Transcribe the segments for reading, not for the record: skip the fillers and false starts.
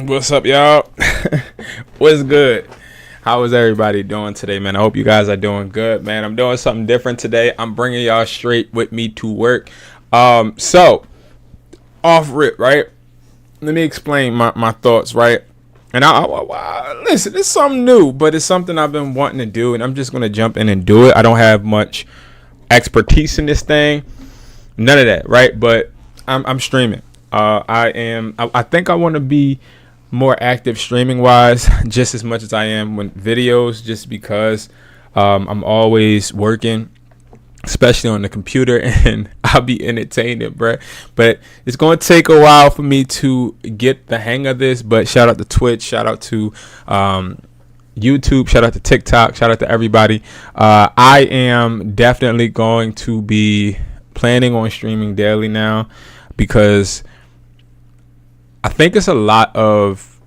What's up, y'all? What's good? How is everybody doing today, man? I hope you guys are doing good, man. I'm doing something different today. I'm bringing y'all straight with me to work. So off rip, right? Let me explain my thoughts, right? And I listen, it's something new, but it's something I've been wanting to do, and I'm just gonna jump in and do it. I don't have much expertise in this thing, none of that, right? But I'm streaming. I think I want to be more active streaming wise, just as much as I am with videos, just because I'm always working, especially on the computer, and I'll be entertaining, bruh. But it's going to take a while for me to get the hang of this. But shout out to Twitch, shout out to YouTube, shout out to TikTok, shout out to everybody. I am definitely going to be planning on streaming daily now, because I think it's a lot of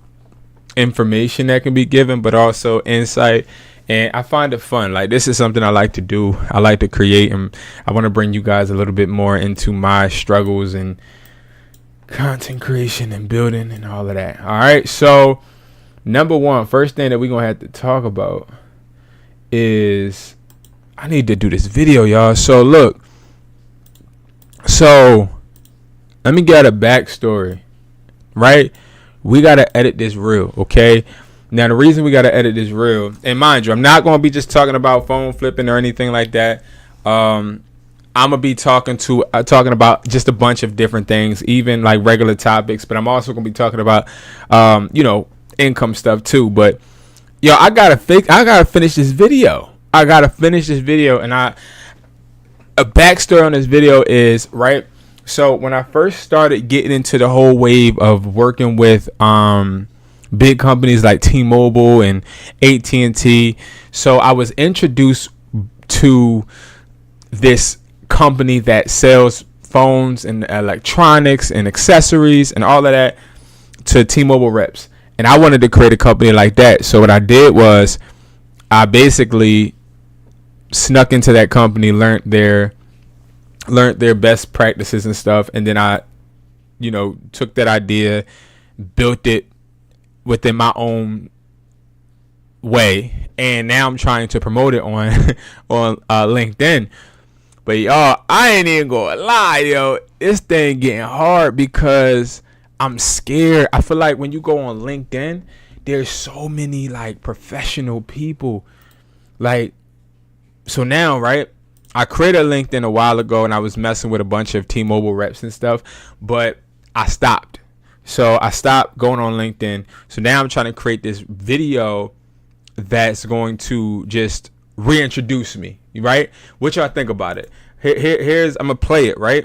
information that can be given, but also insight. And I find it fun. Like, this is something I like to do. I like to create, and I want to bring you guys a little bit more into my struggles and content creation and building and all of that. All right. So number one, first thing that we're going to have to talk about is I need to do this video, y'all. So look, so let me get a backstory, right? We got to edit this reel, okay? Now, the reason we got to edit this reel, and mind you, I'm not going to be just talking about phone flipping or anything like that. I'm going to be talking about just a bunch of different things, even like regular topics, but I'm also going to be talking about, income stuff too. But, yo, I got to finish this video. And a backstory on this video is, right? So when I first started getting into the whole wave of working with big companies like T-Mobile and AT&T, so I was introduced to this company that sells phones and electronics and accessories and all of that to T-Mobile reps. And I wanted to create a company like that. So what I did was I basically snuck into that company, learned their best practices and stuff, and then I took that idea, built it within my own way, and now I'm trying to promote it on LinkedIn. But y'all, I ain't even gonna lie, yo, this thing getting hard because I'm scared. I feel like when you go on LinkedIn, there's so many like professional people, like, so now, right, I created LinkedIn a while ago, and I was messing with a bunch of T-Mobile reps and stuff, but I stopped. So I stopped going on LinkedIn. So now I'm trying to create this video that's going to just reintroduce me, right? What y'all think about it? Here's I'm gonna play it, right?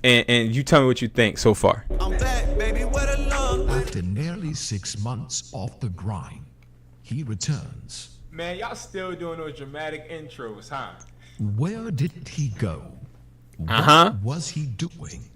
And you tell me what you think so far. I'm back, baby, what a love. After nearly 6 months off the grind, he returns. Man, y'all still doing those dramatic intros, huh? Where did he go? What was he doing?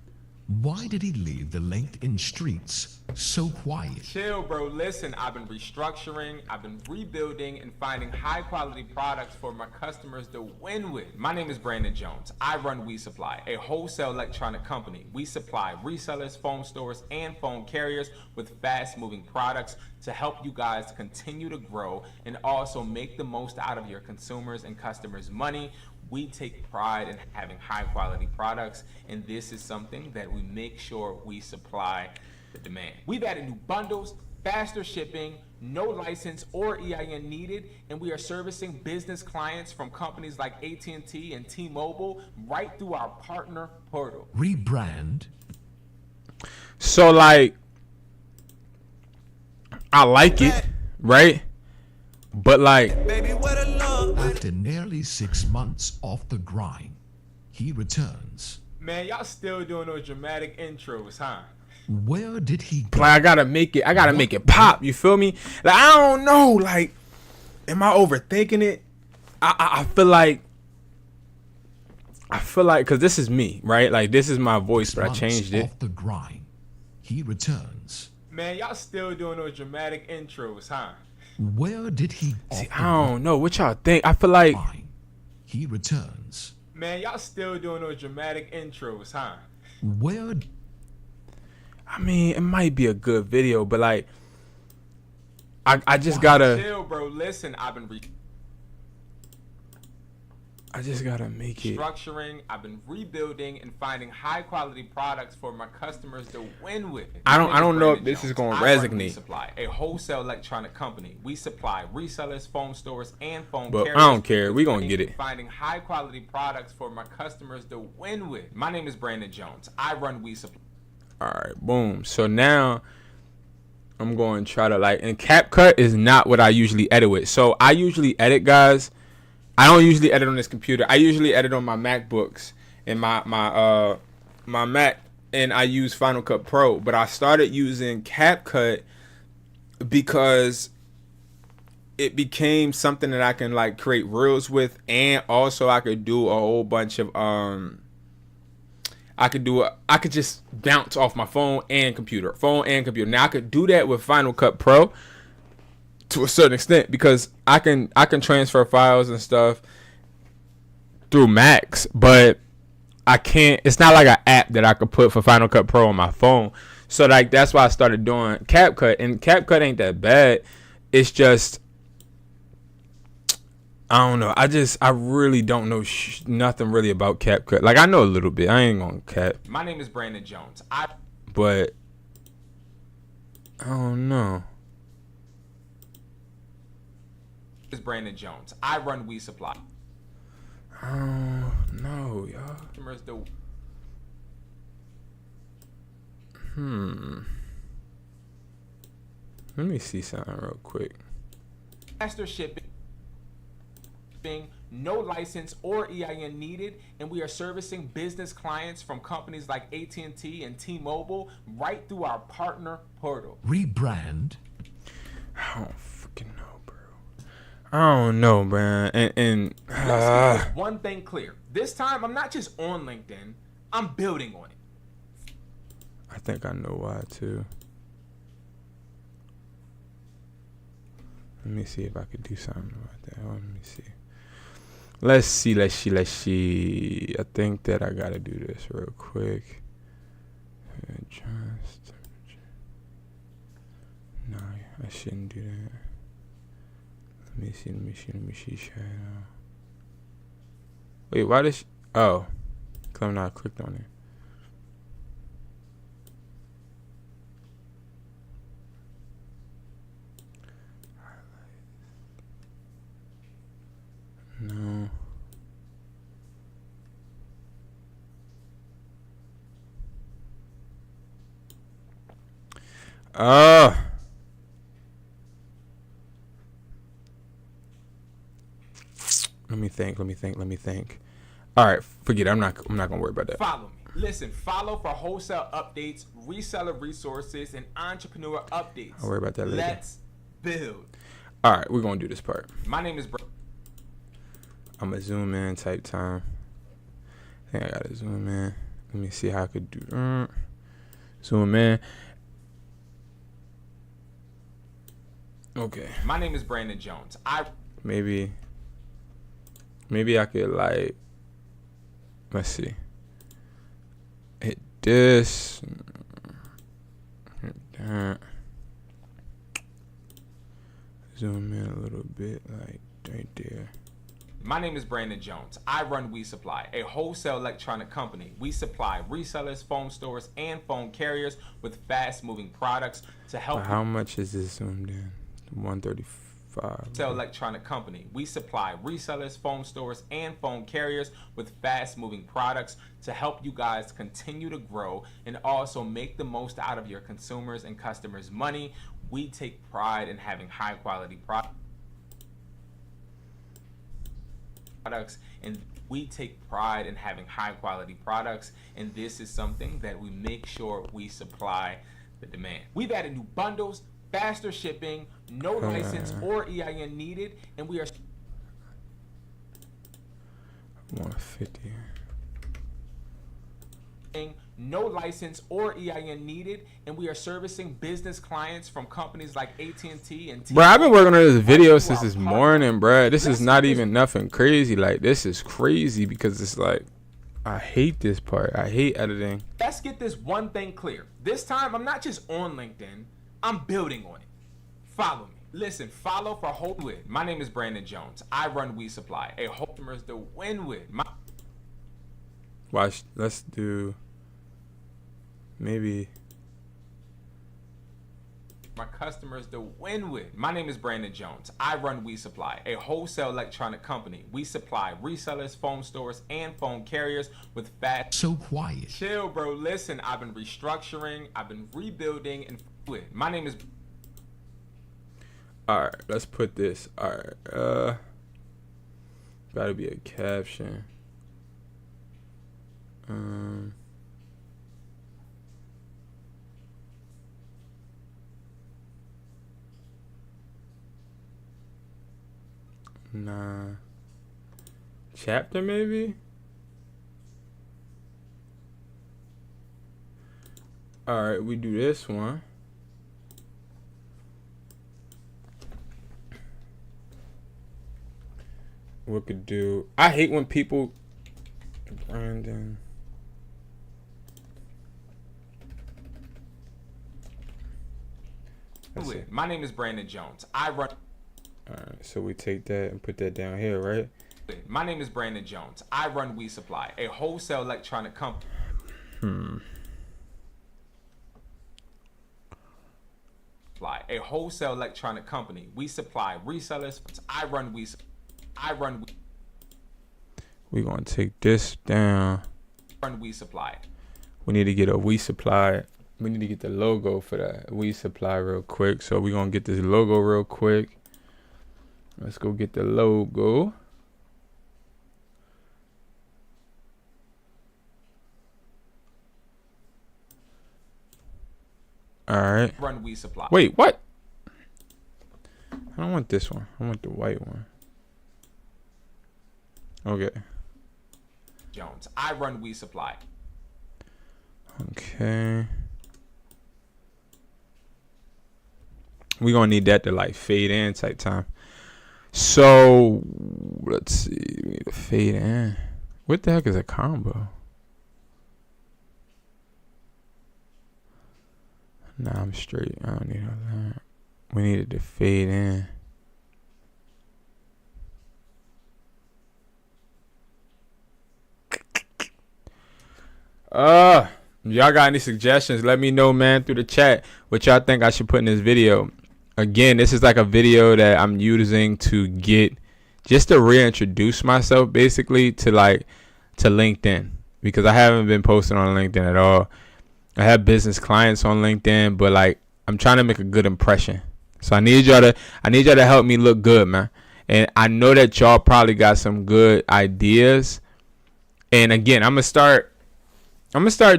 Why did he leave the LinkedIn streets so quiet? Chill, bro. Listen, I've been restructuring, I've been rebuilding, and finding high quality products for my customers to win with. My name is Brandon Jones. I run We Supply, a wholesale electronic company. We supply resellers, phone stores, and phone carriers with fast moving products to help you guys continue to grow and also make the most out of your consumers and customers' money. We take pride in having high quality products, and this is something that we make sure we supply the demand. We've added new bundles, faster shipping, no license or EIN needed, and we are servicing business clients from companies like AT&T and T-Mobile right through our partner portal. Rebrand. So like, I like it, right? But like, Baby, what a love. After nearly 6 months off the grind, he returns. man, y'all still doing those dramatic intros, huh? Where did he go? Like, I gotta make it pop. You feel me? Like, I don't know. Like, am I overthinking it? I feel like, because this is me, right? Like, this is my voice, but I changed it. Off the grind, he returns. Man, y'all still doing those dramatic intros, huh? Where did he go? See, I don't know. What y'all think? I feel like, he returns. man, y'all still doing those dramatic intros, huh? Where? I mean, it might be a good video, but like, I just gotta chill, bro. Listen, I just gotta make it. Structuring, I've been rebuilding and finding high quality products for my customers to win with. I don't know if this is gonna resonate. Supply, a wholesale electronic company. We supply resellers, phone stores, and phone But carriers. I don't care. We gonna get it. Finding high quality products for my customers to win with. My name is Brandon Jones. I run We Supply. All right, boom. So now I'm going to try to and CapCut is not what I usually edit with. So I usually edit, guys. I don't usually edit on this computer. I usually edit on my MacBooks and my Mac, and I use Final Cut Pro. But I started using CapCut because it became something that I can create reels with, and also I could do a whole bunch of I could just bounce off my phone and computer. Now I could do that with Final Cut Pro to a certain extent because I can transfer files and stuff through Macs, but I can't. It's not like an app that I could put for Final Cut Pro on my phone. So that's why I started doing CapCut, and CapCut ain't that bad. It's just I don't know. I really don't know nothing really about CapCut. I know a little bit. I ain't gonna cap. My name is Brandon Jones. But I don't know. Is Brandon Jones. I run We Supply. Oh no, y'all. Let me see something real quick. Faster shipping, no license or EIN needed, and we are servicing business clients from companies like AT&T and T-Mobile right through our partner portal. Rebrand. I don't freaking know, bro. I don't know, man. And let's get one thing clear. This time, I'm not just on LinkedIn. I'm building on it. I think I know why too. Let me see if I could do something about that. Let me see. Let's see. I think that I gotta do this real quick. No, I shouldn't do that. Let me see. Wait, why does oh, cause I'm not clicked on it. No. Let me think. All right, forget it. I'm not gonna worry about that. Follow me. Listen, follow for wholesale updates, reseller resources, and entrepreneur updates. I'll worry about that later. Let's build. All right, we're gonna do this part. My name is I'm gonna zoom in, type time. I think I gotta zoom in. Let me see how I could do. Zoom in. Okay. My name is Brandon Jones. Maybe I could let's see. Hit this. Hit that. Zoom in a little bit, right there. My name is Brandon Jones. I run We Supply, a wholesale electronic company. We supply resellers, phone stores, and phone carriers with fast-moving products to help. How much is this zoomed in? 135. Sell electronic company. We supply resellers, phone stores, and phone carriers with fast-moving products to help you guys continue to grow and also make the most out of your consumers and customers' money. We take pride in having high-quality products, and this is something that we make sure we supply the demand. We've added new bundles, faster shipping, no license or EIN needed, and we are 150. No license or EIN needed, and we are servicing business clients from companies like AT&T and T-Mobile. Bro, I've been working on this video since this morning, bro. This is not even nothing crazy. This is crazy because it's I hate this part. I hate editing. Let's get this one thing clear. This time, I'm not just on LinkedIn. I'm building on it. Follow me. Listen, follow for Hold With. My name is Brandon Jones. I run We Supply, a customers to win with. Watch. Let's do maybe. My customers to win with. My name is Brandon Jones. I run We Supply, a wholesale electronic company. We supply resellers, phone stores, and phone carriers with fast. So quiet. Chill, bro. Listen, I've been restructuring, I've been rebuilding, and with. My name is. All right, let's put this. All right, gotta be a caption. Nah. Chapter maybe? Alright, we do this one. We could do. I hate when people. Brandon. My name is Brandon Jones. I run. Alright, so we take that and put that down here, right? My name is Brandon Jones. I run We Supply, a wholesale electronic company. A wholesale electronic company. We supply resellers. I run We. We're gonna take this down. Run We Supply. We need to get a We Supply. We need to get the logo for that We Supply real quick. So we're gonna get this logo real quick. Let's go get the logo. All right. Run We Supply. Wait, what? I don't want this one. I want the white one. Okay. Jones. I run We Supply. Okay. We're gonna need that to like fade in type time. So let's see. We need to fade in. What the heck is a combo? Nah, I'm straight. I don't need all that. We needed to fade in. Y'all got any suggestions? Let me know, man, through the chat what y'all think I should put in this video. Again, this is like a video that I'm using to get just to reintroduce myself basically to LinkedIn, because I haven't been posting on LinkedIn at all. I have business clients on LinkedIn, but like I'm trying to make a good impression. So I need y'all to help me look good, man. And I know that y'all probably got some good ideas. And again, I'm gonna start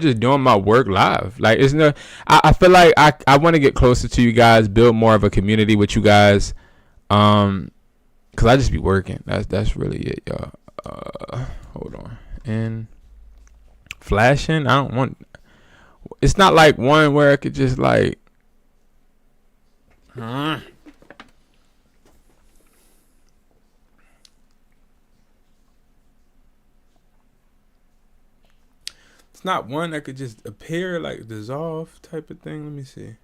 just doing my work live. Like, I feel like I want to get closer to you guys, build more of a community with you guys. Cause I just be working. That's really it, y'all. Hold on. And flashing, I don't want. It's not like one where I could just like. It's not one that could just appear, like dissolve type of thing. Let me see.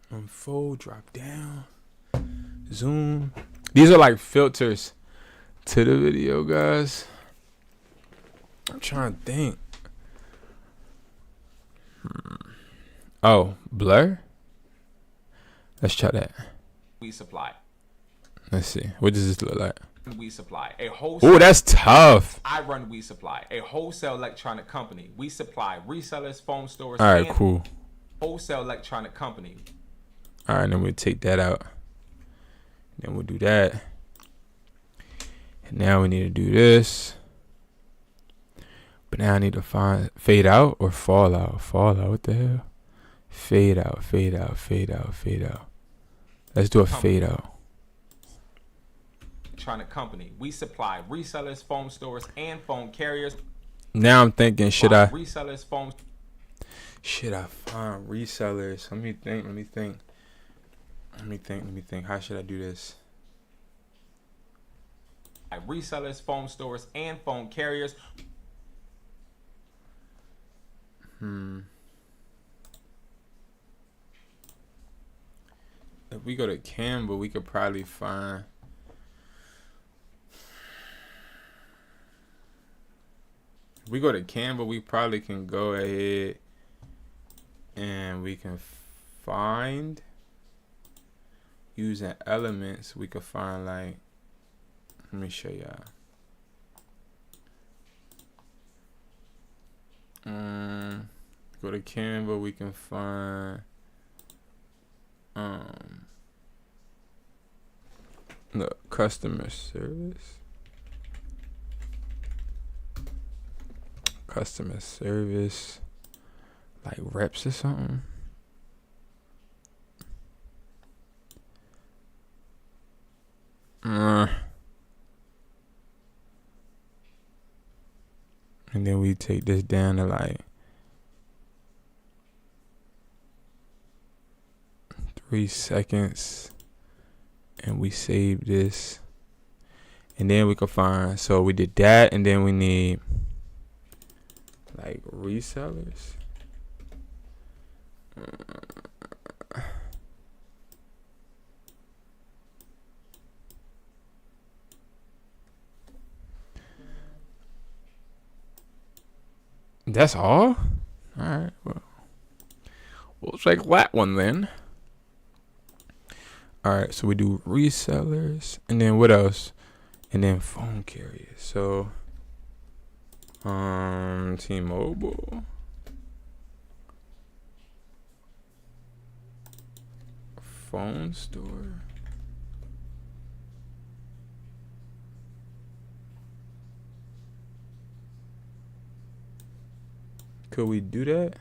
Unfold, drop down, zoom. These are like filters to the video, guys. I'm trying to think. Oh, blur. Let's try that. We Supply. Let's see. What does this look like? We Supply, a wholesale. Oh, that's tough. I run We Supply, a wholesale electronic company. We supply resellers, phone stores. All right, and cool. Wholesale electronic company. All right, then we'll take that out. Then we'll do that. And now we need to do this. But now I need to find fade out or fall out. Fall out. What the hell? Fade out, fade out, fade out, fade out. Let's do a fade out. Electronic company. We supply resellers, phone stores, and phone carriers. Now I'm thinking, should I find resellers? Let me think. How should I do this? Resellers, phone stores, and phone carriers. if we go to Canva, we could probably find. If we go to Canva, we probably can go ahead and we can find, using elements, we could find like, let me show y'all. Go to Canva, we can find look, customer service. Customer service, like reps or something. And then we take this down to like 3 seconds, and we save this, and then we can find. So we did that, and then we need like resellers. That's all? Alright, well, we'll take that one then. Alright, so we do resellers, and then what else? And then phone carriers. So T-Mobile, phone store, could we do that?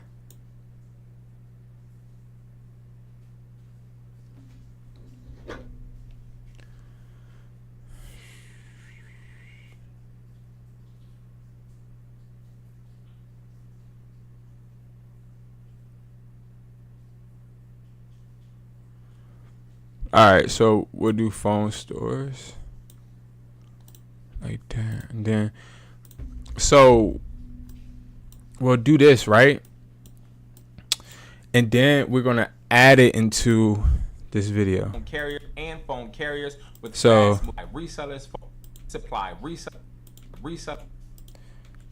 Alright, so we'll do phone stores like that, and then so we'll do this, right? And then we're gonna add it into this video. Phone carrier and phone carriers with So resellers, supply resell,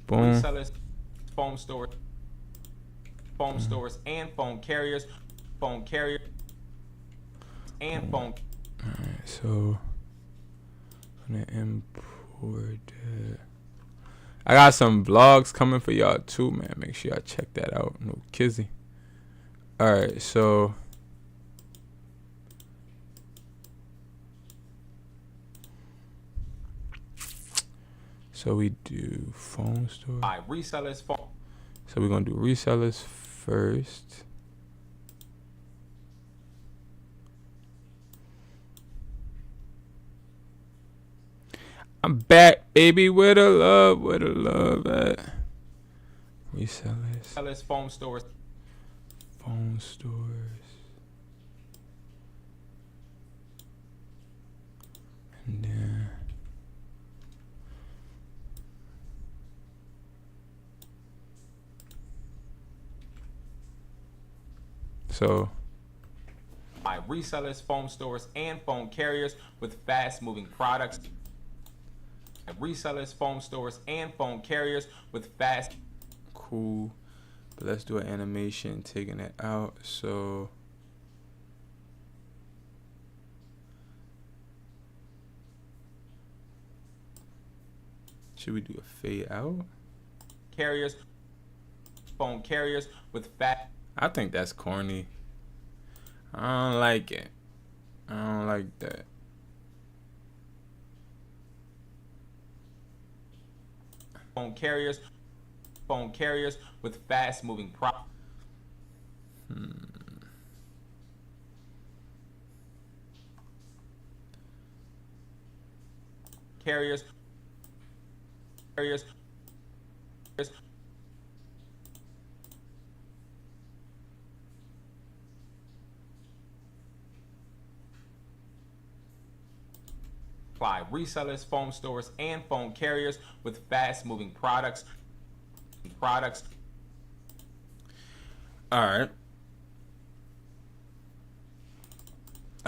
boom. resellers, phone stores and phone carriers, and phone. Alright, so I'm gonna import it. I got some vlogs coming for y'all too, man. Make sure y'all check that out. No kizzy. Alright, so we do phone store. Resellers, phone. So we're gonna do resellers first. I'm back, baby. Where the love at? Resellers. Phone stores. And then so resellers, phone stores, and phone carriers with fast-moving products. Resellers, phone stores, and phone carriers with fast. Cool, but let's do an animation taking it out. So should we do a fade out? Carriers, phone carriers with fast. I think that's corny. I don't like it. I don't like that. Phone carriers with fast-moving products. Carriers. Resellers, phone stores, and phone carriers with fast-moving products. All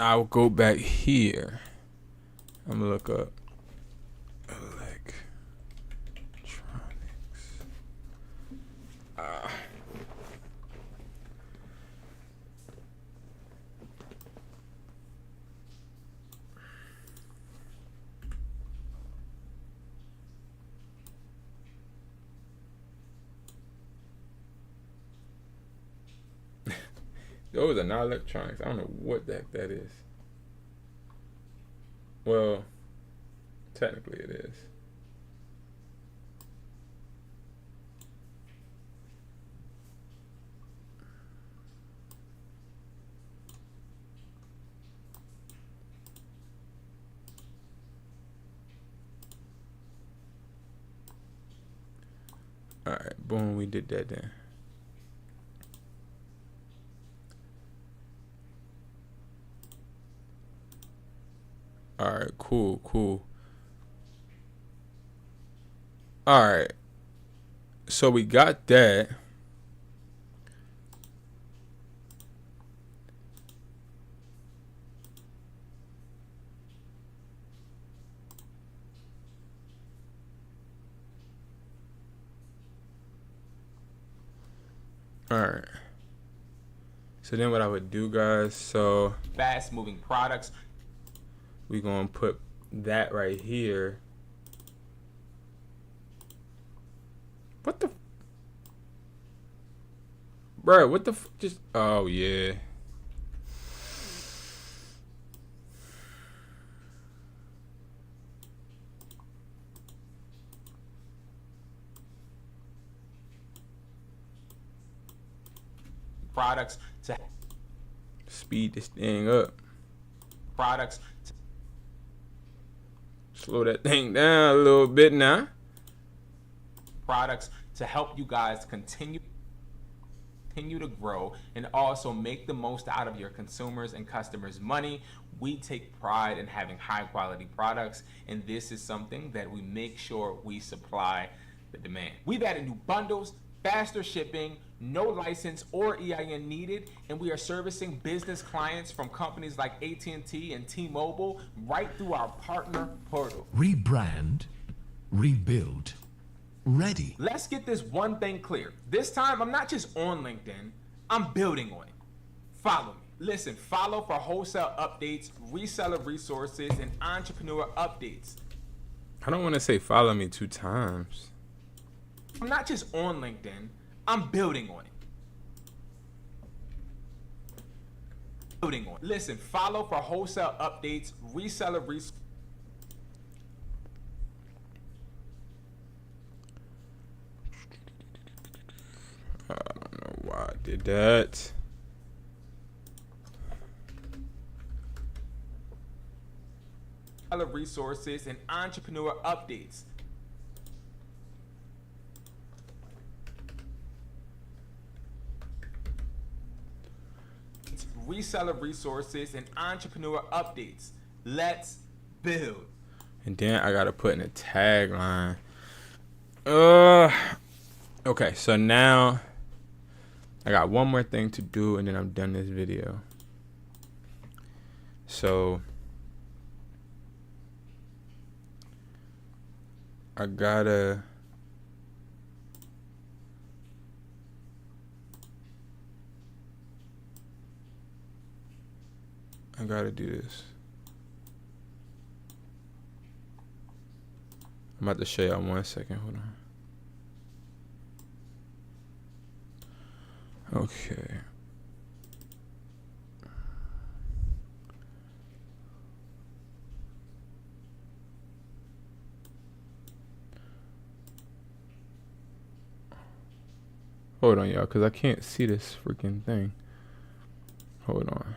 I'll go back here. I'm gonna look up electronics. Those are not electronics. I don't know what the heck that is. Well, technically it is. All right, boom, we did that then. All right, cool. All right, so we got that. All right. So then what I would do, guys, so Fast moving products. we gonna put that right here. What the? Bro, what the? Just, oh yeah. Products to Speed this thing up. products. Slow that thing down a little bit now. Products to help you guys continue to grow and also make the most out of your consumers and customers' money. We take pride in having high quality products, and this is something that we make sure we supply the demand. We've added new bundles, faster shipping, no license or EIN needed, and we are servicing business clients from companies like AT&T and T-Mobile right through our partner portal. Rebrand, rebuild, ready. Let's get this one thing clear. This time, I'm not just on LinkedIn, I'm building on it. Follow me. Listen, follow for wholesale updates, reseller resources, and entrepreneur updates. I don't want to say follow me 2 times. I'm not just on LinkedIn, I'm building on it. Listen, follow for wholesale updates, reseller resources. I don't know why I did that. Resources and entrepreneur updates. Reseller resources and entrepreneur updates. Let's build. And then I gotta put in a tagline. Okay, so now I got one more thing to do, and then I'm done this video. So I gotta do this. I'm about to show y'all 1 second. Hold on. Okay. Hold on, y'all, because I can't see this freaking thing. Hold on.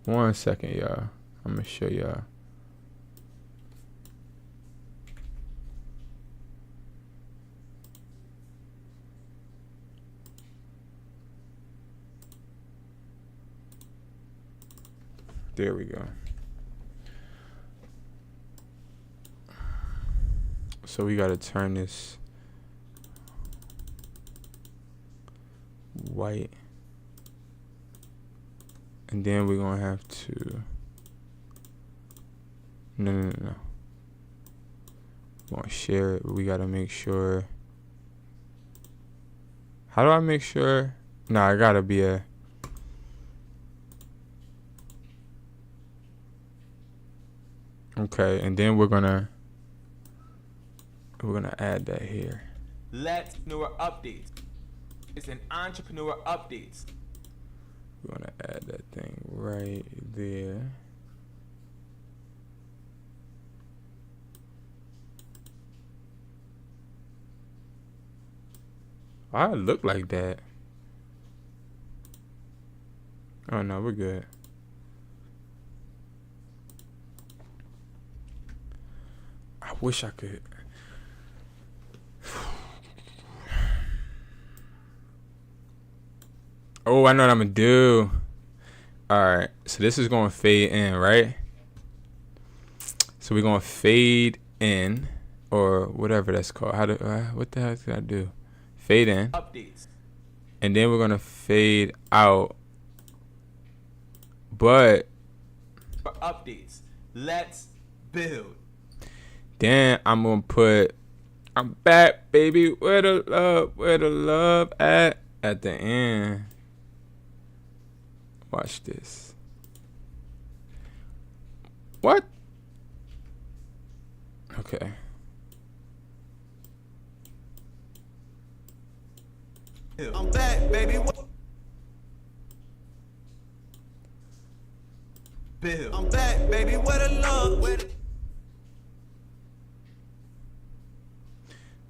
1 second, y'all. I'm going to show y'all. There we go. So we got to turn this white. And then we're gonna have to. No. We want to share it, but we gotta make sure. How do I make sure? No, I gotta be a. Okay, and then we're gonna add that here. Let's entrepreneur updates. It's an entrepreneur updates. We're gonna add that thing right there. Why it look like that? Oh no, we're good. I wish I could. Oh, I know what I'm gonna do. Alright, so this is gonna fade in, right? So we're gonna fade in, or whatever that's called. What the heck did I do? Fade in. Updates. And then we're gonna fade out. But For updates. Let's build. then I'm gonna put I'm back, baby. Where the love at the end. Watch this. What? Okay. I'm back, baby. Build. I'm back, baby. Where the love?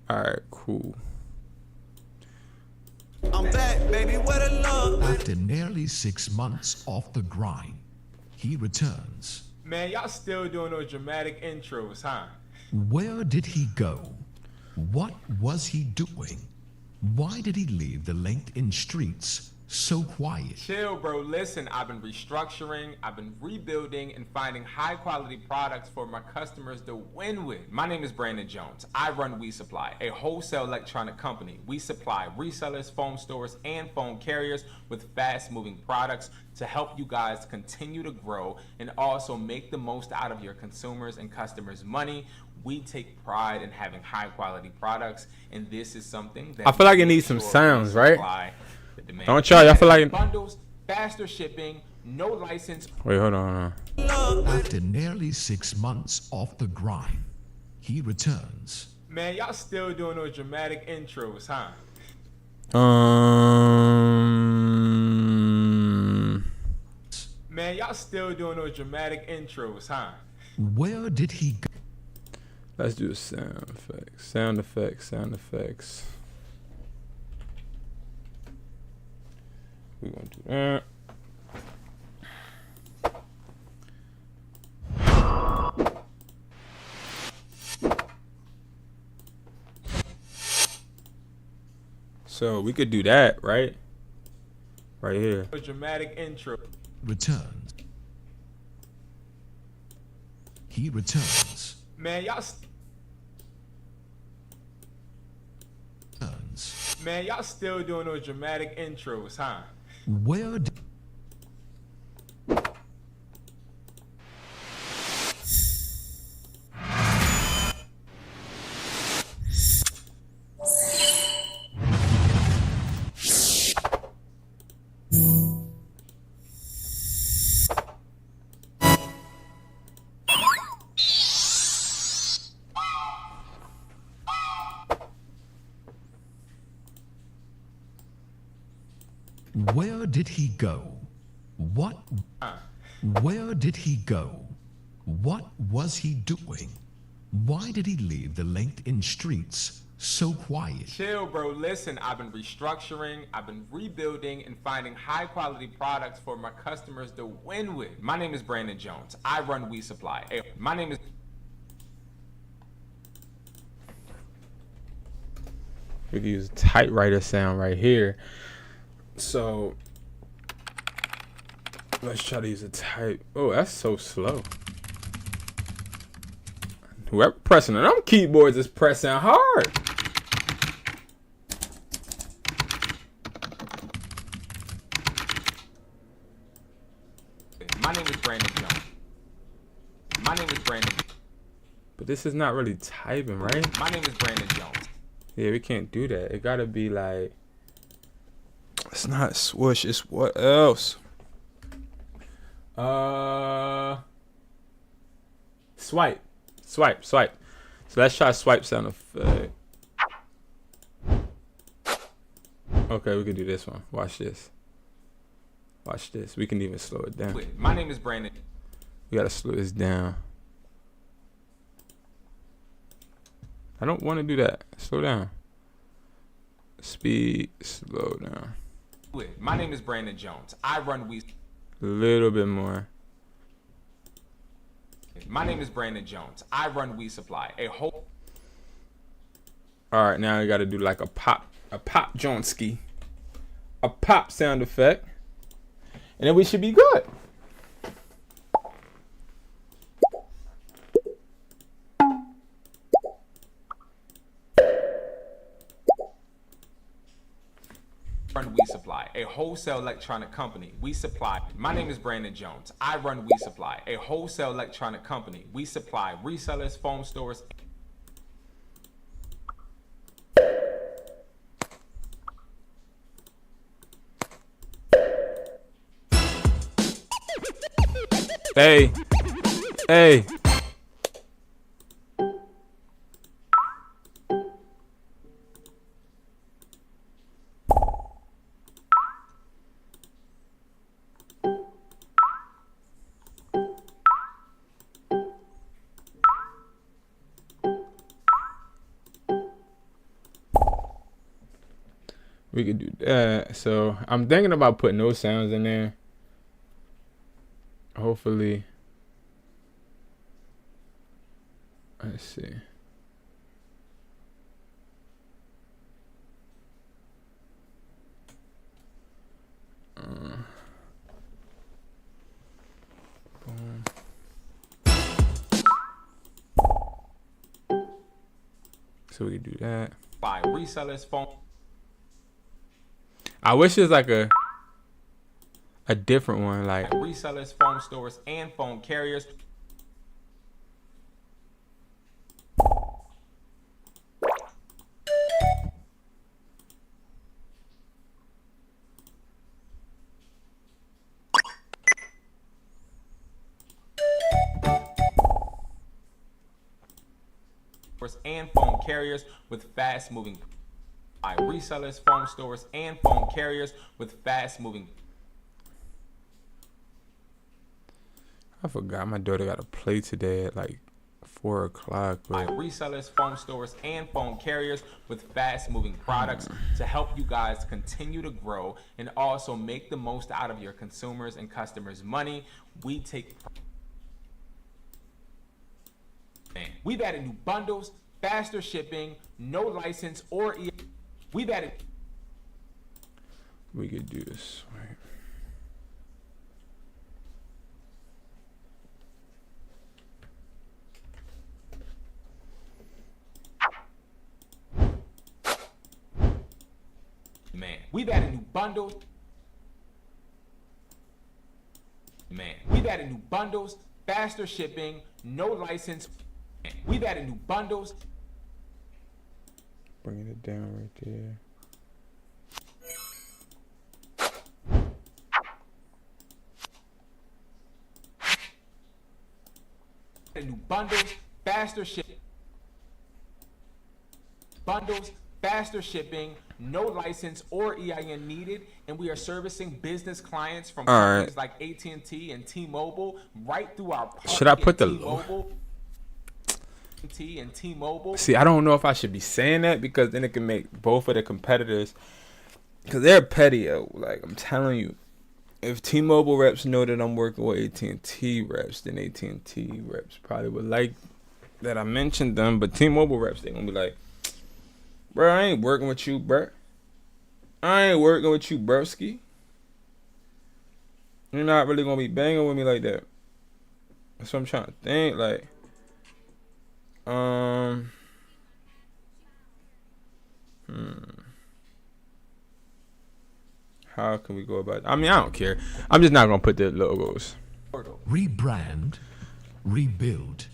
All right, cool. I'm back, baby. Where the love? After nearly 6 months off the grind, he returns. Man, y'all still doing those dramatic intros, huh? Where did he go? What was he doing? Why did he leave the LinkedIn streets so quiet? Chill, bro. Listen, I've been restructuring, I've been rebuilding, and finding high quality products for my customers to win with. My name is Brandon Jones. I run We Supply, a wholesale electronic company. We supply resellers, phone stores, and phone carriers with fast moving products to help you guys continue to grow and also make the most out of your consumers and customers' money. We take pride in having high quality products, and this is something that I feel like it needs some sounds, right? Don't y'all feel like bundles, faster shipping, no license. Wait, hold on. After nearly 6 months off the grind, he returns. Man, y'all still doing those dramatic intros, huh? Man, y'all still doing those dramatic intros, huh? Where did he go? Let's do a sound effects. Sound effects. We're gonna do that. So we could do that, right? Right here. A dramatic intro. Returns. He returns. Man, y'all. Man, y'all still doing those dramatic intros, huh? Where did he go? What? Where did he go? What was he doing? Why did he leave the LinkedIn streets so quiet? Chill, bro. Listen, I've been restructuring, I've been rebuilding, and finding high quality products for my customers to win with. My name is Brandon Jones. I run We Supply. My name is. We can use a typewriter sound right here. So let's try to use a type. Oh, that's so slow. Whoever pressing on them keyboards is pressing hard. But this is not really typing, right? My name is Brandon Jones. Yeah, we can't do that. It gotta be like, it's not swoosh, it's what else? Swipe. So let's try swipe sound effect. Okay, we can do this one. Watch this. We can even slow it down. My name is Brandon. We gotta slow this down. I don't want to do that. Slow down. Speed, slow down. My name is Brandon Jones. I run We. A little bit more. My name is Brandon Jones. I run We Supply, a whole. All right, now we gotta do like a pop Jonesky, a pop sound effect, and then we should be good. Run We Supply, a wholesale electronic company. We supply. My name is Brandon Jones. I run We Supply, a wholesale electronic company. We supply resellers, phone stores. Hey. We could do that. So I'm thinking about putting those sounds in there. Hopefully. Let's see. Boom. So we could do that. Buy resellers, phone. I wish there's like a different one, like Resellers, phone stores, and phone carriers. And phone carriers with fast moving. By resellers, phone stores, and phone carriers with fast moving. I forgot my daughter got to play today at like 4 o'clock. By resellers, phone stores, and phone carriers with fast moving products to help you guys continue to grow and also make the most out of your consumers and customers' money. We take. We've added new bundles, faster shipping, no license or we've added. We could do this, right? Man, we've added new bundles. Man, we've added new bundles, faster shipping, no license. We've added new bundles. Bringing it down right there. New bundles, faster shipping. Bundles, faster shipping, no license or EIN needed, and we are servicing business clients from companies like AT&T and T-Mobile right through our. Should I put the T-Mobile? And T-Mobile. See, I don't know if I should be saying that because then it can make both of the competitors, because they're petty. Like I'm telling you, if T-Mobile reps know that I'm working with AT&T reps, then AT&T reps probably would like that I mentioned them. But T-Mobile reps, they gonna be like, bro, I ain't working with you, bro. I ain't working with you, broski. You're not really gonna be banging with me like that. That's what I'm trying to think. Like, how can we go about it? I mean, I don't care. I'm just not gonna put the logos. Rebrand, rebuild,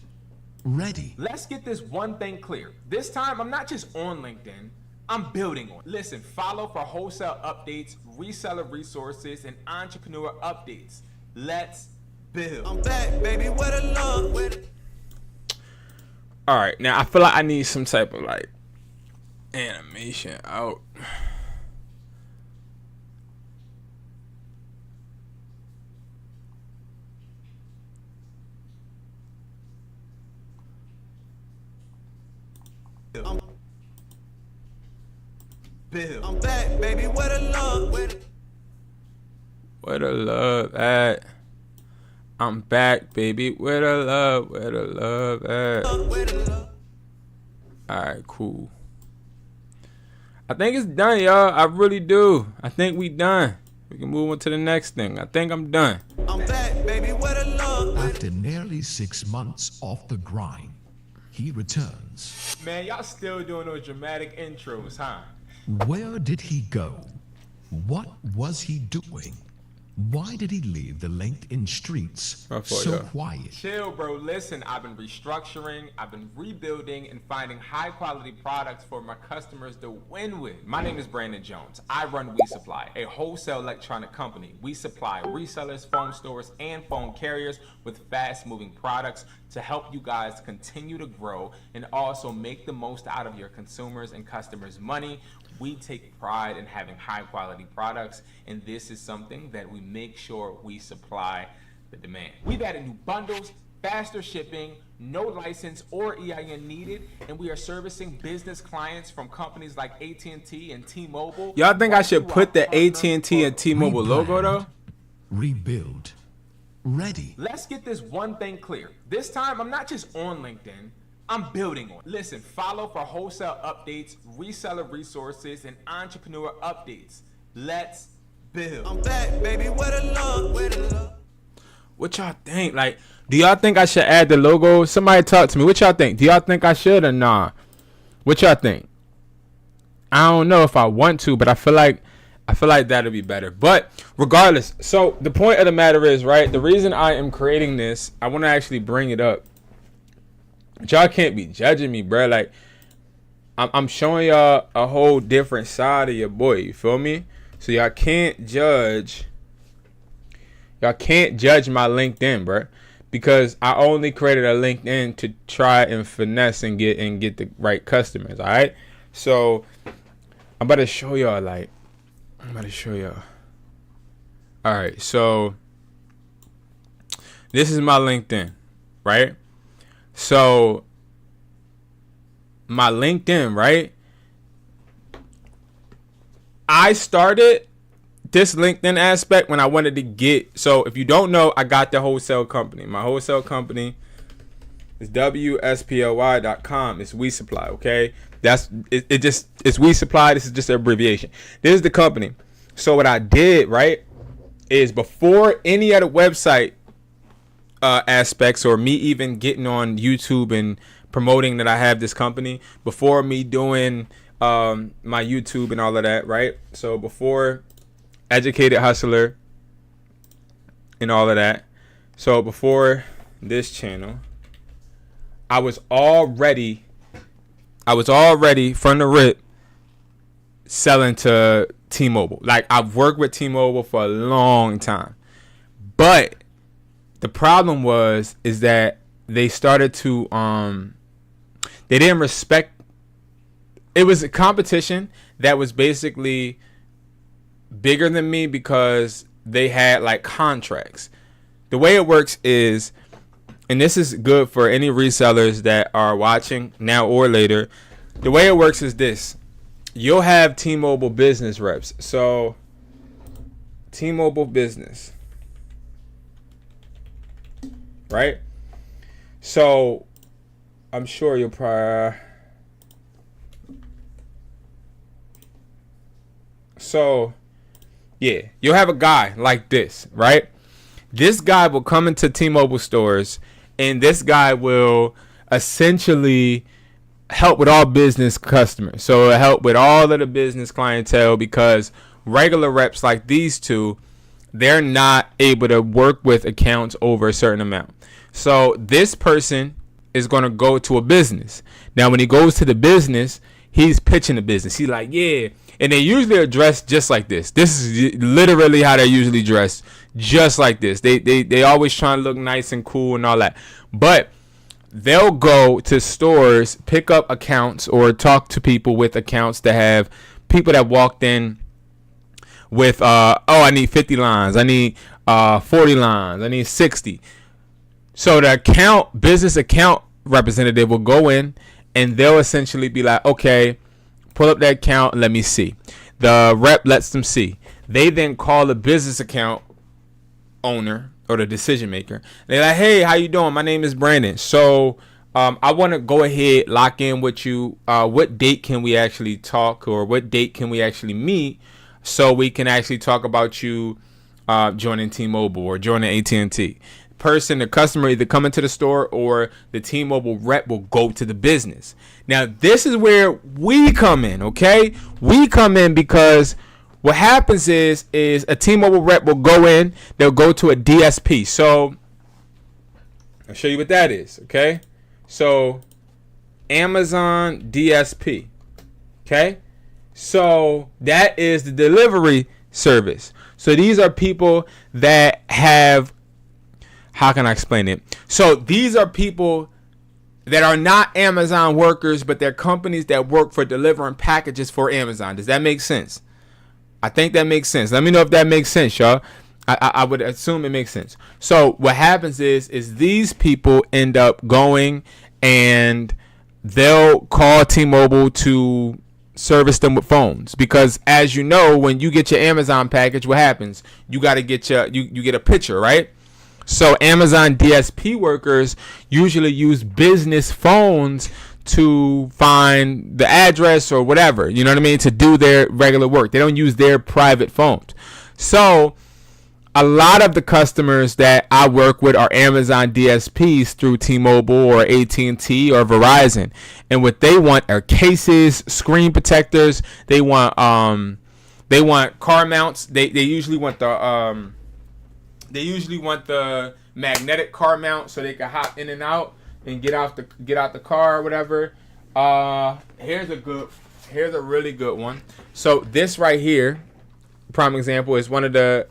Ready. Let's get this one thing clear. This time, I'm not just on LinkedIn, I'm building on. Listen, follow for wholesale updates, reseller resources, and entrepreneur updates. Let's build. I'm back, baby, where the love? All right, now I feel like I need some type of like animation out. I'm back, baby, where the love? Where the love at? I'm back, baby. Where the love? Where the love at? Alright, cool. I think it's done, y'all. I really do. I think we done. We can move on to the next thing. I think I'm done. I'm back, baby, where the love? After nearly 6 months off the grind, he returns. Man, y'all still doing those dramatic intros, huh? Where did he go? What was he doing? Why did he leave the LinkedIn streets My fault, so y'all. quiet? Chill, bro. Listen, I've been restructuring, I've been rebuilding, and finding high-quality products for my customers to win with. My name is Brandon Jones. I run We Supply, a wholesale electronic company. We supply resellers, phone stores, and phone carriers with fast-moving products to help you guys continue to grow and also make the most out of your consumers and customers' money. We take pride in having high-quality products, and this is something that we make sure we supply the demand. We've added new bundles, faster shipping, no license or EIN needed, and we are servicing business clients from companies like AT&T and T-Mobile. Y'all think I should put the AT&T and T-Mobile logo though? Rebuild. Ready. Let's get this one thing clear. This time, I'm not just on LinkedIn, I'm building on. Listen, follow for wholesale updates, reseller resources, and entrepreneur updates. Let's build. I'm back, baby, where the love? What y'all think? Like, do y'all think I should add the logo? Somebody talk to me. What y'all think? Do y'all think I should or nah? What y'all think? I don't know if I want to, but I feel like that'll be better. But regardless, so the point of the matter is, right, the reason I am creating this, I want to actually bring it up. But y'all can't be judging me, bro. Like, I'm showing y'all a whole different side of your boy. You feel me? So y'all can't judge. Y'all can't judge my LinkedIn, bro, because I only created a LinkedIn to try and finesse and get the right customers. All right. So I'm about to show y'all. All right. So this is my LinkedIn, right? So my LinkedIn, right? I started this LinkedIn aspect when I wanted to get, so if you don't know, I got the wholesale company. My wholesale company is WSPLY.com. It's We Supply, okay? It's We Supply. This is just an abbreviation. This is the company. So what I did, right, is before any other website aspects or me even getting on YouTube and promoting that I have this company, before me doing my YouTube and all of that, right? So before Educated Hustler and all of that, so before this channel, I was already from the rip selling to T-Mobile. Like, I've worked with T-Mobile for a long time, but the problem is that they started to they didn't respect. It was a competition that was basically bigger than me because they had like contracts. The way it works is, and this is good for any resellers that are watching now or later, the way it works is this: you'll have T-Mobile business reps. So T-Mobile business, right? So I'm sure you'll probably, so yeah, you'll have a guy like this, right? This guy will come into T-Mobile stores, and this guy will essentially help with all business customers. So it'll help with all of the business clientele, because regular reps like these two, they're not able to work with accounts over a certain amount. So this person is going to go to a business. Now, when he goes to the business, he's pitching the business. He's like, yeah. And they usually are dressed just like this. This is literally how they're usually dressed, just like this. They always try to look nice and cool and all that. But they'll go to stores, pick up accounts, or talk to people with accounts that have people that walked in with, I need 50 lines. I need 40 lines. I need 60. So the business account representative will go in and they'll essentially be like, okay, pull up that account and let me see. The rep lets them see. They then call the business account owner or the decision maker. They're like, hey, how you doing? My name is Brandon. So I want to go ahead, lock in with you. What date can we actually talk, or what date can we actually meet so we can actually talk about you joining T-Mobile or joining AT&T? The customer either come into the store or the T-Mobile rep will go to the business. Now, this is where we come in, okay? We come in because what happens is a T-Mobile rep will go in, they'll go to a DSP. So I'll show you what that is, okay? So Amazon DSP, okay? So that is the delivery service. So these are people that have, how can I explain it? So these are people that are not Amazon workers, but they're companies that work for delivering packages for Amazon. Does that make sense? I think that makes sense. Let me know if that makes sense, y'all. I would assume it makes sense. So what happens is these people end up going and they'll call T-Mobile to service them with phones, because as you know, when you get your Amazon package, what happens? You got to get you get a picture, right? So Amazon DSP workers usually use business phones to find the address or whatever, you know what I mean, to do their regular work. They don't use their private phones. So a lot of the customers that I work with are Amazon DSPs through T-Mobile or AT&T or Verizon. And what they want are cases, screen protectors. They want car mounts. They usually want the magnetic car mount so they can hop in and out and get out the car or whatever. Here's a really good one. So this right here, prime example, is one of the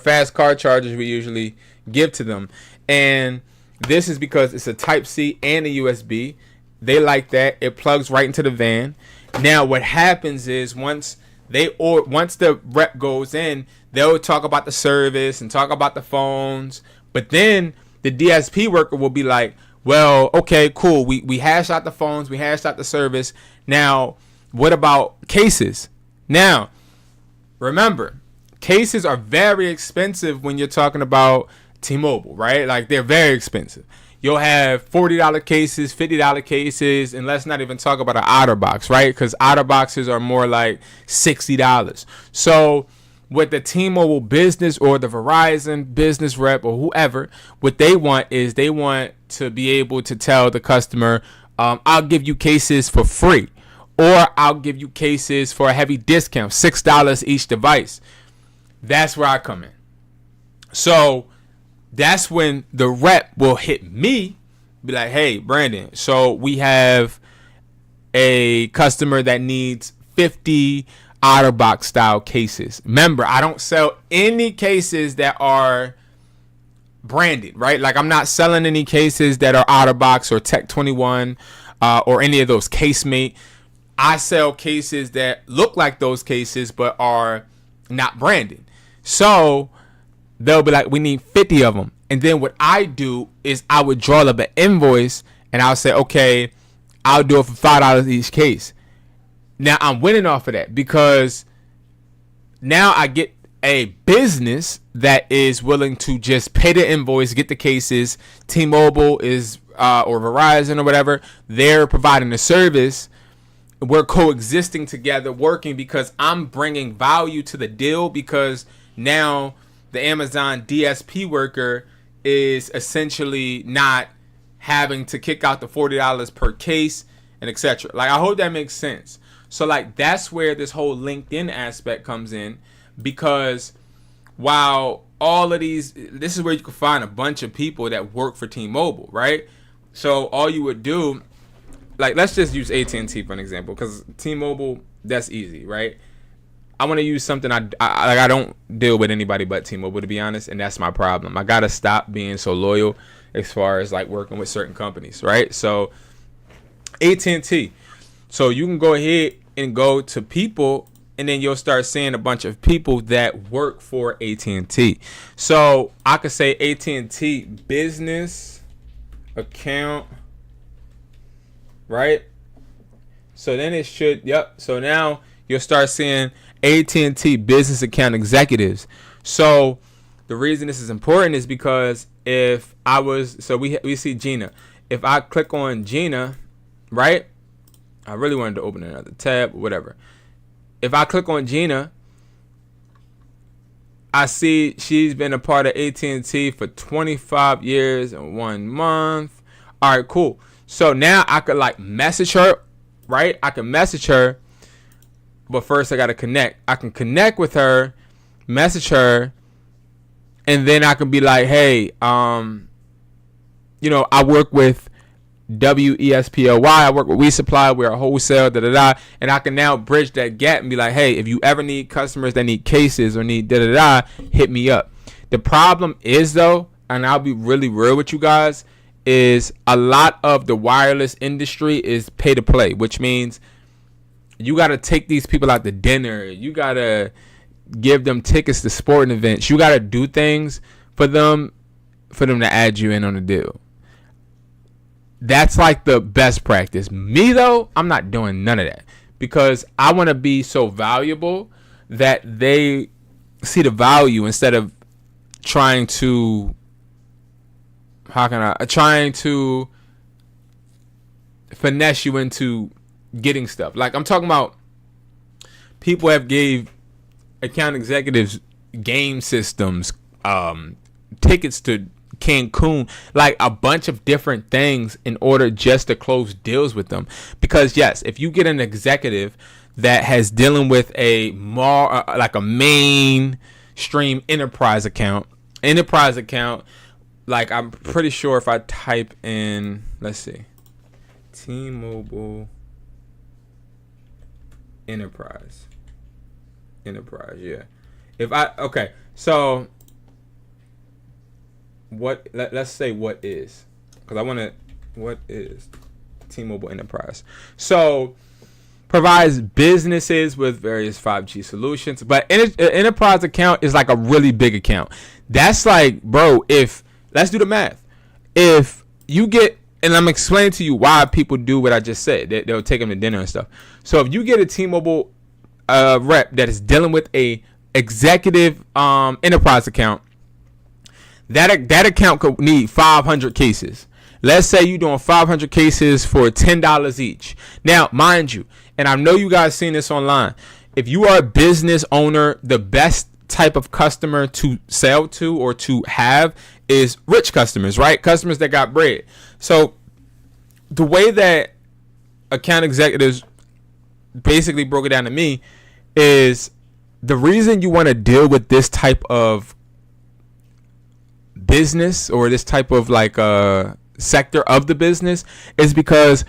fast car chargers we usually give to them. And this is because it's a Type-C and a USB. They like that. It plugs right into the van. Now what happens is once the rep goes in, they'll talk about the service and talk about the phones. But then the DSP worker will be like, well, okay, cool. We hashed out the phones. We hashed out the service. Now, what about cases? Now, remember, cases are very expensive when you're talking about T-Mobile, right? Like, they're very expensive. You'll have $40 cases, $50 cases, and let's not even talk about an OtterBox, right? Because OtterBoxes are more like $60. So with the T-Mobile business or the Verizon business rep or whoever, what they want is they want to be able to tell the customer, I'll give you cases for free, or I'll give you cases for a heavy discount, $6 each device. That's where I come in. So that's when the rep will hit me, be like, hey, Brandon, so we have a customer that needs 50 OtterBox style cases. Remember, I don't sell any cases that are branded, right? Like, I'm not selling any cases that are OtterBox or Tech 21 or any of those, Casemate. I sell cases that look like those cases but are not branded. So they'll be like, we need 50 of them. And then what I do is I would draw up an invoice and I'll say, okay, I'll do it for $5 each case. Now I'm winning off of that because now I get a business that is willing to just pay the invoice, get the cases. T-Mobile is or Verizon or whatever, they're providing the service. We're coexisting together, working because I'm bringing value to the deal, because now the Amazon DSP worker is essentially not having to kick out the $40 per case and etc. Like, I hope that makes sense. So like, that's where this whole LinkedIn aspect comes in, because while all of these, this is where you can find a bunch of people that work for T-Mobile, right? So all you would do, like, let's just use AT&T for an example, because T-Mobile, that's easy, right? I want to use something I don't deal with anybody but T-Mobile, to be honest, and that's my problem. I gotta stop being so loyal as far as like working with certain companies, right? So AT&T, so you can go ahead and go to people, and then you'll start seeing a bunch of people that work for AT&T. So I could say AT&T business account, right? So then it should, yep. So now you'll start seeing AT&T business account executives. So the reason this is important is because if I was, so we see Gina. If I click on Gina, right? I really wanted to open another tab, whatever. If I click on Gina, I see she's been a part of AT&T for 25 years and 1 month. All right, cool. So now I could like message her, right? I can message her, but first I got to connect. I can connect with her, message her, and then I can be like, hey, I work with WESPLY. I work with We Supply. We're a wholesale, and I can now bridge that gap and be like, hey, if you ever need customers that need cases or need hit me up. The problem is, though, and I'll be really real with you guys, is a lot of the wireless industry is pay to play, which means you got to take these people out to dinner. You got to give them tickets to sporting events. You got to do things for them to add you in on the deal. That's like the best practice. Me, though, I'm not doing none of that because I want to be so valuable that they see the value instead of trying to finesse you into getting stuff. Like, I'm talking about people have gave account executives game systems, tickets to Cancun, like a bunch of different things in order just to close deals with them. Because yes, if you get an executive that has dealing with a more like a mainstream enterprise account, like I'm pretty sure if I type in, let's see, T-Mobile enterprise, yeah. So let's say what is T-Mobile Enterprise. So provides businesses with various 5G solutions, but an enterprise account is like a really big account. That's like, bro, let's do the math. If you get, and I'm explaining to you why people do what I just said, they'll take them to dinner and stuff. So if you get a T-Mobile rep that is dealing with a executive enterprise account, that account could need 500 cases. Let's say you're doing 500 cases for $10 each. Now, mind you, and I know you guys seen this online, if you are a business owner, the best type of customer to sell to or to have is rich customers, right? Customers that got bread. So the way that account executives basically broke it down to me is the reason you want to deal with this type of business or this type of like sector of the business is because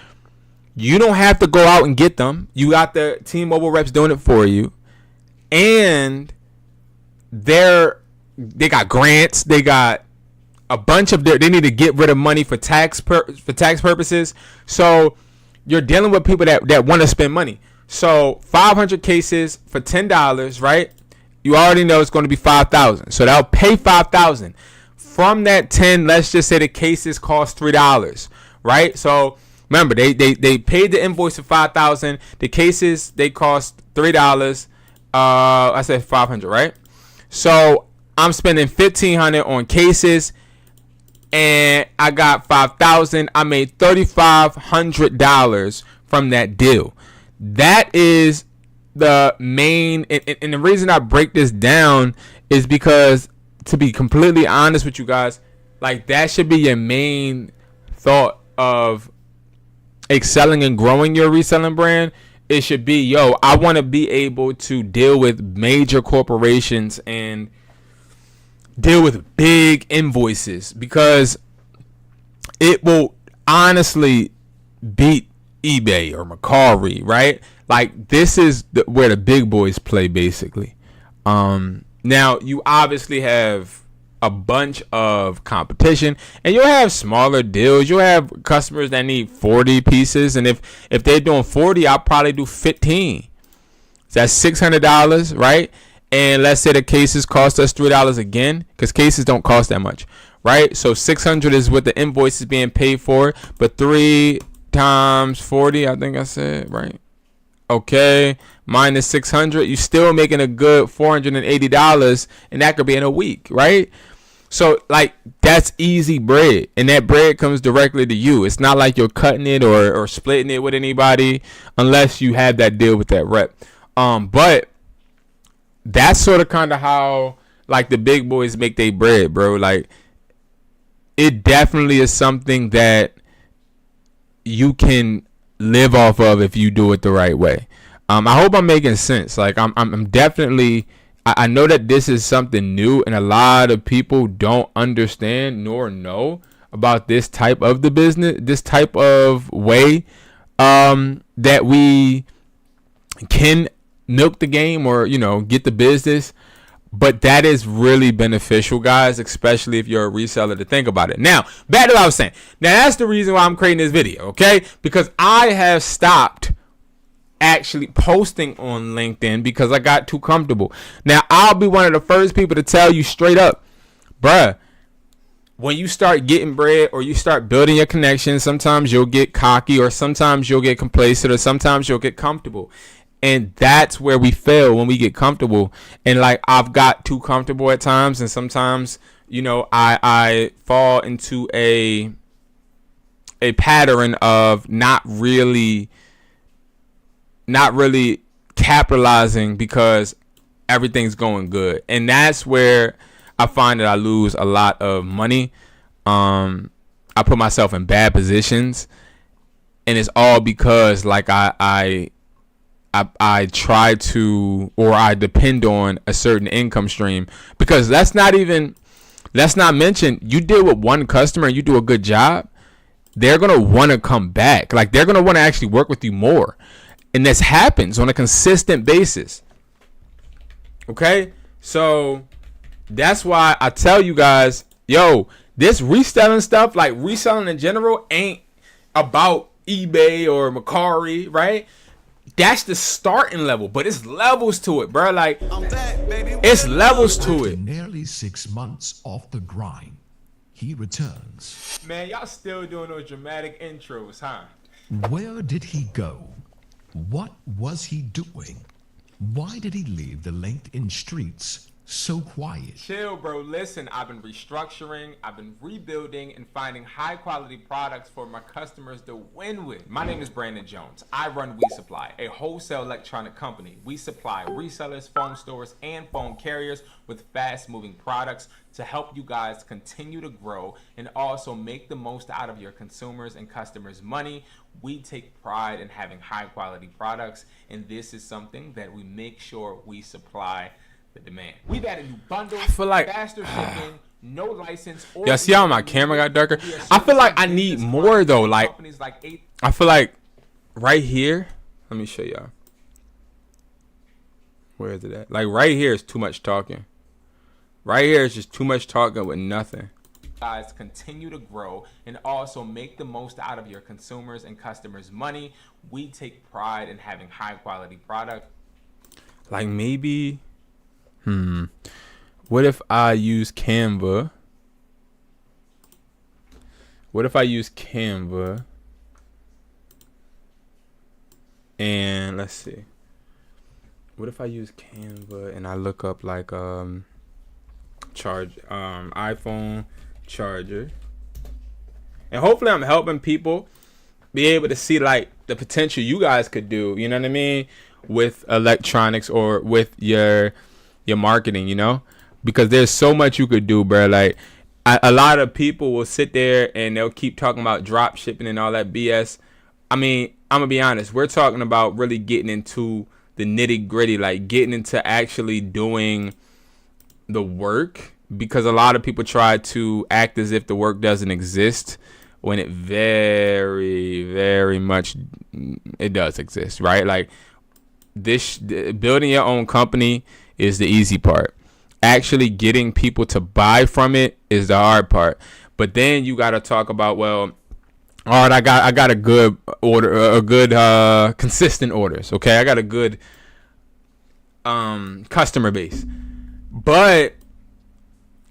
you don't have to go out and get them. You got the T-Mobile reps doing it for you, and they got grants. They got a bunch of they need to get rid of money for tax purposes. So you're dealing with people that want to spend money. So 500 cases for $10, right? You already know it's going to be 5,000. So they'll pay 5,000. From that 10, let's just say the cases cost $3, right? So remember, they paid the invoice of 5,000. The cases, they cost $3. I said 500, right? So I'm spending $1,500 on cases, and I got 5,000. I made $3,500 from that deal. That is the main, and the reason I break this down is because, to be completely honest with you guys, like that should be your main thought of excelling and growing your reselling brand. It should be, I want to be able to deal with major corporations and deal with big invoices, because it will honestly beat eBay or Mercari, right? Like, this is where the big boys play, basically. Now you obviously have a bunch of competition, and you'll have smaller deals. You'll have customers that need 40 pieces, and if they're doing 40, I'll probably do 15. So that's $600, right? And let's say the cases cost us $3 again, because cases don't cost that much, right? So 600 is what the invoice is being paid for, but 3 times 40, I think I said, right? Okay, minus 600, you're still making a good $480, and that could be in a week, right? So, like, that's easy bread, and that bread comes directly to you. It's not like you're cutting it or splitting it with anybody, unless you have that deal with that rep. But that's sort of kind of how, like, the big boys make their bread, bro. Like, it definitely is something that you can live off of if you do it the right way. I hope I'm making sense. Like, I'm definitely, I know that this is something new, and a lot of people don't understand nor know about this type of the business, this type of way that we can milk the game, or, you know, get the business. But that is really beneficial, guys, especially if you're a reseller, to think about it. Now, back to what I was saying. Now, that's the reason why I'm creating this video, okay? Because I have stopped actually posting on LinkedIn because I got too comfortable. Now, I'll be one of the first people to tell you straight up, bruh, when you start getting bread or you start building your connections, sometimes you'll get cocky, or sometimes you'll get complacent, or sometimes you'll get comfortable. And that's where we fail, when we get comfortable. And, like, I've got too comfortable at times, and sometimes, you know, I fall into a pattern of not really capitalizing because everything's going good. And that's where I find that I lose a lot of money. I put myself in bad positions, and it's all because, like, I try to, or I depend on a certain income stream, because let's not mention, you deal with one customer and you do a good job, they're going to want to come back. Like, they're going to want to actually work with you more. And this happens on a consistent basis. Okay? So that's why I tell you guys, yo, this reselling stuff, like reselling in general, ain't about eBay or Mercari, right? That's the starting level, but it's levels to it, bro. Like, it's levels to it. Nearly 6 months off the grind, he returns. Man, y'all still doing those dramatic intros, huh? Where did he go? What was he doing? Why did he leave the LinkedIn streets so quiet? Chill, bro. Listen, I've been restructuring, I've been rebuilding, and finding high quality products for my customers to win with. My name is Brandon Jones. I run We Supply, a wholesale electronic company. We supply resellers, phone stores, and phone carriers with fast moving products to help you guys continue to grow and also make the most out of your consumers and customers' money. We take pride in having high quality products, and this is something that we make sure we supply the demand. We've added new bundles, faster shipping, no license. Y'all see how my camera got darker? I feel like I need more though. Like, I feel like right here, let me show y'all. Where is it at? Like, right here is too much talking. Right here is just too much talking with nothing. Guys, continue to grow and also make the most out of your consumers and customers' money. We take pride in having high quality product. Like, maybe, what if I use Canva? What if I use Canva and let's see. What if I use Canva and I look up like iPhone charger, and hopefully I'm helping people be able to see like the potential you guys could do, you know what I mean, with electronics or with your marketing, you know, because there's so much you could do, bro. Like, a lot of people will sit there and they'll keep talking about drop shipping and all that BS. I mean, I'm gonna be honest, we're talking about really getting into the nitty gritty, like getting into actually doing the work because a lot of people try to act as if the work doesn't exist when it very, very much it does exist, right? Like building your own company is the easy part. Actually getting people to buy from it is the hard part. But then you got to talk about, well, all right, I got a good order, consistent orders. Okay, I got a good customer base. But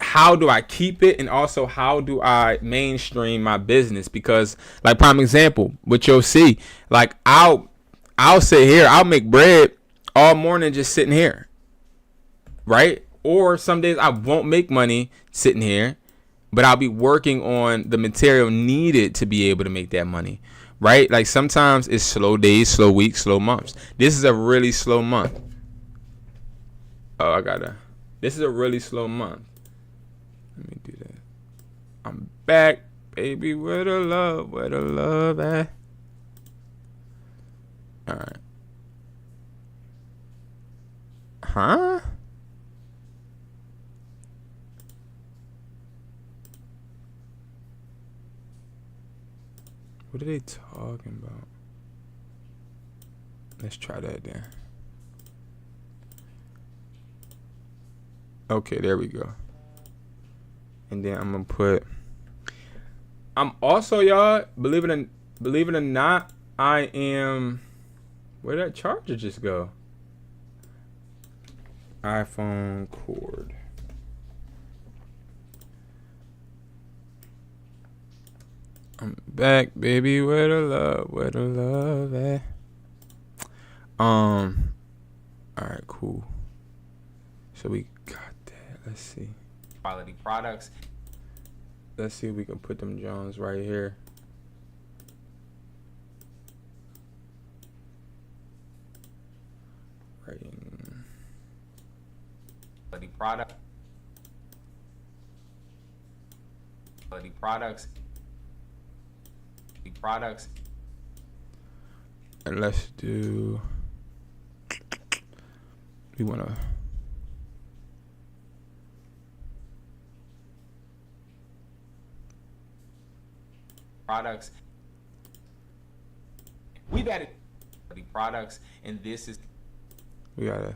how do I keep it, and also how do I mainstream my business? Because, like, prime example, what you'll see, like I'll sit here, I'll make bread all morning just sitting here, right? Or some days I won't make money sitting here, but I'll be working on the material needed to be able to make that money, right? Like sometimes it's slow days, slow weeks, slow months. This is a really slow month. This is a really slow month. Let me do that. I'm back, baby. Where the love at? All right. Huh? What are they talking about? Let's try that then. Okay, there we go. And then I'm gonna put. I'm also, y'all, believe it or not, I am. Where'd that charger just go? iPhone cord. I'm back, baby. Where the love at? All right, cool. So we got that. Let's see. Quality products. Let's see if we can put them Jones right here. Right in. Quality product. Quality products. Products. And let's do. We wanna. Products. We've added the products, and this is. We gotta.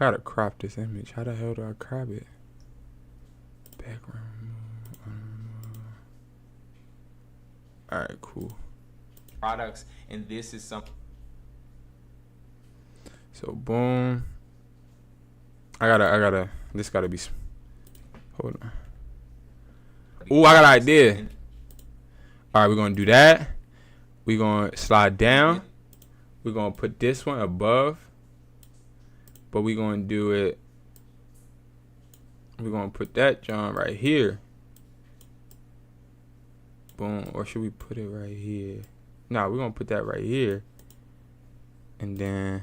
I gotta crop this image. How the hell do I crop it? Background. Alright, cool. Products, and this is some. So boom. I gotta. This gotta be. Hold on. Ooh, I got an idea. Alright, we're gonna do that. We're gonna slide down. We're gonna put this one above. But we're going to do it. We're going to put that John right here. Boom. Or should we put it right here? No, we're going to put that right here. And then.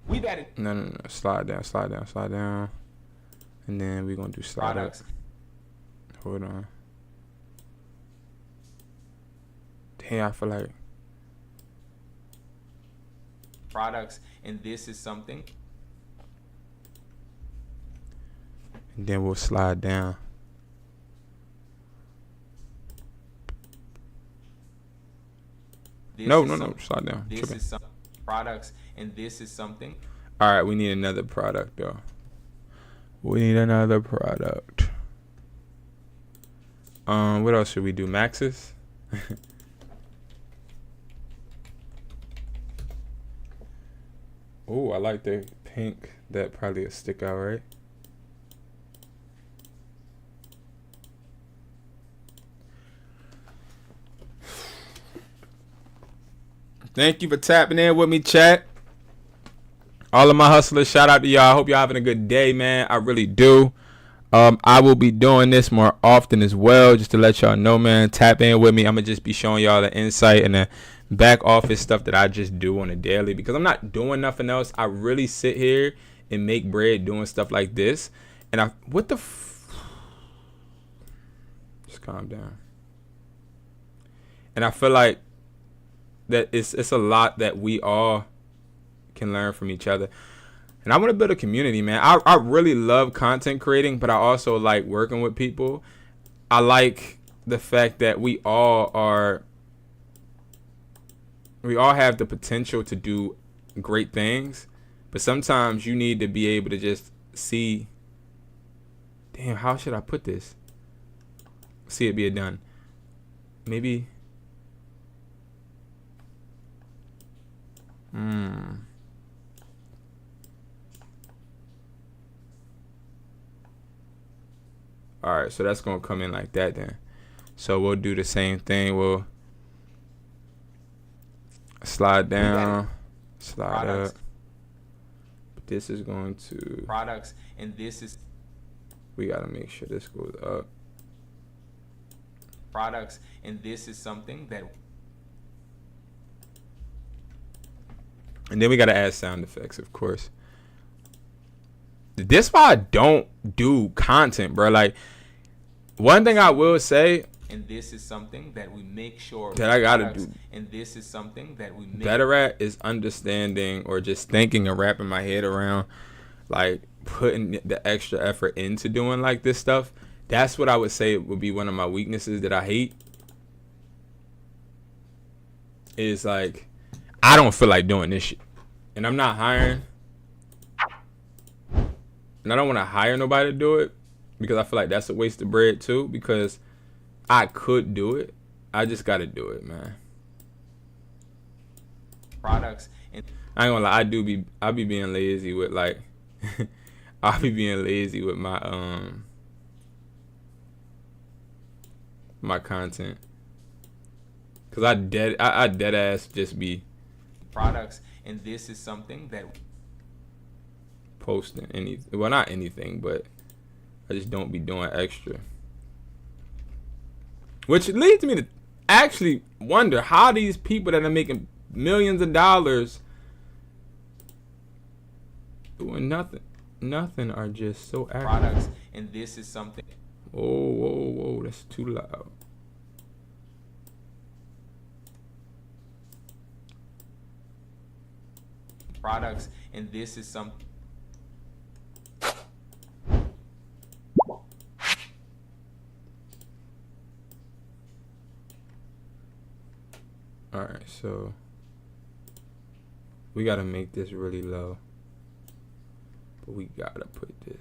We've added. No. Slide down. And then we're going to do slide products. Up. Hold on. Hey, I feel like Products, and this is something. And then we'll slide down. No, slide down. This is some products, and this is something. All right, we need another product though. We need another product. What else should we do? Maxes. Oh, I like the pink. That probably will stick out, right? Thank you for tapping in with me, chat. All of my hustlers, shout out to y'all. I hope y'all having a good day, man. I really do. I will be doing this more often as well, just to let y'all know, man. Tap in with me. I'm going to just be showing y'all the insight and the back office stuff that I just do on a daily because I'm not doing nothing else. I really sit here and make bread doing stuff like this. And just calm down. And I feel like that it's a lot that we all can learn from each other. And I want to build a community, man. I really love content creating, but I also like working with people. I like the fact that we all have the potential to do great things, but sometimes you need to be able to just see, damn, how should I put this? See it be done. Maybe. All right, so that's gonna come in like that then. So we'll do the same thing. We'll slide down, slide up. But this is going to products, and this is. We gotta make sure this goes up. Products, and this is something that. And then we gotta add sound effects, of course. This why I don't do content, bro. Like, one thing I will say, and this is something that we make sure that I gotta do, and this is something that we make better at, is understanding or just thinking and wrapping my head around, like, putting the extra effort into doing like this stuff. That's what I would say would be one of my weaknesses that I hate. Is like, I don't feel like doing this shit, and I'm not hiring, and I don't want to hire nobody to do it because I feel like that's a waste of bread too, because I could do it. I just got to do it, man. Products, and I ain't gonna lie, I be being lazy with, like, I'll be being lazy with my my content, cause I dead ass just be products, and this is something that posting well, not anything, but I just don't be doing extra, which leads me to actually wonder how these people that are making millions of dollars doing nothing are just so active. Products, and this is something. Whoa, that's too loud. Products, and this is some. All right, so we gotta make this really low, but we gotta put this.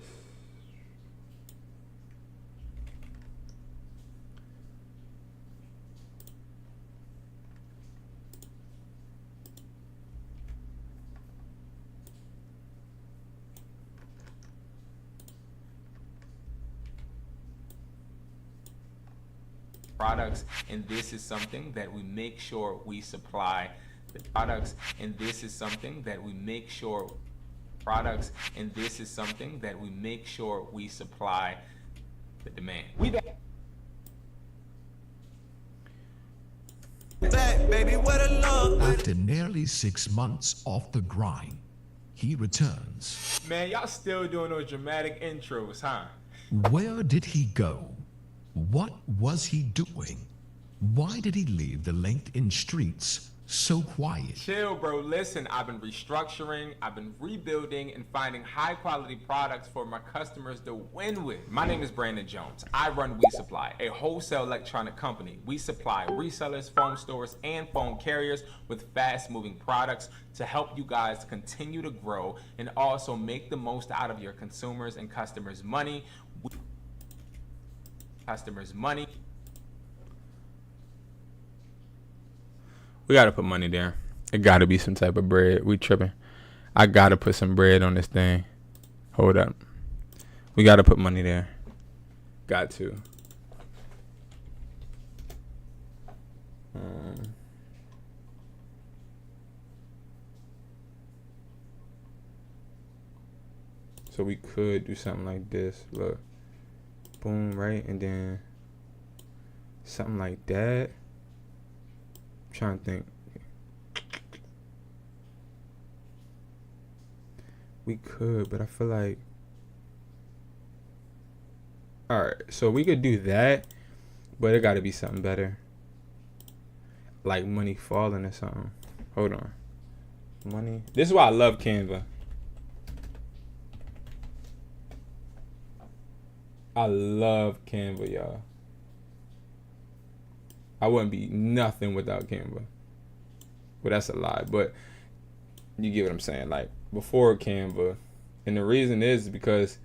Products, and this is something that we make sure we supply. The products, and this is something that we make sure. Products, and this is something that we make sure we supply the demand. Back, baby, what a love. After nearly 6 months off the grind, he returns. Man, y'all still doing those dramatic intros, huh? Where did he go? What was he doing? Why did he leave the LinkedIn streets so quiet? Chill, bro. Listen, I've been restructuring, I've been rebuilding, and finding high quality products for my customers to win with. My name is Brandon Jones. I run We Supply, a wholesale electronic company. We supply resellers, phone stores, and phone carriers with fast moving products to help you guys continue to grow and also make the most out of your consumers and customers' money. We gotta put money there. It gotta be some type of bread. We tripping. I gotta put some bread on this thing. Hold up. We gotta put money there. Got to. So we could do something like this. Look. Boom, right? And then something like that. I'm trying to think. We could, but I feel like, all right, so we could do that, but it got to be something better, like money falling or something. Hold on, money. This is why I love Canva. I love Canva, y'all. I wouldn't be nothing without Canva. Well, that's a lie, but you get what I'm saying. Like before Canva, and the reason is because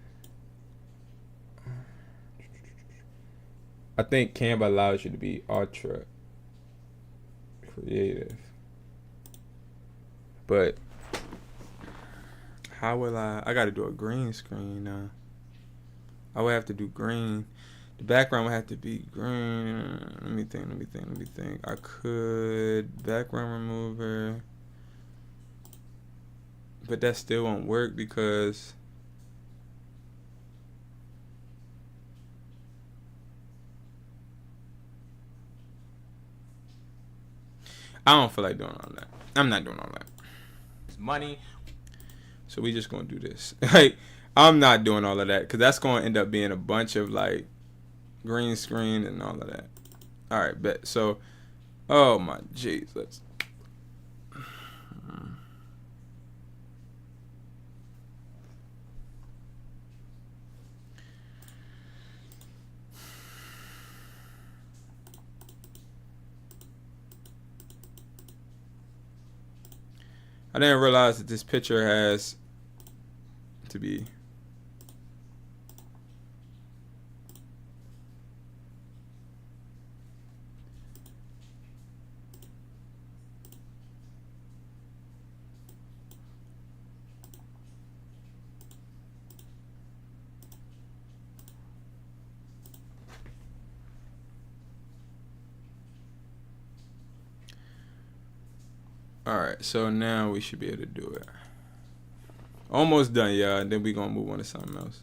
I think Canva allows you to be ultra creative. But how will I got to do a green screen now. I would have to do green. The background would have to be green. Let me think. I could background remover. But that still won't work because I don't feel like doing all that. I'm not doing all that. It's money. So we just gonna do this. Like, I'm not doing all of that because that's gonna end up being a bunch of like green screen and all of that. All right, bet. So, oh my jeez, let's. I didn't realize that this picture has to be. Alright, so now we should be able to do it. Almost done, y'all, and then we gonna move on to something else.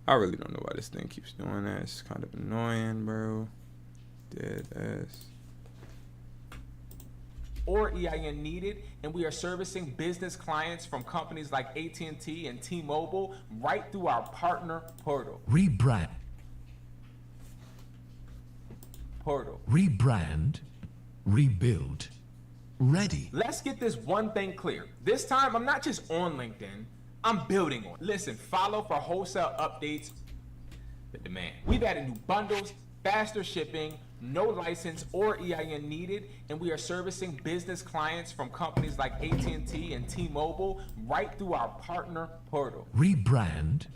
I really don't know why this thing keeps doing that. It's kind of annoying, bro. Dead ass. Or EIN needed, and we are servicing business clients from companies like AT&T and T-Mobile right through our partner portal. Rebrand, rebuild, ready. Let's get this one thing clear. This time, I'm not just on LinkedIn, I'm building on. Listen, follow for wholesale updates. The demand. We've added new bundles, faster shipping, no license or EIN needed, and we are servicing business clients from companies like AT&T and T-Mobile right through our partner portal. Rebrand,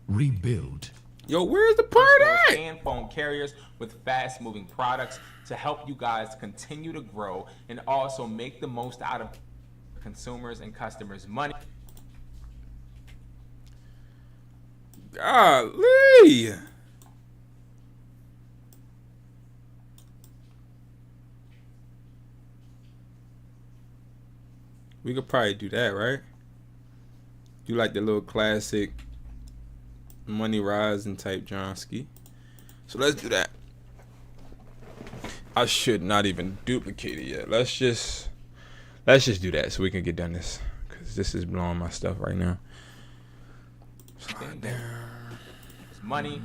rebuild. Yo, where's the part at? And phone carriers with fast-moving products to help you guys continue to grow and also make the most out of consumers and customers' money. Golly. We could probably do that, right? Do like the little classic money rising type Johnsky. So let's do that. I should not even duplicate it yet. Let's just do that so we can get done this, because this is blowing my stuff right now. It's money.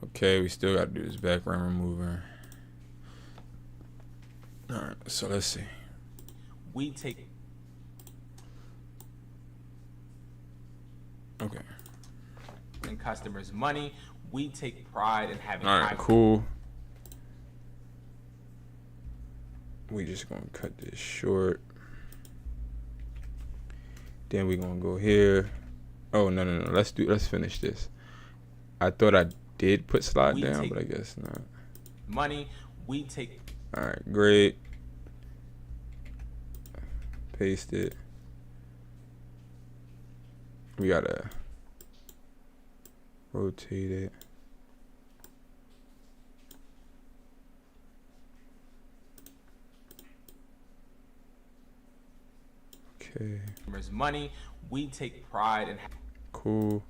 Okay, we still got to do this background remover. All right, so let's see. We take. Okay. And customers' money. We take pride in having. All right, cool. We just gonna cut this short. Then we gonna go here. Oh no. Let's finish this. I thought I did put slide down, but I guess not. Money. We take. All right, great. Paste it. We gotta rotate it. Okay. Money. We take pride in. Cool.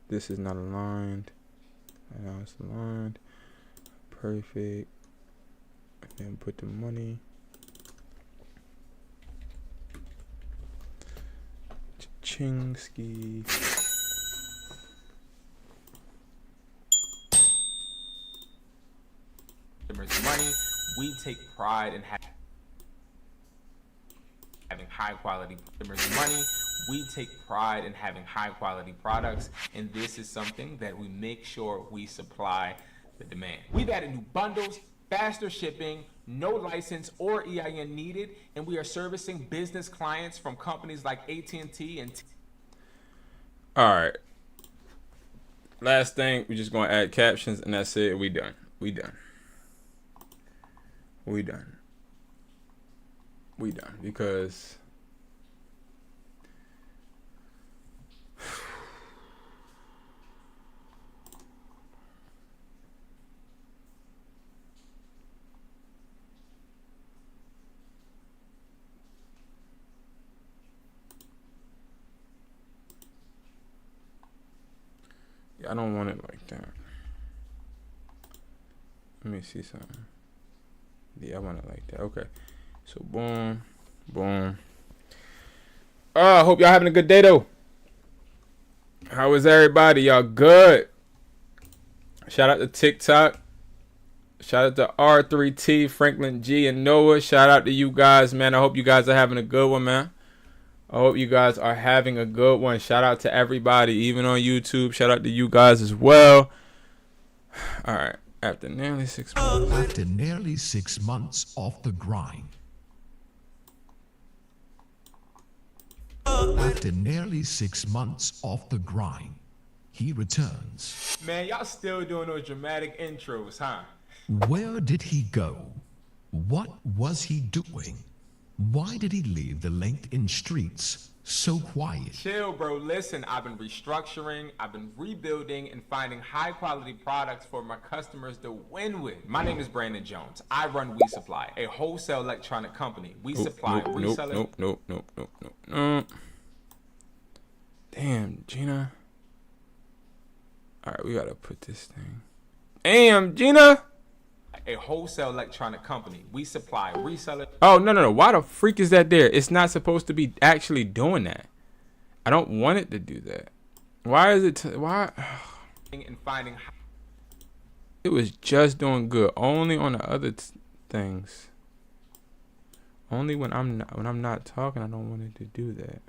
This is not aligned. Now it's aligned. Perfect. And put the money. Chingsky. Money. We take pride in having high quality money. We take pride in having high quality products, and this is something that we make sure we supply the demand. We've added new bundles, faster shipping, no license or EIN needed, and we are servicing business clients from companies like AT&T and All right. Last thing, we're just gonna add captions, and that's it. We done. We done. We done. We done because I don't want it like that. Let me see something. Yeah, I want it like that. Okay. So boom, boom. I hope y'all having a good day though. How is everybody? Y'all good? Shout out to TikTok. Shout out to R3T, Franklin G, and Noah. Shout out to you guys, man. I hope you guys are having a good one, man. I hope you guys are having a good one. Shout out to everybody, even on YouTube. Shout out to you guys as well. All right. After nearly 6 months. After nearly 6 months off the grind. After nearly 6 months off the grind, he returns. man, y'all still doing those dramatic intros, huh? Where did he go? What was he doing? Why did he leave the LinkedIn streets so quiet? Chill, bro. Listen, I've been restructuring, I've been rebuilding, and finding high quality products for my customers to win with. My name is Brandon Jones. I run We Supply, a wholesale electronic company. We supply resellers. Nope. Damn, Gina. All right, we gotta put this thing. Damn, Gina. A wholesale electronic company. We supply resellers. Oh, no. Why the freak is that there? It's not supposed to be actually doing that. I don't want it to do that. Why is it? Why? And finding. It was just doing good. Only on the other things. Only when I'm not talking, I don't want it to do that.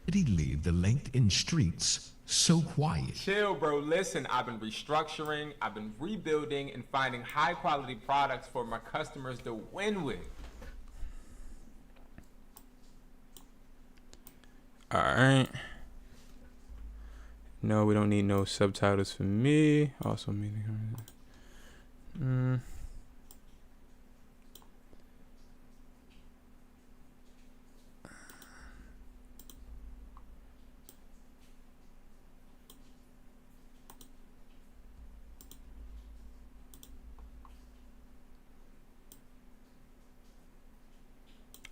Did he leave the LinkedIn streets so quiet? Chill, bro. Listen, I've been restructuring, I've been rebuilding, and finding high quality products for my customers to win with. All right. No, we don't need no subtitles for me. Also meaning.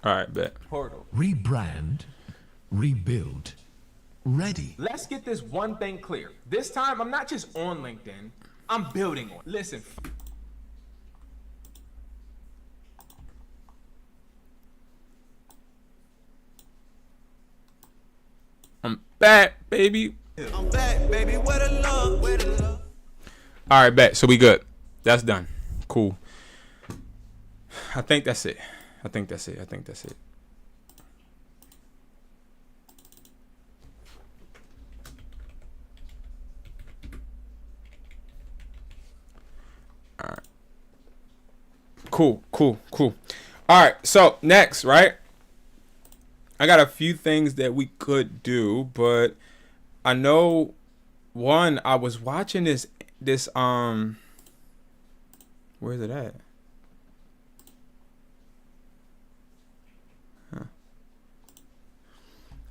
All right, bet. Portal. Rebrand, rebuild, ready. Let's get this one thing clear. This time, I'm not just on LinkedIn, I'm building on. Listen. I'm back, baby. I'm back, baby. Where the love? Where the love? All right, bet. So we good. That's done. Cool. I think that's it. I think that's it. All right. Cool. All right. So next, right? I got a few things that we could do, but I know one. I was watching this. Where's it at?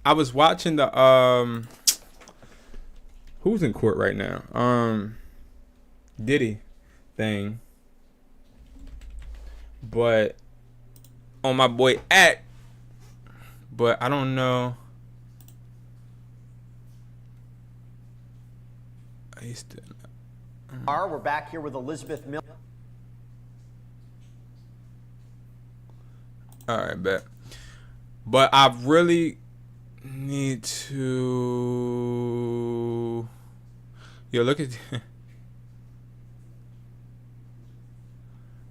I was watching the who's in court right now? Diddy thing. But on my boy Act, but I don't know. We're back here with Elizabeth Miller. All right, bet. But I really need to. Yo, look at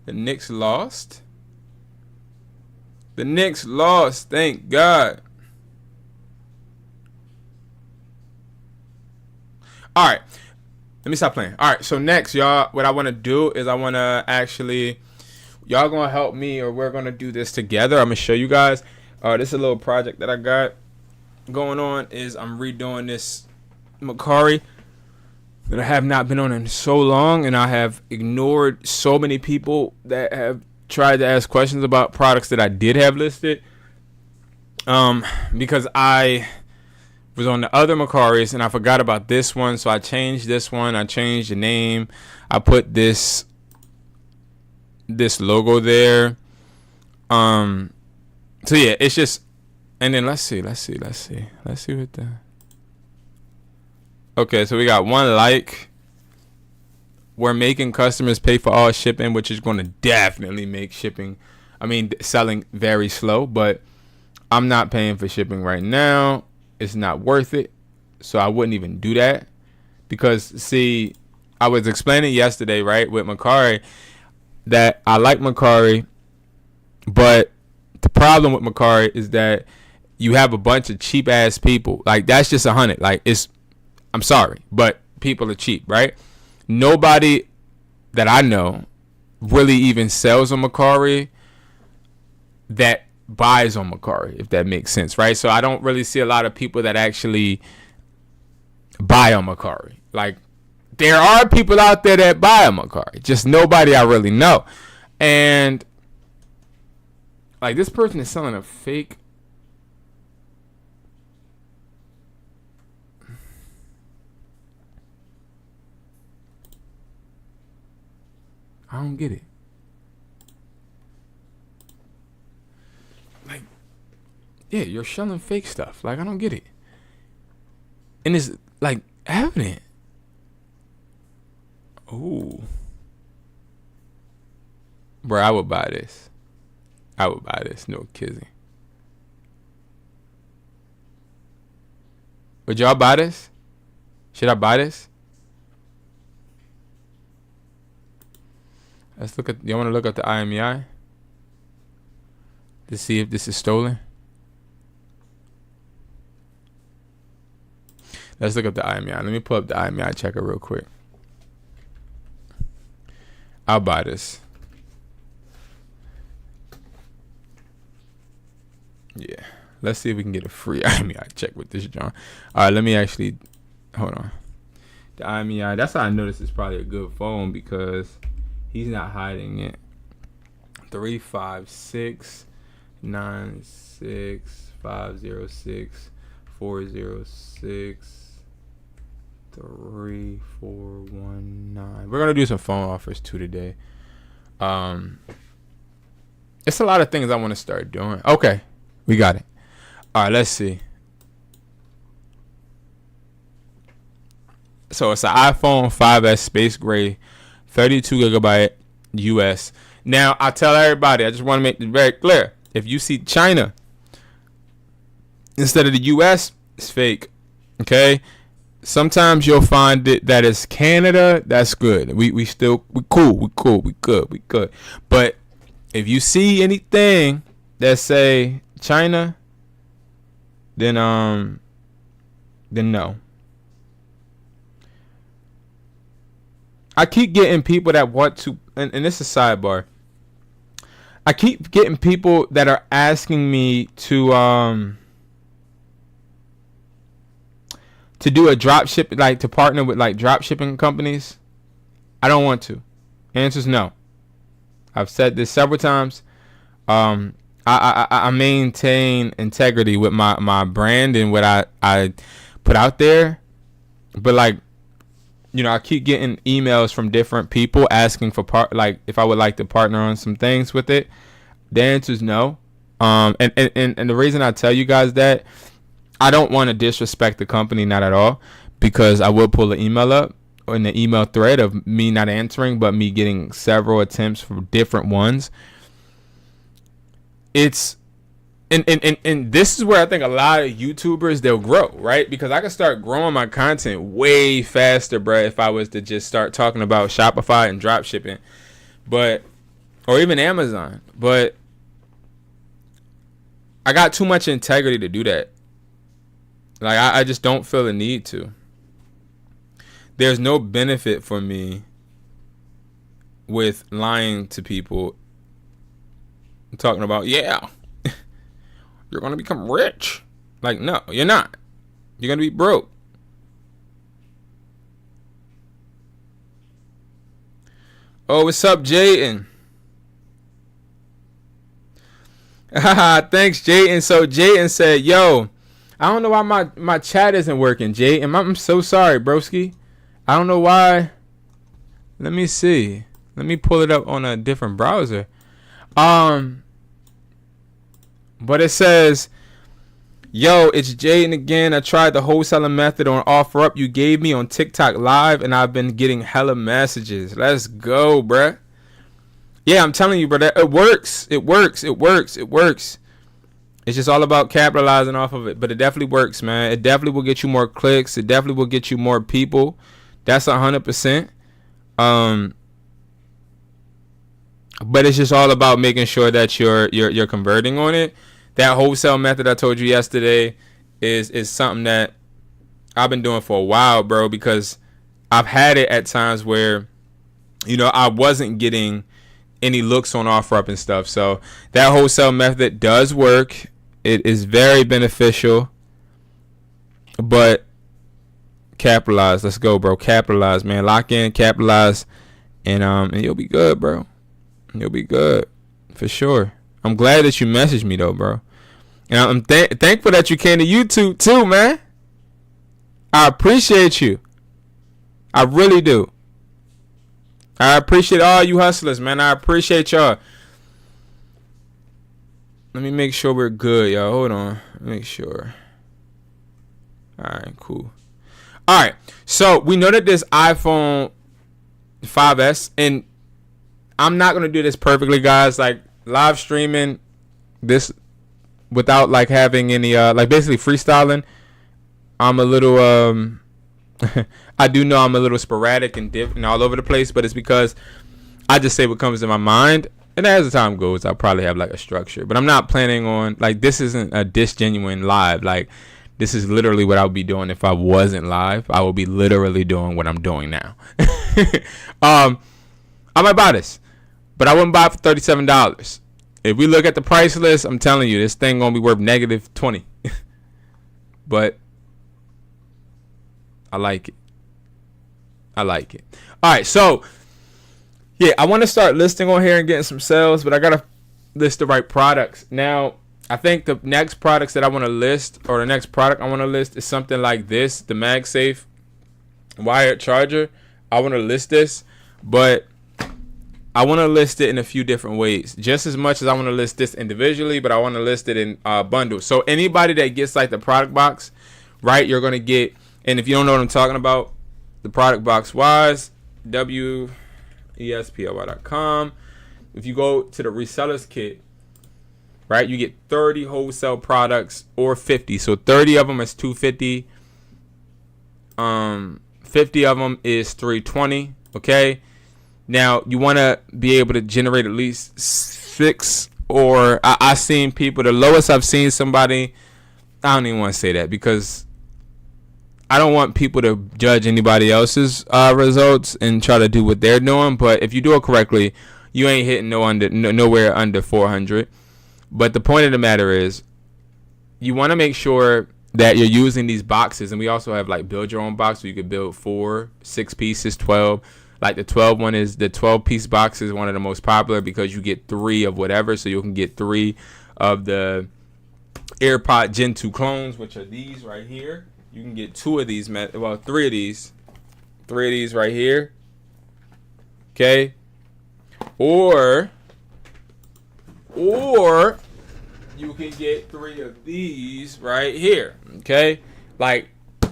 the Knicks lost. The Knicks lost. Thank God. All right. Let me stop playing. All right. So next, y'all, what I want to do is I want to actually, y'all going to help me, or we're going to do this together. I'm going to show you guys. This is a little project that I got going on. Is I'm redoing this Mercari that I have not been on in so long, and I have ignored so many people that have tried to ask questions about products that I did have listed. Because I was on the other Mercaris and I forgot about this one, so I changed this one. I changed the name. I put this logo there. So yeah, it's just, and then let's see what the. Okay, so we got one like. We're making customers pay for all shipping, which is going to definitely make selling very slow, but I'm not paying for shipping right now. It's not worth it. So I wouldn't even do that, because see, I was explaining yesterday, right, with Mercari, that I like Mercari, but the problem with Mercari is that you have a bunch of cheap ass people. Like, that's just 100. Like, I'm sorry, but people are cheap, right? Nobody that I know really even sells on Mercari that buys on Mercari, if that makes sense, right? So I don't really see a lot of people that actually buy on Mercari. Like, there are people out there that buy on Mercari, just nobody I really know. And like, this person is selling a fake. I don't get it. Like, yeah, you're selling fake stuff. Like, I don't get it. And it's like evident. Ooh. Bro, I would buy this. No kidding. Would y'all buy this? Should I buy this? Let's look at. You want to look at the IMEI to see if this is stolen? Let's look at the IMEI. Let me pull up the IMEI checker real quick. I'll buy this. Yeah. Let's see if we can get a free IMEI check with this, John. All right, let me actually. Hold on. The IMEI. That's how I know this is probably a good phone, because he's not hiding it. 356-96506-406-3419. We're gonna do some phone offers too today. It's a lot of things I want to start doing. Okay, we got it. All right, let's see. So it's an iPhone 5S Space Gray, 32 gigabyte US. Now, I tell everybody, I just want to make it very clear. If you see China instead of the US, it's fake. Okay? Sometimes you'll find it that it's Canada. That's good. We cool. We good. But if you see anything that say China, then no. I keep getting people that want to, and this is a sidebar. I keep getting people that are asking me to do a drop ship, like to partner with like drop shipping companies. I don't want to. Answer is no. I've said this several times. I maintain integrity with my brand and what I put out there, but like, you know, I keep getting emails from different people asking for like if I would like to partner on some things with it. The answer is no. And the reason I tell you guys that, I don't want to disrespect the company, not at all, because I will pull the email up. in the email thread of me not answering, but me getting several attempts from different ones. It's and this is where I think a lot of YouTubers, they'll grow, right? Because I can start growing my content way faster, bro, if I was to just start talking about Shopify and drop shipping, or even Amazon. But I got too much integrity to do that. Like, I just don't feel the need to. There's no benefit for me with lying to people, talking about, yeah, you're going to become rich. Like, no, you're not. You're going to be broke. Oh, what's up, Jayden? Thanks, Jayden. So Jayden said, yo, I don't know why my chat isn't working, Jayden. I'm so sorry, broski. I don't know why. Let me see. Let me pull it up on a different browser. But it says, yo, it's Jaden again. I tried the wholesaling method on OfferUp you gave me on TikTok Live, and I've been getting hella messages. Let's go, bruh. Yeah, I'm telling you, brother. It works. It works. It works. It works. It's just all about capitalizing off of it. But it definitely works, man. It definitely will get you more clicks. It definitely will get you more people. That's 100%. But it's just all about making sure that you're converting on it. That wholesale method I told you yesterday is something that I've been doing for a while, bro, because I've had it at times where, you know, I wasn't getting any looks on OfferUp and stuff. So that wholesale method does work. It is very beneficial. But capitalize. Let's go, bro. Capitalize, man. Lock in, capitalize, and you'll be good, bro. You'll be good for sure. I'm glad that you messaged me though, bro. And I'm thankful that you came to YouTube too, man. I appreciate you. I really do. I appreciate all you hustlers, man. I appreciate y'all. Let me make sure we're good, y'all. Hold on. Make sure. All right, cool. All right. So we know that this iPhone 5S, and I'm not going to do this perfectly, guys. Like, live streaming this without, like, having any, like, basically freestyling. I'm a little, I do know I'm a little sporadic and all over the place, but it's because I just say what comes to my mind. And as the time goes, I'll probably have, like, a structure. But I'm not planning on, like, this isn't a disgenuine live. Like, this is literally what I would be doing if I wasn't live. I would be literally doing what I'm doing now. I might buy this, but I wouldn't buy it for $37. If we look at the price list, I'm telling you, this thing gonna be worth negative 20. But I like it. I like it. All right, so yeah, I want to start listing on here and getting some sales, but I gotta list the right products. Now, I think the next products that I want to list, or the next product I want to list, is something like this, the MagSafe wired charger. I want to list this, but I want to list it in a few different ways. Just as much as I want to list this individually, but I want to list it in bundles. So anybody that gets like the product box, right, you're going to get, and if you don't know what I'm talking about, the product box wise, WESPLY.com. If you go to the resellers kit, right, you get 30 wholesale products or 50. So 30 of them is $250. 50 of them is $320. Okay. Now you want to be able to generate at least 6, or I've seen people, the lowest I've seen somebody, I don't even want to say that because I don't want people to judge anybody else's results and try to do what they're doing. But if you do it correctly, you ain't hitting nowhere under 400. But the point of the matter is, you want to make sure that you're using these boxes. And we also have like build your own box, where you could build 4, 6 pieces, 12. Like the 12 one is, the 12 piece box is one of the most popular because you get 3 of whatever. So you can get 3 of the AirPod Gen 2 clones, which are these right here. You can get 2 of these, 3 of these. 3 of these right here. Okay. Or you can get 3 of these right here. Okay. Like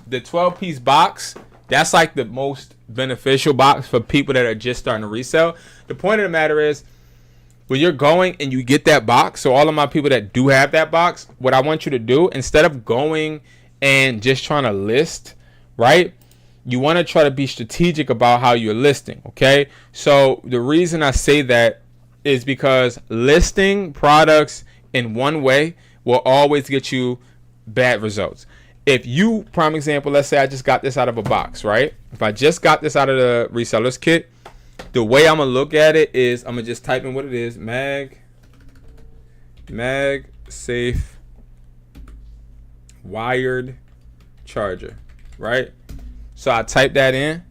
the 12 piece box, that's like the most beneficial box for people that are just starting to resell. The point of the matter is, when you're going and you get that box, so all of my people that do have that box, what I want you to do, instead of going and just trying to list, right? You want to try to be strategic about how you're listing, okay? So the reason I say that is because listing products in one way will always get you bad results. If you, prime example, let's say I just got this out of a box, right? If I just got this out of the reseller's kit, the way I'm going to look at it is I'm going to just type in what it is, MagSafe wired charger, right? So I type that in.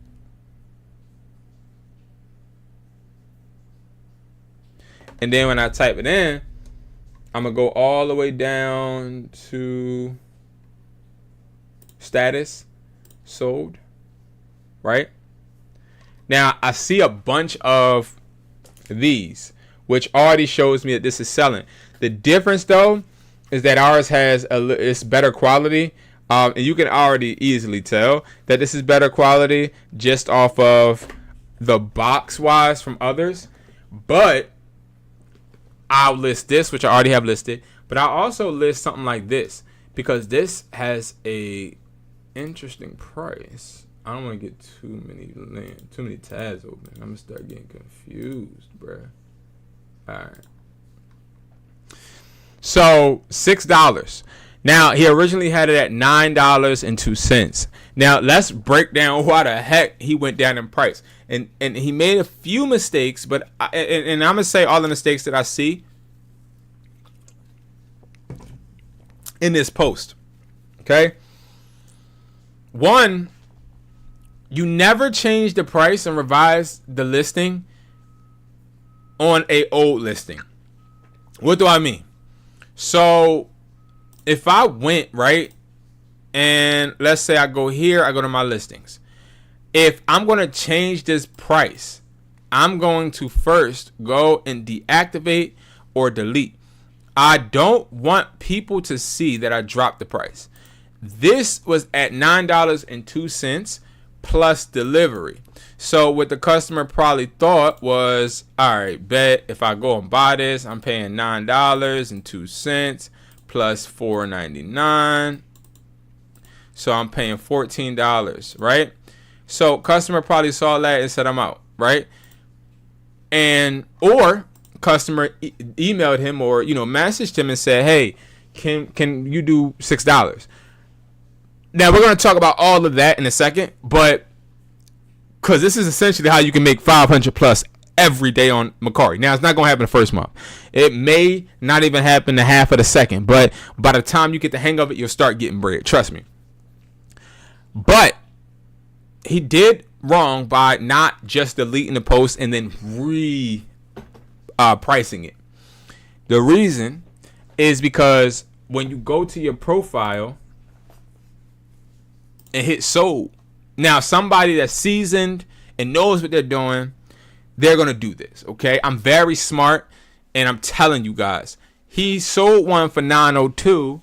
And then when I type it in, I'm going to go all the way down to status, sold, right? Now, I see a bunch of these, which already shows me that this is selling. The difference, though, is that ours has it's better quality. And you can already easily tell that this is better quality just off of the box-wise from others. But I'll list this, which I already have listed, but I'll also list something like this because this has a interesting price. I don't want to get too many tabs open. I'm gonna start getting confused, bruh. All right. So $6. Now he originally had it at $9.02. Now let's break down why the heck he went down in price. And he made a few mistakes, but I'm gonna say all the mistakes that I see in this post. Okay. One, you never change the price and revise the listing on a old listing. What do I mean? So if I went right and let's say I go here, I go to my listings. If I'm going to change this price, I'm going to first go and deactivate or delete. I don't want people to see that I dropped the price. This was at $9.02 plus delivery. So what the customer probably thought was, all right, bet if I go and buy this, I'm paying $9.02 plus $4.99. So I'm paying $14, right? So customer probably saw that and said, I'm out, right? And or customer emailed him or messaged him and said, hey, can you do $6? Now we're going to talk about all of that in a second, but because this is essentially how you can make 500 plus every day on Mercari. Now it's not going to happen the first month. It may not even happen the half of the second, but by the time you get the hang of it, you'll start getting bread. Trust me. But he did wrong by not just deleting the post and then pricing it. The reason is because when you go to your profile and hit sold, now somebody that's seasoned and knows what they're doing, they're going to do this, okay? I'm very smart, and I'm telling you guys, he sold one for $9.02,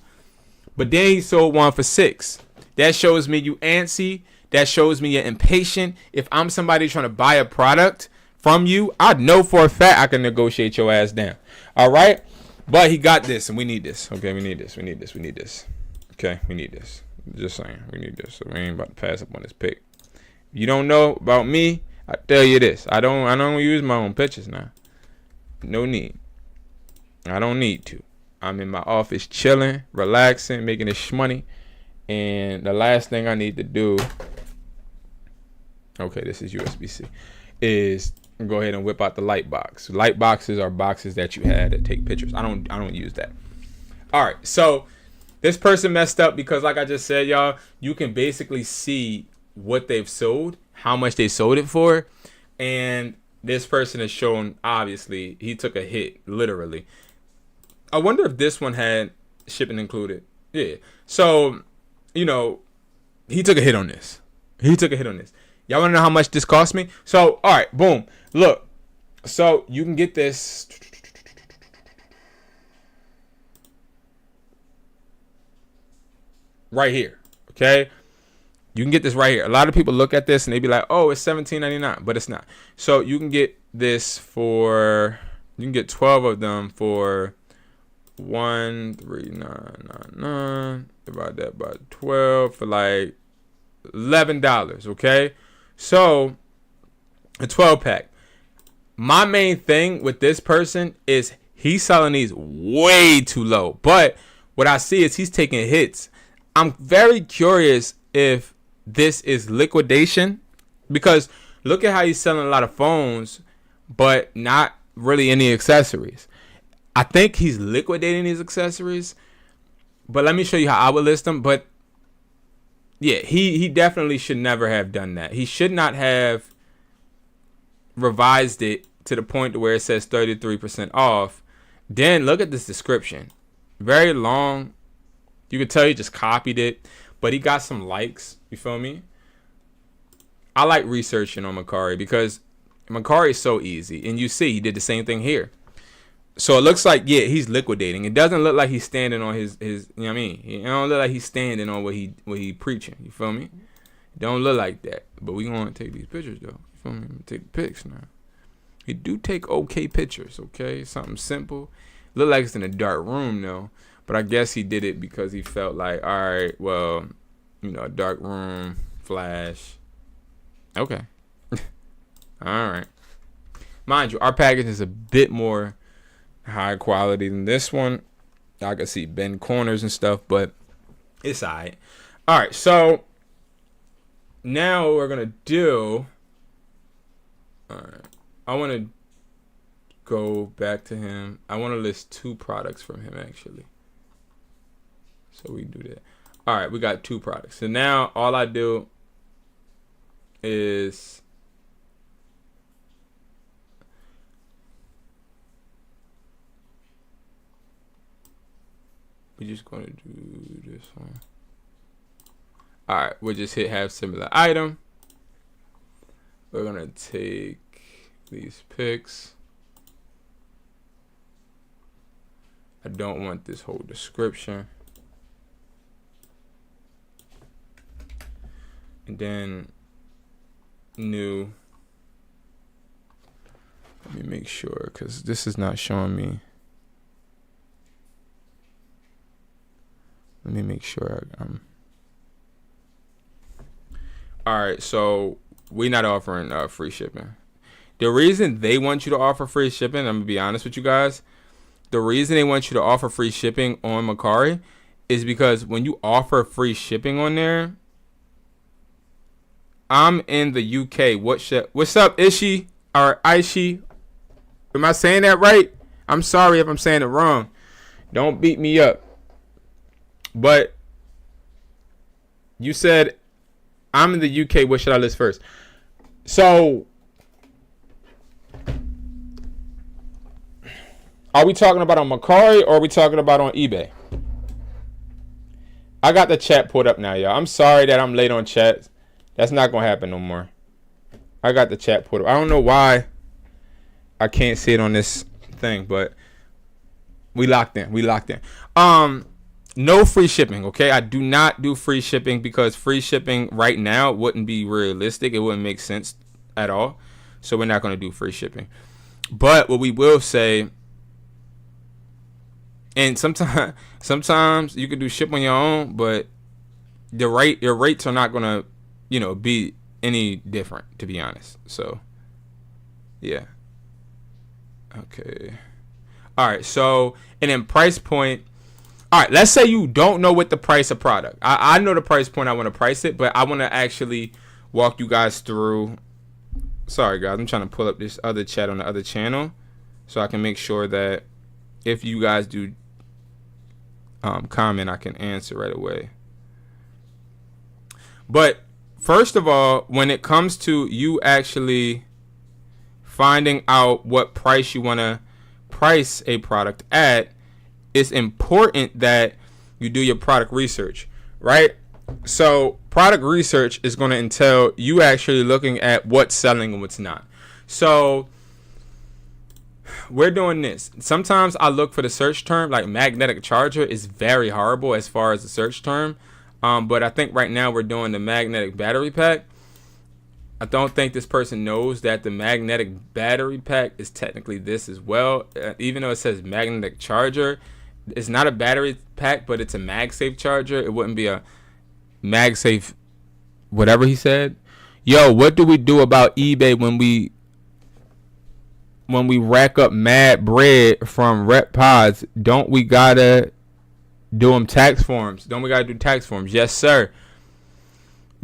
but then he sold one for $6. That shows me you antsy. That shows me you're impatient. If I'm somebody trying to buy a product from you, I know for a fact I can negotiate your ass down. All right? But he got this, and we need this. Okay, we need this. Okay, we need this. Just saying, we need this. So we ain't about to pass up on this pick. You don't know about me, I tell you this. I don't use my own pictures now. No need. I don't need to. I'm in my office chilling, relaxing, making this shmoney. And the last thing I need to do, okay, this is USB-C, is go ahead and whip out the light box. Light boxes are boxes that you had to take pictures. I don't use that. All right, so this person messed up because, like I just said, y'all, you can basically see what they've sold, how much they sold it for, and this person has shown, obviously, he took a hit, literally. I wonder if this one had shipping included. Yeah. So, he took a hit on this. Y'all want to know how much this cost me? So, all right, boom. Look. So, you can get this right here, okay? You can get this right here. A lot of people look at this and they be like, oh, it's $17.99, but it's not. So you can get this for, you can get 12 of them for $139.99. Divide that by 12 for like $11. Okay, so a 12 pack. My main thing with this person is he's selling these way too low. But what I see is he's taking hits. I'm very curious if this is liquidation, because look at how he's selling a lot of phones but not really any accessories. I think he's liquidating these accessories, but let me show you how I would list them. But yeah, he definitely should never have done that. He should not have revised it to the point to where it says 33% off. Then look at this description, very long. You could tell he just copied it, but he got some likes. You feel me? I like researching on Mercari because Mercari is so easy. And you see, he did the same thing here. So it looks like, yeah, he's liquidating. It doesn't look like he's standing on his you know what I mean? It don't look like he's standing on what he preaching. You feel me? It don't look like that. But we going to take these pictures, though. You feel me? Take the pics now. He do take okay pictures, okay? Something simple. Look like it's in a dark room, though. But I guess he did it because he felt like, all right, well, you know, a dark room, flash. Okay. All right. Mind you, our package is a bit more high quality than this one. I can see bend corners and stuff, but it's all right. All right, so now what we're going to do, all right, I want to go back to him. I want to list 2 products from him, actually. So we do that. All right, we got 2 products. So now all I do is we're just going to do this one. All right, we'll just hit have similar item. We're going to take these pics. I don't want this whole description. And then new. Let me make sure, because this is not showing me. Let me make sure I'm. All right, so we're not offering free shipping. The reason they want you to offer free shipping, I'm gonna be honest with you guys. The reason they want you to offer free shipping on Mercari is because when you offer free shipping on there, I'm in the UK. What's up, Ishi or Aishi? Am I saying that right? I'm sorry if I'm saying it wrong. Don't beat me up. But you said I'm in the UK. What should I list first? So are we talking about on Mercari or are we talking about on eBay? I got the chat pulled up now, y'all. I'm sorry that I'm late on chat. That's not going to happen no more. I got the chat pulled up. I don't know why I can't see it on this thing, but we locked in. We locked in. No free shipping, okay? I do not do free shipping because free shipping right now wouldn't be realistic. It wouldn't make sense at all. So we're not going to do free shipping. But what we will say, and sometimes you can do ship on your own, but your rates are not going to, be any different, to be honest. So, yeah. Okay. All right. So, and then price point. All right. Let's say you don't know what the price of product. I know the price point I want to price it, but I want to actually walk you guys through. Sorry, guys. I'm trying to pull up this other chat on the other channel so I can make sure that if you guys do comment, I can answer right away. But first of all, when it comes to you actually finding out what price you want to price a product at, it's important that you do your product research, right? So product research is going to entail you actually looking at what's selling and what's not. So we're doing this. Sometimes I look for the search term, like magnetic charger is very horrible as far as the search term. But I think right now we're doing the magnetic battery pack. I don't think this person knows that the magnetic battery pack is technically this as well. Even though it says magnetic charger, it's not a battery pack, but it's a MagSafe charger. It wouldn't be a MagSafe, whatever he said. Yo, what do we do about eBay when we rack up mad bread from rep pods? Don't we gotta do them tax forms? Don't we gotta do tax forms? Yes, sir.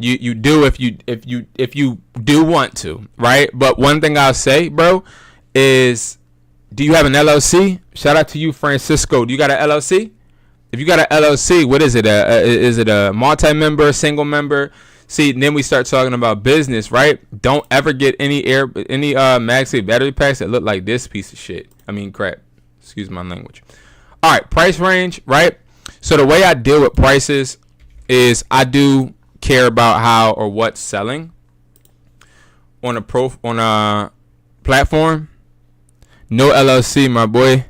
You do if you do want to, right? But one thing I'll say, bro, is do you have an LLC? Shout out to you, Francisco. Do you got an LLC? If you got an LLC, what is it? Is it a multi-member, single member? See, then we start talking about business, right? Don't ever get any MagSafe battery packs that look like this piece of shit. I mean, crap. Excuse my language. All right, price range, right? So the way I deal with prices is I do care about how or what's selling on a platform. No LLC, my boy.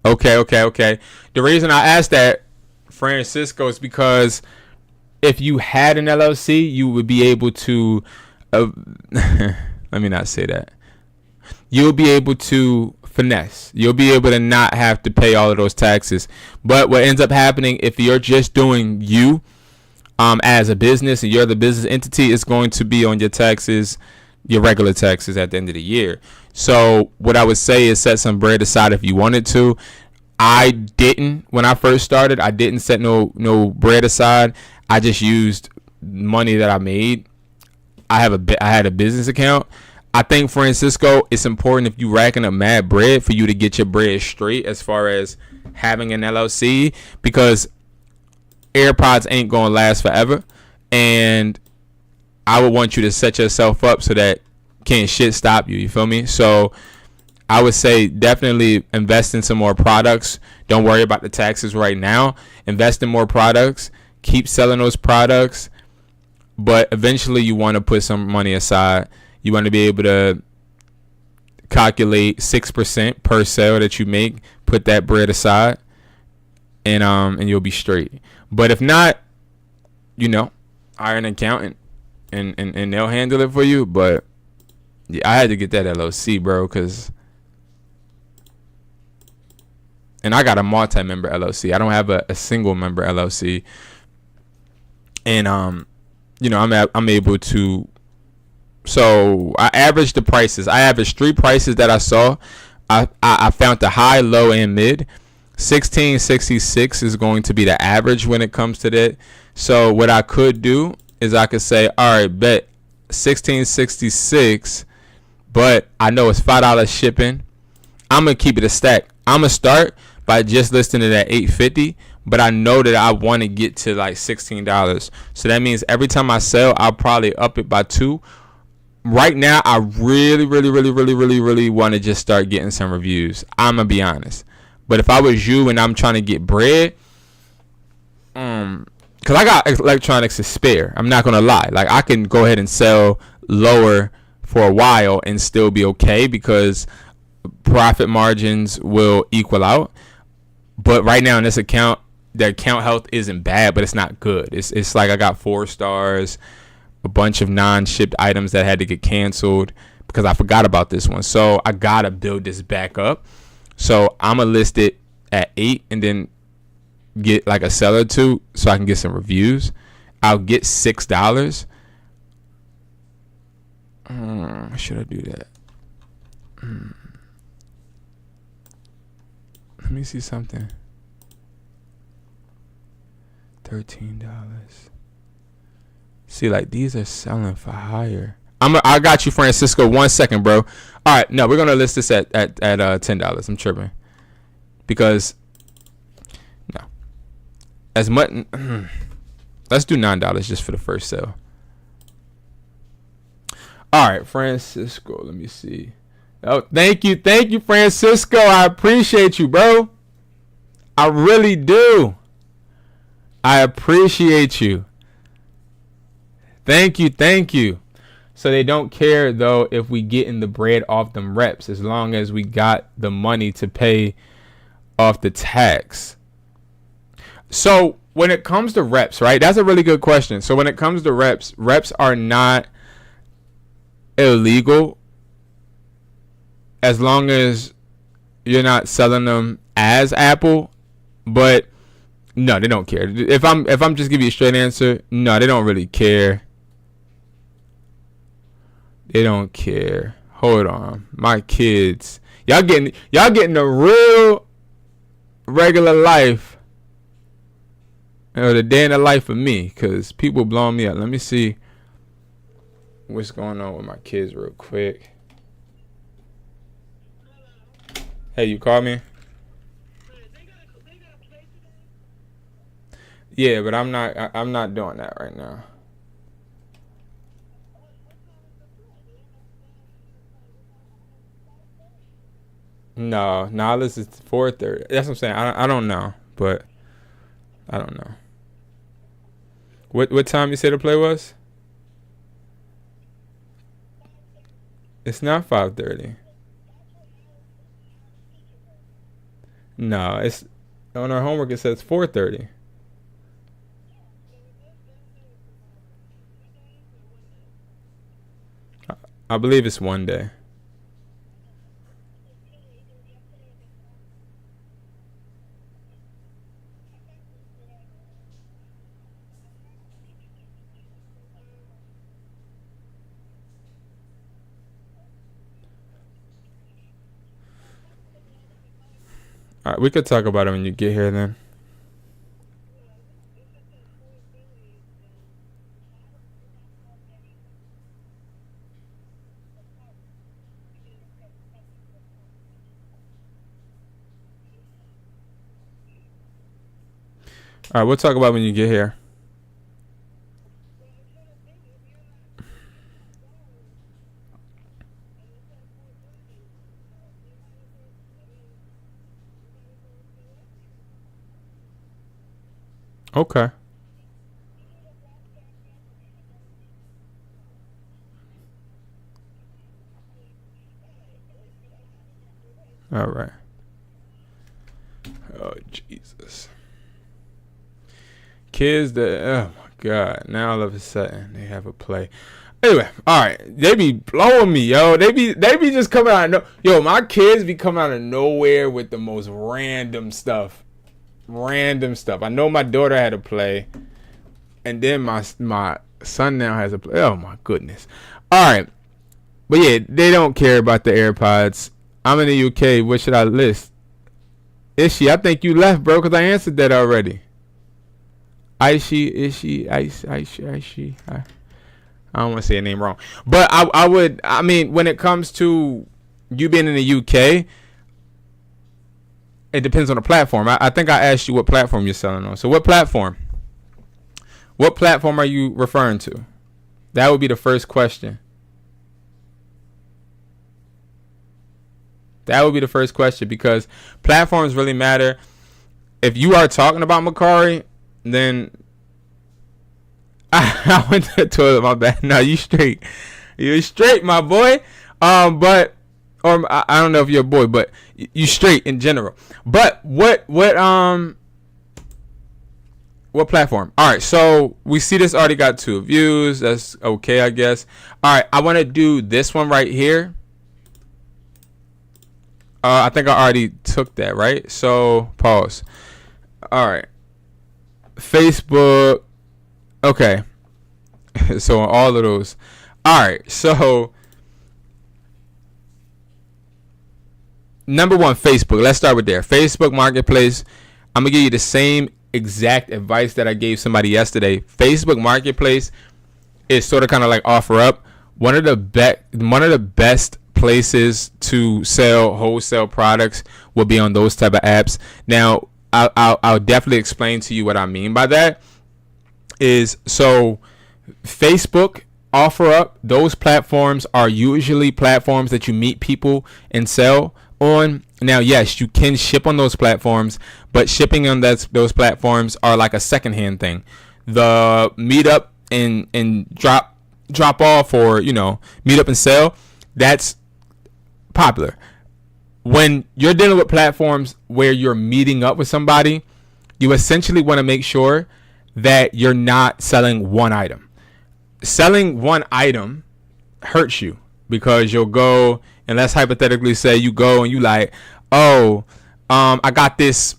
Okay. The reason I asked that, Francisco, is because if you had an LLC, you would be able to let me not say that. You'll be able to finesse. You'll be able to not have to pay all of those taxes. But what ends up happening if you're just doing you as a business and you're the business entity, it's going to be on your taxes, your regular taxes at the end of the year. So what I would say is set some bread aside if you wanted to. I didn't when I first started. I didn't set no bread aside. I just used money that I made. I had a business account. I think, Francisco, it's important if you racking up mad bread for you to get your bread straight as far as having an LLC, because AirPods ain't gonna last forever, and I would want you to set yourself up so that can't shit stop you. You feel me? So I would say definitely invest in some more products. Don't worry about the taxes right now. Invest in more products. Keep selling those products, but eventually you want to put some money aside. You want to be able to calculate 6% per sale that you make. Put that bread aside, and you'll be straight. But if not, hire an accountant and they'll handle it for you. But yeah, I had to get that LLC, bro, and I got a multi-member LLC. I don't have a single member LLC. And I'm able to. So I averaged the prices. I averaged 3 prices that I saw. I found the high, low, and mid. 1666 is going to be the average when it comes to that. So what I could do is I could say, all right, bet 1666, but I know it's $5 shipping. I'm gonna keep it a stack. I'm gonna start by just listing it at $8.50, but I know that I want to get to like $16. So that means every time I sell, I'll probably up it by 2. Right now, I really want to just start getting some reviews. I'm gonna be honest. But if I was you and I'm trying to get bread, because I got electronics to spare. I'm not gonna lie. Like, I can go ahead and sell lower for a while and still be okay because profit margins will equal out. But right now in this account, the account health isn't bad, but it's not good. It's like I got 4 stars, a bunch of non-shipped items that had to get canceled because I forgot about this one. So I gotta build this back up. So I'm gonna list it at 8 and then get like a seller or 2 so I can get some reviews. I'll get $6. Should I do that? Let me see something. $13. See, like, these are selling for higher. I got you, Francisco. 1 second, bro. All right, no, we're gonna list this at $10. I'm tripping because no, as much. Let's do $9 just for the first sale. All right, Francisco. Let me see. Oh, thank you, Francisco. I appreciate you, bro. I really do. I appreciate you. Thank you. So they don't care, though, if we getting the bread off them reps, as long as we got the money to pay off the tax. So when it comes to reps, right? That's a really good question. So when it comes to reps are not illegal as long as you're not selling them as Apple. But no, they don't care. If I'm just giving you a straight answer, no, they don't really care. They don't care. Hold on, my kids, y'all getting a real regular life, the day in the life of me, because people blowing me up. Let me see what's going on with my kids real quick. Hey, you call me? Yeah, but I'm not doing that right now. No, this is 4:30. That's what I'm saying. I don't know, but I don't know. What time you said the play was? It's not 5:30. No, it's on our homework. It says 4:30. I believe it's one day. All right, we could talk about it when you get here then. All right, we'll talk about it when you get here. Okay. All right. Oh, Jesus. Kids that, oh my God, now all of a sudden they have a play. Anyway, all right, they be blowing me, yo. They be just coming out of my kids be coming out of nowhere with the most random stuff. I know my daughter had a play, and then my son now has a play. Oh my goodness. All right, but yeah, they don't care about the AirPods. I'm in the UK. What should I list? Ishi, I think you left, bro, because I answered that already. Ishi. I don't want to say your name wrong, but I mean, when it comes to you being in the UK, it depends on the platform. I think I asked you what platform you're selling on. So what platform? What platform are you referring to? That would be the first question. That would be the first question, because platforms really matter. If you are talking about Mercari, then I went to the toilet. My bad. No, you straight. You straight, my boy. But I don't know if you're a boy, but you straight in general. But what platform? All right, so we see this already got 2 views. That's okay, I guess. All right, I want to do this one right here. I think I already took that, right? So pause. All right, Facebook. Okay, so on all of those. All right, so number 1, Facebook. Let's start with there. Facebook Marketplace. I'm gonna give you the same exact advice that I gave somebody yesterday. Facebook Marketplace is sort of kind of like OfferUp. One of the best places to sell wholesale products will be on those type of apps. Now, I'll definitely explain to you what I mean by that. Is so Facebook, OfferUp, those platforms are usually platforms that you meet people and sell on. Now, yes, you can ship on those platforms, but shipping on those platforms are like a secondhand thing. The meetup and drop off, or meet up and sell, that's popular. When you're dealing with platforms where you're meeting up with somebody, you essentially want to make sure that you're not selling one item. Selling one item hurts you because you'll go, and let's hypothetically say you go and you like, oh, I got this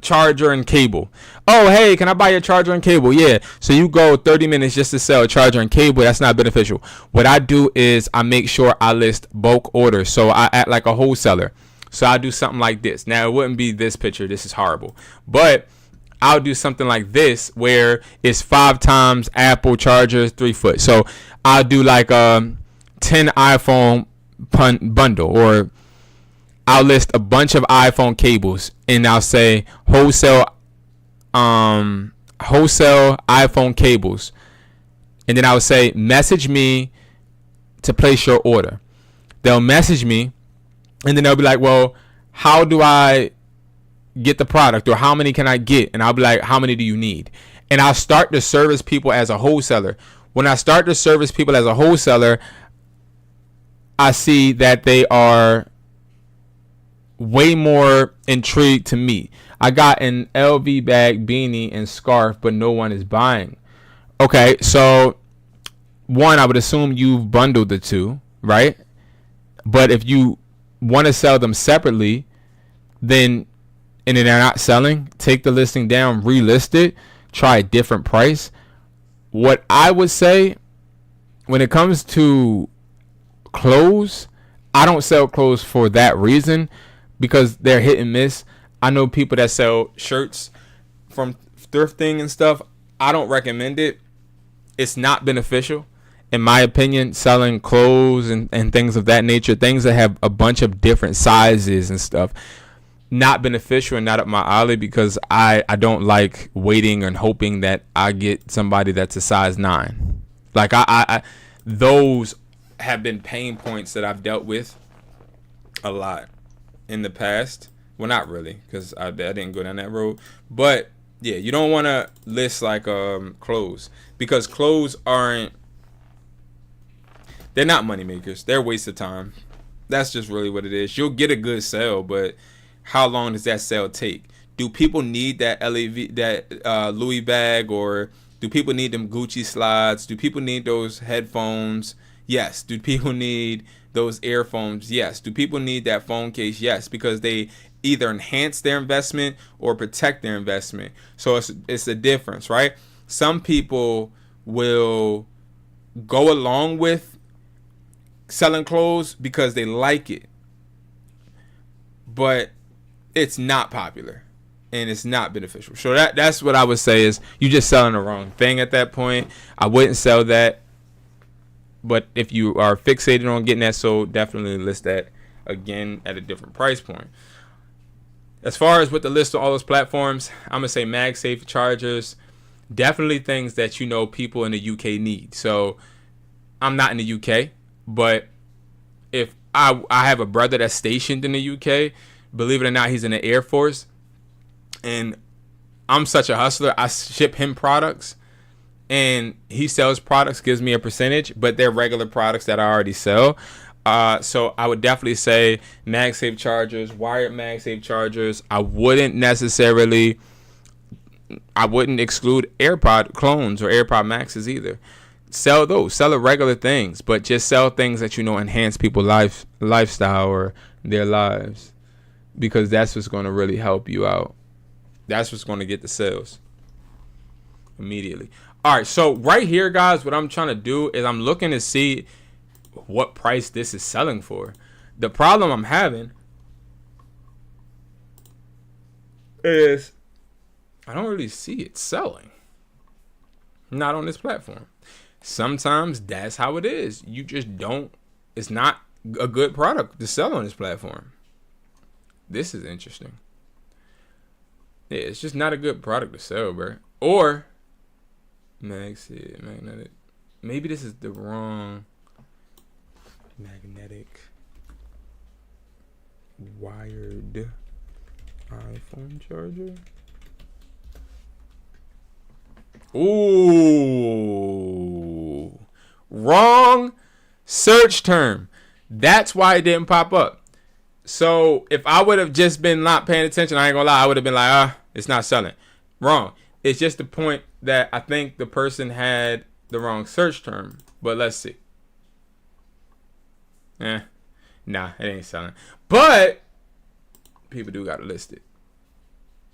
charger and cable. Oh, hey, can I buy your charger and cable? Yeah. So you go 30 minutes just to sell a charger and cable. That's not beneficial. What I do is I make sure I list bulk orders. So I act like a wholesaler. So I do something like this. Now, it wouldn't be this picture. This is horrible. But I'll do something like this where it's 5 times Apple chargers, 3 foot. So I'll do like 10 iPhone bundle, or I'll list a bunch of iPhone cables and I'll say wholesale iPhone cables. And then I would say, message me to place your order. They'll message me and then they'll be like, well, how do I get the product, or how many can I get? And I'll be like, how many do you need? And I'll start to service people as a wholesaler. When I start to service people as a wholesaler, I see that they are way more intrigued to me. I got an LV bag, beanie, and scarf, but no one is buying. Okay, so one, I would assume you've bundled the two, right? But if you want to sell them separately, then and then they're not selling, take the listing down, relist it, try a different price. What I would say when it comes to clothes, I don't sell clothes for that reason, because they're hit and miss. I know people that sell shirts from thrifting and stuff. I don't recommend it. It's not beneficial, in my opinion, selling clothes and things of that nature, things that have a bunch of different sizes and stuff. Not beneficial and not up my alley, because I don't like waiting and hoping that I get somebody that's a size 9. Like I those have been pain points that I've dealt with a lot in the past. Well, not really, because I didn't go down that road. But yeah, you don't want to list like clothes, because clothes they're not money makers. They're a waste of time. That's just really what it is. You'll get a good sale, but how long does that sale take? Do people need that Louis bag, or do people need them Gucci slides? Do people need those headphones? Yes. Do people need those earphones? Yes. Do people need that phone case? Yes, because they either enhance their investment or protect their investment. So it's a difference, right? Some people will go along with selling clothes because they like it, but it's not popular and it's not beneficial. So that's what I would say is you just selling the wrong thing at that point. I wouldn't sell that. But if you are fixated on getting that sold, definitely list that again at a different price point. As far as what to list on all those platforms, I'm going to say MagSafe chargers, definitely things that you know people in the UK need. So I'm not in the UK, but if I have a brother that's stationed in the UK, believe it or not, he's in the Air Force, and I'm such a hustler. I ship him products, and he sells products, gives me a percentage, but they're regular products that I already sell. So I would definitely say MagSafe chargers, wired MagSafe chargers. I wouldn't exclude AirPod clones or AirPod Maxes either. Sell those. Sell the regular things, but just sell things that you know enhance people's lifestyle or their lives, because that's what's going to really help you out. That's what's going to get the sales immediately. All right, so right here, guys, what I'm trying to do is I'm looking to see what price this is selling for. The problem I'm having is I don't really see it selling. Not on this platform. Sometimes that's how it is. You just don't. It's not a good product to sell on this platform. This is interesting. Yeah, it's just not a good product to sell, bro. Or magnetic. Maybe this is the wrong magnetic wired iPhone charger. Ooh, wrong search term. That's why it didn't pop up. So if I would have just been not paying attention, I ain't gonna lie, I would have been like, it's not selling. Wrong. It's just the point that I think the person had the wrong search term. But let's see. Nah, it ain't selling. But people do got it listed.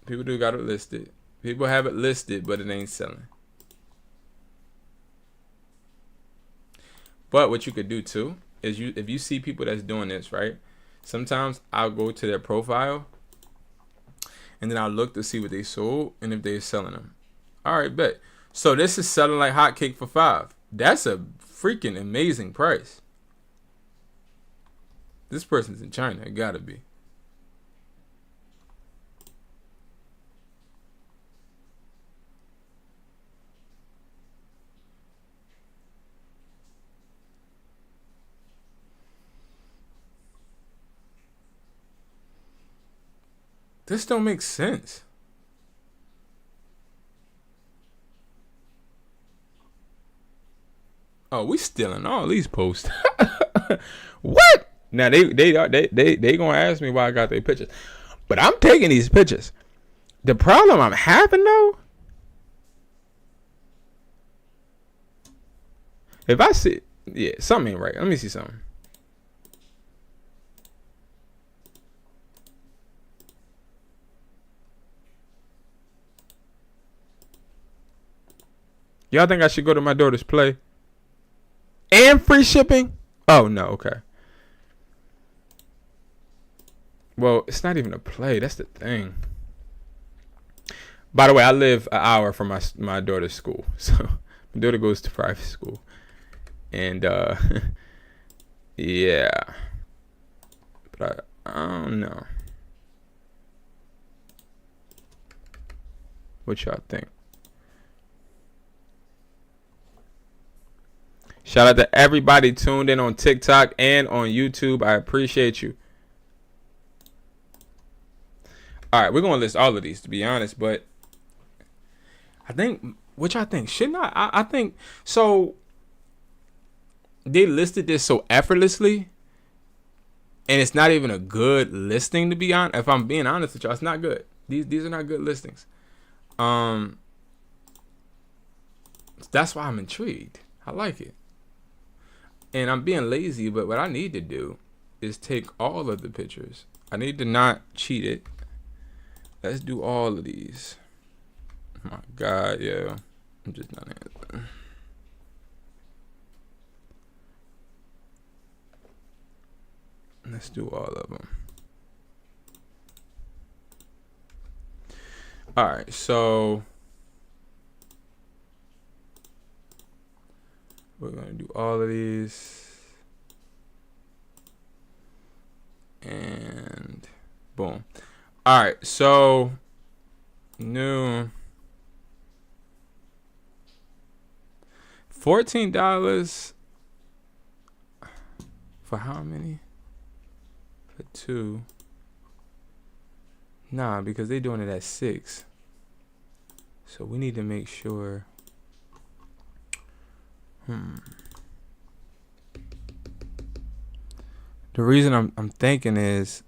People do got it listed. People have it listed, but it ain't selling. But what you could do too is if you see people that's doing this, right? Sometimes I'll go to their profile and then I'll look to see what they sold and if they're selling them. All right, bet. So this is selling like hotcake for $5. That's a freaking amazing price. This person's in China. It gotta be. This don't make sense. Oh, we stealing all these posts. What? Now they gonna ask me why I got their pictures, but I'm taking these pictures. The problem I'm having though, if I see, yeah, something ain't right. Let me see something. Y'all think I should go to my daughter's play? And free shipping? Oh, no, okay. Well, it's not even a play. That's the thing. By the way, I live an hour from my daughter's school. So, my daughter goes to private school. And, yeah. But I don't know. What y'all think? Shout out to everybody tuned in on TikTok and on YouTube. I appreciate you. All right, we're going to list all of these, to be honest. But I think, what y'all think? Shouldn't I think, so they listed this so effortlessly. And it's not even a good listing, to be honest. If I'm being honest with y'all, it's not good. These are not good listings. That's why I'm intrigued. I like it. And I'm being lazy, but what I need to do is take all of the pictures. I need to not cheat it. Let's do all of these. My God, yeah. I'm just not answering. Let's do all of them. All right, so we're going to do all of these. And boom. All right, so new $14 for how many? For 2. Nah, because they're doing it at 6. So we need to make sure. The reason I'm thinking is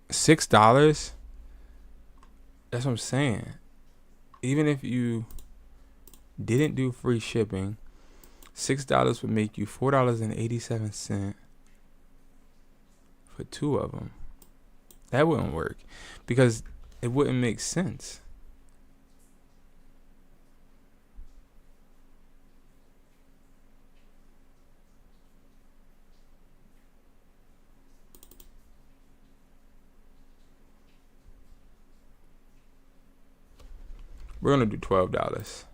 $6. That's what I'm saying. Even if you didn't do free shipping, $6 would make you $4.87 for 2 of them. That wouldn't work because it wouldn't make sense. We're going to do $12.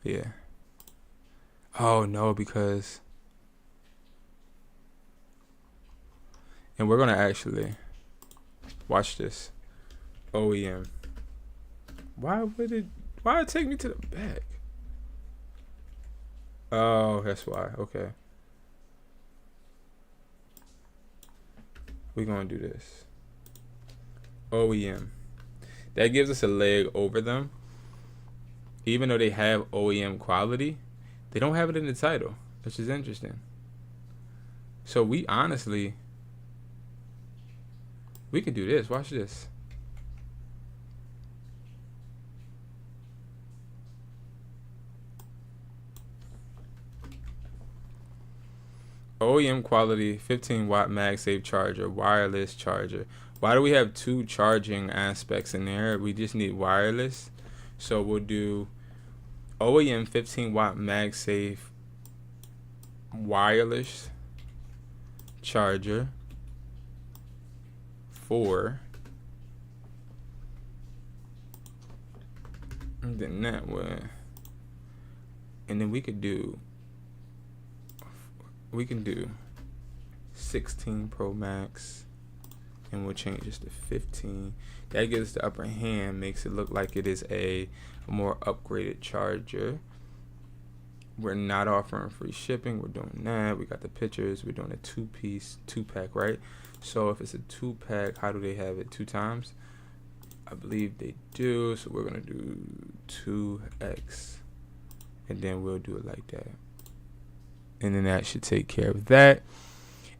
Yeah. Oh, no, because... And we're going to actually... Watch this. OEM. Why would it take me to the back? Oh, that's why. Okay. We're going to do this. OEM. That gives us a leg over them. Even though they have OEM quality, they don't have it in the title, which is interesting. So we honestly, we could do this. Watch this. OEM quality 15 watt MagSafe charger, wireless charger. Why do we have two charging aspects in there? We just need wireless. So we'll do OEM 15 watt MagSafe wireless charger for, and then that way, and then we can do 16 Pro Max, and we'll change this to 15. That gives us the upper hand, makes it look like it is a more upgraded charger. We're not offering free shipping. We're doing that. We got the pictures. We're doing a 2-pack, right? So if it's a 2-pack, how do they have it? 2 times? I believe they do. So we're gonna do 2x, and then we'll do it like that. And then that should take care of that.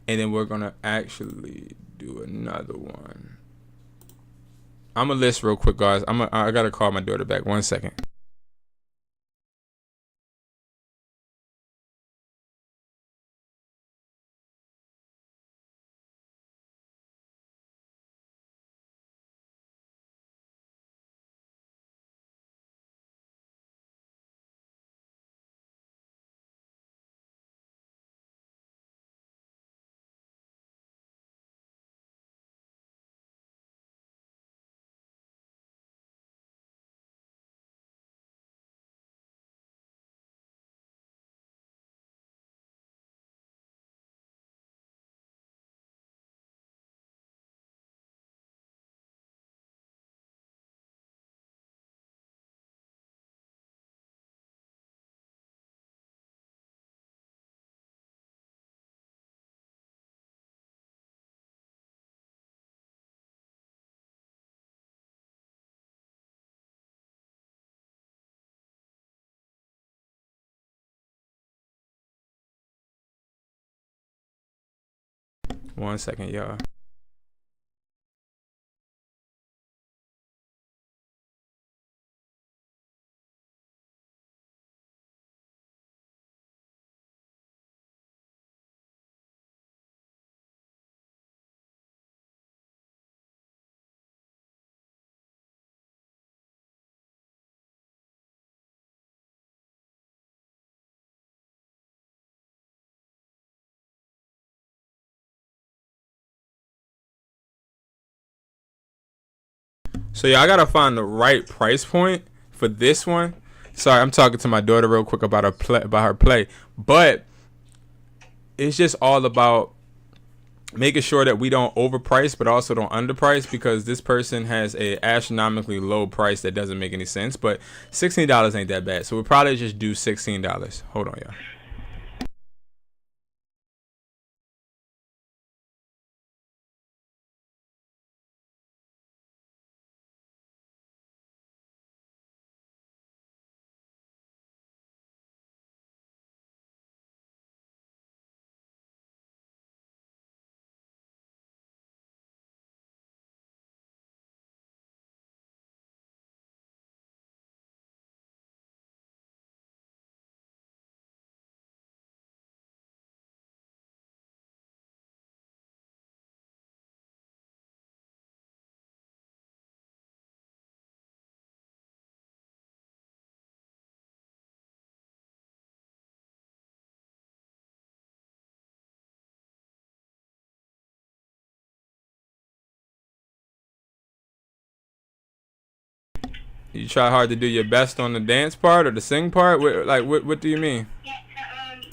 And then we're gonna actually do another one. I'm gonna list real quick, guys. I gotta call my daughter back. 1 second. One second, y'all. So yeah, I gotta find the right price point for this one. Sorry, I'm talking to my daughter real quick about her play, but it's just all about making sure that we don't overprice, but also don't underprice, because this person has a astronomically low price that doesn't make any sense. But $16 ain't that bad, so we'll probably just do $16. Hold on, y'all. You try hard to do your best on the dance part or the sing part? What do you mean? Yeah,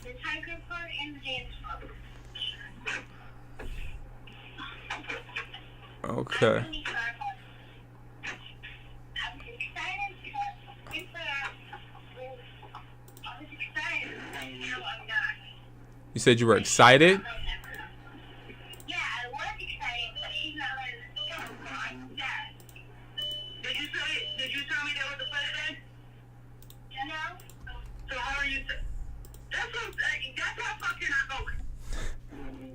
the tiger part and the dance part. Okay. I was excited and now I'm not. You said you were excited? Yeah, I was excited, but she's not letting us go, so I'm sad. Did you tell me that was the president? No. So how are you? That's how fucking I go.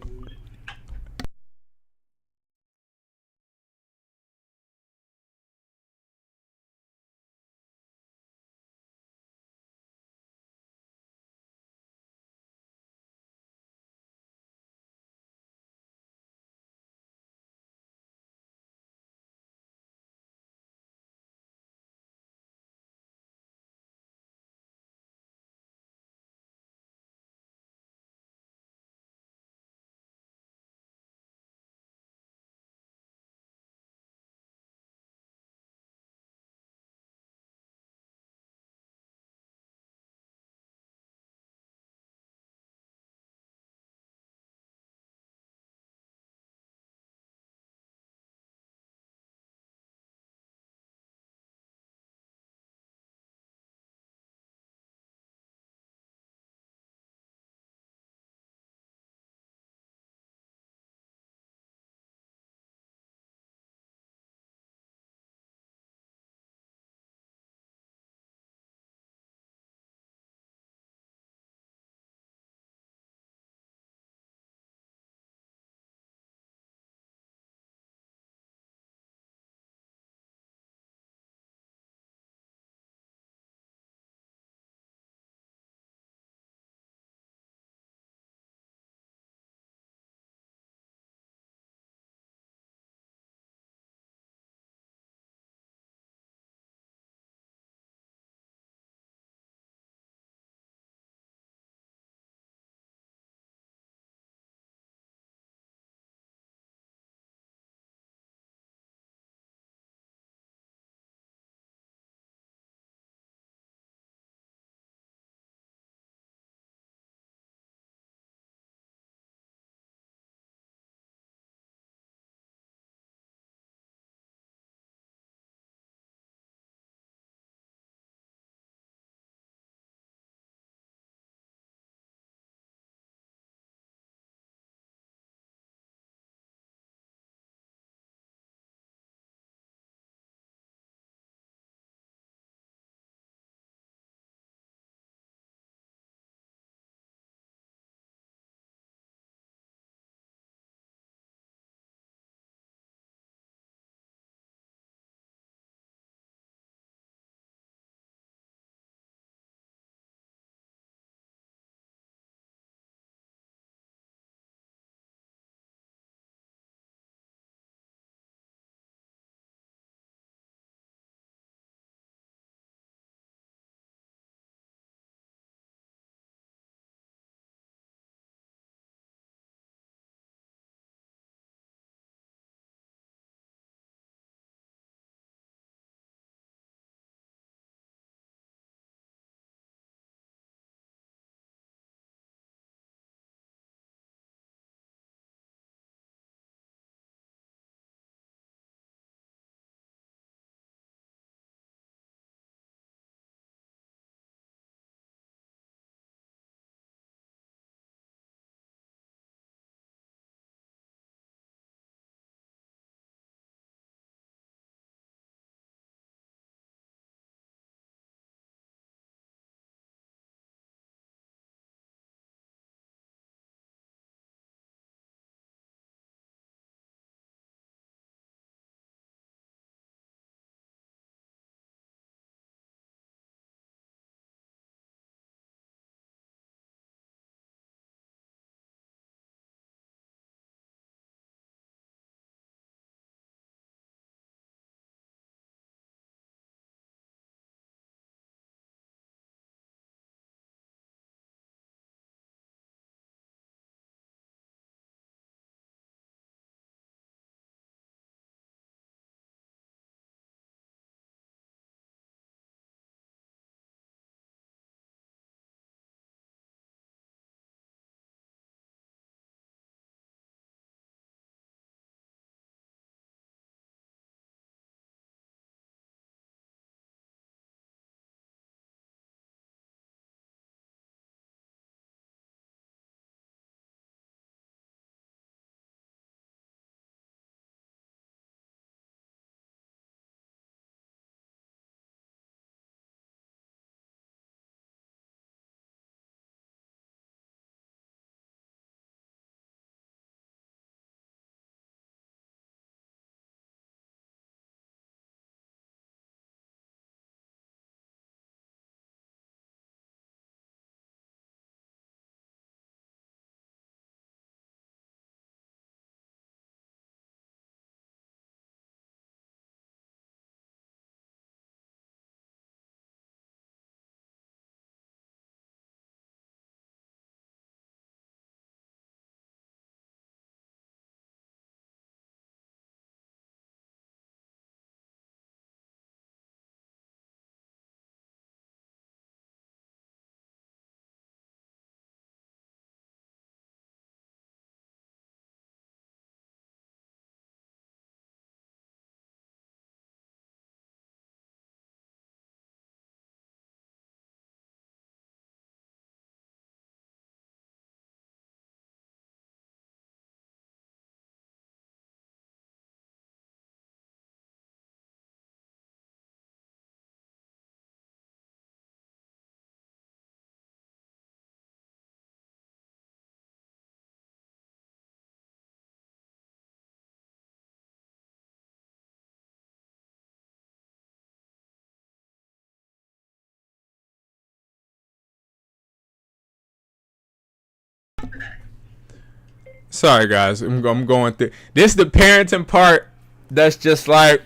Sorry, guys. I'm going through. This is the parenting part that's just like,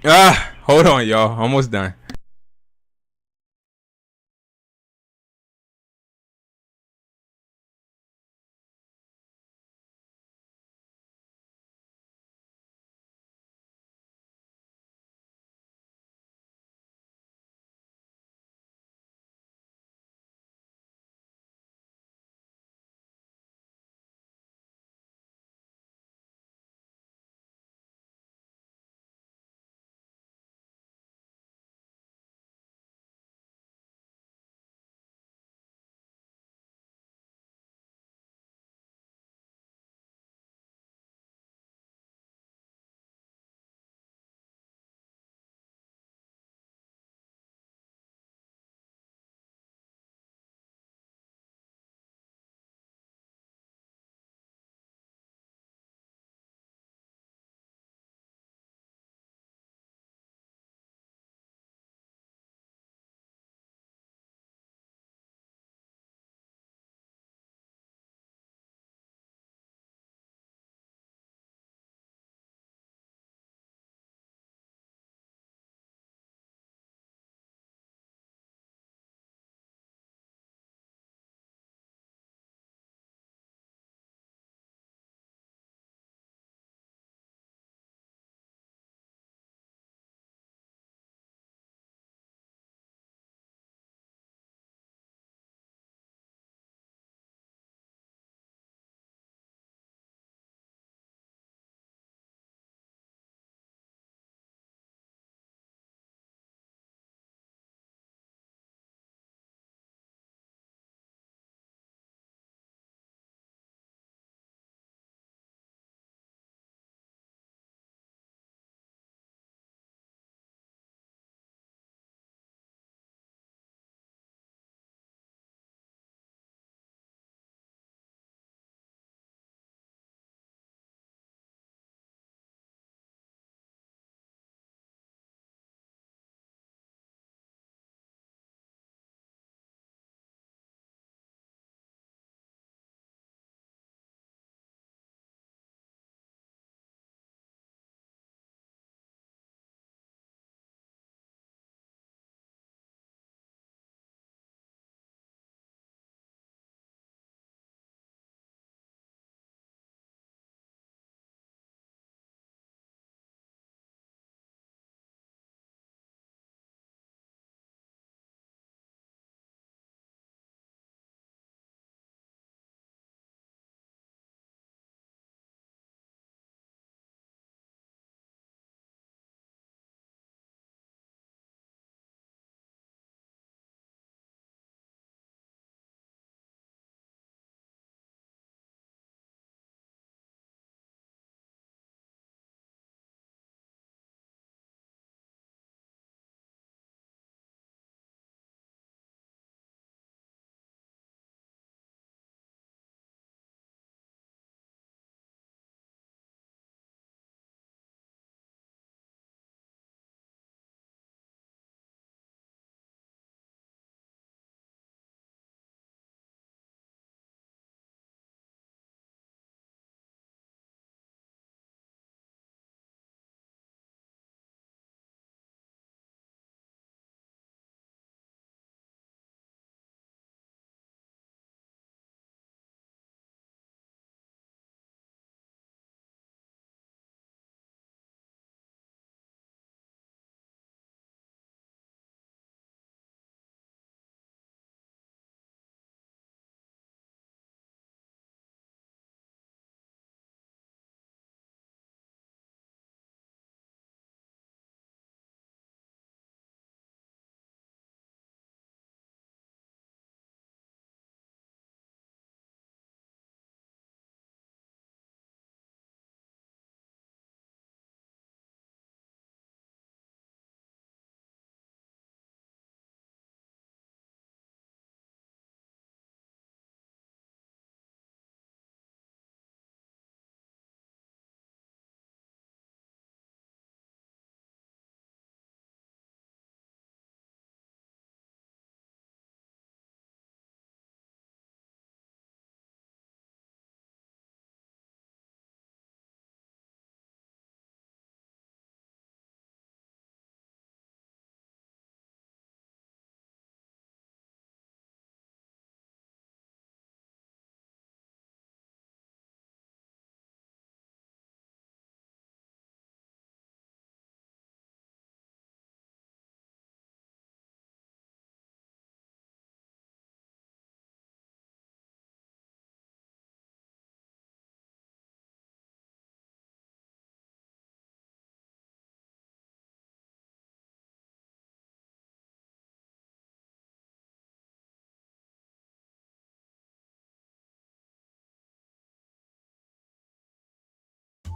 hold on, y'all. Almost done.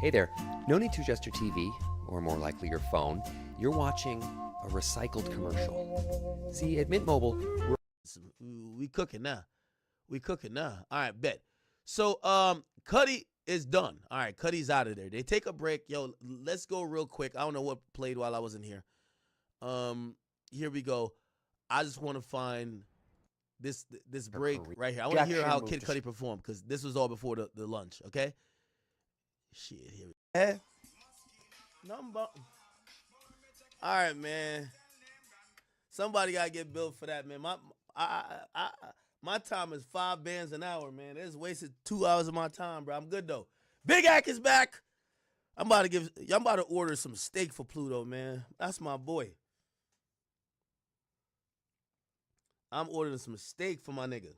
Hey there, no need to adjust your TV, or more likely your phone. You're watching a recycled commercial. See, at Mint Mobile, we cooking now. All right, bet. So, Cuddy is done. All right, Cuddy's out of there. They take a break. Yo, let's go real quick. I don't know what played while I wasn't here. Here we go. I just want to find this break right here. I want to hear how Kid Cudi performed because this was all before the lunch, okay? Shit, here we go. Number. All right, man. Somebody got to get billed for that, man. My time is 5 bands an hour, man. It's wasted 2 hours of my time, bro. I'm good, though. Big Ack is back. I'm about to order some steak for Pluto, man. That's my boy. I'm ordering some steak for my nigga.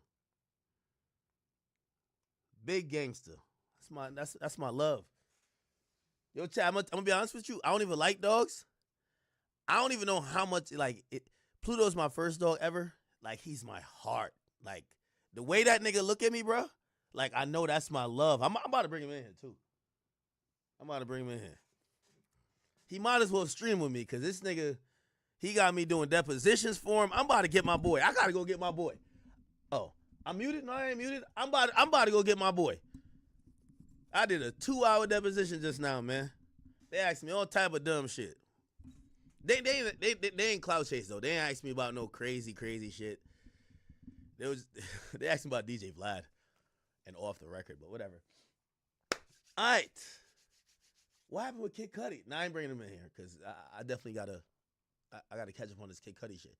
Big gangster. That's my love. Yo, chat, I'm gonna be honest with you. I don't even like dogs. I don't even know how much, Pluto's my first dog ever. Like, he's my heart. Like, the way that nigga look at me, bro, like, I know that's my love. I'm about to bring him in here, too. He might as well stream with me, because this nigga, he got me doing depositions for him. I'm about to get my boy. I got to go get my boy. Oh, I'm muted? No, I ain't muted. I'm about to go get my boy. I did a 2-hour deposition just now, man. They asked me all type of dumb shit. They ain't clout chase, though. They ain't asked me about no crazy shit. They asked me about DJ Vlad and off the record, but whatever. All right. What happened with Kid Cudi? Nah, I ain't bringing him in here because I definitely gotta catch up on this Kid Cudi shit.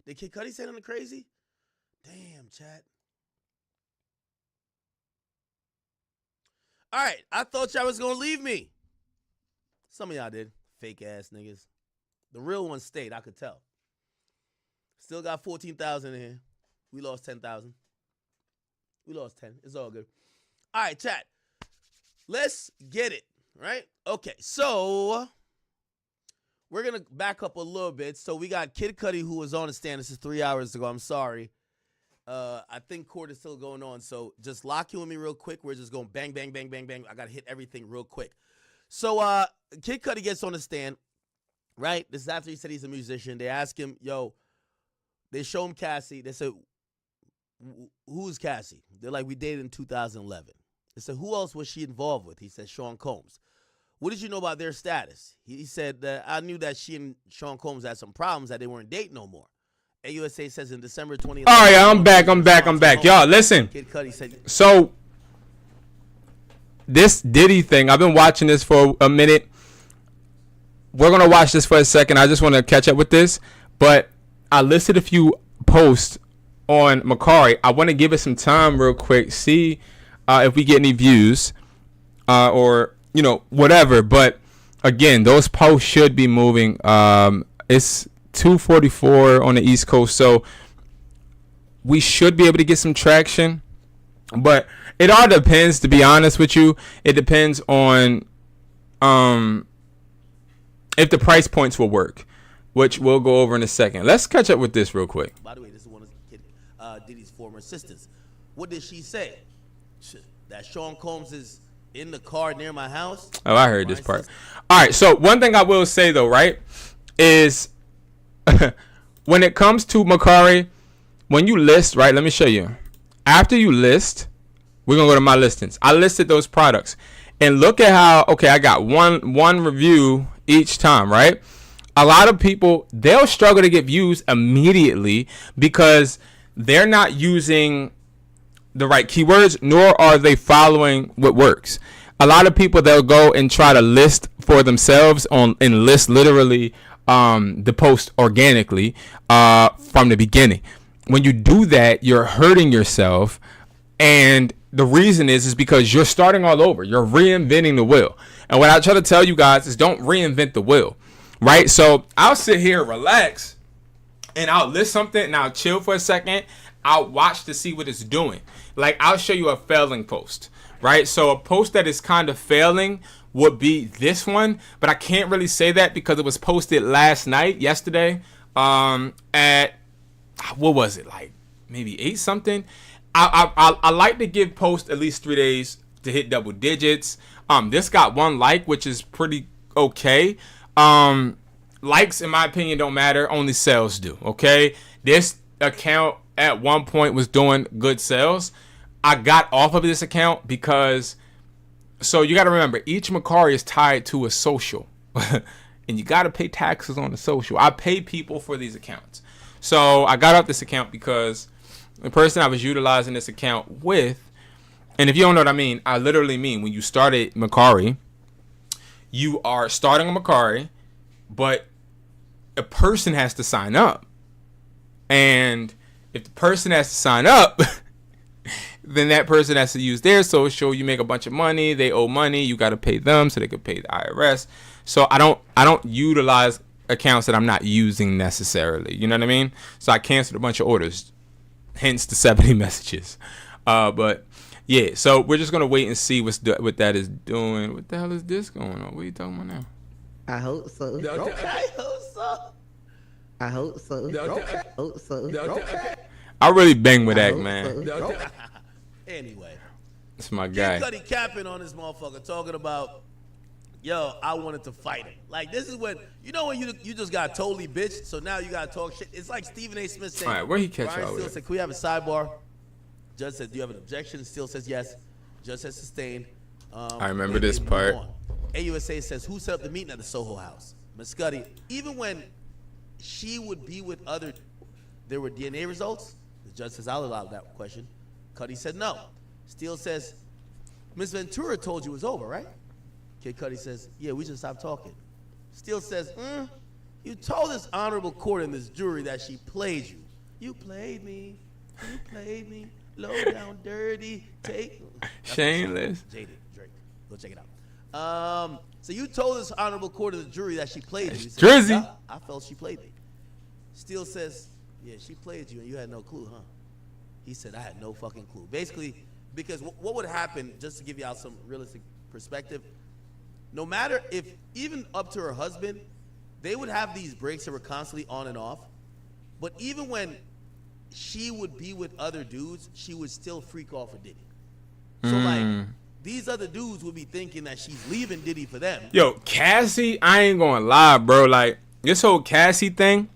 Did Kid Cudi say something crazy? Damn, chat. All right, I thought y'all was gonna leave me. Some of y'all did. Fake ass niggas. The real one stayed, I could tell. Still got 14,000 in here. We lost 10,000. We lost 10. It's all good. All right, chat. Let's get it, right? Okay, so we're going to back up a little bit. So we got Kid Cudi, who was on the stand. This is 3 hours ago. I'm sorry. I think court is still going on. So just lock you with me real quick. We're just going bang, bang, bang, bang, bang. I got to hit everything real quick. So Kid Cudi gets on the stand, right? This is after he said he's a musician. They ask him, yo, they show him Cassie. They said, who's Cassie? They're like, we dated in 2011. They said, who else was she involved with? He said, Sean Combs. What did you know about their status? He said that I knew that she and Sean Combs had some problems, that they weren't dating no more. AUSA says in December 2011. All right, I'm back. Y'all, listen. Kid Cudi said, so this Diddy thing, I've been watching this for a minute. We're going to watch this for a second. I just want to catch up with this. But I listed a few posts on Mercari. I want to give it some time real quick, see if we get any views or, whatever. But, again, those posts should be moving. It's 2:44 on the East Coast, so we should be able to get some traction. But it all depends, to be honest with you. It depends on if the price points will work, which we'll go over in a second. Let's catch up with this real quick. By the way, this is one of Diddy's former assistants. What did she say? That Sean Combs is in the car near my house? Oh, I heard this part. All right, so one thing I will say, though, right, is when it comes to Mercari, when you list, right, let me show you. After you list, we're going to go to my listings. I listed those products. And look at how, okay, I got one review each time, right? A lot of people, they'll struggle to get views immediately because they're not using the right keywords, nor are they following what works. A lot of people, they'll go and try to list for themselves and list literally the post organically from the beginning. When you do that, you're hurting yourself, and the reason is because you're starting all over. You're reinventing the wheel. And what I try to tell you guys is don't reinvent the wheel, right? So I'll sit here, relax, and I'll list something, and I'll chill for a second. I'll watch to see what it's doing. Like, I'll show you a failing post, right? So a post that is kind of failing would be this one, but I can't really say that because it was posted yesterday, at, what was it, like maybe 8 something. I like to give posts at least 3 days to hit double digits. This got 1 like, which is pretty okay. Likes, in my opinion, don't matter. Only sales do. Okay, this account at one point was doing good sales. I got off of this account because, so you got to remember, each Mercari is tied to a social, and you got to pay taxes on the social. I pay people for these accounts, so I got off this account because the person I was utilizing this account with, and if you don't know what I mean, I literally mean when you started Mercari, you are starting a Mercari, but a person has to sign up, and if the person has to sign up, then that person has to use their social. You make a bunch of money. They owe money. You got to pay them so they can pay the IRS. So I don't utilize accounts that I'm not using necessarily. You know what I mean? So I canceled a bunch of orders, hence the 70 messages. But yeah, so we're just gonna wait and see what that is doing. What the hell is this going on? What are you talking about now? I hope so. Okay, hope so. I hope so. Okay. Hope so. Okay. I really bang with that, hope man. so. Anyway, It's my guy. Kid Cudi capping on this motherfucker, talking about, yo, I wanted to fight him. Like, this is when, you know when you just got totally bitched, so now you got to talk shit. It's like Stephen A. Smith saying, All right, where he catch Brian y'all Steele with? said, can we have a sidebar? Judge said, do you have an objection? Steele says yes. Judge says sustained. I remember this part. AUSA says, who set up the meeting at the Soho House? Mercari, even when she would be with other, there were DNA results? The judge says, I'll allow that question. Cudi said no. Steele says, Ms. Ventura told you it was over, right? Kid Cudi says, yeah, we just stopped talking. Steele says, you told this honorable court and this jury that she played you. You played me. You played me. Low down, dirty, take. Shameless. Jaded, Drake. Go check it out. So you told this honorable court and the jury that she played you. He said, Drizzy. yeah, I felt she played me. Steele says, yeah, she played you and you had no clue, huh? He said, I had no fucking clue. Basically, because what would happen, just to give y'all some realistic perspective, no matter if, even up to her husband, they would have these breaks that were constantly on and off. But even when she would be with other dudes, she would still freak off for Diddy. So like, these other dudes would be thinking that she's leaving Diddy for them. Yo, Cassie, I ain't gonna lie, bro. Like, this whole Cassie thing,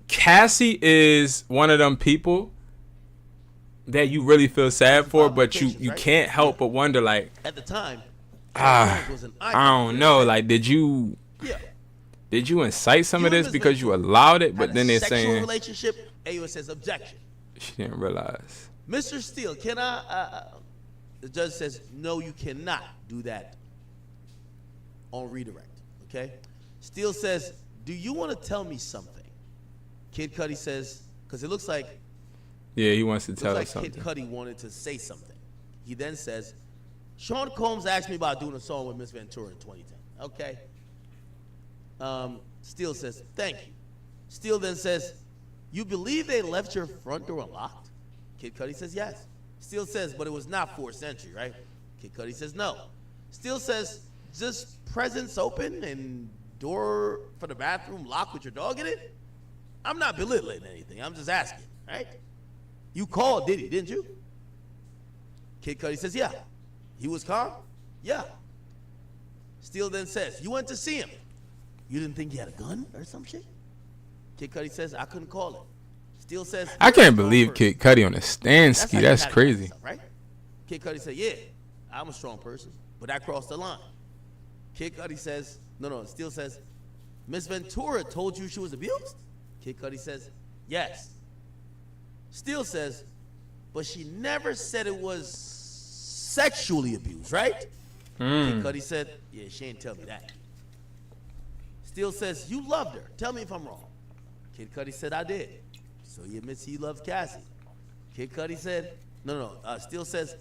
Cassie is one of them people that you really feel sad for, but you right? can't help but wonder, like, At the time, was an I icon. don't know, like, did you incite some You of this and Ms. because you Ventura allowed it? had But a then they're sexual saying relationship. AUS says objection. she didn't realize. Mr. Steele, can I? The judge says no, you cannot do that on redirect. Okay. Steele says, do you want to tell me something? Kid Cudi says, because it looks like Yeah, he wants to tell us Kid something. Cudi wanted to say something. He then says, Sean Combs asked me about doing a song with Miss Ventura in 2010. Okay. Steele says, thank you. Steele then says, you believe they left your front door unlocked? Kid Cudi says, yes. Steele says, but it was not forced entry, right? Kid Cudi says, no. Steele says, just presents open and door for the bathroom locked with your dog in it? I'm not belittling anything. I'm just asking, right? You called Diddy, didn't you? Kid Cudi says, yeah. He was calm? Yeah. Steele then says, you went to see him. You didn't think he had a gun or some shit? Kid Cudi says, I couldn't call him. Steele says, I can't believe Kid Cudi on a Stansky. how That's you crazy. yourself, right? Kid Cudi said, yeah, I'm a strong person, but I crossed the line. Kid Cudi says, no. Steele says, Miss Ventura told you she was abused? Kid Cudi says, yes. Steele says, but she never said it was sexually abused, right? Kid Cudi said, yeah, she ain't tell me that. Steele says, you loved her. Tell me if I'm wrong. Kid Cudi said, I did. So he admits he loved Cassie. Kid Cudi said, no. Steele says,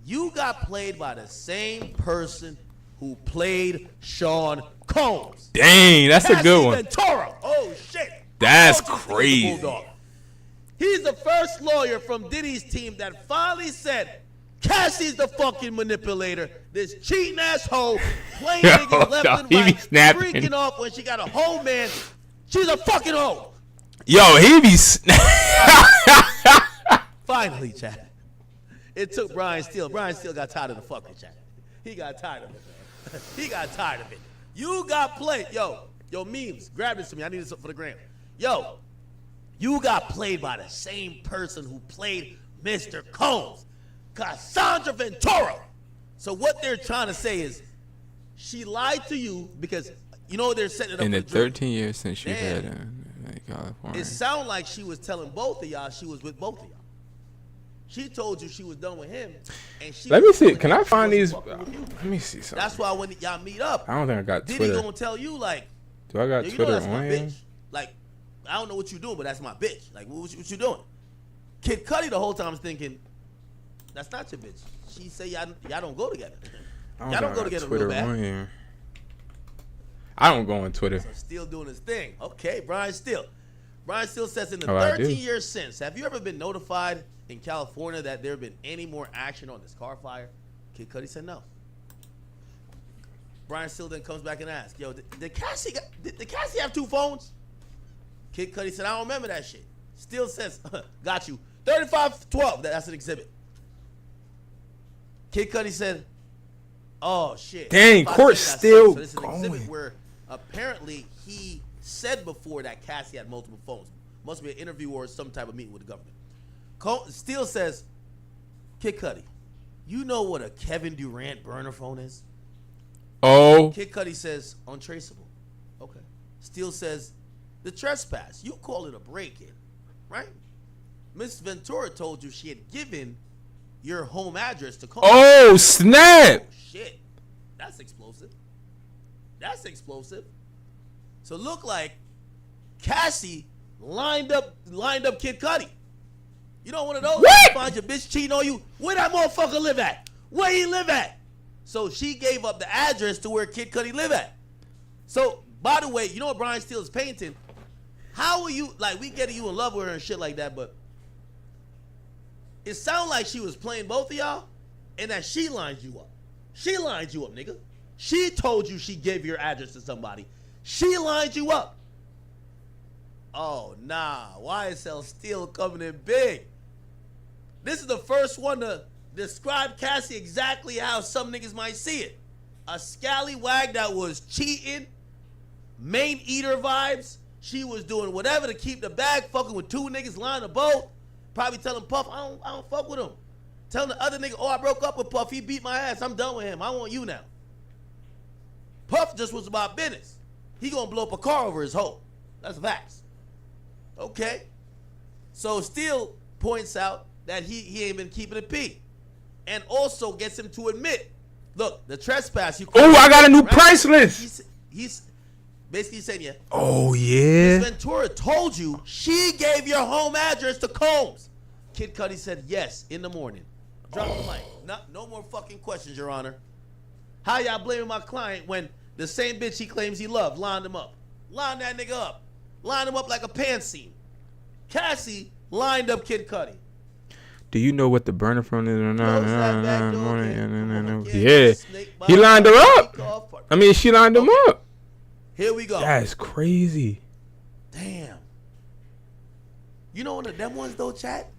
you got played by the same person who played Sean Combs. Dang, that's a good one. Ventura. Oh, shit. That's I told you he was a crazy. bulldog. He's the first lawyer from Diddy's team that finally said, Cassie's the fucking manipulator. This cheating asshole playing Yo, niggas left no, and he be right, snapping. freaking off when she got a whole man. She's a fucking hoe. Yo, he be. Finally, Chad. It took Brian Steele. Brian Steele got tired of the fucking chat. He got tired of it, man. He got tired of it. You got played. Yo, memes. Grab this to me. I need this for the gram. Yo, you got played by the same person who played Mr. Combs, Cassandra Ventura. So what they're trying to say is she lied to you because, you know, they're setting it up In for the jury. 13 years since you had California. It sounded like she was telling both of y'all she was with both of y'all. She told you she was done with him. And she Let me was see. telling Can you I she find wasn't these? fucking with you. Let me see something. That's why when y'all meet up, I don't think I got Diddy Twitter. gonna tell you, like, Do I got yo, you know Twitter that's my on here? bitch. Like, I don't know what you doing, but that's my bitch. Like, what you doing? Kid Cudi the whole time was thinking, that's not your bitch. She say y'all don't go together. Y'all don't go together Twitter real bad. on here. I don't go on Twitter. So Steele doing his thing. Okay, Brian Steele. Brian Steele says in the Oh, I do. 13 years since, have you ever been notified in California that there have been any more action on this car fire? Kid Cudi said no. Brian Steele then comes back and asks, yo, did Cassie have two phones? Kid Cudi said, I don't remember that shit. Steele says, got you. 3512, that's an exhibit. Kid Cudi said, oh shit. Dang, court's still So this is an going. exhibit where apparently he said before that Cassie had multiple phones. Must be an interview or some type of meeting with the government. Steele says, Kid Cudi, you know what a Kevin Durant burner phone is? Oh, Kid Cudi says, untraceable. Okay. Steele says, the trespass. You call it a break-in, right? Miss Ventura told you she had given your home address to Combs. oh, snap! Oh, shit. That's explosive. That's explosive. So look like Cassie lined up Kid Cudi. You know one of those? What? You find your bitch cheating on you. Where that motherfucker live at? Where he live at? So she gave up the address to where Kid Cudi live at. So, by the way, you know what Brian Steele is painting? How are you, like, we getting you in love with her and shit like that, but it sounded like she was playing both of y'all and that she lined you up. She lined you up, nigga. She told you she gave your address to somebody. She lined you up. Oh, nah. YSL still coming in big. This is the first one to describe Cassie exactly how some niggas might see it. A scallywag that was cheating, main eater vibes. She was doing whatever to keep the bag, fucking with two niggas lying the boat. Probably telling Puff, I don't fuck with him. Telling the other nigga, oh, I broke up with Puff. He beat my ass. I'm done with him. I want you now. Puff just was about business. He gonna blow up a car over his hoe. That's facts. Okay. So Steele points out that he ain't been keeping it P. And also gets him to admit, look, the trespass. Oh, I got a new price list. He's basically saying, yeah. Oh, yeah. Miss Ventura told you she gave your home address to Combs. Kid Cudi said yes in the morning. Drop the mic. No more fucking questions, Your Honor. How y'all blaming my client when the same bitch he claims he loved lined him up? Lined that nigga up. Lined him up like a pantsuit. Cassie lined up Kid Cudi. Do you know what the burner phone is? Close that back door, kid. Yeah. Snake He bite, lined her up. snake off. I mean, she lined him up. Here we go. That's crazy. Damn. You know one of them ones though, chat?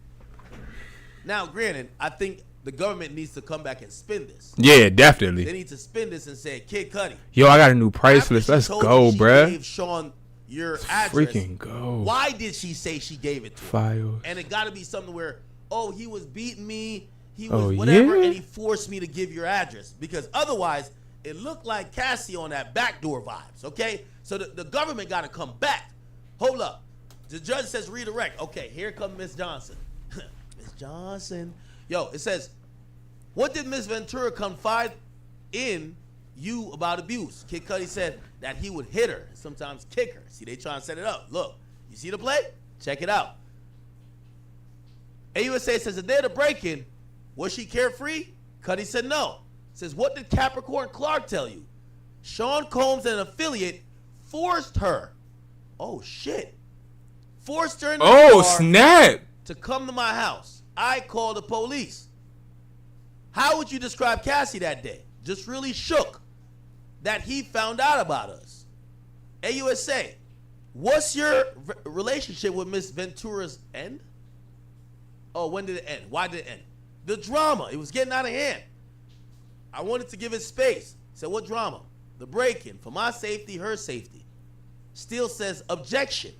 Now, granted, I think the government needs to come back and spin this. Yeah, They definitely. need to spin this and say, Kid Cudi. Yo, I got a new price after list. she Let's told go, you she bruh. gave Sean your Let's address. freaking go. Why did she say she gave it to him? Files. And it got to be something where, oh, he was beating me, he was Oh, whatever, yeah? and he forced me to give your address. Because otherwise, it looked like Cassie on that backdoor vibes, okay? So the government got to come back. Hold up. The judge says redirect. Okay, here comes Miss Johnson. Miss Johnson. Yo, it says, what did Miss Ventura confide in you about abuse? Kid Cudi said that he would hit her and sometimes kick her. See, they trying to set it up. Look, you see the play? Check it out. AUSA says the day of the break-in, was she carefree? Cudi said no. Says, what did Capricorn Clark tell you? Sean Combs, an affiliate, forced her. Oh, shit. Forced her in the Oh, car snap. to come to my house. I called the police. How would you describe Cassie that day? Just really shook that he found out about us. AUSA, what's your relationship with Miss Ventura's end? Oh, when did it end? Why did it end? The drama. It was getting out of hand. I wanted to give it space. Said, what drama? The break-in. For my safety, her safety. Steele says, objection.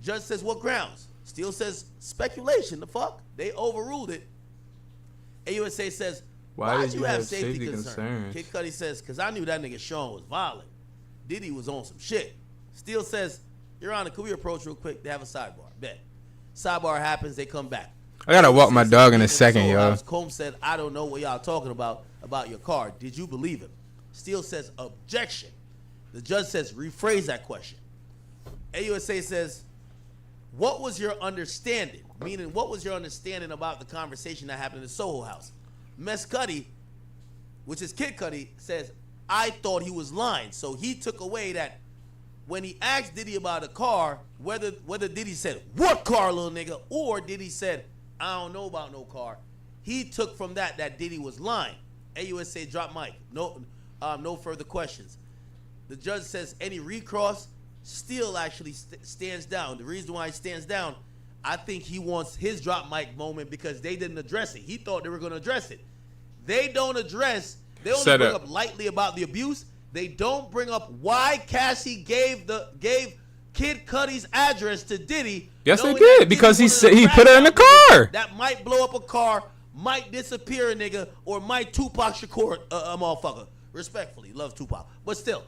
Judge says, what grounds? Steele says, speculation. The fuck? They overruled it. AUSA says, why did you have safety concerns? Kid Cudi says, because I knew that nigga Sean was violent. Diddy was on some shit. Steele says, Your Honor, could we approach real quick? They have a sidebar. Bet. Sidebar happens, they come back. I gotta walk my dog in a second, y'all. Combs said, I don't know what y'all talking about your car. Did you believe him? Steele says, objection. The judge says, rephrase that question. AUSA says, what was your understanding? Meaning, what was your understanding about the conversation that happened in the Soho House? Mess Cudi, which is Kid Cudi, says, I thought he was lying. So he took away that when he asked Diddy about a car, whether Diddy said, what car, little nigga? Or Diddy said, I don't know about no car. He took from that Diddy was lying. AUSA drop mic. No further questions. The judge says any recross, Steele actually stands down. The reason why he stands down, I think he wants his drop mic moment because they didn't address it. He thought they were going to address it. They don't address. They only bring up lightly about the abuse. They don't bring up why Cassie gave Kid Cudi's address to Diddy. Yes, they did because he said he put her in the car. That might blow up a car, might disappear a nigga, or might Tupac Shakur a motherfucker. Respectfully, love Tupac, but still,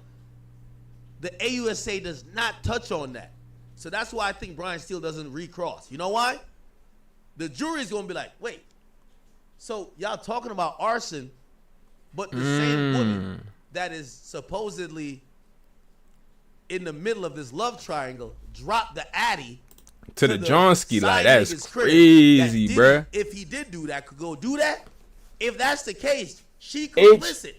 the AUSA does not touch on that. So that's why I think Brian Steele doesn't recross. You know why? The jury's gonna be like, wait, so y'all talking about arson, but the same woman that is supposedly in the middle of this love triangle dropped the Addy to the Johnski. Like, that's crazy, bruh. If he did do that, could go do that. If that's the case, she complicit.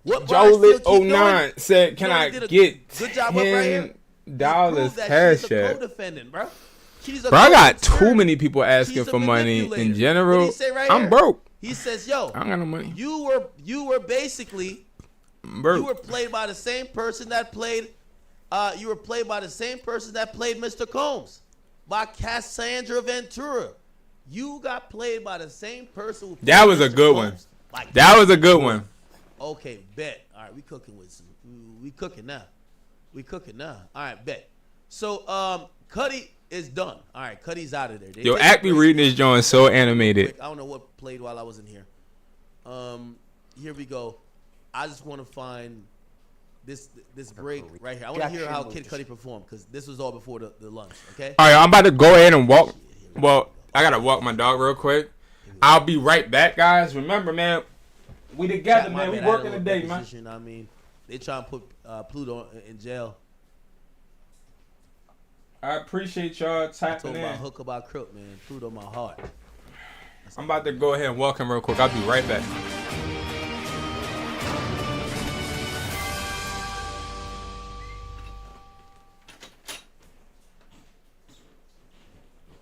What Jolit09 said, can I get good job $10 cash out? Bro, I got too many people asking for money in general. I'm broke. He says, yo, I don't got no money. You were basically broke. You were played by the same person that played Mr. Combs, by Cassandra Ventura. You got played by the same person who played That was Mr. a good Combs. one. That was a good one. Okay, bet. All right, we cooking now. All right, bet. So, Cudi is done. All right, Cudi's out of there. Yo, Act be reading this joint so animated. I don't know what played while I wasn't here. Here we go. I just want to find this break right here. I want to hear how Kid Cudi performed because this was all before the lunch. Okay. All right, I'm about to go ahead and walk. Well, I gotta walk my dog real quick. I'll be right back, guys. Remember, man, we together, man. We working today, man. I mean, they trying to put Pluto in jail. I appreciate y'all tapping in. About hook about crook, man. Pluto my heart. I'm about to go ahead and walk him real quick. I'll be right back.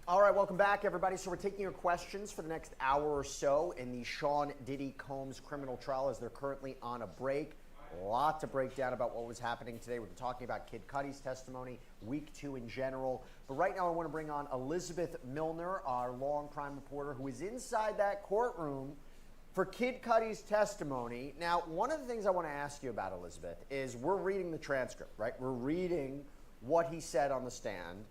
All right, welcome back, everybody. So we're taking your questions for the next hour or so in the Sean Diddy Combs criminal trial as they're currently on a break. A lot to break down about what was happening today. We've been talking about Kid Cudi's testimony, week 2 in general. But right now I want to bring on Elizabeth Milner, our long crime reporter, who is inside that courtroom for Kid Cudi's testimony. Now, one of the things I want to ask you about, Elizabeth, is we're reading the transcript, right? We're reading what he said on the stand.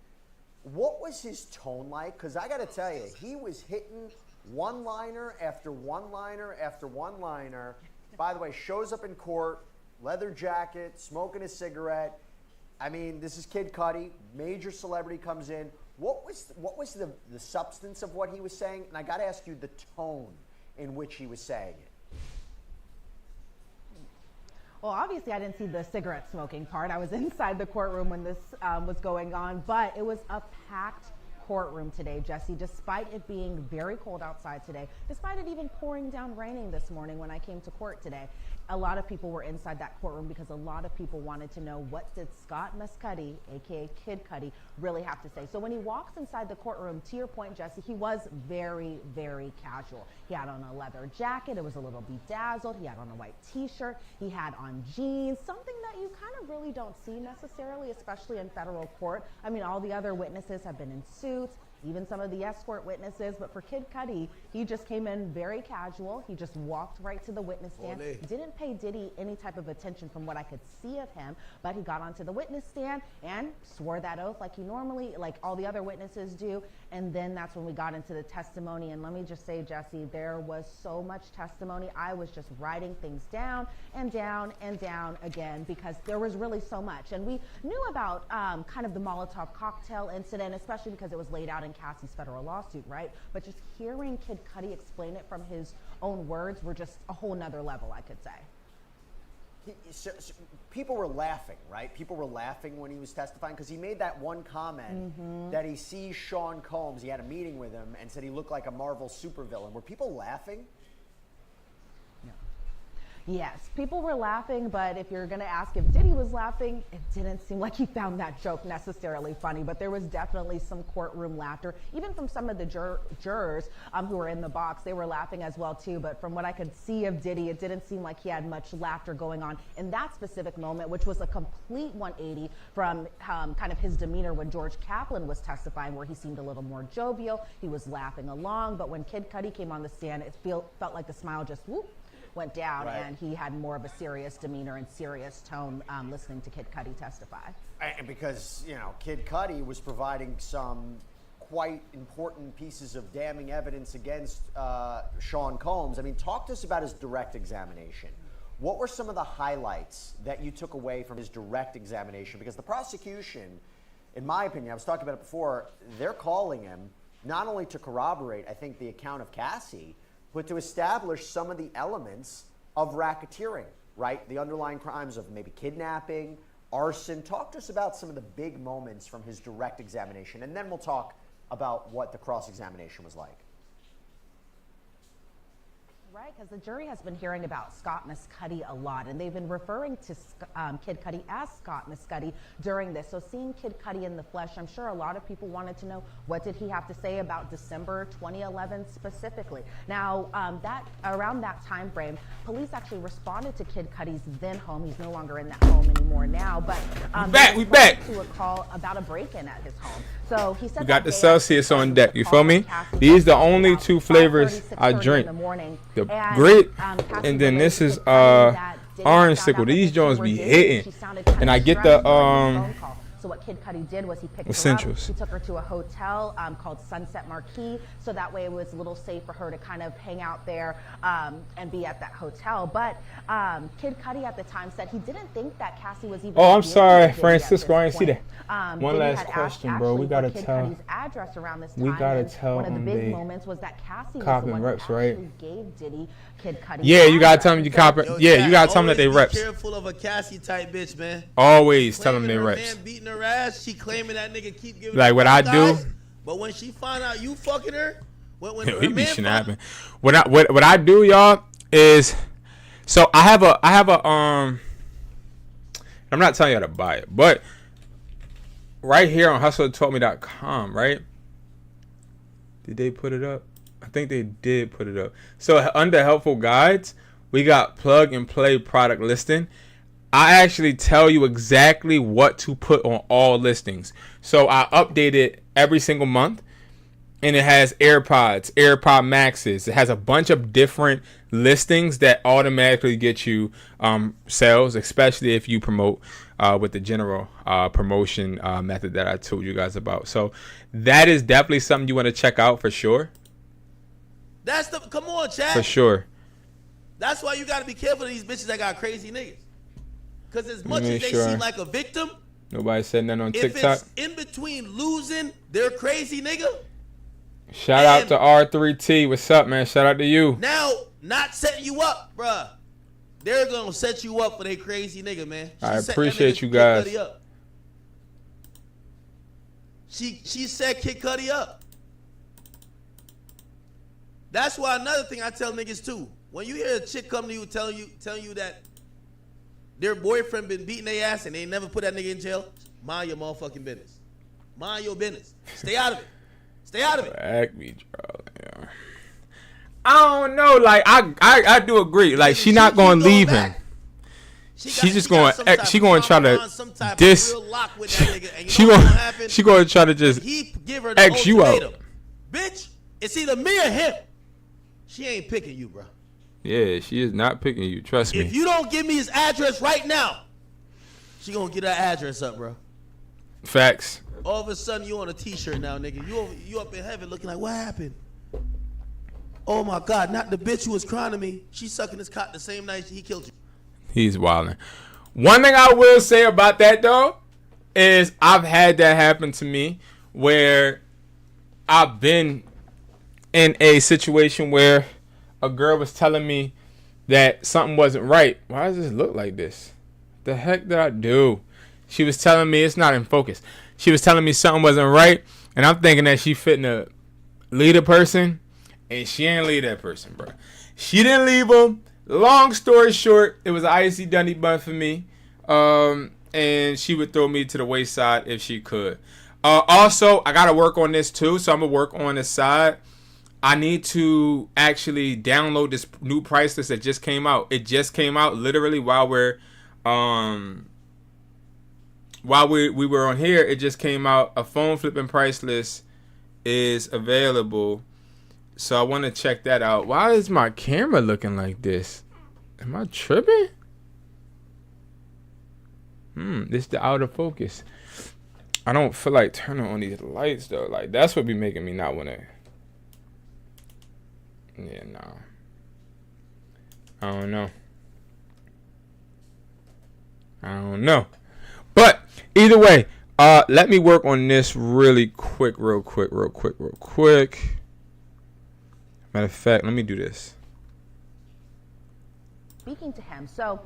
What was his tone like? Because I got to tell you, he was hitting one-liner after one-liner after one-liner. By the way, shows up in court, leather jacket, smoking a cigarette. I mean, this is Kid Cudi, major celebrity comes in. What was the substance of what he was saying? And I got to ask you the tone in which he was saying it. Well, obviously, I didn't see the cigarette smoking part. I was inside the courtroom when this was going on, but it was a packed courtroom today, Jesse, despite it being very cold outside today, despite it even pouring down raining this morning when I came to court today. A lot of people were inside that courtroom because a lot of people wanted to know, what did Scott Mescudi, aka Kid Cudi, really have to say? So when he walks inside the courtroom, to your point, Jesse, he was very, very casual. He had on a leather jacket, it was a little bedazzled, he had on a white t-shirt, he had on jeans, something that you kind of really don't see necessarily, especially in federal court. I mean, all the other witnesses have been in suits, even some of the escort witnesses. But for Kid Cudi, he just came in very casual. He just walked right to the witness stand. Didn't pay Diddy any type of attention from what I could see of him, but he got onto the witness stand and swore that oath like he normally, like all the other witnesses do. And then that's when we got into the testimony. And let me just say, Jesse, there was so much testimony. I was just writing things down and down and down again because there was really so much. And we knew about kind of the Molotov cocktail incident, especially because it was laid out in Cassie's federal lawsuit, right? But just hearing Kid Cudi explain it from his own words were just a whole nother level, I could say. So people were laughing, right? People were laughing when he was testifying because he made that one comment that he sees Sean Combs. He had a meeting with him and said he looked like a Marvel supervillain. Were people laughing? Yes, people were laughing, but if you're going to ask if Diddy was laughing, it didn't seem like he found that joke necessarily funny, but there was definitely some courtroom laughter, even from some of the jurors who were in the box. They were laughing as well, too, but from what I could see of Diddy, it didn't seem like he had much laughter going on in that specific moment, which was a complete 180 from kind of his demeanor when George Kaplan was testifying, where he seemed a little more jovial. He was laughing along, but when Kid Cudi came on the stand, it felt like the smile just went down, and he had more of a serious demeanor and serious tone listening to Kid Cudi testify. And because, you know, Kid Cudi was providing some quite important pieces of damning evidence against Sean Combs. I mean, talk to us about his direct examination. What were some of the highlights that you took away from his direct examination? Because the prosecution, in my opinion, I was talking about it before, they're calling him not only to corroborate, I think, the account of Cassie, but to establish some of the elements of racketeering, right? The underlying crimes of maybe kidnapping, arson. Talk to us about some of the big moments from his direct examination, and then we'll talk about what the cross-examination was like. Right, because the jury has been hearing about Scott Mescudi a lot, and they've been referring to Kid Cudi as Scott Mescudi during this. So seeing Kid Cudi in the flesh, I'm sure a lot of people wanted to know, what did he have to say about December 2011 specifically? Now, around that time frame, police actually responded to Kid Cudi's then home. He's no longer in that home anymore now, but we back to a call about a break-in at his home. So he said we got the Celsius on deck. You feel me? These the only two flavors I drink. The grape, and then this is orange sickle. These joints be hitting, and I get the So what Kid Cudi did was he picked Essentials. her up. He took her to a hotel called Sunset Marquis, so that way it was a little safe for her to kind of hang out there and be at that hotel. But Kid Cudi at the time said he didn't think that Cassie was even. Oh, I'm sorry, Francisco. I didn't see that. One Diddy last had question, asked, bro. We gotta Kid tell. Cudi's address around this time. We gotta and tell one of the big they moments was that Cassie was copping the one reps, who right? actually gave Diddy Kid Cudi. Yeah, you gotta tell them you copy. Yeah, you gotta tell them that they Always reps. Be careful of a Cassie type bitch, man. Always tell them they Claiming her reps. Man beating her ass, she claiming that nigga keep giving. Like her what I guys, do. But when she find out you fucking her, when He her be man snapping. What I do, y'all, is so I have a I'm not telling y'all to buy it, but right here on HustlerTaughtMe.com, right? Did they put it up? I think they did put it up. So under helpful guides, we got plug and play product listing. I actually tell you exactly what to put on all listings. So I update it every single month. And it has AirPods, AirPod Maxes. It has a bunch of different listings that automatically get you sales, especially if you promote with the general promotion method that I told you guys about. So that is definitely something you want to check out for sure. Come on, Chad. For sure. That's why you got to be careful of these bitches that got crazy niggas. Because as much as they sure. seem like a victim, Nobody said nothing on if TikTok. it's in between losing their crazy nigga. Shout out to R3T. What's up, man? Shout out to you. Now, not setting you up, bruh. They're going to set you up for their crazy nigga, man. I appreciate you guys. She set Kid Cudi up. That's why another thing I tell niggas too. When you hear a chick come to you telling you that their boyfriend been beating their ass and they never put that nigga in jail, mind your motherfucking business. Mind your business. Stay out of it. Stay out of it. Acme, yeah. I don't know. Like I do agree. Like she not gonna leave him. She just going she going to try to diss. She going to try to just X you out. Bitch, it's either me or him. She ain't picking you, bro. Yeah, she is not picking you. Trust me. If you don't give me his address right now, she gonna get her address up, bro. Facts. All of a sudden, you on a t-shirt now, nigga. You up in heaven looking like, what happened? Oh my God, not the bitch who was crying to me. She sucking his cock the same night he killed you. He's wilding. One thing I will say about that though is I've had that happen to me where I've been in a situation where a girl was telling me that something wasn't right. Why does this look like this? The heck did I do? She was telling me it's not in focus. She was telling me something wasn't right, and I'm thinking that she fitting to lead a person, and she ain't lead that person, bro. She didn't leave him. Long story short, it was an icy dunny bun for me, and she would throw me to the wayside if she could. Also, I gotta work on this too, so I'm gonna work on this side. I need to actually download this new price list that just came out. It just came out literally while we were on here. It just came out. A phone flipping price list is available, so I want to check that out. Why is my camera looking like this? Am I tripping? This the out of focus. I don't feel like turning on these lights though. Like that's what be making me not want to. Yeah, no. I don't know. But either way, let me work on this real quick. Matter of fact, let me do this. Speaking to him, so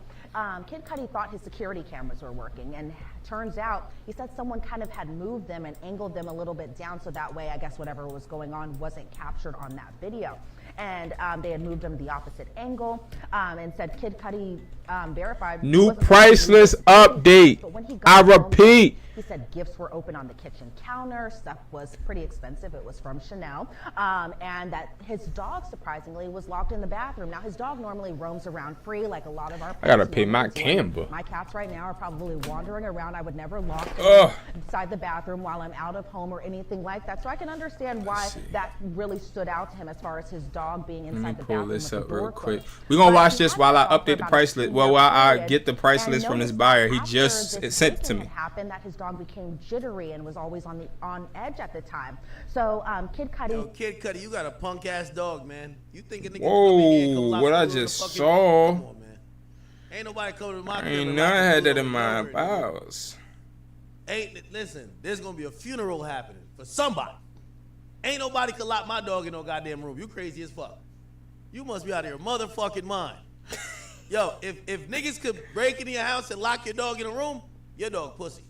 Kid Cudi thought his security cameras were working, and turns out he said someone kind of had moved them and angled them a little bit down, so that way I guess whatever was going on wasn't captured on that video. And they had moved them the opposite angle, and said Kid Cudi verified. New price list update. I repeat. He said gifts were open on the kitchen counter. Stuff was pretty expensive. It was from Chanel. And that his dog, surprisingly, was locked in the bathroom. Now, his dog normally roams around free like a lot of our pets. I gotta pay my Canva. My cats right now are probably wandering around. I would never lock them inside the bathroom while I'm out of home or anything like that. So I can understand why that really stood out to him as far as his dog being inside the bathroom. Let me pull this up real quick. We're going to watch this while I update the price list. Well, while I get the price list from this buyer. He just sent it to me. Happened that his dog became jittery and was always on edge at the time. So Kid Cudi. Yo, Kid Cudi, you got a punk ass dog, man. You think a nigga whoa, what I just saw. Come on, man. Ain't nobody coming to my crib. Ain't none had that in my house. Listen, there's gonna be a funeral happening for somebody. Ain't nobody could lock my dog in no goddamn room. You crazy as fuck. You must be out of your motherfucking mind. Yo, if niggas could break into your house and lock your dog in a room, your dog pussy.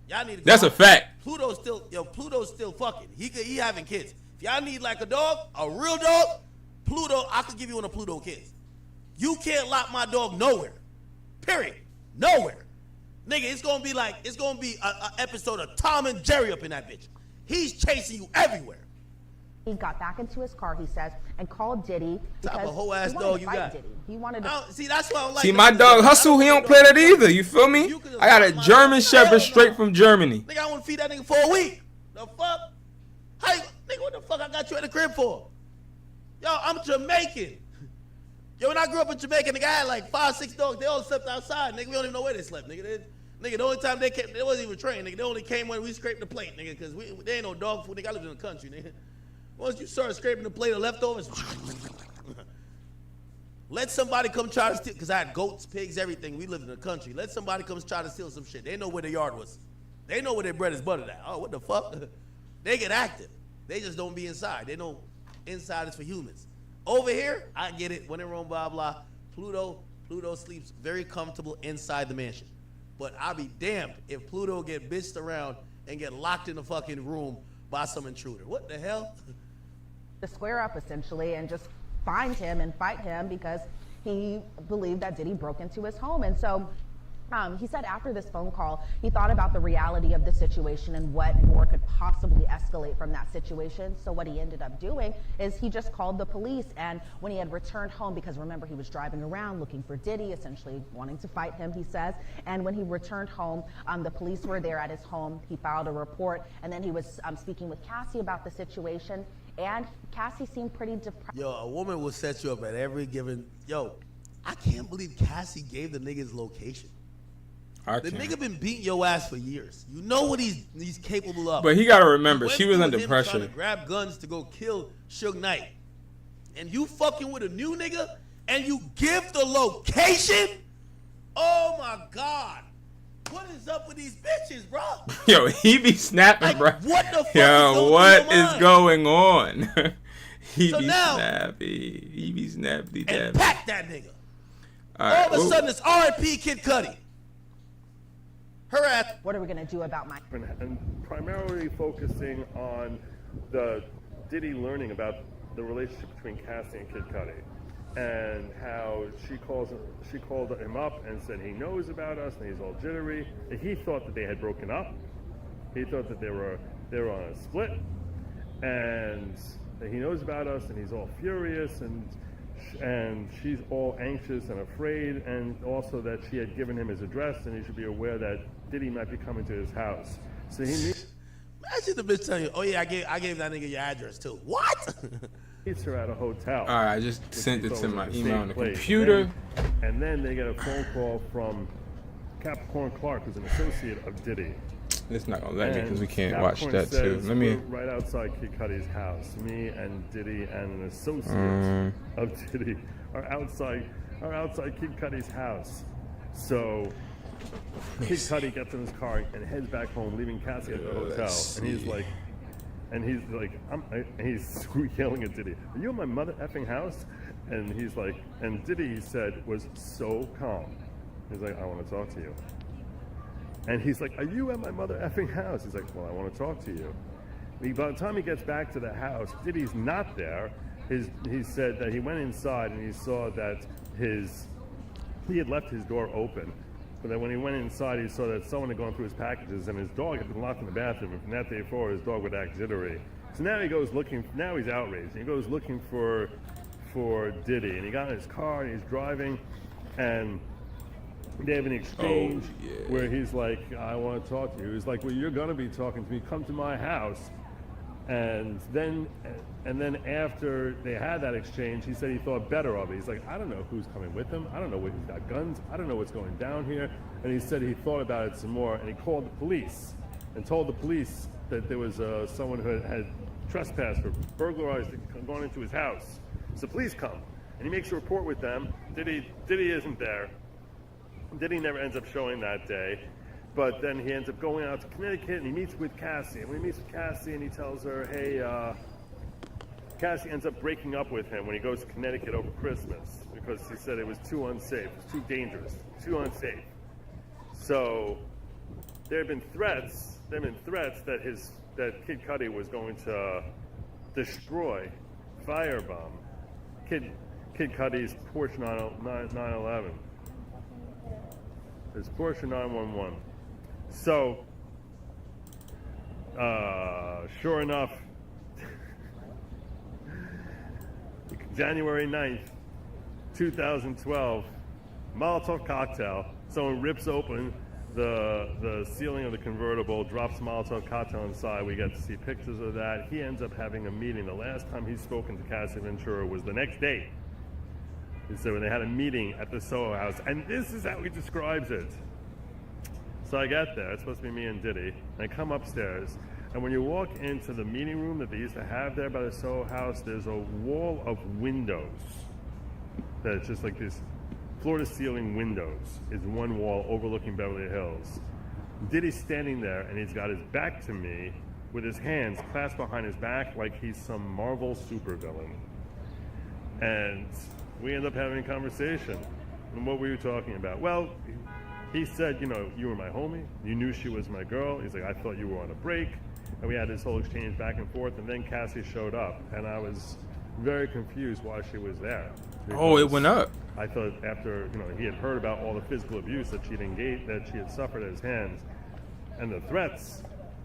Y'all need to. That's a fact. Pluto's still fucking. He having kids. If y'all need like a dog, a real dog, Pluto, I could give you one of Pluto kids. You can't lock my dog nowhere. Period. Nowhere. Nigga, it's gonna be a episode of Tom and Jerry up in that bitch. He's chasing you everywhere. He got back into his car, he says, and called Diddy because a whole ass dog you got. Diddy. He wanted to see. That's why I don't like. See, my dog Hustle, he don't play that either. You feel me? I got a German Shepherd straight from Germany. Nigga, I want to feed that nigga for a week. The fuck? Nigga, what the fuck I got you at the crib for? Yo, I'm Jamaican. Yo, when I grew up in Jamaica, nigga, I had like 5, 6 dogs. They all slept outside. Nigga, we don't even know where they slept. Nigga, the only time they came, they wasn't even trained. Nigga, they only came when we scraped the plate, nigga, because there ain't no dog food. Nigga, I lived in the country, nigga. Once you start scraping the plate of leftovers, let somebody come try to steal, because I had goats, pigs, everything. We lived in the country. Let somebody come try to steal some shit. They know where their yard was. They know where their bread is buttered at. Oh, what the fuck? They get active. They just don't be inside. They know inside is for humans. Over here, I get it. When in Rome, blah, blah. Pluto sleeps very comfortable inside the mansion. But I'll be damned if Pluto get bitched around and get locked in the fucking room by some intruder. What the hell? to square up essentially and just find him and fight him because he believed that Diddy broke into his home. And so He said after this phone call, he thought about the reality of the situation and what more could possibly escalate from that situation. So what he ended up doing is he just called the police, and when he had returned home, because remember he was driving around looking for Diddy, essentially wanting to fight him, he says, and when he returned home, the police were there at his home. He filed a report, and then he was speaking with Cassie about the situation, and Cassie seemed pretty depressed. Yo, a woman will set you up at every given... Yo, I can't believe Cassie gave the nigga his location. The nigga been beating your ass for years. You know what he's capable of. But he gotta remember, she was under pressure. Trying to grab guns to go kill Suge Knight, and you fucking with a new nigga, and you give the location. Oh my God, what is up with these bitches, bro? Yo, he be snapping, bro. What the fuck? Yo, what is going on? He be now, snappy. He be snappy. And pack that nigga. All of a sudden, it's R.I.P. Kid Cudi. Her ass. What are we gonna do about my? And primarily focusing on the Diddy learning about the relationship between Cassie and Kid Cudi, and how she called him up and said he knows about us and he's all jittery. He thought that they had broken up. He thought that they were on a split, and that he knows about us and he's all furious, and she's all anxious and afraid, and also that she had given him his address and he should be aware that Diddy might be coming to his house. So he meets. Imagine the bitch telling you, "Oh yeah, I gave that nigga your address too." What? Meets her at a hotel. All right, I just sent it to my email on the computer. And then they get a phone call from Capricorn Clark, who's an associate of Diddy. It's not gonna let me because we can't Capricorn watch that too. Let me. We're right outside Kid Cudi's house. Me and Diddy and an associate of Diddy are outside Kid Cudi's house. So Kid Cudi gets in his car and heads back home, leaving Cassie at the hotel. And he's yelling at Diddy, "Are you at my mother effing house?" And he's like, and Diddy, he said, was so calm. He's like, "I want to talk to you." And he's like, "Are you at my mother effing house?" He's like, "Well, I want to talk to you." By the time he gets back to the house, Diddy's not there. He said that he went inside and he saw that he had left his door open. But then when he went inside, he saw that someone had gone through his packages and his dog had been locked in the bathroom. And from that day forward, his dog would act jittery. So now he goes looking. Now he's outraged. He goes looking for Diddy, and he got in his car and he's driving, and they have an exchange where he's like, "I want to talk to you." He's like, "Well, you're gonna be talking to me. Come to my house." And then after they had that exchange, he said he thought better of it. He's like, "I don't know who's coming with him. I don't know who's got guns. I don't know what's going down here." And he said he thought about it some more, and he called the police and told the police that there was someone who had trespassed or burglarized and gone into his house. So the police come, and he makes a report with them. Diddy isn't there. Diddy never ends up showing that day. But then he ends up going out to Connecticut, and he meets with Cassie. And when he meets with Cassie and he tells her, "Hey," Cassie ends up breaking up with him when he goes to Connecticut over Christmas because he said it was too unsafe, it was too dangerous, too unsafe. So there have been threats that Kid Cudi was going to destroy, firebomb Kid Cudi's Porsche 911. His Porsche 911. So, sure enough, January 9th, 2012, Molotov cocktail. Someone rips open the ceiling of the convertible, drops Molotov cocktail inside. We get to see pictures of that. He ends up having a meeting. The last time he's spoken to Cassie Ventura was the next day. He said when they had a meeting at the Soho House, and this is how he describes it. So I get there, it's supposed to be me and Diddy, and I come upstairs, and when you walk into the meeting room that they used to have there by the Soho House, there's a wall of windows that's just like this floor-to-ceiling windows is one wall overlooking Beverly Hills. Diddy's standing there, and he's got his back to me with his hands clasped behind his back like he's some Marvel supervillain. And we end up having a conversation. And what were you talking about? Well, he said, you were my homie. You knew she was my girl. He's like, I thought you were on a break. And we had this whole exchange back and forth. And then Cassie showed up. And I was very confused why she was there. Oh, it Because went up. I thought after he had heard about all the physical abuse that she had suffered at his hands, and the threats,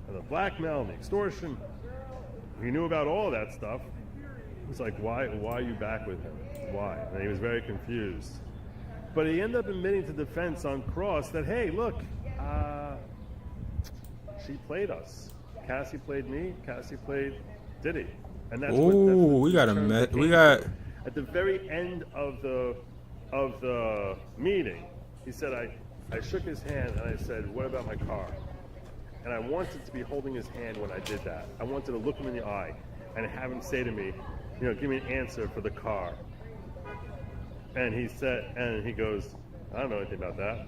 and the blackmail, and the extortion. He knew about all that stuff. It's like, why are you back with him? Why? And he was very confused. But he ended up admitting to defense on cross that, hey, look, she played us. Cassie played me. Cassie played Diddy. And that's We got at the very end of the meeting. He said, I shook his hand and I said, what about my car? And I wanted to be holding his hand when I did that. I wanted to look him in the eye and have him say to me, give me an answer for the car. And he goes, I don't know anything about that.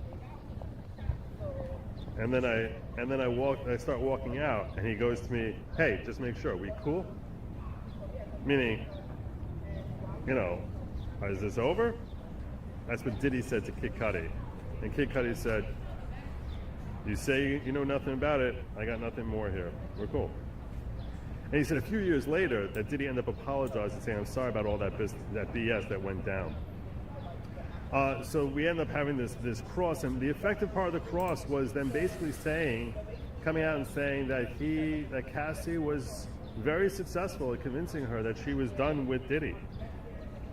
And then I start walking out, and he goes to me, hey, just make sure, we cool? Meaning, is this over? That's what Diddy said to Kid Cudi. And Kid Cudi said, you say you know nothing about it, I got nothing more here. We're cool. And he said a few years later that Diddy ended up apologizing, saying, I'm sorry about all that BS that went down. So we end up having this cross, and the effective part of the cross was them basically coming out and saying that Cassie was very successful at convincing her that she was done with Diddy,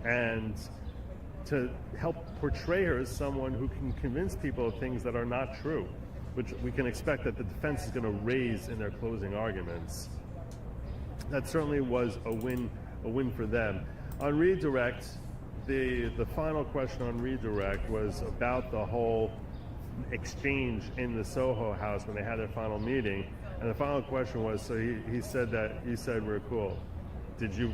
and to help portray her as someone who can convince people of things that are not true, which we can expect that the defense is going to raise in their closing arguments. That certainly was a win for them. On redirect, the final question on redirect was about the whole exchange in the Soho house when they had their final meeting, and the final question was, so he said we're cool. Did you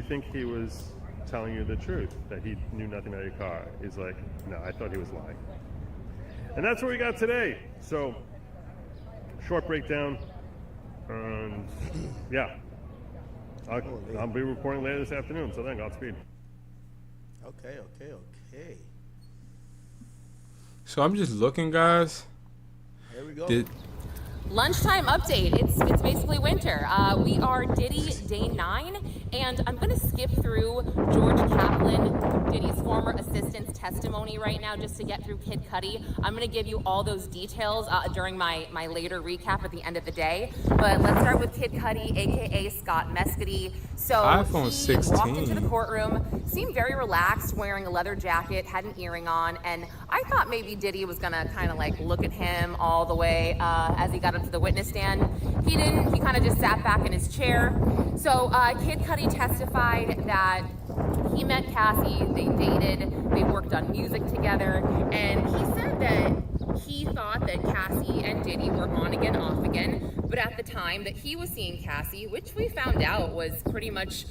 think he was telling you the truth, that he knew nothing about your car? He's like, no, I thought he was lying. And that's what we got today. So, short breakdown, and yeah, I'll be reporting later this afternoon. So then, Godspeed. Okay. So I'm just looking, guys. Here we go. Lunchtime update. It's basically winter. We are Diddy day 9, and I'm going to skip through George Kaplan, Diddy's former assistant's testimony right now just to get through Kid Cudi. I'm going to give you all those details during my later recap at the end of the day. But let's start with Kid Cudi, aka Scott Mescudi. So iPhone he 16. walked into the courtroom, seemed very relaxed, wearing a leather jacket, had an earring on, and I thought maybe Diddy was going to kind of like look at him all the way as he got up to the witness stand. He didn't. He kind of just sat back in his chair. So Kid Cudi testified that he met Cassie, they dated, they worked on music together, and he said that he thought that Cassie and Diddy were on again, off again, but at the time that he was seeing Cassie, which we found out was pretty much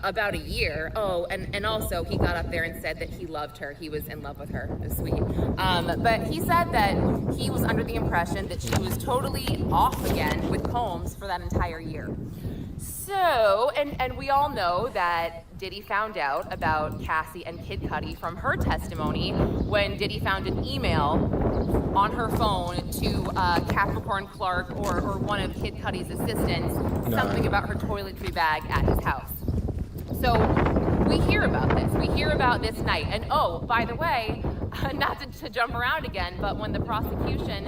about a year. Oh, and also he got up there and said that he loved her. He was in love with her. It was sweet. But he said that he was under the impression that she was totally off again with Combs for that entire year. So, and we all know that Diddy found out about Cassie and Kid Cudi from her testimony when Diddy found an email on her phone to Capricorn Clark or one of Kid Cudi's assistants, something about her toiletry bag at his house. So we hear about this. We hear about this night. And oh, by the way, not to jump around again, but when the prosecution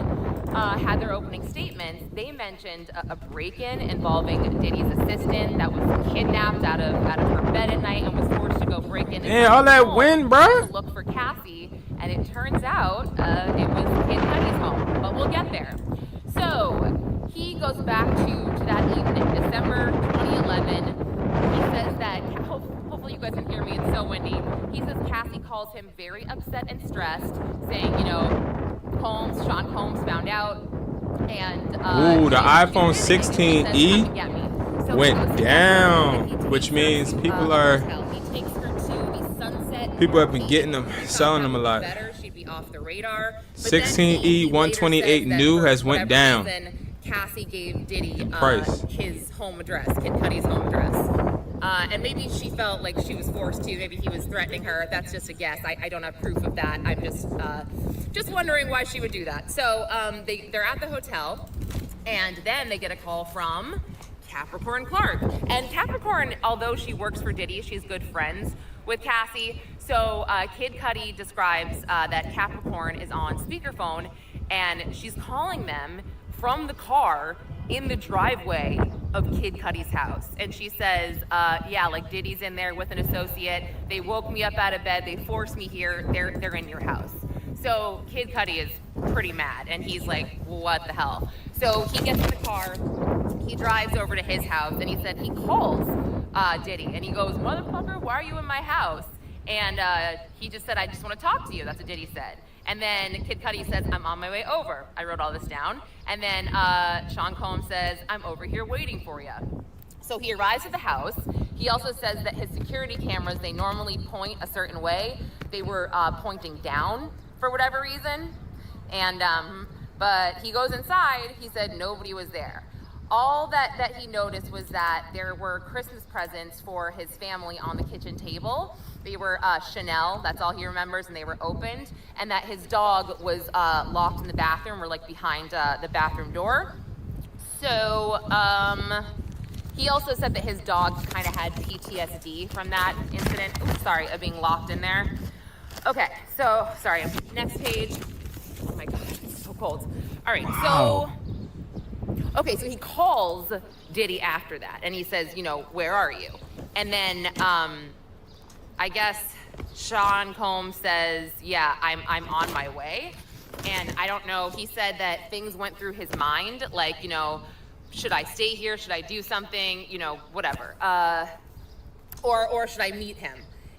had their opening statements, they mentioned a break-in involving Diddy's assistant that was kidnapped out of her bed at night and was forced to go break in. Man, all that wind, bro. To look for Cassie, and it turns out it was Kid Cudi's home. But we'll get there. So he goes back to that evening, December 2011. He says that, hopefully you guys can hear me, it's so windy. He says Cassie calls him very upset and stressed, saying, Sean Combs found out, and the iPhone 16e went down, which means people have been getting them, selling them a lot. She'd be off the radar. 16e 128 new has went down. Cassie gave Diddy his home address, Kid Cudi's home address. And maybe she felt like she was forced to. Maybe he was threatening her. That's just a guess. I don't have proof of that. I'm just wondering why she would do that. So they're at the hotel, and then they get a call from Capricorn Clark. And Capricorn, although she works for Diddy, she's good friends with Cassie. So Kid Cudi describes that Capricorn is on speakerphone and she's calling them from the car in the driveway of Kid Cudi's house. And she says, yeah, like Diddy's in there with an associate. They woke me up out of bed. They forced me here. They're in your house. So Kid Cudi is pretty mad and he's like, what the hell? So he gets in the car, he drives over to his house and he said he calls Diddy and he goes, motherfucker, why are you in my house? And he just said, I just want to talk to you. That's what Diddy said. And then Kid Cudi says, I'm on my way over. I wrote all this down. And then Sean Combs says, I'm over here waiting for you. So he arrives at the house. He also says that his security cameras, they normally point a certain way. They were pointing down for whatever reason. And, but he goes inside, he said nobody was there. All that he noticed was that there were Christmas presents for his family on the kitchen table. They were Chanel, that's all he remembers, and they were opened. And that his dog was locked in the bathroom or like behind the bathroom door. So he also said that his dog kind of had PTSD from that incident. Oops, sorry, of being locked in there. Okay, so, sorry, next page. Oh my God, it's so cold. All right, Wow. Okay, so he calls Diddy after that, and he says, you know, where are you? And then, I guess Sean Combs says, yeah, I'm on my way. And I don't know, he said that things went through his mind, like, you know, should I stay here? Should I do something? You know, whatever. Or should I meet him?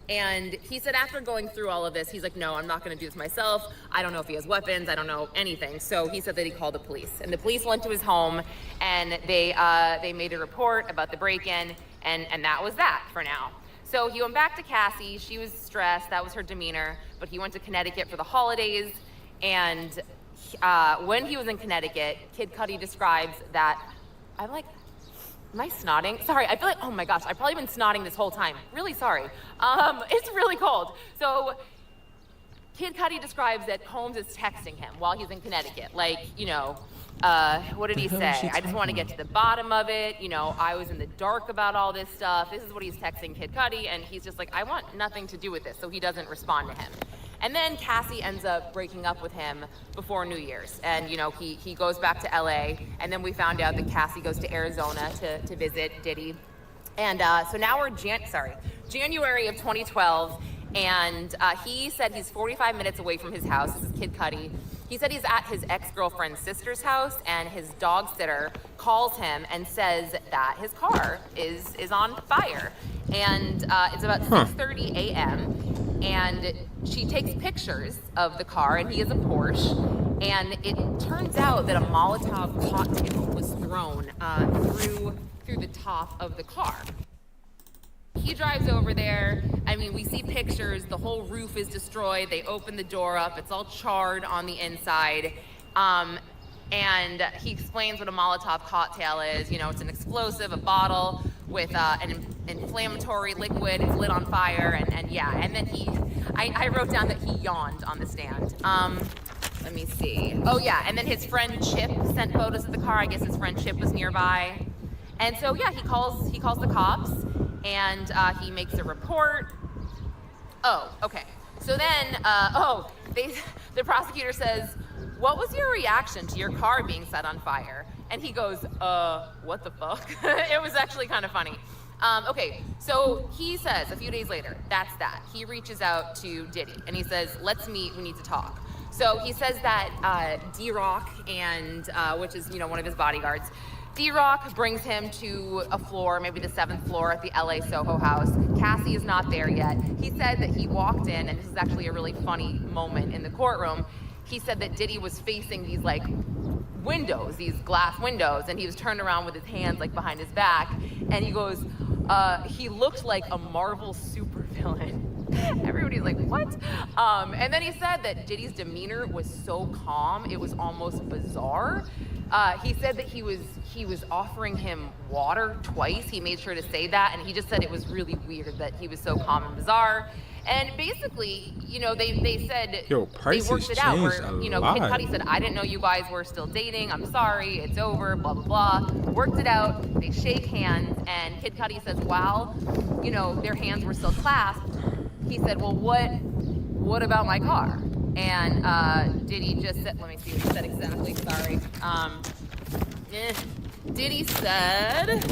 And he said after going through all of this, he's like, no, I'm not gonna do this myself. I don't know if he has weapons, I don't know anything. So he said that he called the police. And the police went to his home and they made a report about the break-in and that was that for now. So he went back to Cassie, she was stressed, that was her demeanor, but he went to Connecticut for the holidays. And when he was in Connecticut, Kid Cudi describes that, I'm like, am I snotting? Sorry, I feel like, oh my gosh, I've probably been snotting this whole time. Really sorry. It's really cold. So Kid Cudi describes that Combs is texting him while he's in Connecticut. Like, you know, what did he say? I just want to get to the bottom of it. You know, I was in the dark about all this stuff. This is what he's texting Kid Cudi. And he's just like, I want nothing to do with this. So he doesn't respond to him. And then Cassie ends up breaking up with him before New Year's. And, you know, he goes back to LA. And then we found out that Cassie goes to Arizona to visit Diddy. And so now we're January of 2012. And he said he's 45 minutes away from his house. This is Kid Cudi. He said he's at his ex-girlfriend's sister's house, and his dog sitter calls him and says that his car is on fire. And it's about 6:30 a.m. And she takes pictures of the car, and he has a Porsche. And it turns out that a Molotov cocktail was thrown through the top of the car. He drives over there. I mean, we see pictures. The whole roof is destroyed. They open the door up. It's all charred on the inside. And he explains what a Molotov cocktail is. You know, it's an explosive, a bottle with an inflammatory liquid. It's lit on fire. And yeah, and then I wrote down that he yawned on the stand. Let me see. Oh yeah, and then his friend Chip sent photos of the car. I guess his friend Chip was nearby. And so yeah, he calls the cops. And he makes a report. Oh, okay. So then, the prosecutor says, what was your reaction to your car being set on fire? And he goes, what the fuck? It was actually kind of funny. Okay, so he says a few days later, that's that. He reaches out to Diddy and he says, let's meet, we need to talk. So he says that D-Rock and, which is, you know, one of his bodyguards, D-Rock brings him to a floor, maybe the 7th floor at the LA Soho house. Cassie is not there yet. He said that he walked in, and this is actually a really funny moment in the courtroom. He said that Diddy was facing these like windows, these glass windows, and he was turned around with his hands like behind his back. And he goes, he looked like a Marvel supervillain. Everybody's like, what? And then he said that Diddy's demeanor was so calm, it was almost bizarre. He said that he was offering him water twice. He made sure to say that, and he just said it was really weird that he was so calm and bizarre. And basically, you know, they said Yo, they prices worked it out where, changed a you know, Kid lot. Cudi said, I didn't know you guys were still dating. I'm sorry. It's over, blah, blah, blah. Worked it out. They shake hands. And Kid Cudi says, wow, you know, their hands were still clasped. He said, well, what about my car? And Diddy just said, let me see what he said exactly. Sorry. Diddy said,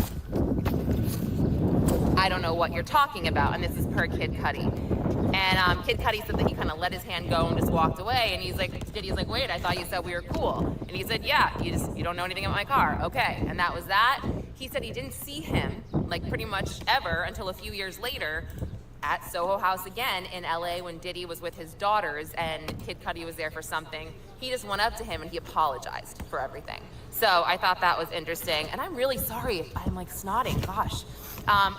I don't know what you're talking about. And this is per Kid Cudi. And Kid Cudi said that he kind of let his hand go and just walked away. And he's like, Diddy's like, wait, I thought you said we were cool. And he said, yeah, you don't know anything about my car. Okay. And that was that. He said he didn't see him like pretty much ever until a few years later at Soho House again in LA when Diddy was with his daughters and Kid Cudi was there for something. He just went up to him and he apologized for everything. So I thought that was interesting. And I'm really sorry if I'm like snotting, gosh.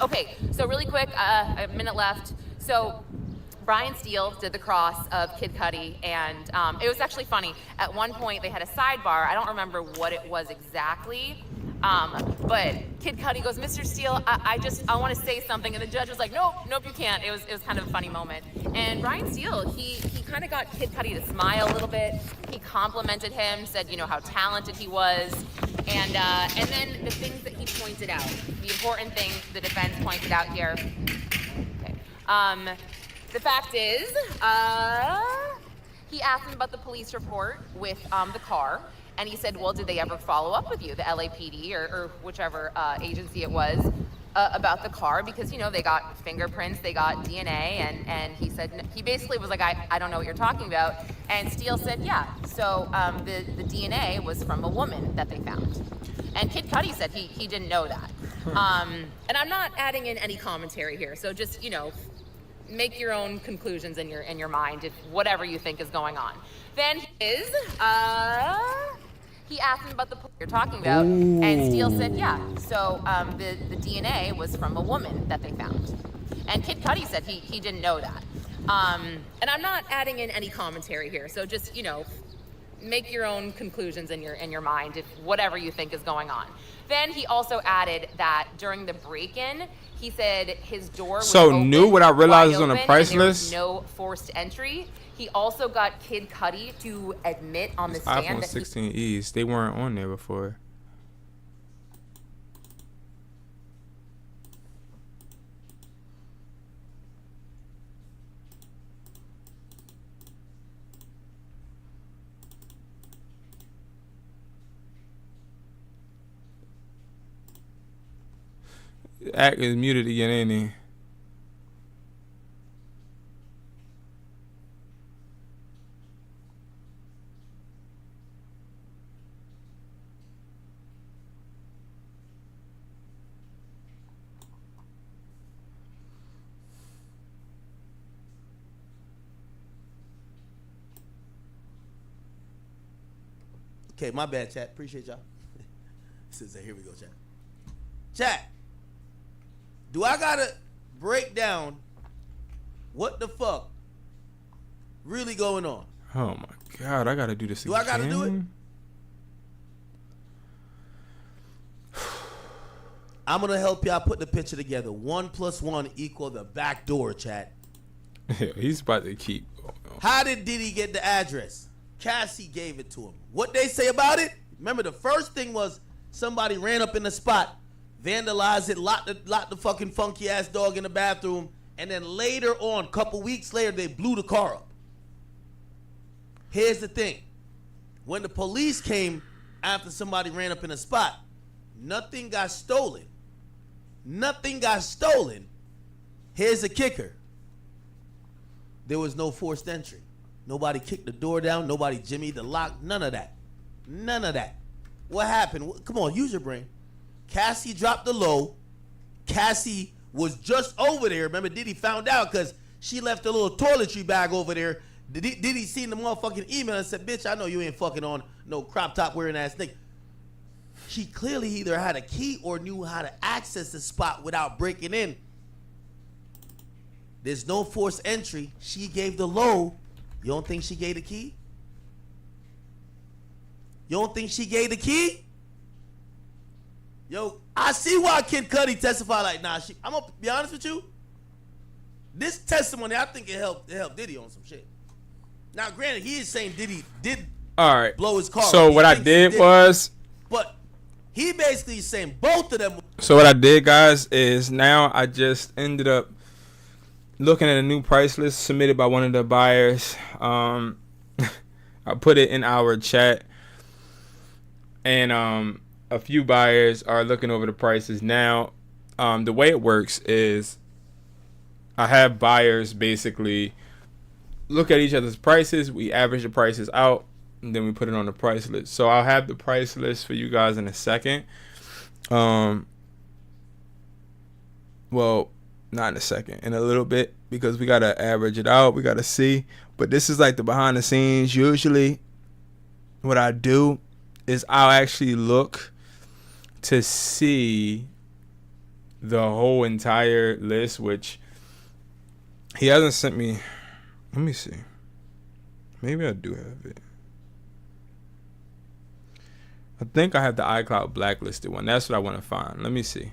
Okay, so really quick, a minute left. So Brian Steele did the cross of Kid Cudi, and it was actually funny. At one point, they had a sidebar. I don't remember what it was exactly, but Kid Cudi goes, Mr. Steele, I want to say something, and the judge was like, nope, you can't. It was kind of a funny moment. And Brian Steele, he kind of got Kid Cudi to smile a little bit. He complimented him, said, you know, how talented he was, and then the things that he pointed out, the important things the defense pointed out here. Okay. The fact is, he asked him about the police report with the car, and he said, well, did they ever follow up with you, the LAPD or whichever agency it was, about the car? Because, you know, they got fingerprints, they got DNA, and he said, he basically was like, I don't know what you're talking about. And Steele said, yeah. So the DNA was from a woman that they found. And Kid Cudi said he didn't know that. And I'm not adding in any commentary here, so just, you know, make your own conclusions in your mind if whatever you think is going on. Then he asked him about the you're talking about, and Steele said, yeah. So the DNA was from a woman that they found. And Kid Cudi said he didn't know that. And I'm not adding in any commentary here, so just, you know, make your own conclusions in your mind if whatever you think is going on. Then he also added that during the break-in, he said his door was open, new what I realized is on the wide open, price and there was list. no forced entry. He also got Kid Cudi to admit on the stand iPhone that 16es, they weren't on there before. Act is muted again, ain't he? Okay, my bad, chat. Appreciate y'all. Here we go, chat. Chat. Do I gotta break down what the fuck really going on? Oh my God, I gotta do this again. Do I gotta do it? I'm gonna help y'all put the picture together. 1 + 1 = the back door, chat. Yeah, he's about to keep going on. How did Diddy get the address? Cassie gave it to him. What they say about it? Remember, the first thing was somebody ran up in the spot, vandalized it, locked the fucking funky ass dog in the bathroom, and then later on, couple weeks later, they blew the car up. Here's the thing. When the police came after somebody ran up in a spot, nothing got stolen. Nothing got stolen. Here's the kicker. There was no forced entry. Nobody kicked the door down. Nobody jimmied the lock. None of that. None of that. What happened? Come on, use your brain. Cassie dropped the low. Cassie was just over there. Remember, Diddy found out because she left a little toiletry bag over there. Diddy seen the motherfucking email and said, bitch, I know you ain't fucking on no crop top wearing ass nigga. She clearly either had a key or knew how to access the spot without breaking in. There's no forced entry. She gave the low. You don't think she gave the key? You don't think she gave the key? Yo, I see why Kid Cudi testified like, nah, I'm gonna be honest with you. This testimony, I think it helped Diddy on some shit. Now, granted, he is saying Diddy did blow his car. So what I did was, but he basically is saying both of them. So what I did, guys, is now I just ended up looking at a new price list submitted by one of the buyers. I put it in our chat, and a few buyers are looking over the prices now. The way it works is I have buyers basically look at each other's prices. We average the prices out, and then we put it on the price list. So I'll have the price list for you guys in a second. Well, not in a second, in a little bit, because we gotta average it out. We gotta see. But this is like the behind the scenes. Usually, what I do is I'll actually look to see the whole entire list, which he hasn't sent me. Let me see. Maybe I do have it. I think I have the iCloud blacklisted one. That's what I want to find. Let me see.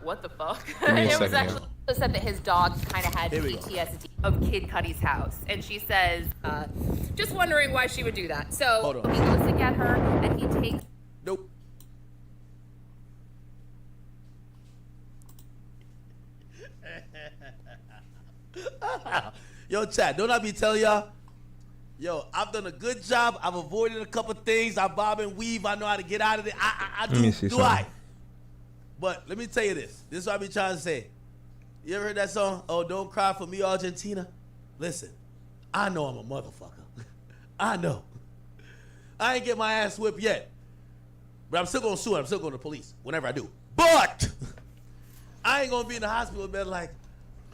What the fuck? Give me a It was second. actually said that his dog kind of had PTSD of Kid Cudi's house. And she says, just wondering why she would do that. So he goes to get her and he takes... Nope. Yo, chat, don't I be telling y'all? Yo, I've done a good job. I've avoided a couple things. I bob and weave. I know how to get out of it. I Let me see do something. I? But let me tell you this. This is what I be trying to say. You ever heard that song? Oh, don't cry for me, Argentina. Listen, I know I'm a motherfucker. I know. I ain't get my ass whipped yet. But I'm still going to sue. I'm still going to the police whenever I do. But I ain't going to be in the hospital bed like,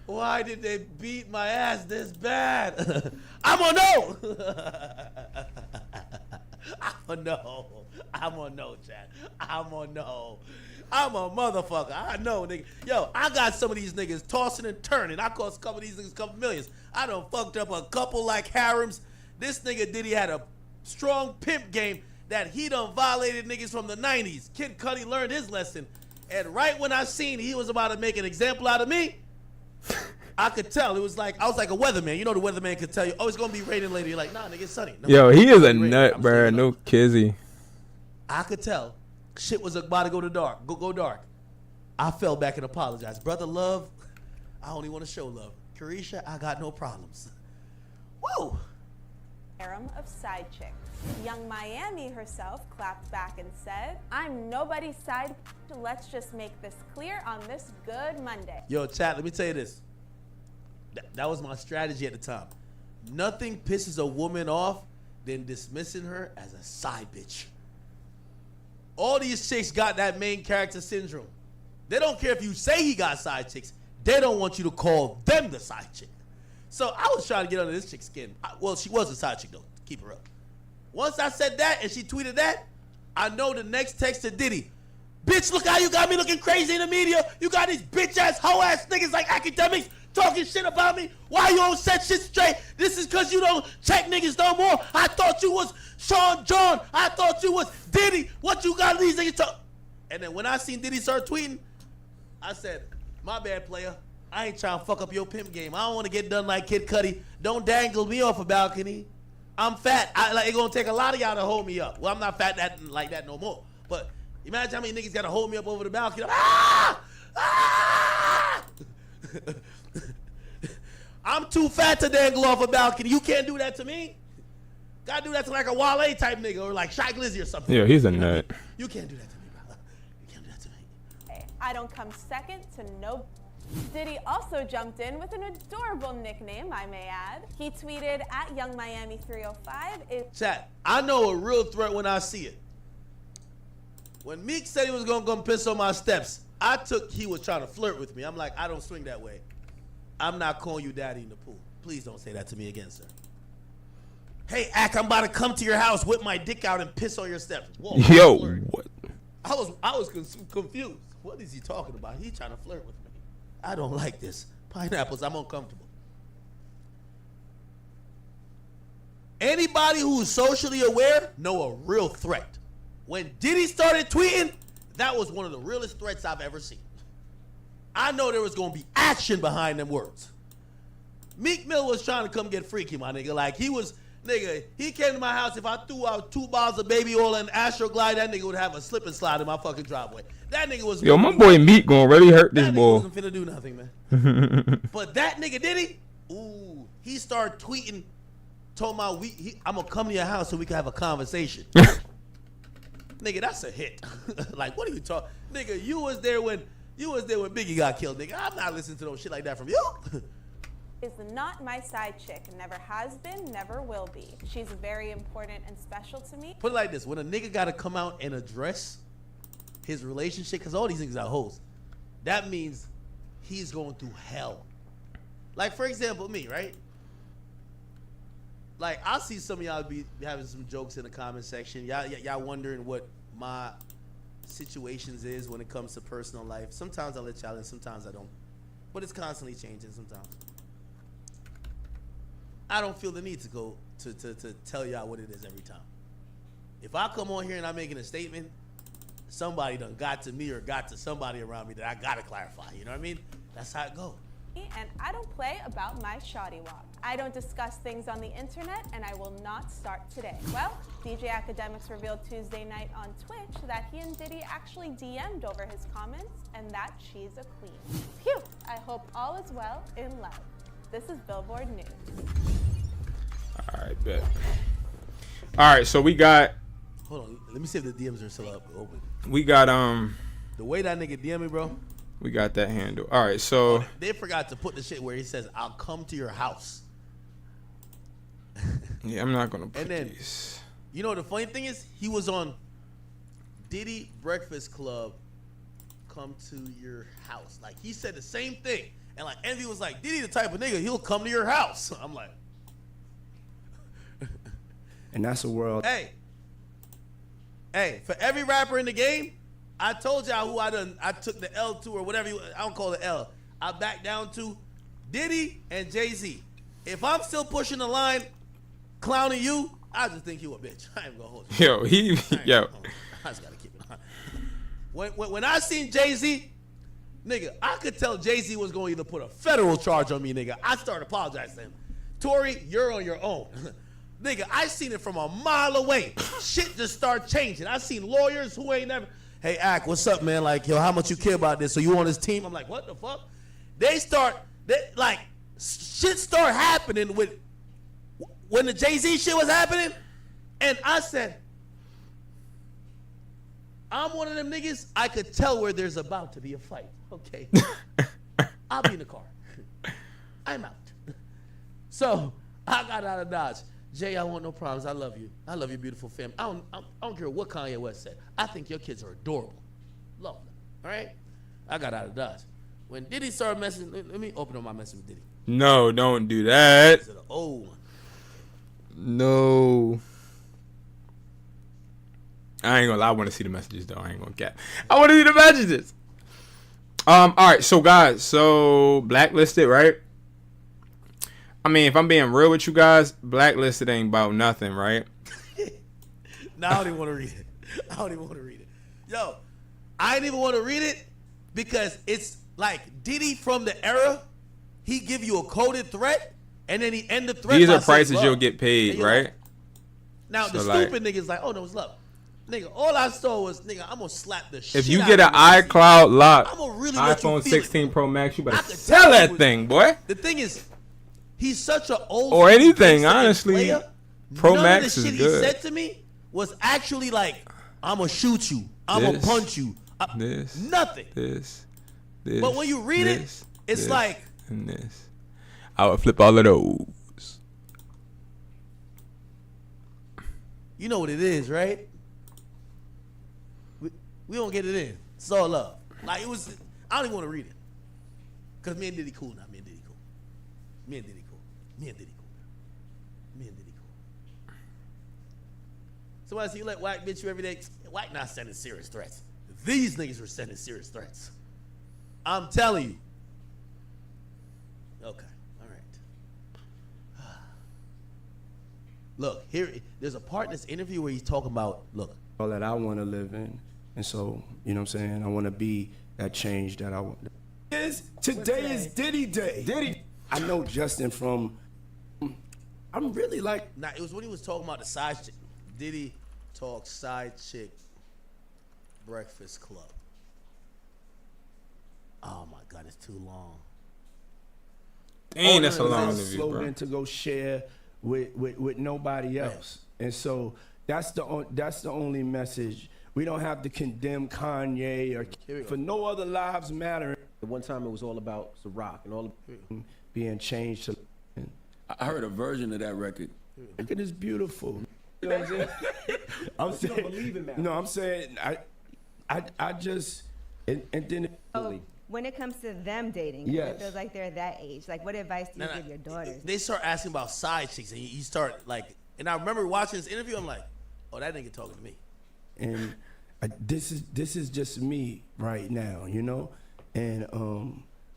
why did they beat my ass this bad? I'm gonna know. I'm gonna know, Chad. I'm gonna know. I'm a motherfucker. I know, nigga. Yo, I got some of these niggas tossing and turning. I cost a couple of these niggas a couple millions. I done fucked up a couple like harems. This nigga Diddy had a strong pimp game that he done violated niggas from the 90s. Kid Cudi learned his lesson. And right when I seen he was about to make an example out of me, I could tell. It was like, I was like a weatherman. You know the weatherman could tell you, oh, it's going to be raining later. You're like, nah, nigga, it's sunny. No, Yo, he is a raining. nut, bro. No kizzy. I could tell shit was about to go to dark. Go dark. I fell back and apologized. Brother Love, I only want to show love. Carisha, I got no problems. Whoa. Harem of side chicks. Young Miami herself clapped back and said, I'm nobody's side. Let's just make this clear on this good Monday. Yo, chat, let me tell you this. That was my strategy at the time. Nothing pisses a woman off than dismissing her as a side bitch. All these chicks got that main character syndrome. They don't care if you say he got side chicks. They don't want you to call them the side chick. So I was trying to get under this chick's skin. Well, she was a side chick, though. Keep her up. Once I said that and she tweeted that, I know the next text to Diddy. Bitch, look how you got me looking crazy in the media. You got these bitch-ass, hoe-ass niggas like academics talking shit about me. Why you don't set shit straight? This is because you don't check niggas no more. I thought you was Sean John. I thought you was Diddy. What you got these niggas talk? And then when I seen Diddy start tweeting, I said, my bad, player. I ain't trying to fuck up your pimp game. I don't want to get done like Kid Cudi. Don't dangle me off a balcony. I'm fat. It's going to take a lot of y'all to hold me up. Well, I'm not fat like that no more. But imagine how many niggas got to hold me up over the balcony. Ah! Ah! I'm too fat to dangle off a balcony. You can't do that to me. Gotta do that to like a Wale type nigga or like Shy Glizzy or something. Yeah, he's a nut. You can't do that to me, brother. You can't do that to me. I don't come second to no. Diddy also jumped in with an adorable nickname, I may add. He tweeted at YoungMiami305. Chat, I know a real threat when I see it. When Meek said he was gonna come piss on my steps, I took he was trying to flirt with me. I'm like, I don't swing that way. I'm not calling you daddy in the pool. Please don't say that to me again, sir. Hey, Ack, I'm about to come to your house, whip my dick out, and piss on your steps. Whoa, yo, what? I was confused. What is he talking about? He's trying to flirt with me. I don't like this. Pineapples, I'm uncomfortable. Anybody who's socially aware know a real threat. When Diddy started tweeting, that was one of the realest threats I've ever seen. I know there was going to be action behind them words. Meek Mill was trying to come get freaky, my nigga. Like, he was, nigga, he came to my house. If I threw out 2 bottles of baby oil and Astroglide, that nigga would have a slip and slide in my fucking driveway. That nigga was. Yo, my boy Meek gonna really hurt this boy. Wasn't finna do nothing, man. But that nigga, did he? Ooh, he started tweeting, told my I'm gonna come to your house so we can have a conversation. Nigga, that's a hit. Like, what are you talking? Nigga, you was there when Biggie got killed, nigga. I'm not listening to no shit like that from you. Is not my side chick. Never has been, never will be. She's very important and special to me. Put it like this: when a nigga gotta come out and address his relationship, because all these niggas are hoes, that means he's going through hell. Like, for example, me, right? Like, I see some of y'all be having some jokes in the comment section. Y'all wondering what my situations is when it comes to personal life. Sometimes I let y'all in, sometimes I don't. But it's constantly changing sometimes. I don't feel the need to go to tell y'all what it is every time. If I come on here and I'm making a statement, somebody done got to me or got to somebody around me that I gotta clarify. You know what I mean? That's how it goes. And I don't play about my shoddy walk. I don't discuss things on the internet, and I will not start today. Well, DJ Academics revealed Tuesday night on Twitch that he and Diddy actually DM'd over his comments, and that she's a queen. Phew! I hope all is well in love. This is Billboard News. All right, bet. All right, so we got. Hold on, let me see if the DMs are still up open. We got the way that nigga DM me, bro. We got that handle. All right, so they forgot to put the shit where he says, "I'll come to your house." Yeah, I'm not gonna put and then, these. You know the funny thing is, he was on Diddy Breakfast Club. Come to your house. Like, he said the same thing, and like Envy was like, "Diddy the type of nigga, he'll come to your house." I'm like, and that's a world. Hey, for every rapper in the game, I told y'all who I took the L to, or whatever I don't call it L. I backed down to Diddy and Jay-Z. If I'm still pushing the line, clowning you, I just think you a bitch. I ain't gonna hold you. Yo, I just gotta keep it on. When I seen Jay-Z, nigga, I could tell Jay-Z was gonna either put a federal charge on me, nigga. I started apologizing to him. Tory, you're on your own. Nigga, I seen it from a mile away. Shit just start changing. I seen lawyers who ain't never. Hey, Ak, what's up, man? Like, yo, how much you care about this? So you on his team? I'm like, what the fuck? Shit start happening when the Jay-Z shit was happening. And I said, I'm one of them niggas, I could tell where there's about to be a fight. Okay. I'll be in the car. I'm out. So I got out of Dodge. Jay, I want no problems. I love you. I love your beautiful family. I don't care what Kanye West said. I think your kids are adorable. Love them. All right? I got out of Dodge. When Diddy started messaging, let me open up my message with Diddy. No, don't do that. This is the old one. No. I ain't gonna lie. I want to see the messages, though. I ain't gonna cap. I want to see the messages. All right. So, guys. So, Blacklisted, right? I mean, if I'm being real with you guys, Blacklisted ain't about nothing, right? No, I don't even want to read it. Yo, I didn't even want to read it because it's like Diddy from the era. He give you a coded threat, and then he end the threat. These are prices you'll get paid, right? Like, now, the stupid niggas like, oh, no, it's love. Nigga, all I saw was, nigga, I'm going to slap the shit out of you. If you get an iCloud lock, really iPhone 16 Pro Max, you better sell that thing, boy. The thing is, he's such an old or anything, honestly. Player. Pro None Max of the is shit good. He said to me was actually like, I'm gonna shoot you, I'm gonna punch you. Nothing. This. But when you read it, it's like and this. I would flip all of those. You know what it is, right? We don't get it in. It's all love. Like, it was. I don't even want to read it because me and Diddy cool now. Me and Diddy cool. Somebody say you let White bitch you every day. White not sending serious threats. These niggas were sending serious threats. I'm telling you. Okay, all right. Look, here, there's a part in this interview where he's talking about, look. All that I want to live in. And so, you know what I'm saying? I want to be that change that I want. Today is Diddy Day. I know Justin from. I'm really like. Nah, it was when he was talking about the side chick. Diddy talk side chick Breakfast Club. Oh my God, it's too long. Dang, that's a long interview, slogan bro. to go share with nobody else, and so that's the only message. We don't have to condemn Kanye or for no other lives matter. At one time, it was all about Ciroc and all being changed to. I heard a version of that record. Record is beautiful. You know what I'm saying? I'm saying. You don't believe in that. No, I'm saying I just and then. When it comes to them dating, Yes. it feels like they're that age. Like, what advice do you give your daughters? They start asking about side chicks, and you start like. And I remember watching this interview. I'm like, oh, that nigga talking to me. And this is just me right now, you know, and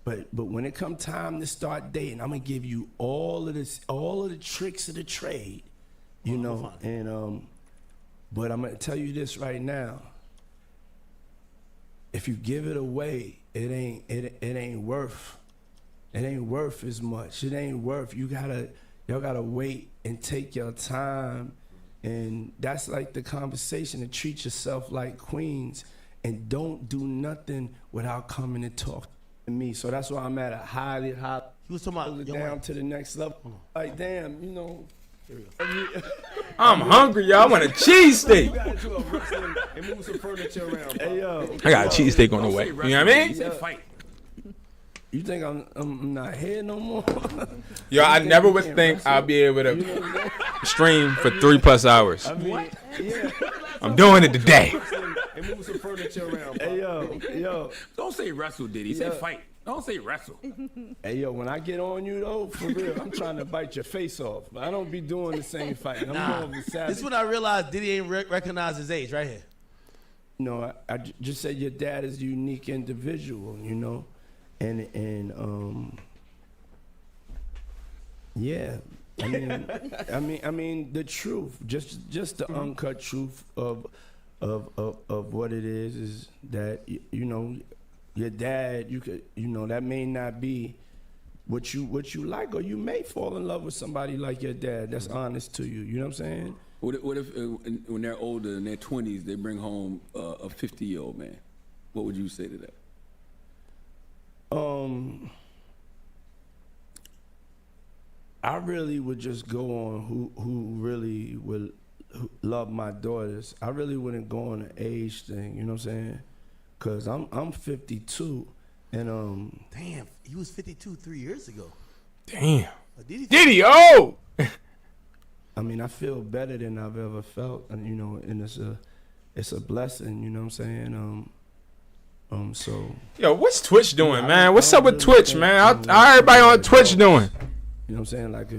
but when it come time to start dating, I'm gonna give you all of the tricks of the trade, you know, and but I'm gonna tell you this right now. If you give it away, it ain't worth as much. It ain't worth. Y'all gotta wait and take your time. And that's like the conversation, to treat yourself like queens and don't do nothing without coming and talk to me. So that's why I'm at a highly he was talking about down to the next level. Like, damn, you know. I'm hungry, y'all. I want a cheesesteak. You got into a wrestling and move some furniture around. Bro. Hey, yo. I got a cheesesteak on the way. You know what I mean? Yeah. You think I'm not here no more? Yo, I never would think I'll be able to stream for 3+ hours. I mean, yeah. I'm doing it today. And move some furniture around. Bro. Hey, yo. Don't say wrestle, Diddy. Say fight. Don't say wrestle. Hey, yo, when I get on you, though, for real, I'm trying to bite your face off. But I don't be doing the same fighting. I'm more of a savage. This is when I realized Diddy ain't recognize his age right here. You know, I just said your dad is a unique individual, you know? And yeah, I mean the truth, just the uncut truth of what it is that, you know, your dad, you could, you know, that may not be what you like, or you may fall in love with somebody like your dad that's honest to you. You know what I'm saying? What if when they're older, in their 20s, they bring home a 50-year-old man? What would you say to that? I really would just go on who really would love my daughters. I really wouldn't go on an age thing, you know what I'm saying? Cause I'm 52, and Damn, he was 52 3 years ago. Damn. Diddy, oh! I mean, I feel better than I've ever felt, and you know, and it's a blessing, you know what I'm saying? So. Yo, what's Twitch doing, man? What's up with Twitch, man? How everybody on Twitch doing? You know what I'm saying? Like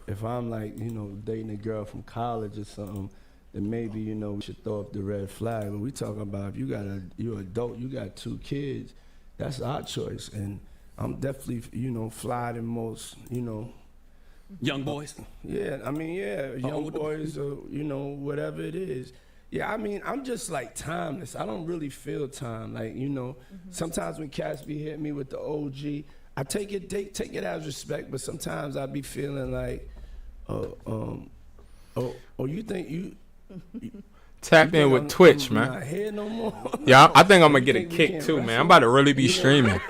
if I'm like, you know, dating a girl from college or something, then maybe, you know, we should throw up the red flag. But we talking about if you're adult, you got 2 kids, that's our choice. And I'm definitely, you know, fly than most, you know. Young boys? Yeah, I mean, yeah, young boys or, you know, whatever it is. Yeah, I mean, I'm just like timeless. I don't really feel time. Like, you know, sometimes when cats be hitting me with the OG, I take it as respect, but sometimes I be feeling like, you think you Tap in with Twitch, man. Not here no more. Yeah, I think I'm gonna get a kick too, man. I'm about to really be streaming.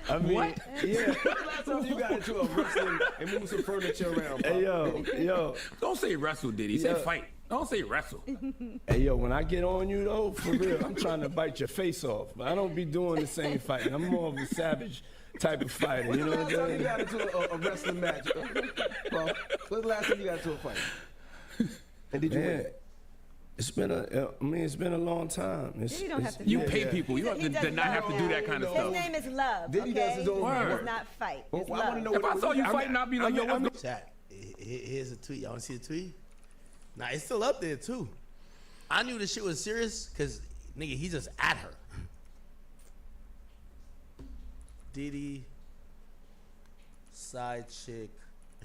I mean, what? Yeah. Last time you got into a wrestling and move some furniture around. Bro. Hey, yo. Don't say wrestle, Diddy. Say fight. Don't say wrestle. Hey, yo, when I get on you, though, for real, I'm trying to bite your face off. But I don't be doing the same fighting. I'm more of a savage type of fighter. You know what I'm Last time saying? you got into a wrestling match, bro. When's the last time you got into a fight? And did you win? It's been a long time. You don't have to. You pay people. You don't have to not have to do that kind of stuff. His name is love. Diddy Okay? does his own It's work. not fight. Well, It's I love. want to know If I saw you fighting, I'd be like, yo, what's going Chat, here's a tweet. Y'all want to see the tweet? Nah, it's still up there, too. I knew this shit was serious because, nigga, he's just at her. Diddy, side chick,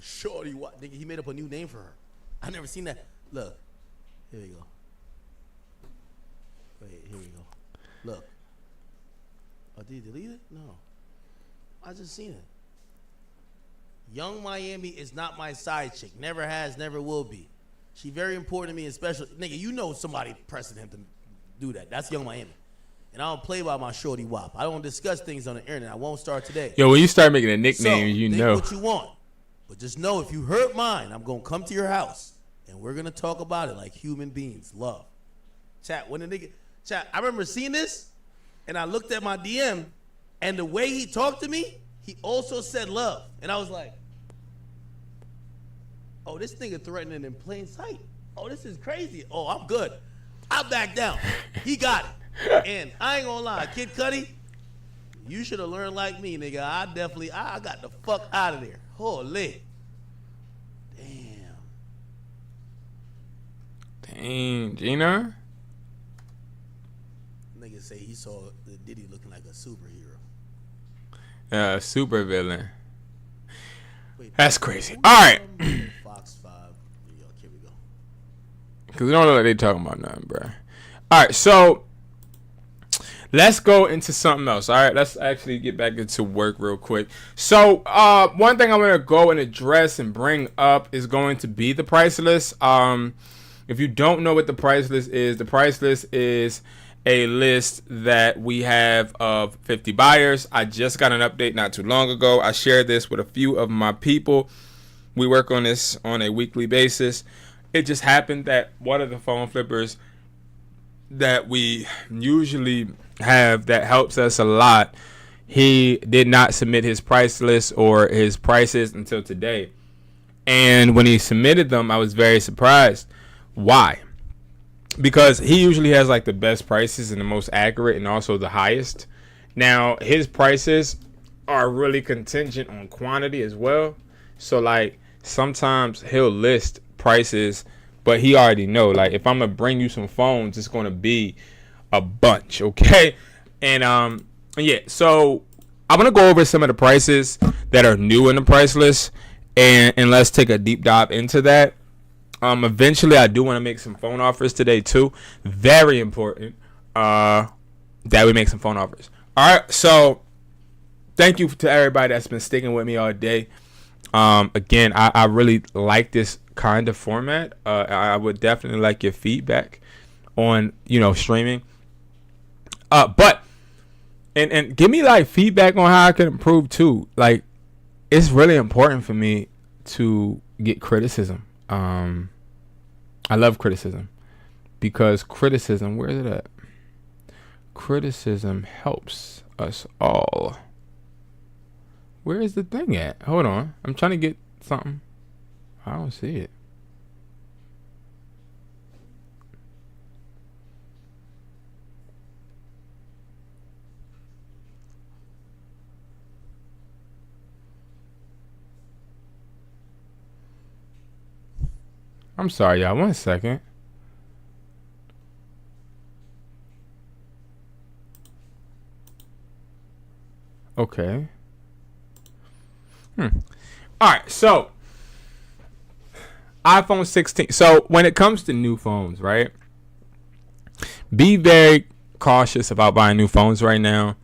shorty, what? Nigga, he made up a new name for her. I never seen that. Look, here we go. Wait, here we go. Look. Oh, did he delete it? No. I just seen it. Young Miami is not my side chick. Never has, never will be. She very important to me and special. Nigga, you know somebody pressing him to do that. That's Young Miami. And I don't play by my shorty wop. I don't discuss things on the internet. I won't start today. Yo, when you start making a nickname, so, you think know. what you want. But just know if you hurt mine, I'm going to come to your house. And we're going to talk about it like human beings. Love. Chat, when the nigga... Chat, I remember seeing this. And I looked at my DM. And the way he talked to me, he also said love. And I was like... Oh, this nigga threatening in plain sight. Oh, this is crazy. Oh, I'm good. I back down. He got it. And I ain't gonna lie, Kid Cudi, you should have learned like me, nigga. I got the fuck out of there. Holy. Dang, Gina. Nigga say he saw the Diddy looking like a superhero. Super villain. That's crazy. All right. Fox 5. Here we go. Because we don't know what they talking about nothing, bro. All right, so let's go into something else. All right, let's actually get back into work real quick. So one thing I'm going to go and address and bring up is going to be the price list. If you don't know what the price list is, the price list is a list that we have of 50 buyers. I just got an update not too long ago. I shared this with a few of my people. We work on this on a weekly basis. It just happened that one of the phone flippers that we usually have that helps us a lot, he did not submit his price list or his prices until today. And when he submitted them, I was very surprised. Why? Because he usually has like the best prices and the most accurate and also the highest. Now, his prices are really contingent on quantity as well. So like sometimes he'll list prices, but he already know, like, if I'm gonna bring you some phones, it's gonna be a bunch, okay? And yeah, so I'm gonna go over some of the prices that are new in the price list, and let's take a deep dive into that. Eventually, I do want to make some phone offers today too. Very important that we make some phone offers. All right, so thank you to everybody that's been sticking with me all day. Again, I really like this kind of format. I would definitely like your feedback on, streaming. But give me like feedback on how I can improve too. Like, it's really important for me to get criticism. I love criticism because criticism, where is it at? Criticism helps us all. Where is the thing at? Hold on. I'm trying to get something. I don't see it. I'm sorry, y'all. 1 second. Okay. All right, so iPhone 16. So when it comes to new phones, right? Be very cautious about buying new phones right now.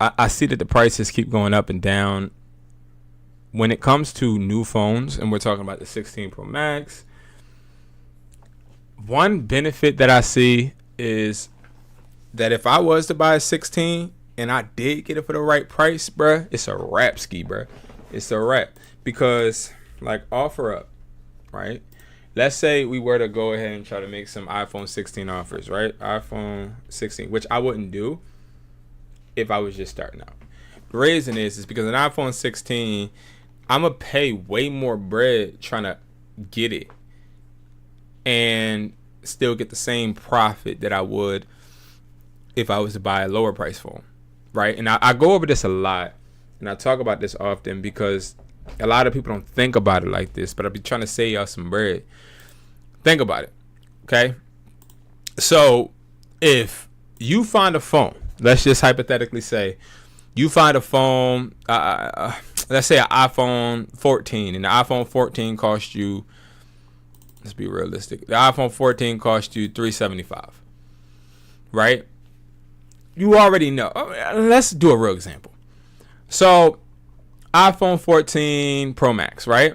I see that the prices keep going up and down. When it comes to new phones, and we're talking about the 16 Pro Max, one benefit that I see is that if I was to buy a 16 and I did get it for the right price, bruh, it's a wrap ski, bruh. It's a wrap. Because, like, offer up, right? Let's say we were to go ahead and try to make some iPhone 16 offers, right? iPhone 16, which I wouldn't do if I was just starting out. The reason is because an iPhone 16, I'm going to pay way more bread trying to get it and still get the same profit that I would if I was to buy a lower price phone, right? And I go over this a lot, and I talk about this often because a lot of people don't think about it like this, but I'll be trying to save y'all some bread. Think about it, okay? So if you find a phone, let's just hypothetically say you find a phone, let's say an iPhone 14, and the iPhone 14 cost you, let's be realistic, the iPhone 14 cost you $375, right? You already know. Let's do a real example. So iPhone 14 Pro Max, right?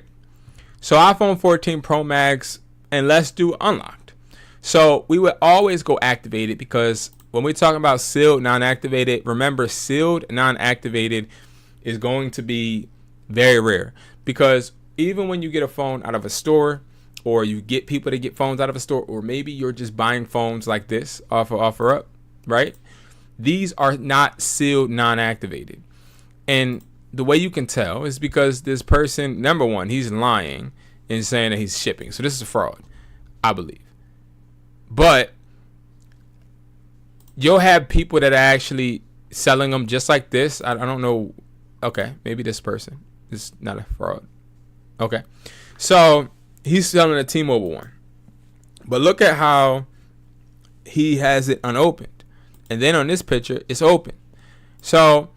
So iPhone 14 Pro Max, and let's do unlocked. So we would always go activated, because when we're talking about sealed, non-activated, remember, sealed, non-activated is going to be very rare, because even when you get a phone out of a store, or you get people to get phones out of a store, or maybe you're just buying phones like this off of OfferUp, right? These are not sealed, non-activated. And the way you can tell is because this person, number one, he's lying and saying that he's shipping. So this is a fraud, I believe. But you'll have people that are actually selling them just like this. I don't know. Okay, maybe this person is not a fraud. Okay, so he's selling a T-Mobile one. But look at how he has it unopened. And then on this picture, it's open. So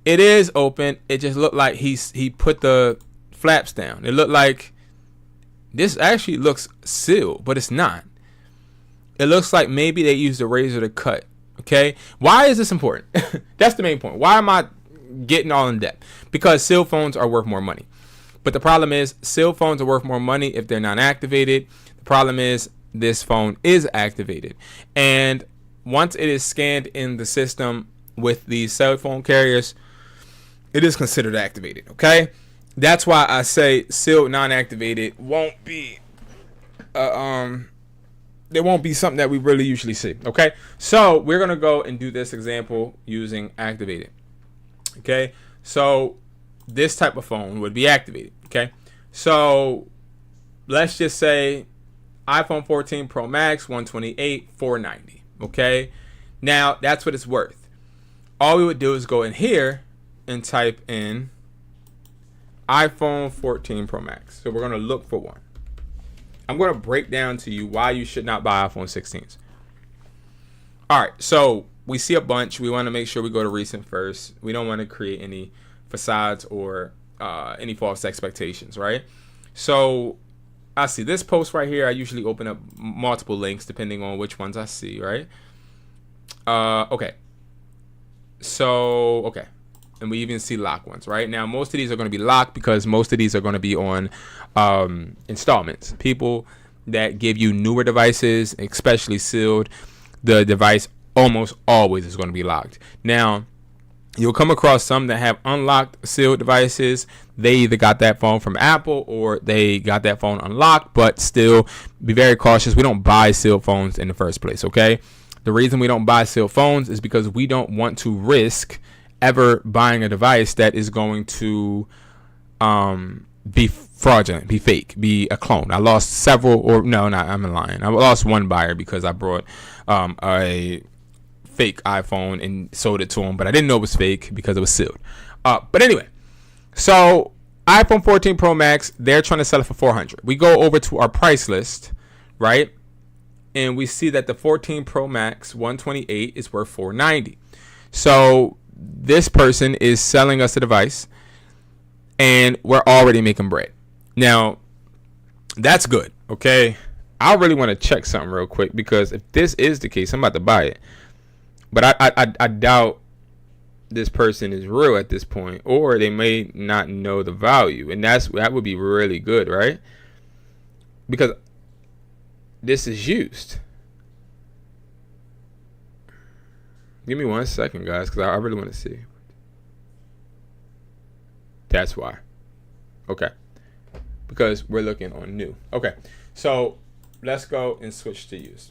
it is open. It just looked like he put the flaps down. It looked like this actually looks sealed, but it's not. It looks like maybe they used a razor to cut. Okay? Why is this important? That's the main point. Why am I getting all in depth? Because sealed phones are worth more money. But the problem is, sealed phones are worth more money if they're not activated. The problem is, this phone is activated. And once it is scanned in the system with these cell phone carriers, it is considered activated. Okay? That's why I say sealed, non-activated won't be there won't be something that we really usually see. Okay? So we're gonna go and do this example using activated. Okay? So this type of phone would be activated. Okay, so let's just say iPhone 14 Pro Max, 128, 490. Okay, now that's what it's worth. All we would do is go in here and type in iPhone 14 Pro Max. So we're going to look for one. I'm going to break down to you why you should not buy iPhone 16s. All right, so we see a bunch. We want to make sure we go to recent first. We don't want to create any facades or any false expectations, right? So I see this post right here. I usually open up multiple links depending on which ones I see, right? Okay. So, okay. And we even see lock ones, right? Now, most of these are going to be locked because most of these are going to be on installments. People that give you newer devices, especially sealed, the device almost always is going to be locked. Now, you'll come across some that have unlocked sealed devices. They either got that phone from Apple or they got that phone unlocked, but still be very cautious. We don't buy sealed phones in the first place, okay? The reason we don't buy sealed phones is because we don't want to risk ever buying a device that is going to be fraudulent, be fake, be a clone. I lost several, or no, I'm lying. I lost one buyer because I brought a fake iPhone and sold it to him, but I didn't know it was fake because it was sealed. But anyway, so iPhone 14 Pro Max, they're trying to sell it for $400. We go over to our price list, right? And we see that the 14 Pro Max 128 is worth $490. So this person is selling us a device and we're already making bread. Now, that's good, okay? I really want to check something real quick, because if this is the case, I'm about to buy it. But I doubt this person is real at this point, or they may not know the value, and that would be really good, right? Because this is used. Give me 1 second, guys, because I really want to see. That's why. Okay. Because we're looking on new. Okay. So let's go and switch to used.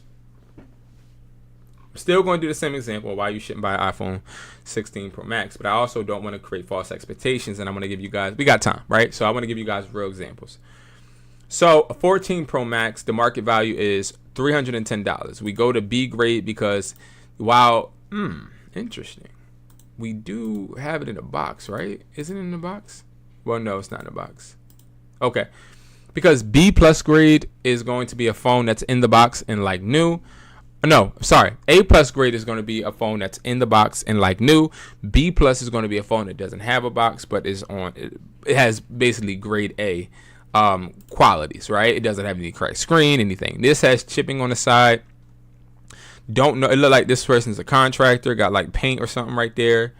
Still going to do the same example of why you shouldn't buy an iPhone 16 Pro Max, but I also don't want to create false expectations, and I'm going to give you guys, we got time, right? So I want to give you guys real examples. So a 14 Pro Max, the market value is $310. We go to B grade because while, interesting, we do have it in a box, right? Isn't it in the box? Well, no, it's not in the box. Okay. Because B plus grade is going to be a phone that's in the box and like new. No, sorry. A plus grade is going to be a phone that's in the box and like new. B plus is going to be a phone that doesn't have a box but is on. It has basically grade A qualities, right? It doesn't have any cracked screen, anything. This has chipping on the side. Don't know. It looked like this person's a contractor. Got like paint or something right there.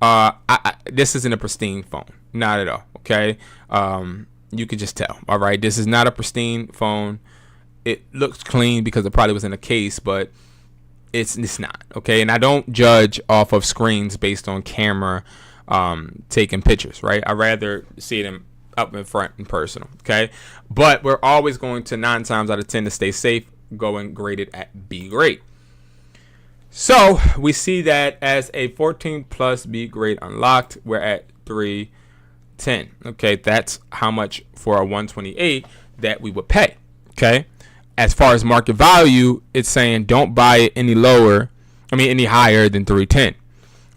This isn't a pristine phone, not at all. Okay, you could just tell. All right, this is not a pristine phone. It looks clean because it probably was in a case, but it's not. Okay, and I don't judge off of screens based on camera taking pictures. Right, I rather see them up in front and personal. Okay, but we're always going to 9 times out of 10 to stay safe, going graded at B grade. So we see that as a 14 plus B grade unlocked, we're at 310. Okay, that's how much for a 128 that we would pay. Okay, as far as market value, it's saying don't buy it any higher than 310.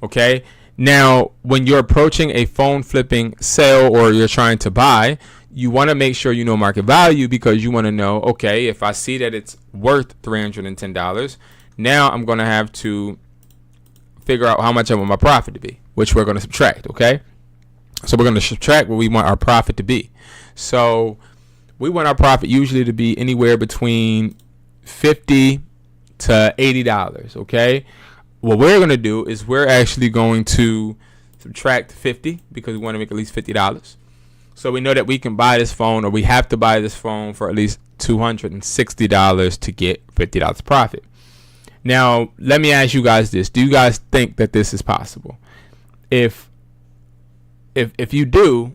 Okay, now when you're approaching a phone flipping sale or you're trying to buy, you want to make sure you know market value, because you want to know, okay, if I see that it's worth $310, now I'm going to have to figure out how much I want my profit to be, which we're going to subtract. Okay, so we're going to subtract what we want our profit to be. So we want our profit usually to be anywhere between $50 to $80. Okay, what we're going to do is we're actually going to subtract 50 because we want to make at least $50. So we know that we can buy this phone, or we have to buy this phone for at least $260 to get $50 profit. Now, let me ask you guys this. Do you guys think that this is possible? If you do,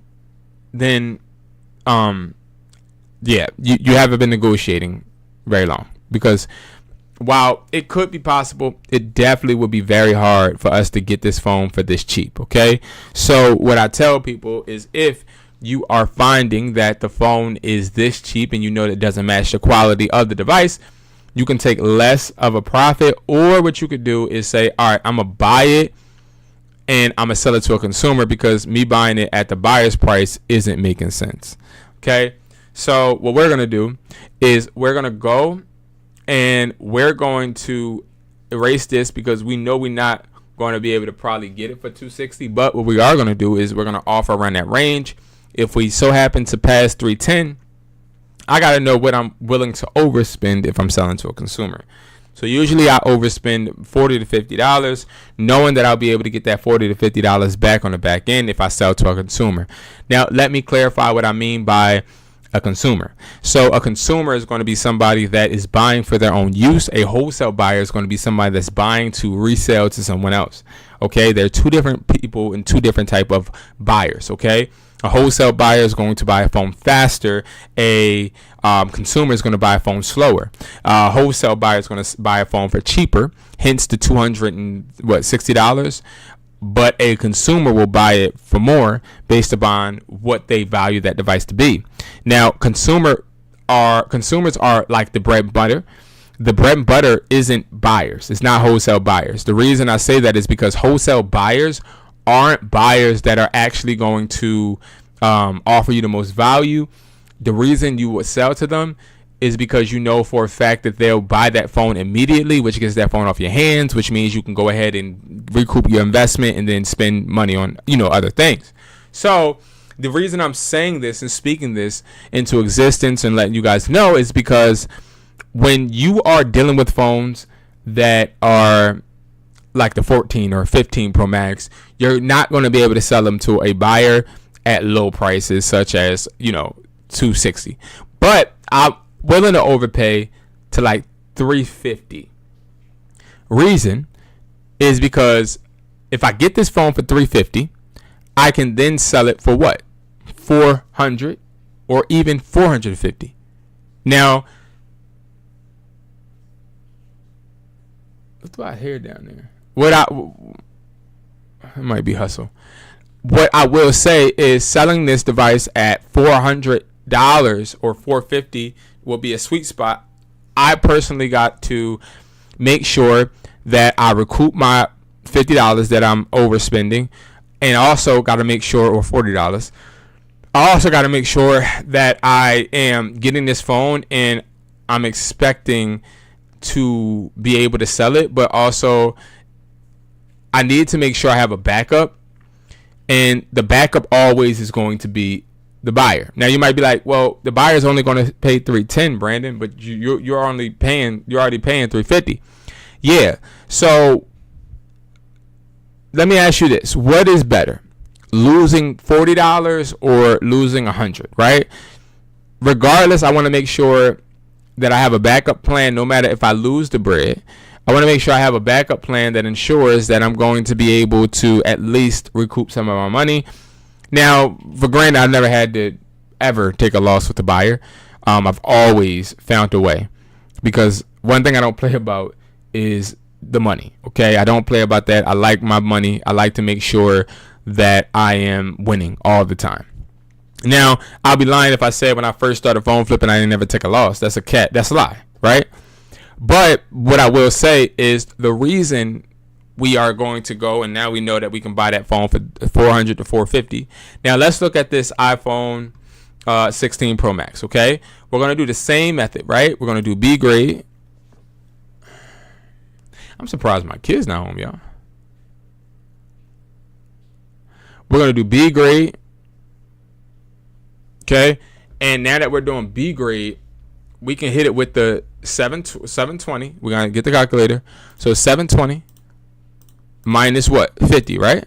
then you haven't been negotiating very long, because while it could be possible, it definitely would be very hard for us to get this phone for this cheap. Okay, so what I tell people is, if you are finding that the phone is this cheap and you know that it doesn't match the quality of the device, you can take less of a profit. Or what you could do is say, all right, I'm gonna buy it and I'm gonna sell it to a consumer, because me buying it at the buyer's price isn't making sense. Okay, so what we're gonna do is we're gonna go and we're going to erase this, because we know we're not going to be able to probably get it for $260. But what we are going to do is we're going to offer around that range. If we so happen to pass $310, I got to know what I'm willing to overspend if I'm selling to a consumer. So usually I overspend $40 to $50, knowing that I'll be able to get that $40 to $50 back on the back end if I sell to a consumer. Now, let me clarify what I mean by a consumer. So a consumer is going to be somebody that is buying for their own use. A wholesale buyer is going to be somebody that's buying to resell to someone else. Okay, they're two different people and two different type of buyers. Okay, a wholesale buyer is going to buy a phone faster. A consumer is going to buy a phone slower. A wholesale buyer is going to buy a phone for cheaper, hence the $260. But a consumer will buy it for more based upon what they value that device to be. Now, consumers are like the bread and butter. The bread and butter isn't buyers. It's not wholesale buyers. The reason I say that is because wholesale buyers aren't buyers that are actually going to offer you the most value. The reason you would sell to them is because you know for a fact that they'll buy that phone immediately, which gets that phone off your hands, which means you can go ahead and recoup your investment and then spend money on, other things. So the reason I'm saying this and speaking this into existence and letting you guys know is because when you are dealing with phones that are like the 14 or 15 Pro Max, you're not going to be able to sell them to a buyer at low prices such as, $260. But I'm willing to overpay to like $350. Reason is because if I get this phone for $350, I can then sell it for what? $400 or even $450. Now, what's my hair down there? It might be hustle. What I will say is selling this device at $400 or $450 will be a sweet spot. I personally got to make sure that I recoup my $50 that I'm overspending, and also got to make sure, or $40. I also got to make sure that I am getting this phone and I'm expecting to be able to sell it, but also I need to make sure I have a backup, and the backup always is going to be the buyer. Now you might be like, well, the buyer is only going to pay $310, Brandon, but you're already paying $350. Yeah. So let me ask you this. What is better? Losing $40 or losing $100, right? Regardless, I want to make sure that I have a backup plan no matter if I lose the bread. I want to make sure I have a backup plan that ensures that I'm going to be able to at least recoup some of my money. Now, for granted, I've never had to ever take a loss with the buyer. I've always found a way, because one thing I don't play about is the money. Okay, I don't play about that. I like my money. I like to make sure that I am winning all the time. Now, I'll be lying if I said when I first started phone flipping I didn't ever take a loss. That's a lie, right? But what I will say is the reason we are going to go, and now we know that we can buy that phone for $400 to $450. Now let's look at this iPhone 16 Pro Max. Okay, we're gonna do the same method, right? We're gonna do B grade. I'm surprised my kid's not home, y'all. We're gonna do B grade. Okay, and now that we're doing B grade, we can hit it with the 720. We're gonna get the calculator. So 720 minus what? 50, right?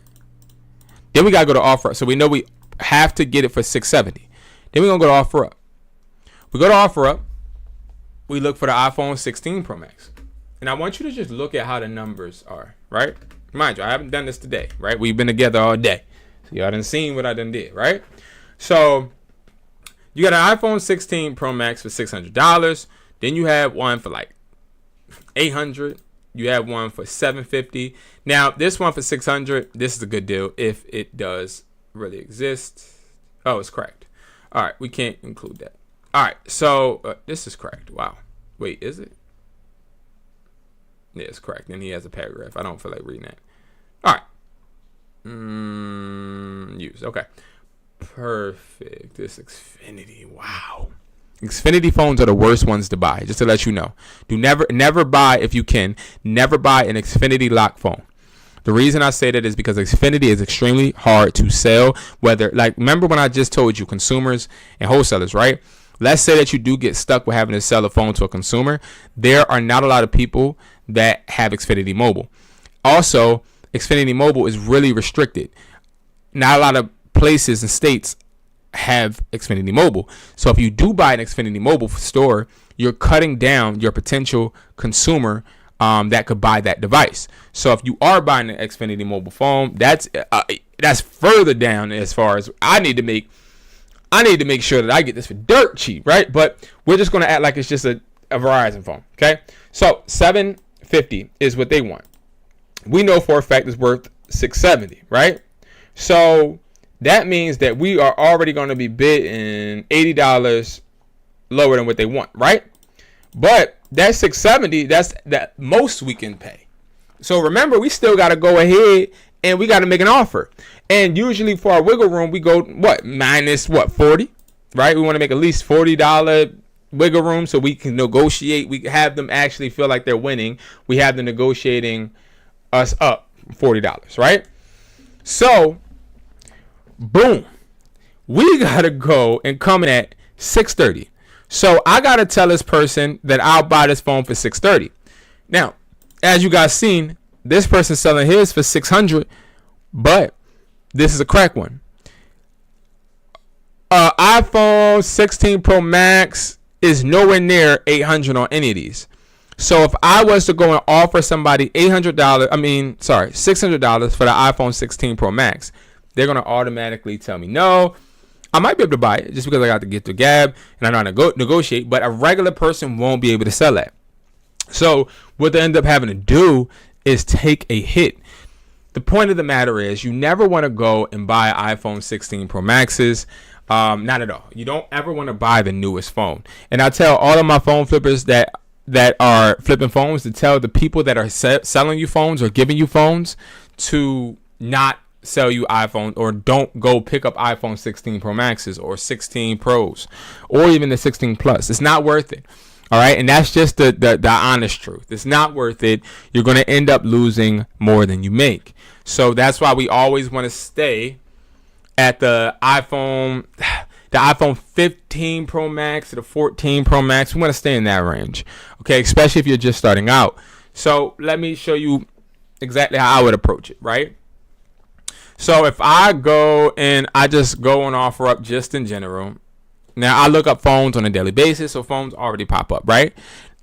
Then we gotta go to offer up. So we know we have to get it for 670. Then we're gonna go to offer up. We go to offer up. We look for the iPhone 16 Pro Max. And I want you to just look at how the numbers are, right? Mind you, I haven't done this today, right? We've been together all day. So y'all done seen what I done did, right? So you got an iPhone 16 Pro Max for $600. Then you have one for like $800. You have one for $750. Now, this one for $600, this is a good deal if it does really exist. Oh, it's cracked. All right, we can't include that. All right, so this is cracked. Wow. Wait, is it? Yeah, it's cracked. And he has a paragraph. I don't feel like reading that. All right. Use. Okay. Perfect. This Xfinity. Wow. Xfinity phones are the worst ones to buy, just to let you know. Do never buy, if you can, never buy an Xfinity lock phone. The reason I say that is because Xfinity is extremely hard to sell. Remember when I just told you consumers and wholesalers, right? Let's say that you do get stuck with having to sell a phone to a consumer. There are not a lot of people that have Xfinity Mobile. Also, Xfinity Mobile is really restricted. Not a lot of places and states have Xfinity Mobile. So if you do buy an Xfinity Mobile store, you're cutting down your potential consumer that could buy that device. So if you are buying an Xfinity Mobile phone, that's further down as far as I need to make sure that I get this for dirt cheap, right? But we're just going to act like it's just a Verizon phone, okay? So $750 is what they want. We know for a fact it's worth $670, right? So that means that we are already going to be bidding $80 lower than what they want, right? But that $670, that's that most we can pay. So remember, we still got to go ahead and we got to make an offer. And usually for our wiggle room, we go minus 40, right? We want to make at least $40 wiggle room so we can negotiate. We have them actually feel like they're winning. We have them negotiating us up $40, right? So boom, we gotta go and come in at $630. So I gotta tell this person that I'll buy this phone for $630. Now, as you guys seen, this person's selling his for $600, but this is a crack one. iPhone 16 Pro Max is nowhere near $800 on any of these. So if I was to go and offer somebody $600 for the iPhone 16 Pro Max, they're going to automatically tell me no. I might be able to buy it just because I got to get the gab and I know how to negotiate, but a regular person won't be able to sell that. So what they end up having to do is take a hit. The point of the matter is you never want to go and buy iPhone 16 Pro Maxes. Not at all. You don't ever want to buy the newest phone. And I tell all of my phone flippers that are flipping phones to tell the people that are selling you phones or giving you phones to not sell you iPhone, or don't go pick up iPhone 16 Pro Maxes or 16 Pros or even the 16 Plus. It's not worth it. All right. And that's just the honest truth. It's not worth it. You're going to end up losing more than you make. So that's why we always want to stay at the iPhone 15 Pro Max to the 14 Pro Max. We want to stay in that range. Okay. Especially if you're just starting out. So let me show you exactly how I would approach it. Right. So if I go and I just go on OfferUp just in general, now I look up phones on a daily basis, so phones already pop up, right?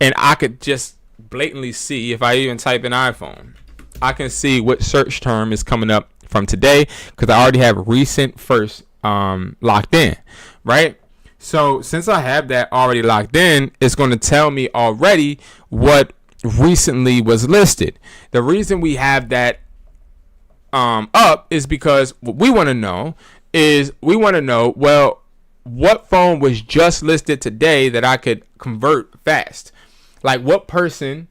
And I could just blatantly see, if I even type in iPhone, I can see what search term is coming up from today because I already have recent first locked in, right? So since I have that already locked in, it's going to tell me already what recently was listed. The reason we have that up is because what we want to know is well, what phone was just listed today that I could convert fast? Like what person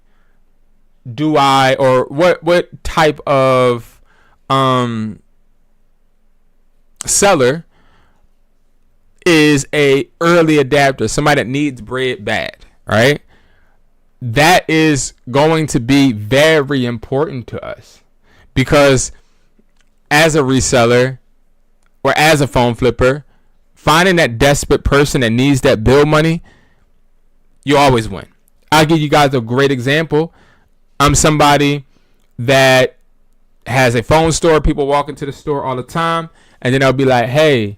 do I, or what type of seller is a early adapter, somebody that needs bread bad, right? That is going to be very important to us because as a reseller or as a phone flipper, finding that desperate person that needs that bill money, you always win. I'll give you guys a great example. I'm somebody that has a phone store. People walk into the store all the time, and then I'll be like, hey,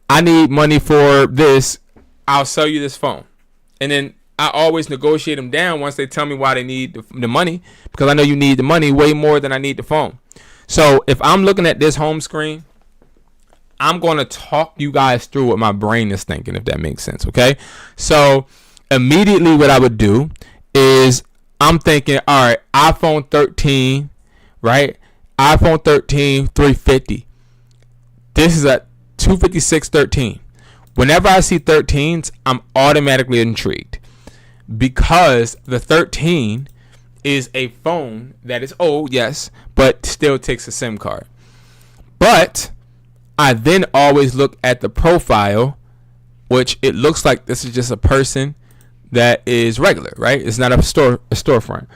I need money for this. I'll sell you this phone. And then I always negotiate them down once they tell me why they need the money, because I know you need the money way more than I need the phone. So if I'm looking at this home screen, I'm going to talk you guys through what my brain is thinking, if that makes sense, okay? So immediately what I would do is I'm thinking, all right, iPhone 13, right? iPhone 13, 350. This is a 256 13. Whenever I see 13s, I'm automatically intrigued because the 13 is a phone that is old, yes, but still takes a SIM card. But I then always look at the profile, which it looks like this is just a person that is regular, right? It's not a storefront.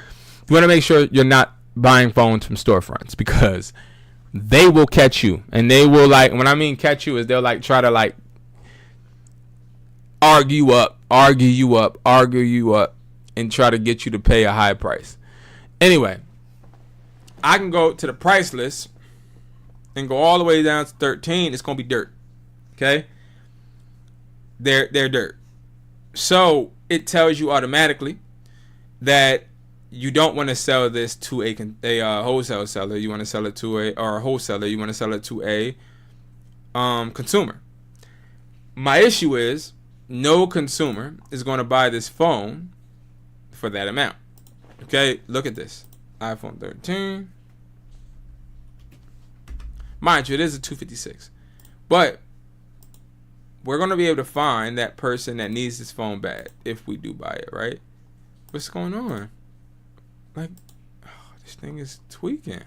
You want to make sure you're not buying phones from storefronts because they will catch you, and they will, like, when I mean catch you is they'll like try to like argue you up and try to get you to pay a high price. Anyway, I can go to the price list and go all the way down to 13. It's gonna be dirt. Okay, they're dirt. So it tells you automatically that you don't want to sell this to a wholesale seller. You want to sell it to a wholesaler. You want to sell it to a consumer. My issue is no consumer is going to buy this phone for that amount. Okay, look at this. iPhone 13. Mind you, it is a 256. But we're going to be able to find that person that needs this phone bad if we do buy it, right? What's going on? Like, oh, this thing is tweaking.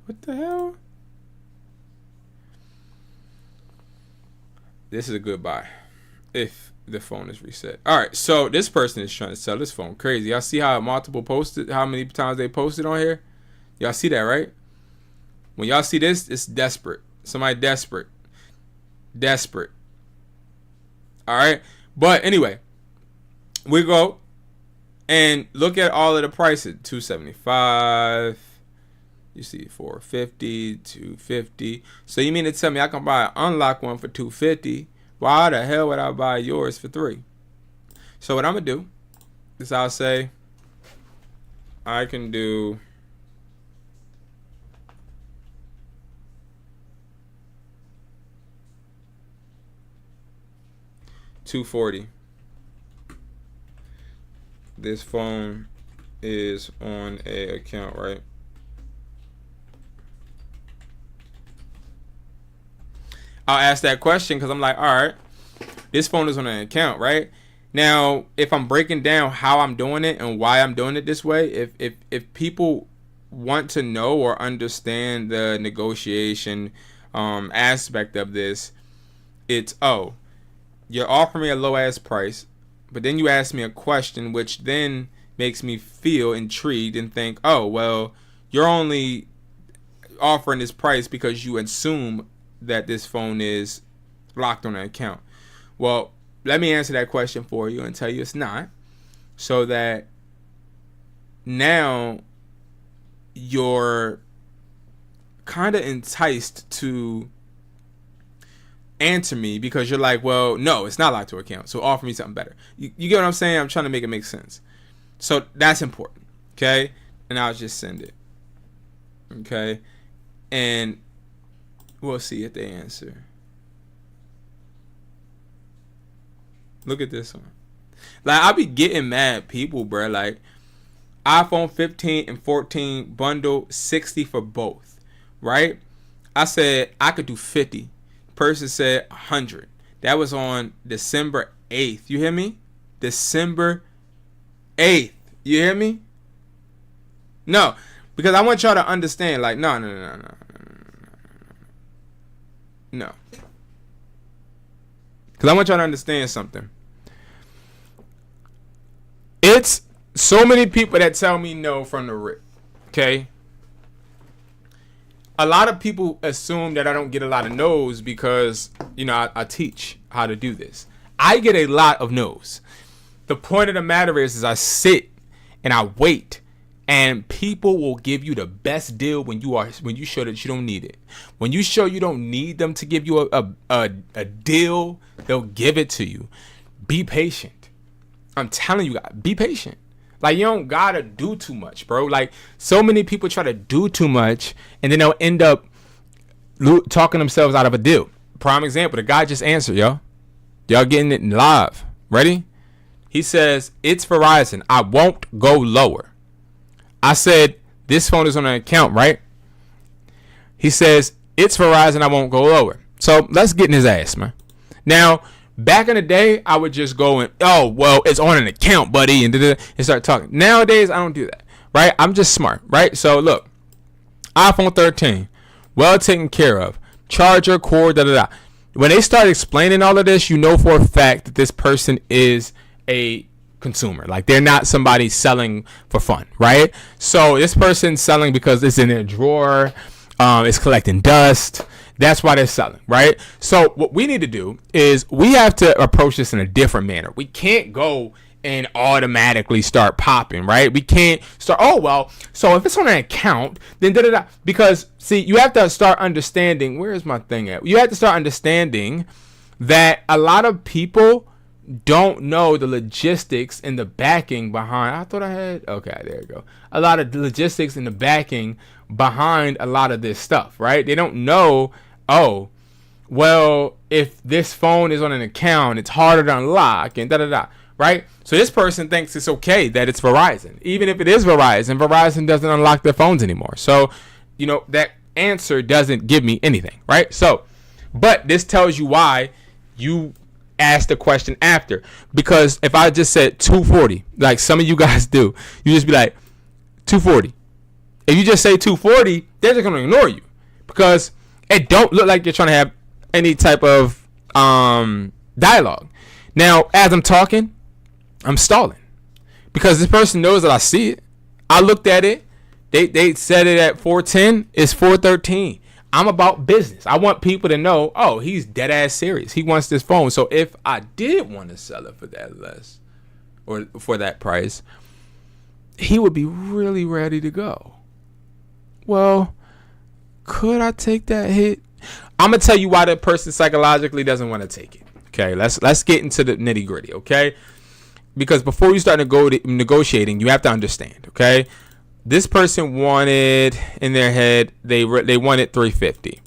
What the hell? This is a good buy if the phone is reset. All right, so this person is trying to sell this phone crazy. Y'all see how multiple posted, how many times they posted on here? Y'all see that, right? When y'all see this, it's desperate. Somebody desperate. All right, but anyway, we go and look at all of the prices. $275. You see $450, $250. So you mean to tell me I can buy an unlocked one for $250? Why the hell would I buy yours for $3? So what I'm gonna do is I'll say I can do $240. This phone is on a account, right? I'll ask that question because I'm like, all right, this phone is on an account, right? Now, if I'm breaking down how I'm doing it and why I'm doing it this way, if people want to know or understand the negotiation aspect of this, it's, oh, you're offering me a low ass price, but then you ask me a question which then makes me feel intrigued and think, oh, well, you're only offering this price because you assume that this phone is locked on an account. Well, let me answer that question for you and tell you it's not, so that now you're kind of enticed to answer me because you're like, well, no, it's not locked to account, so offer me something better. You get what I'm saying? I'm trying to make it make sense. So that's important, okay? And I'll just send it, okay? And we'll see if they answer. Look at this one. Like, I be getting mad people, bro. Like, iPhone 15 and 14 bundle, 60 for both, right? I said I could do 50. Person said 100. That was on December 8th. You hear me? December 8th. You hear me? No, because I want y'all to understand. Like, no. Because I want y'all to understand something. It's so many people that tell me no from the rip. Okay? A lot of people assume that I don't get a lot of no's because, you know, I teach how to do this. I get a lot of no's. The point of the matter is I sit and I wait, and people will give you the best deal when you show that you don't need it. When you show you don't need them to give you a deal, they'll give it to you. Be patient. I'm telling you guys, be patient. Like, you don't gotta do too much, bro. Like, so many people try to do too much, and then they'll end up talking themselves out of a deal. Prime example, the guy just answered, y'all. Y'all getting it live. Ready? He says, it's Verizon. I won't go lower. I said, this phone is on an account, right? He says, it's Verizon. I won't go lower. So let's get in his ass, man. Now, back in the day, I would just go and, oh, well, it's on an account, buddy, and start talking. Nowadays, I don't do that, right? I'm just smart, right? So look, iPhone 13, well taken care of. Charger, cord, da-da-da. When they start explaining all of this, you know for a fact that this person is a consumer. Like, they're not somebody selling for fun, right? So this person's selling because it's in their drawer, it's collecting dust. That's why they're selling, right? So what we need to do is we have to approach this in a different manner. We can't go and automatically start popping, right? We can't start, oh, well, so if it's on an account, then da-da-da. Because, see, you have to start understanding, where is my thing at? You have to start understanding that a lot of people don't know the logistics and the backing behind. I thought I had, okay, there you go. A lot of the logistics and the backing behind a lot of this stuff, right? They don't know, oh, well, if this phone is on an account, it's harder to unlock and da-da-da, right? So this person thinks it's okay that it's Verizon. Even if it is Verizon, Verizon doesn't unlock their phones anymore. So, you know, that answer doesn't give me anything, right? So, but this tells you why you ask the question after. Because if I just said 240, like some of you guys do, you just be like, 240. If you just say 240, they're just going to ignore you. Because it don't look like you're trying to have any type of dialogue. Now, as I'm talking, I'm stalling. Because this person knows that I see it. I looked at it. They said it at 410. It's 413. I'm about business. I want people to know, oh, he's dead ass serious. He wants this phone. So if I did want to sell it for that less or for that price, he would be really ready to go. Well, could I take that hit? I'm gonna tell you why the person psychologically doesn't want to take it. Okay, let's get into the nitty gritty. Okay, because before you start negotiating, you have to understand. Okay, this person wanted in their head they wanted 350.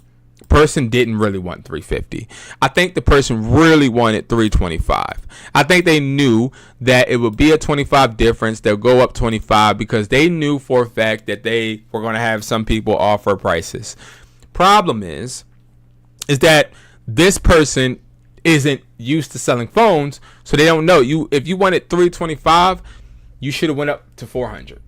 Person didn't really want 350. I think the person really wanted 325. I think they knew that it would be a 25 difference. They'll go up 25 because they knew for a fact that they were going to have some people offer prices. Problem is that this person isn't used to selling phones, so they don't know. If you wanted 325, you should have went up to 400.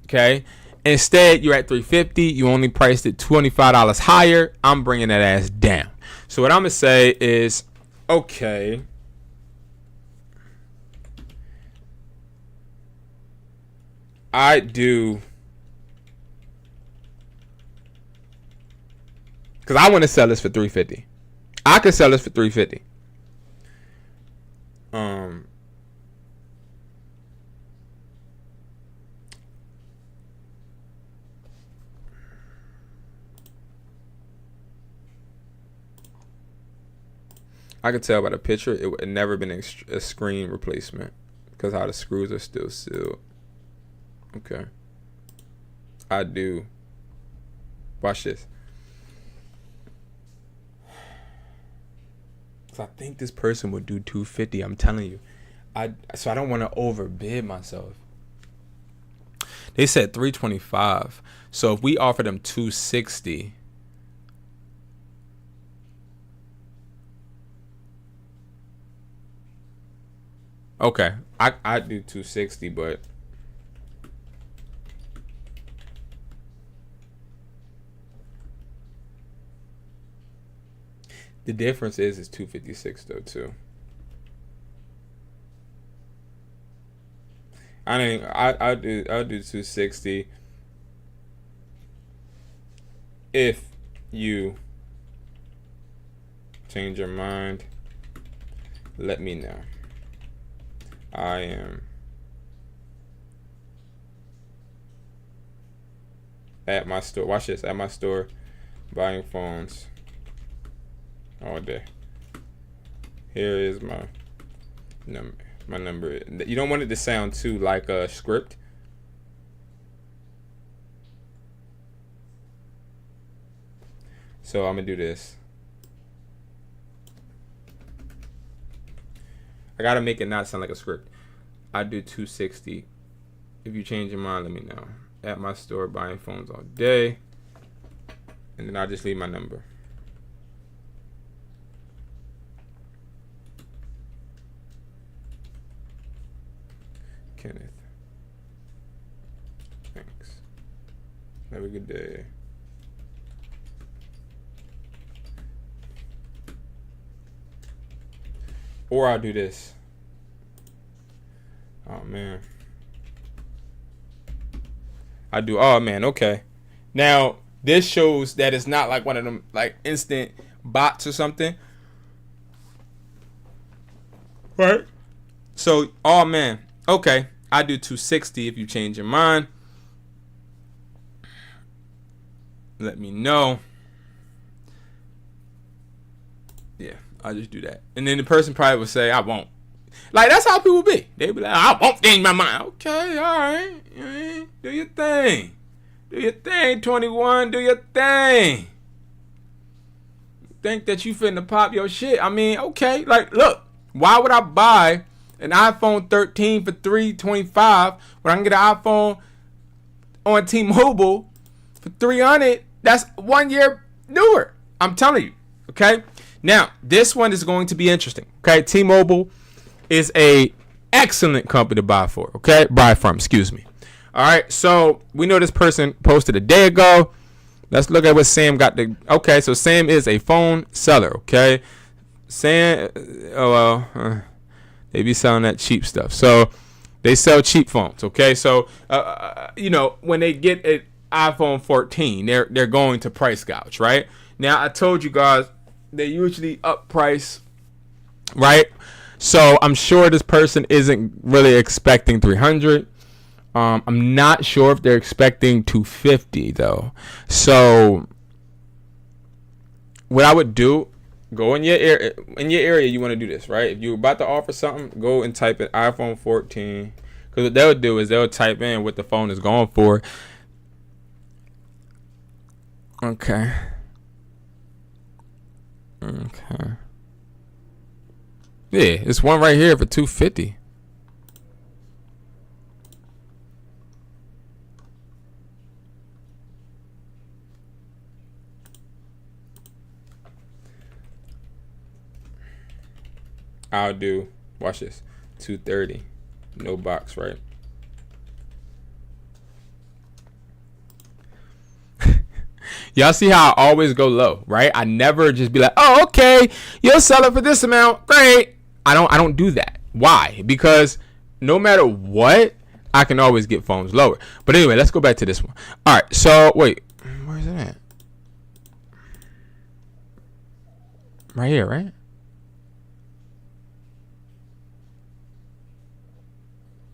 Okay? Instead, you're at 350. You only priced it $25 higher. I'm bringing that ass down. So what I'm gonna say is, okay, I do, because I want to sell this for 350. I could sell this for 350. I could tell by the picture it had never been a screen replacement because how the screws are still sealed. Okay. I do. Watch this. So I think this person would do 250. I'm telling you. So I don't want to overbid myself. They said 325. So if we offer them 260, okay, I do 260, but the difference is 256 though too. I'll do 260 if you change your mind. Let me know. I am at my store. Watch this. At my store, buying phones all day. Here is my number. My number. You don't want it to sound too like a script. So I'm gonna do this. I gotta make it not sound like a script. I do 260. If you change your mind, let me know. At my store, buying phones all day, and then I'll just leave my number. Kenneth. Thanks. Have a good day. Or I'll do this. Oh man. I do. Oh man. Okay. Now this shows that it's not like one of them like instant bots or something. Right. So, oh man. Okay. I do 260 if you change your mind. Let me know. Yeah, I'll just do that. And then the person probably will say, I won't. Like, that's how people be. They be like, I won't change my mind. Okay, all right. Do your thing. Do your thing, 21. Do your thing. Think that you finna pop your shit. I mean, okay. Like, look. Why would I buy an iPhone 13 for $325 when I can get an iPhone on T-Mobile for $300? That's 1 year newer. I'm telling you. Okay. Now, this one is going to be interesting. Okay. T-Mobile is a excellent company to buy for. Okay. Buy from, excuse me. All right. So we know this person posted a day ago. Let's look at what Sam got. Okay. So Sam is a phone seller. Okay. Sam, they be selling that cheap stuff. So they sell cheap phones. Okay. So, you know, when they get an iPhone 14, they're going to price gouge, right? Now, I told you guys they usually up price, right? So I'm sure this person isn't really expecting 300. I'm not sure if they're expecting 250 though. So what I would do, go in your area. In your area, you want to do this, right? If you're about to offer something, go and type in iPhone 14. Because what they'll do is they'll type in what the phone is going for. Okay. Okay. Yeah, it's one right here for 250. I'll do, watch this, 230. No box, right? Y'all see how I always go low, right? I never just be like, oh, okay, you'll sell it for this amount. Great. I don't do that. Why? Because no matter what, I can always get phones lower. But anyway, let's go back to this one. All right, so wait, where's it at? Right here, right?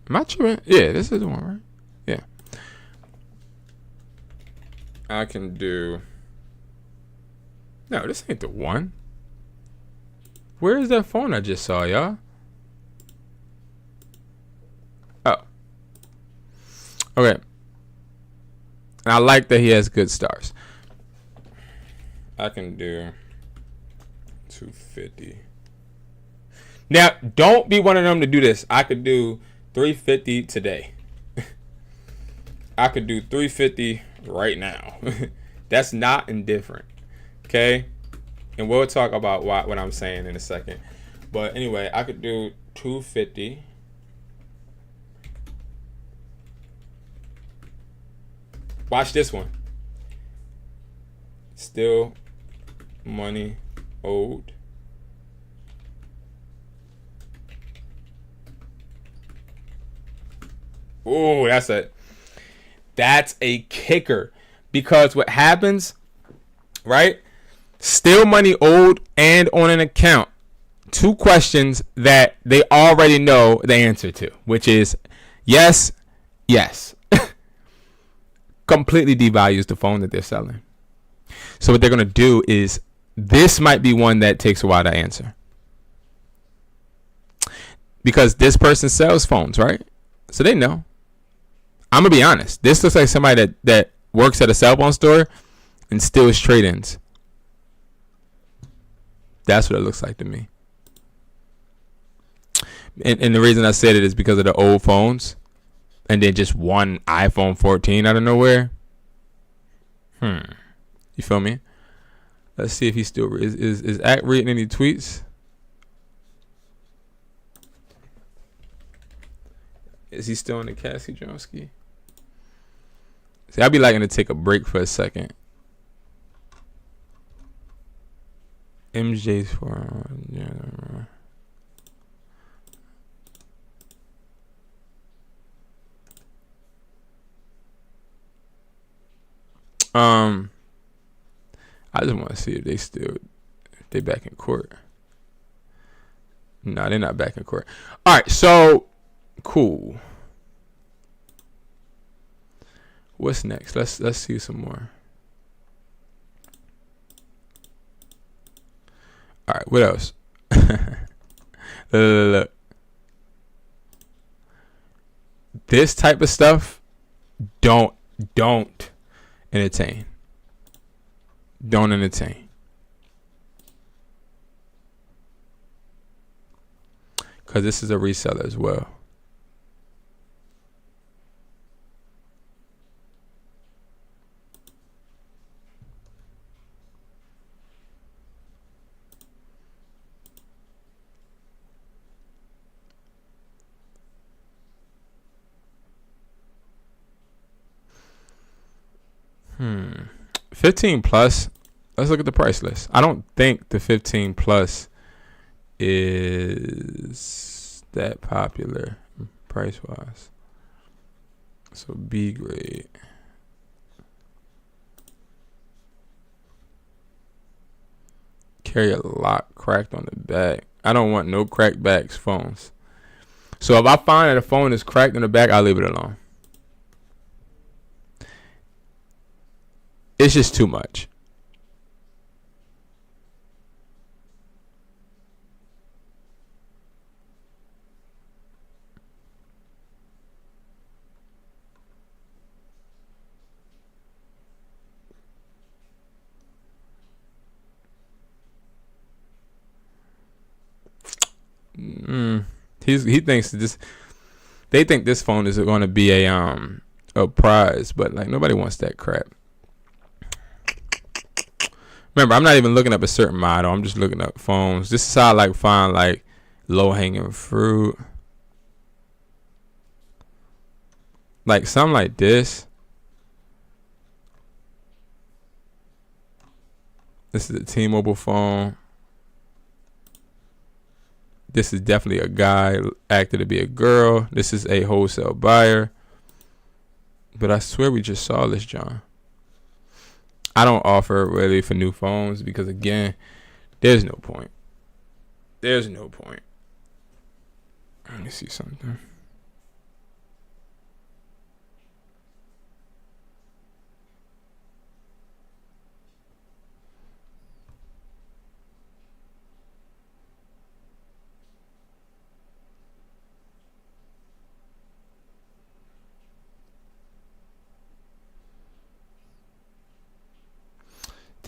Am I tripping? Yeah, this is the one, right? Yeah. I can do... No, this ain't the one. Where is that phone I just saw, y'all? Oh. Okay. And I like that he has good stars. I can do 250. Now, don't be one of them to do this. I could do 350 today. I could do 350 right now. That's not indifferent. Okay? And we'll talk about what I'm saying in a second. But anyway, I could do 250. Watch this one. Still money owed. Oh, that's a kicker. Because what happens, right? Still money owed and on an account. Two questions that they already know the answer to, which is yes, yes. Completely devalues the phone that they're selling. So what they're going to do is, this might be one that takes a while to answer. Because this person sells phones, right? So they know. I'm going to be honest. This looks like somebody that works at a cell phone store and steals trade-ins. That's what it looks like to me. And the reason I said it is because of the old phones. And then just one iPhone 14 out of nowhere. You feel me? Let's see if he still is Act reading any tweets. Is he still in the Cassie Jonesky? See, I'd be liking to take a break for a second. MJ's for I just want to see if they back in court. No, they're not back in court. All right, so cool. What's next? Let's see some more. All right, what else? Look. This type of stuff, don't entertain. Don't entertain. Because this is a reseller as well. Hmm. 15 plus. Let's look at the price list. I don't think the 15 plus is that popular price wise. So B grade. Carry a lock cracked on the back. I don't want no cracked backs phones. So if I find that a phone is cracked in the back, I'll leave it alone. It's just too much. He thinks this. They think this phone is going to be a prize, but like nobody wants that crap. Remember, I'm not even looking up a certain model. I'm just looking up phones. This is how I like find like low hanging fruit, like something like this. This is a T-Mobile phone. This is definitely a guy acted to be a girl. This is a wholesale buyer. But I swear we just saw this, John. I don't offer really for new phones because, again, there's no point. There's no point. Let me see something.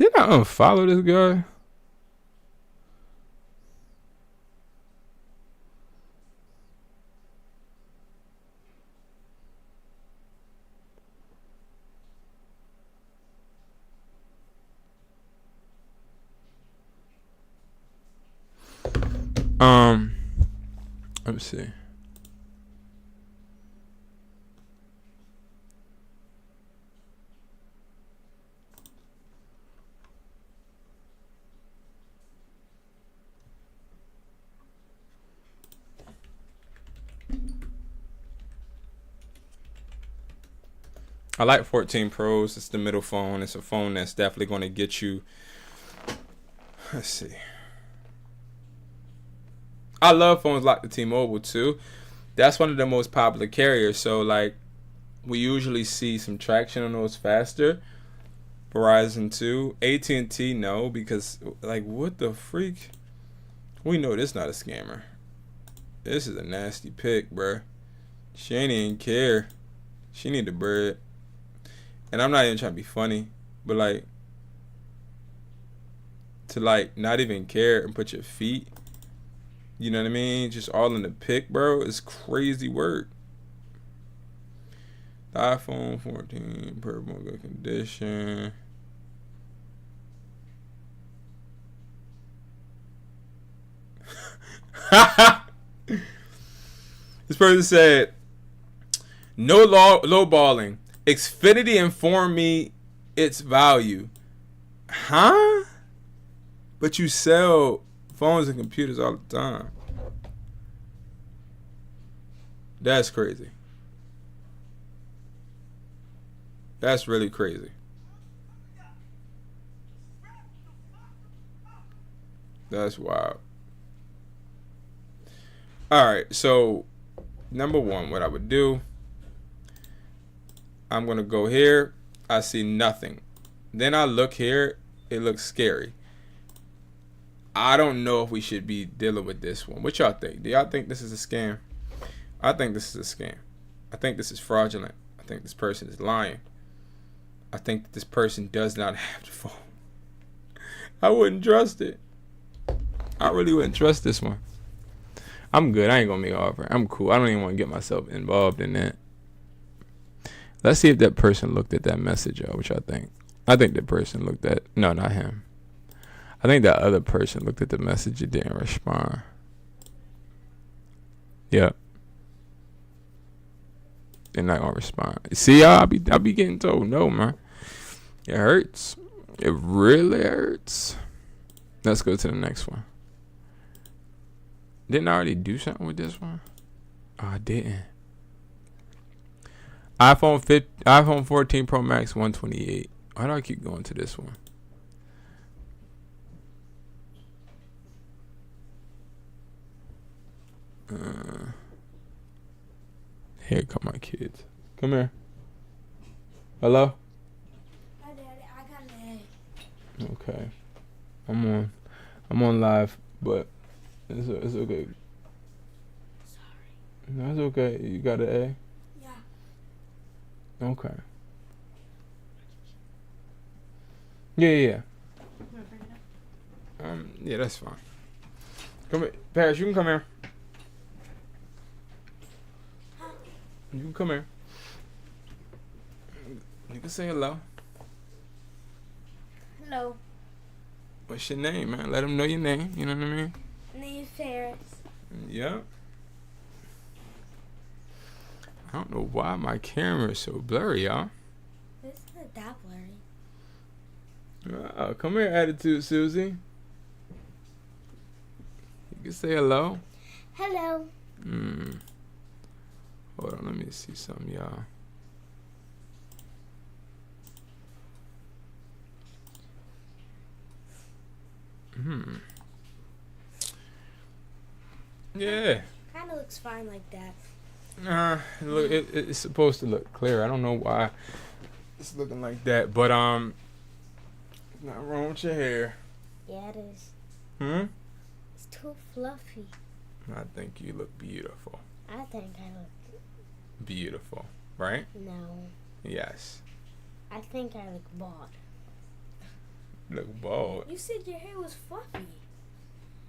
Did I unfollow this guy? Let me see. I like 14 Pros. It's the middle phone. It's a phone that's definitely going to get you. Let's see. I love phones like the T-Mobile too. That's one of the most popular carriers. So like, we usually see some traction on those faster. Verizon too. AT&T no, because like, what the freak? We know this not a scammer. This is a nasty pic, bruh. She ain't even care. She need the bread. And I'm not even trying to be funny, but like, to like not even care and put your feet, you know what I mean, just all in the pic, bro, is crazy work. The iPhone 14, purple, good condition. This person said, no low balling. Xfinity informed me its value. Huh? But you sell phones and computers all the time. That's crazy. That's really crazy. That's wild. Alright, so number one, what I would do, I'm going to go here. I see nothing. Then I look here. It looks scary. I don't know if we should be dealing with this one. What y'all think? Do y'all think this is a scam? I think this is a scam. I think this is fraudulent. I think this person is lying. I think that this person does not have the phone. I wouldn't trust it. I really wouldn't trust this one. I'm good. I ain't going to make an offer. I'm cool. I don't even want to get myself involved in that. Let's see if that person looked at that message, y'all. What y'all think? I think that person looked at... No, not him. I think that other person looked at the message and didn't respond. Yep. They're not gonna respond. See, y'all, I be getting told no, man. It hurts. It really hurts. Let's go to the next one. Didn't I already do something with this one? Oh, I didn't. iPhone 14 Pro Max 128. Why do I keep going to this one? Here come my kids. Come here. Hello? Hi, Daddy. I got an A. Okay. I'm on live, but it's okay. Sorry. No, it's okay. You got an A? Yeah. Okay. Yeah. Yeah, that's fine. Come here. Paris, you can come here. You can come here. You can say hello. Hello. What's your name, man? Let them know your name. You know what I mean? My name's Paris. Yeah. I don't know why my camera is so blurry, y'all. It's not that blurry. Come here, Attitude Susie. You can say hello. Hello. Hold on, let me see something, y'all. Yeah. Kind of looks fine like that. Look, it's supposed to look clear. I don't know why it's looking like that, but nothing wrong with your hair. Yeah, it is. It's too fluffy. I think you look beautiful. I think I look Beautiful, right? No. Yes. I think I look bald. Look bald. You said your hair was fluffy.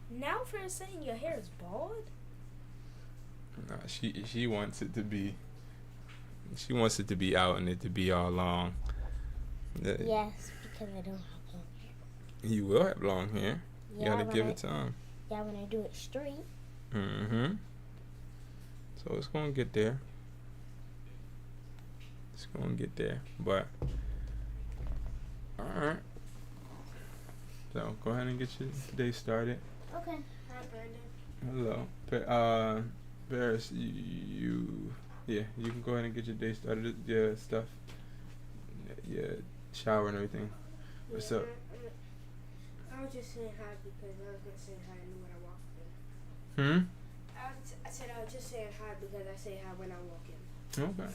Now for saying your hair is bald? Nah, she wants it to be. She wants it to be out and it to be all long. Yes, because I don't have long hair. You will have long hair. You Yeah, gotta when give I- it time. Yeah, when I do it straight. Mm-hmm. So it's gonna get there. It's gonna get there. But alright. So go ahead and get your day started. Okay. Hi, Brandon. Hello. Paris, you can go ahead and get your day started. Your stuff. Your shower and everything. What's up? I was just saying hi because I was going to say hi when I walked in. I said I was just saying hi because I say hi when I walk in. Okay.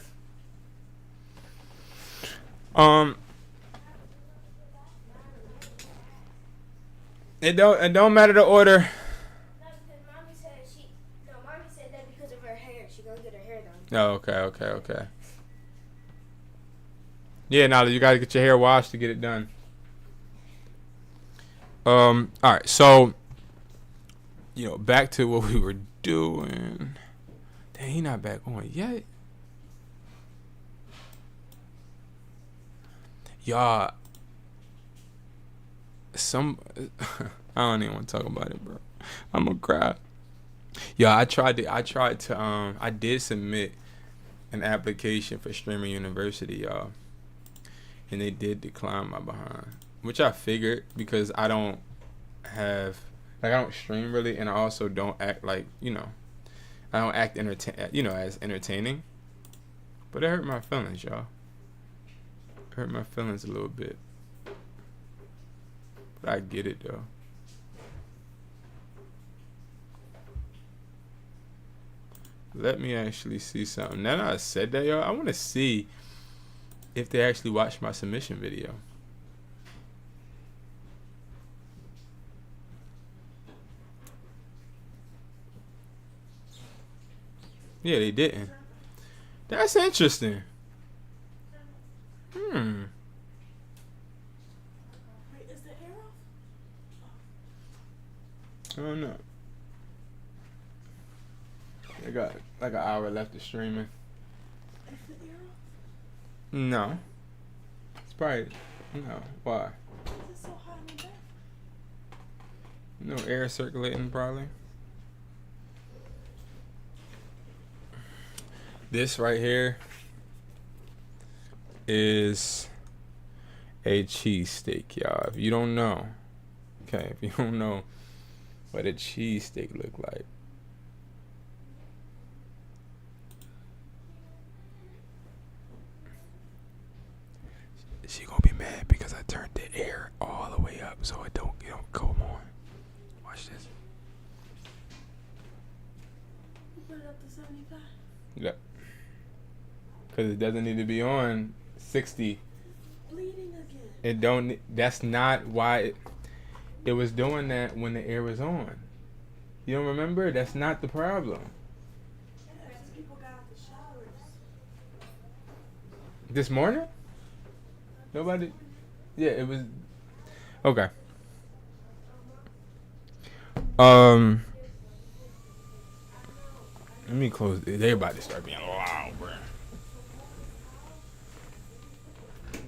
It don't matter the order. No, because Mommy said that because of her hair. She gonna get her hair done. Oh, okay. Yeah, now you gotta get your hair washed to get it done. Alright, so back to what we were doing. Dang, he not back on yet. Y'all, I don't even want to talk about it, bro. I'm gonna cry. Yeah, I did submit an application for Streaming University, y'all, and they did decline my behind, which I figured because I don't stream really, and I also don't act like, I don't act as entertaining, but it hurt my feelings, y'all. It hurt my feelings a little bit, but I get it though. Let me actually see something. Now that I said that, y'all, I want to see if they actually watched my submission video. Yeah, they didn't. That's interesting. Wait, is the hair off? I don't know. They got like an hour left of streaming. Is the hair off? No. It's probably no. Why? Is it so hot in the back? No air circulating probably. This right here is a cheesesteak, y'all. If you don't know, if you don't know what a cheesesteak look like. She gonna be mad because I turned the air all the way up so it don't come on. Watch this. You put it up to 75? Yep. Because it doesn't need to be on 60. Bleeding again. It don't. That's not why it was doing that when the air was on. You don't remember? That's not the problem. People got out the showers. This morning? Nobody? Yeah, it was. Okay. Let me close. They about to start being loud, bro.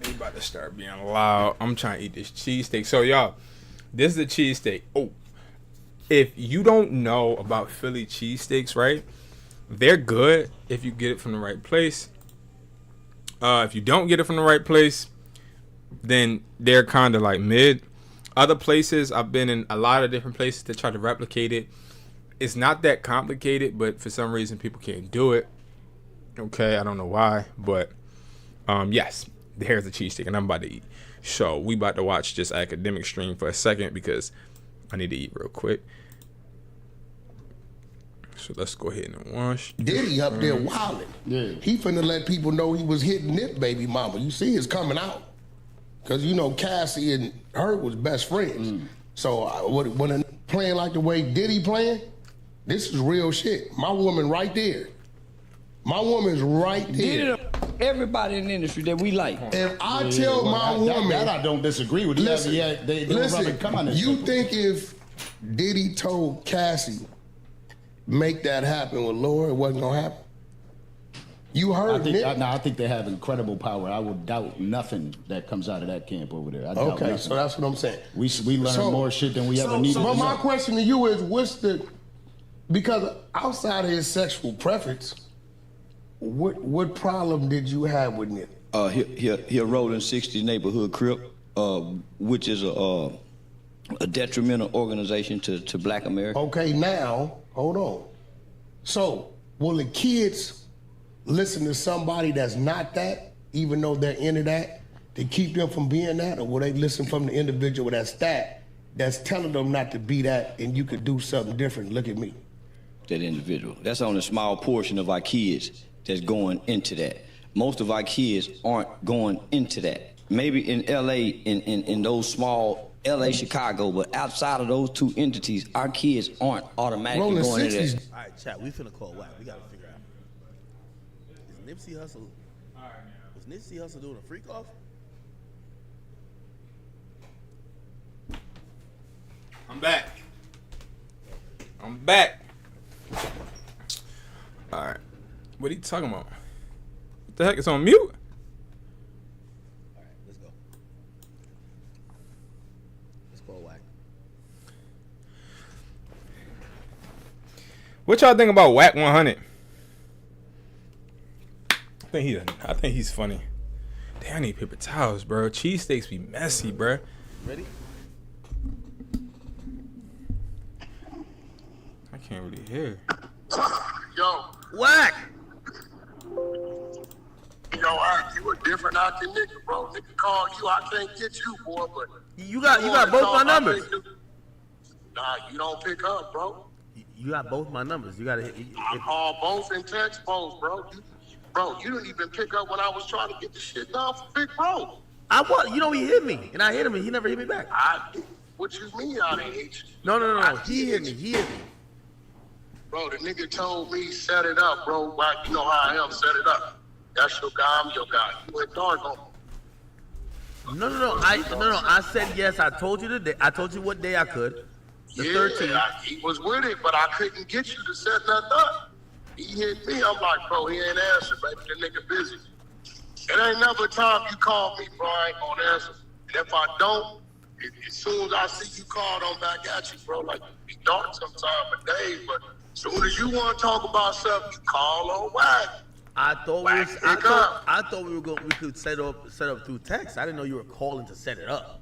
They about to start being loud. I'm trying to eat this cheesesteak. So, y'all, this is a cheesesteak. Oh, if you don't know about Philly cheesesteaks, right? They're good if you get it from the right place. If you don't get it from the right place, then they're kind of like mid. Other places, I've been in a lot of different places to try to replicate it. It's not that complicated, but for some reason people can't do it. Okay, I don't know why, but yes, here's the cheesesteak, and I'm about to eat. So we about to watch this academic stream for a second because I need to eat real quick. So let's go ahead and wash. Diddy up there wilding. Yeah. He finna let people know he was hitting Nip baby mama. You see it's coming out. Because, Cassie and her was best friends. So when a playing like the way Diddy playing, this is real shit. My woman right there. My woman's right there. everybody in the industry that we like. If I tell my woman that I don't disagree with. Listen, they come on this you shit. think if Diddy told Cassie make that happen with Laura, it wasn't gonna happen? You heard Nick. I think they have incredible power. I would doubt nothing that comes out of that camp over there. I doubt Okay, nothing. so that's what I'm saying. We learn more shit than we ever needed to But my know. question to you is, because outside of his sexual preference, what problem did you have with Nick? He a rolling 60s neighborhood crip, which is a detrimental organization to Black America. Okay, now hold on. So will the kids listen to somebody that's not that, even though they're into that, to keep them from being that, or will they listen from the individual that's telling them not to be that, and you could do something different? Look at me. That individual. That's only a small portion of our kids that's going into that. Most of our kids aren't going into that. Maybe in LA, in those small LA, Chicago, but outside of those two entities, our kids aren't automatically going into that. All right, chat. We finna call Wack. We gotta figure out. Is Nipsey Hussle? Was Nipsey Hussle doing a freak off? I'm back. All right. What are you talking about? What the heck? It's on mute? All right, let's go. Let's call Wack. What y'all think about Wack 100? I think he's funny. Damn, I need paper towels, bro. Cheesesteaks be messy, bro. Ready? I can't really hear. Yo, Wack. Yo, you a different out there, nigga, bro. Nigga call you, I can't get you, boy. But you got both my numbers. Nah, you don't pick up, bro. You got both my numbers. You gotta hit. I call both and text both, bro. You didn't even pick up when I was trying to get the shit done for Big Bro. He hit me, and I hit him, and he never hit me back. What you mean I didn't hit you? No. He hit me. Bro, the nigga told me set it up, bro. Well, you know how I am, set it up. That's your guy, I'm your guy. You went dark on me. No. I said yes. I told you the day. I told you what day I could. The 13th. He was with it, but I couldn't get you to set nothing up. He hit me. I'm like, bro, he ain't answering, baby. The nigga busy. It ain't never time you call me, bro. I ain't gonna answer. And if I don't, as soon as I see you called, I'm back at you, bro. Like, it be dark sometime of days, but as soon as you want to talk about something, you call on Wack. I thought we could set up through text. I didn't know you were calling to set it up.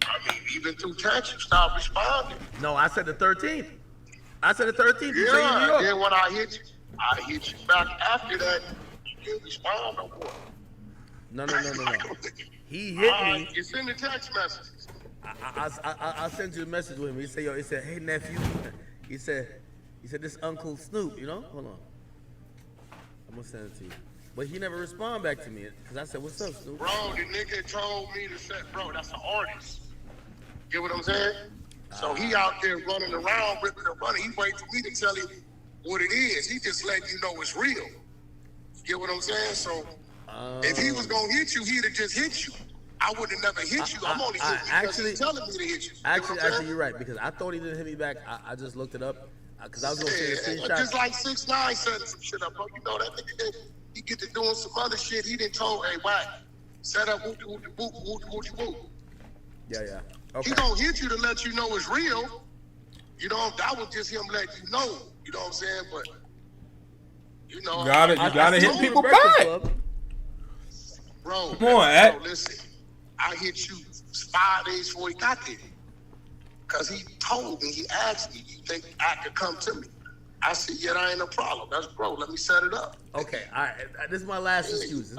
I mean, even through text, you stopped responding. No, I said the 13th. You say New York. Then when I hit you back after that. You didn't respond no more. No. He hit me. It's in the text messages. I'll send you a message with him. He said, hey nephew. He said, this Uncle Snoop, you know? Hold on. I'm gonna send it to you. But he never responded back to me because I said, what's up, Snoop? Bro, the nigga told me to say, bro, that's an artist. Get what I'm saying? So he out there running around, ripping and running. He waiting for me to tell him what it is. He just letting you know it's real. You get what I'm saying? So if he was gonna hit you, he'd have just hit you. I would have never hit you. I'm only hitting you because he's telling me to hit you. Actually, you're right because I thought he didn't hit me back. I just looked it up because I was gonna say the screenshot. Just like 6ix9ine setting some shit up, bro. You know that nigga, he get to doing some other shit. He done told, hey, Wack, set up whoop. Yeah. Okay. He gonna hit you to let you know it's real. You know, that was just him letting you know. You know what I'm saying? But you know, you gotta hit people back. Bro, come on, bro, listen. I hit you 5 days before he got there. Cause he told me, he asked me, you think I could come to me? I said, yeah, that ain't no problem. That's bro, let me set it up. Okay, all right. This is my last excuse.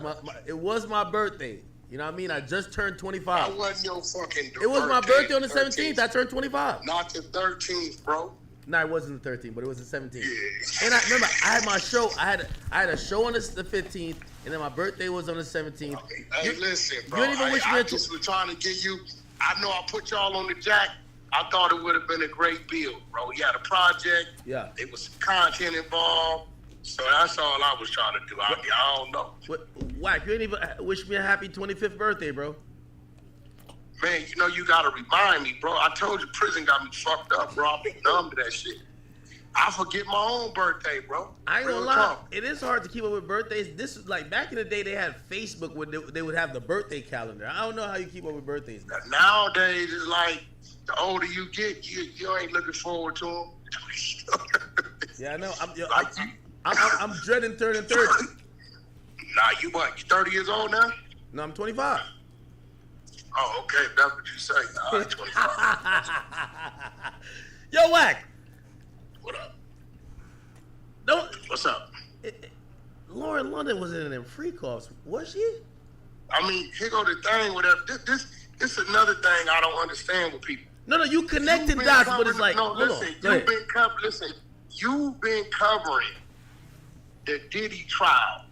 It was my birthday. You know what I mean? I just turned 25. That wasn't your fucking It was my birthday on the 17th. I turned 25. Not the 13th, bro. No, it wasn't the 13th, but it was the 17th. Yeah. And I remember I had my show. I had a show on the 15th, and then my birthday was on the 17th. Okay. Hey, listen, bro. You didn't even wish me I just was trying to get you. I know I put y'all on the jack. I thought it would have been a great build, bro. He had a project. Yeah. There was some content involved. So that's all I was trying to do out here. I don't know. Whack, you ain't even wish me a happy 25th birthday, bro. Man, you know you gotta remind me, bro. I told you prison got me fucked up, bro. I've been numb to that shit. I forget my own birthday, bro. I ain't gonna Real lie. talk. It is hard to keep up with birthdays. This is like back in the day they had Facebook where they would have the birthday calendar. I don't know how you keep up with birthdays now. Nowadays, it's like the older you get, you ain't looking forward to them. Yeah, I know. I'm dreading turning 30. Nah, you what? You 30 years old now? No, I'm 25. Oh, okay. If that's what you say. Nah, I'm 25. Yo, Whack. What up? What's up? Lauren London was in them freak offs. Was she? I mean, here go the thing with that. This is another thing I don't understand with people. No, you connected dots, but it's like, no, listen, you've been covering the Diddy trial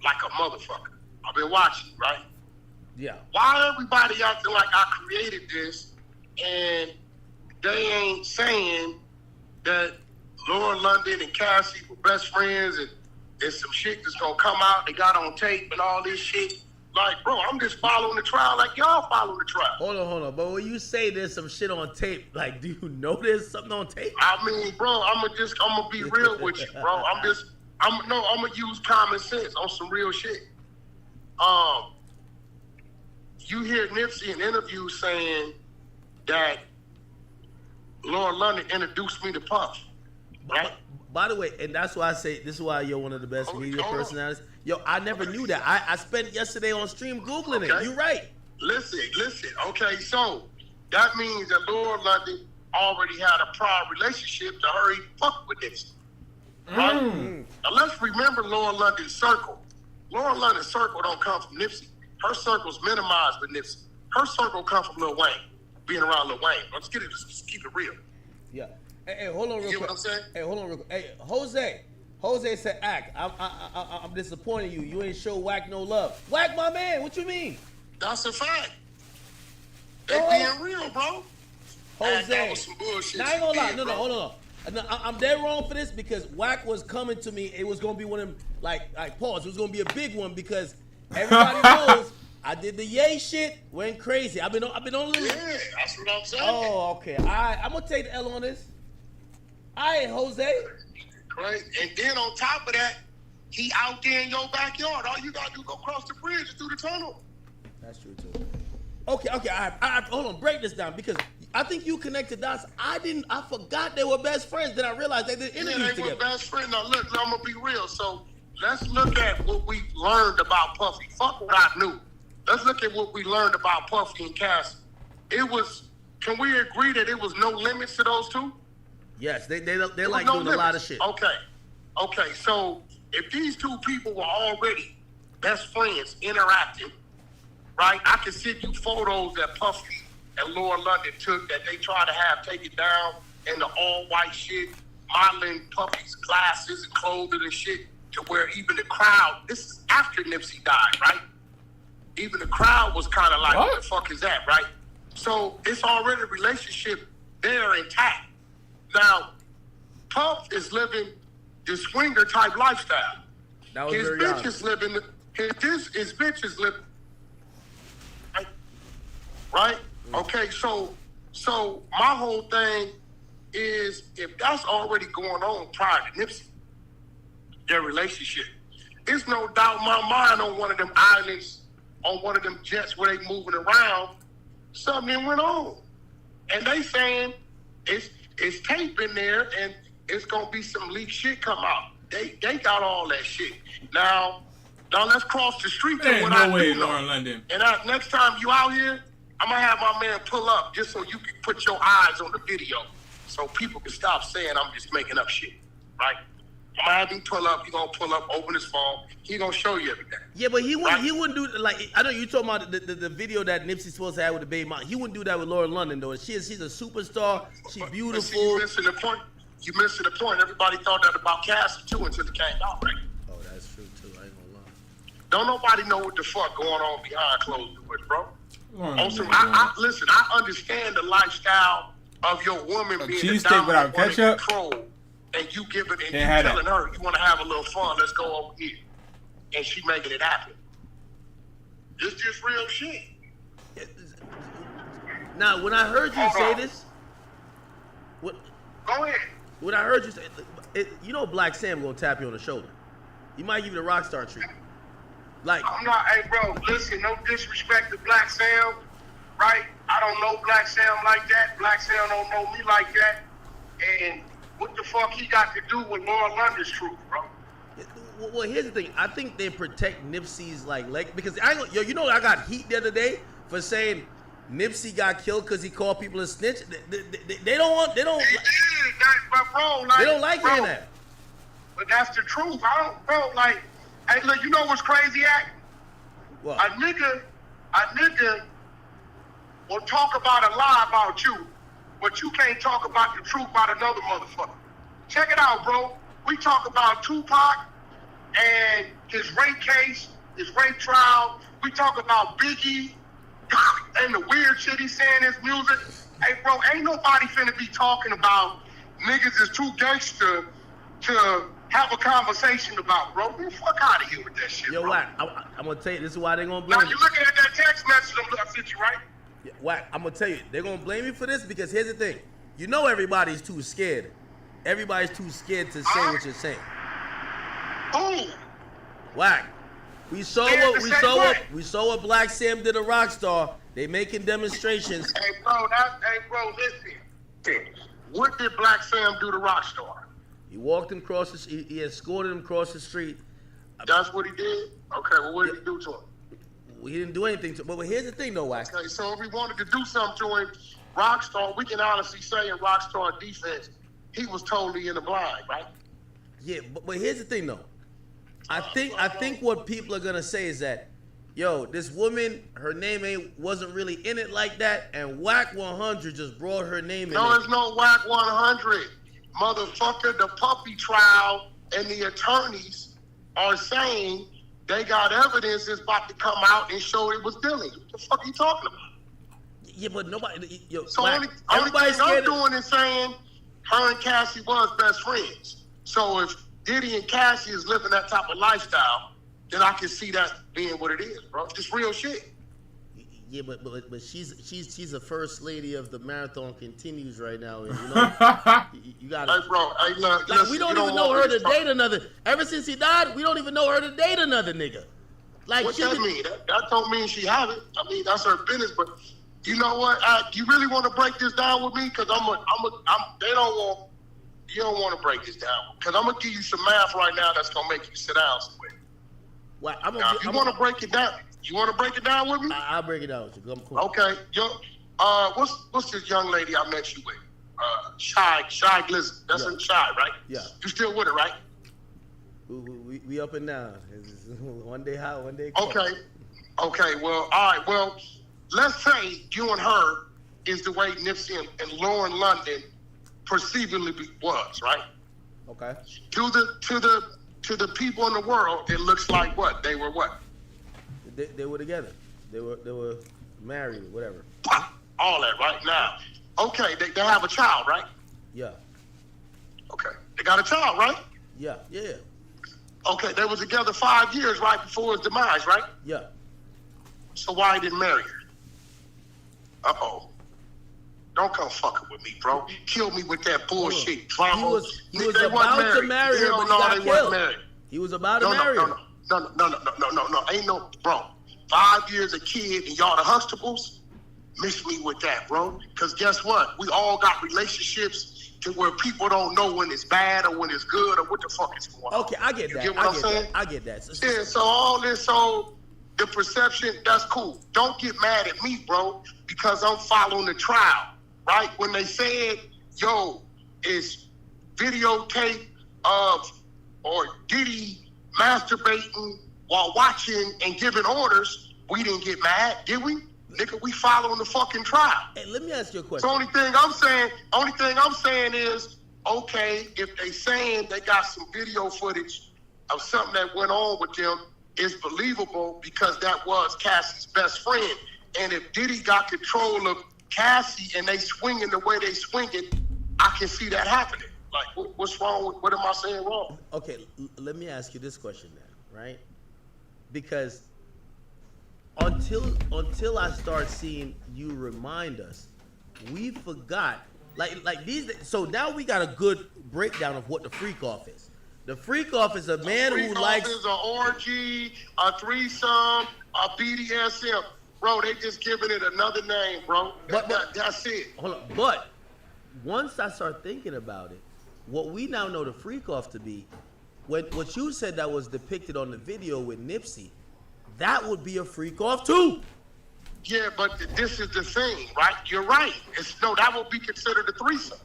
like a motherfucker. I've been watching, right? Yeah. Why everybody acting like I created this and they ain't saying that Lauren London and Cassie were best friends and there's some shit that's gonna come out they got on tape and all this shit? Like, bro, I'm just following the trial like y'all follow the trial. Hold on. But when you say there's some shit on tape, like, do you know there's something on tape? I mean, bro, I'm gonna be real with you, bro. I'm gonna use common sense on some real shit. You hear Nipsey in interviews saying that Lauren London introduced me to Puff, right? By the way, and that's why I say this is why you're one of the best media personalities. Yo, I never knew that. I spent yesterday on stream Googling it. You're right. Listen. Okay, so that means that Lauren London already had a prior relationship to her even fuck with Nipsey. Right? Now let's remember Lauren London's circle. Lauren London's circle don't come from Nipsey. Her circle's minimized with Nipsey. Her circle come from Lil Wayne, being around Lil Wayne. Let's keep it real. Yeah. Hey, hold on real quick. You get what I'm saying? Hey, hold on real quick. Hey, Jose said, "Act, I'm disappointed in you. You ain't show Whack no love. Whack, my man. What you mean?" That's a fact. They being real, bro. Jose. That was some bullshit. Now I ain't gonna lie. No, hold on. No, I'm dead wrong for this because Whack was coming to me. It was gonna be one of them like pause. It was gonna be a big one because everybody knows I did the yay shit. Went crazy. I've been on a little. Yeah, that's what I'm saying. Oh, okay. I'm gonna take the L on this. All right, Jose. Right, and then on top of that, he out there in your backyard. All you gotta do is go cross the bridge and through the tunnel. That's true too. Okay. I hold on. Break this down because I think you connected dots. I forgot they were best friends. Then I realized they did interviews together. They were best friends. Now look, I'm gonna be real. So let's look at what we learned about Puffy. Fuck what I knew. Let's look at what we learned about Puffy and Cassie. Can we agree that it was no limits to those two? Yes, they like doing a lot of shit. Okay. So if these two people were already best friends, interacting, right? I can send you photos that Puffy and Lauren London took that they tried to have taken down in the all-white shit, modeling Puffy's glasses and clothing and shit to where even the crowd. This is after Nipsey died, right? Even the crowd was kind of like, what the fuck is that, right? So it's already a relationship there intact. Now, Puff is living the swinger type lifestyle. That was his very bitch honest. is living. His bitch is living. Right? Okay. So my whole thing is if that's already going on prior to Nipsey, their relationship, it's no doubt in my mind on one of them islands, on one of them jets where they moving around, something went on, and they saying it's tape in there and it's gonna be some leaked shit come out. They got all that shit. Now let's cross the street to what I do know. Lauren London. And next time you out here, I'm gonna have my man pull up just so you can put your eyes on the video, so people can stop saying I'm just making up shit, right? I'm gonna have him pull up. He gonna pull up, open his phone. He gonna show you everything. Yeah, but he wouldn't do like I know you talking about the video that Nipsey's supposed to have with the baby mom. He wouldn't do that with Lauren London though. She's a superstar. She's beautiful. See, you missing the point. Everybody thought that about Cassie too until it came out, right? Oh, that's true too. I ain't gonna lie. Don't nobody know what the fuck going on behind closed doors, bro. Listen, I understand the lifestyle of your woman being the dominant one in control and you giving and They you had telling it. her you want to have a little fun, let's go over here, and she making it happen. It's just real shit. Now, when I heard you say this, Go ahead. when I heard you say, you know, Black Sam gonna tap you on the shoulder. He might give you the rock star treatment. Like, I'm not, hey bro, listen, no disrespect to Black Sam, right? I don't know Black Sam like that. Black Sam don't know me like that. And what the fuck he got to do with Lauren London's truth, bro? well, here's the thing. I think they protect Nipsey's like leg because you know, I got heat the other day for saying Nipsey got killed because he called people a snitch. They don't want. They don't. He did that, but bro, like, they don't like hearing that. But that's the truth. I don't, bro. Like, hey, look, you know what's crazy, Act? What? A nigga will talk about a lie about you, but you can't talk about the truth about another motherfucker. Check it out, bro. We talk about Tupac and his rape case, his rape trial. We talk about Biggie and the weird shit he's saying in his music. Hey, bro, ain't nobody finna be talking about niggas is too gangster to have a conversation about, bro. Get the fuck out of here with that shit, Yo, bro. Wack, I'm gonna tell you, this is why they gonna blame Now, you looking at that text message I sent you, right? Yeah, Wack, I'm gonna tell you, they're gonna blame me for this because here's the thing. You know everybody's too scared. Everybody's too scared to say what you're saying. Who? Wack. We saw what Black Sam did to Rockstar. They making demonstrations. Hey, bro, listen. What did Black Sam do to Rockstar? He walked him across the street. He escorted him across the street. That's what he did? Okay, well, what did he do to him? Well, he didn't do anything to him. But here's the thing, though, Wack. Okay, so if we wanted to do something to him, Rockstar, we can honestly say in Rockstar defense, he was totally in the blind, right? Yeah, but here's the thing, though. I think what people are gonna say is that, yo, this woman, her name wasn't really in it like that, and Wack 100 just brought her name in. No, it's no Wack 100. Motherfucker, the puppy trial and the attorneys are saying they got evidence that's about to come out and show it was Billy. What the fuck are you talking about? Yeah, but nobody. Yo, so Wack, only thing I'm doing is saying her and Cassie was best friends. So if Diddy and Cassie is living that type of lifestyle, then I can see that being what it is, bro. It's real shit. Yeah, but she's a first lady of the Marathon Continues right now, and you know you got. Hey, bro. Hey, look, like, we don't even know her to date another. Ever since he died, we don't even know her to date another nigga. Like, what that mean? That don't mean she have it. I mean, that's her business. But you know what? You really want to break this down with me? Because they don't want. You don't want to break this down because I'm gonna give you some math right now that's gonna make you sit down somewhere. Well, if you want to break it down, you want to break it down with me? I'll break it down with you. I'm cool. Okay, what's this young lady I met you with? Shy Glizzy. That's in Shy, right? Yeah. You still with her, right? We up and down. One day hot, one day cold. Okay. Well, all right. Well, let's say you and her is the way Nipsey and Lauren London perceivably was, right? Okay. To the people in the world, it looks like what? They were what? They were together. They were married or whatever. All that right now. Okay, they have a child, right? Yeah. Okay. They got a child, right? Yeah. Okay, they were together 5 years right before his demise, right? Yeah. So why he didn't marry her? Uh-oh. Don't come fucking with me, bro. Kill me with that bullshit drama. He was about to marry her, but he got killed. He was about to marry her. No. Ain't no, bro. 5 years a kid and y'all the Hustables? Miss me with that, bro. Because guess what? We all got relationships to where people don't know when it's bad or when it's good or what the fuck is going on. Okay, I get that. You get what I'm saying? I get that. Yeah, so all this, the perception, that's cool. Don't get mad at me, bro, because I'm following the trial. Right? When they said, yo, it's videotape of or Diddy masturbating while watching and giving orders, we didn't get mad, did we? Nigga, we following the fucking trial. Hey, let me ask you a question. So only thing I'm saying is, okay, if they saying they got some video footage of something that went on with them, it's believable because that was Cassie's best friend. And if Diddy got control of Cassie and they swinging the way they swinging, I can see that happening. Like, what's wrong with, what am I saying wrong? Okay, let me ask you this question now, right? Because until I start seeing you remind us, we forgot, like these, so now we got a good breakdown of what the freak off is. The freak off is a man who likes... is an orgy, a threesome, a BDSM. Bro, they just giving it another name, bro. That's it. Hold on. But once I start thinking about it, what we now know the freak off to be, what you said that was depicted on the video with Nipsey, that would be a freak off too. Yeah, but this is the thing, right? You're right. That would be considered a threesome.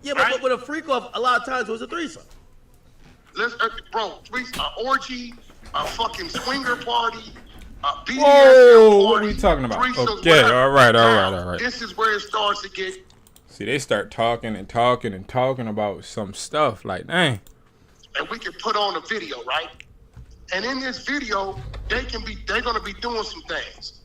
Yeah, right? but a freak off a lot of times was a threesome. Bro, threesome, orgy, a fucking swinger party, a BDSM Whoa, party. what are we talking about? Threesomes, Okay, whatever. all right. Now, this is where it starts to get... See, they start talking about some stuff like, dang. And we can put on a video, right? And in this video, they're gonna be doing some things.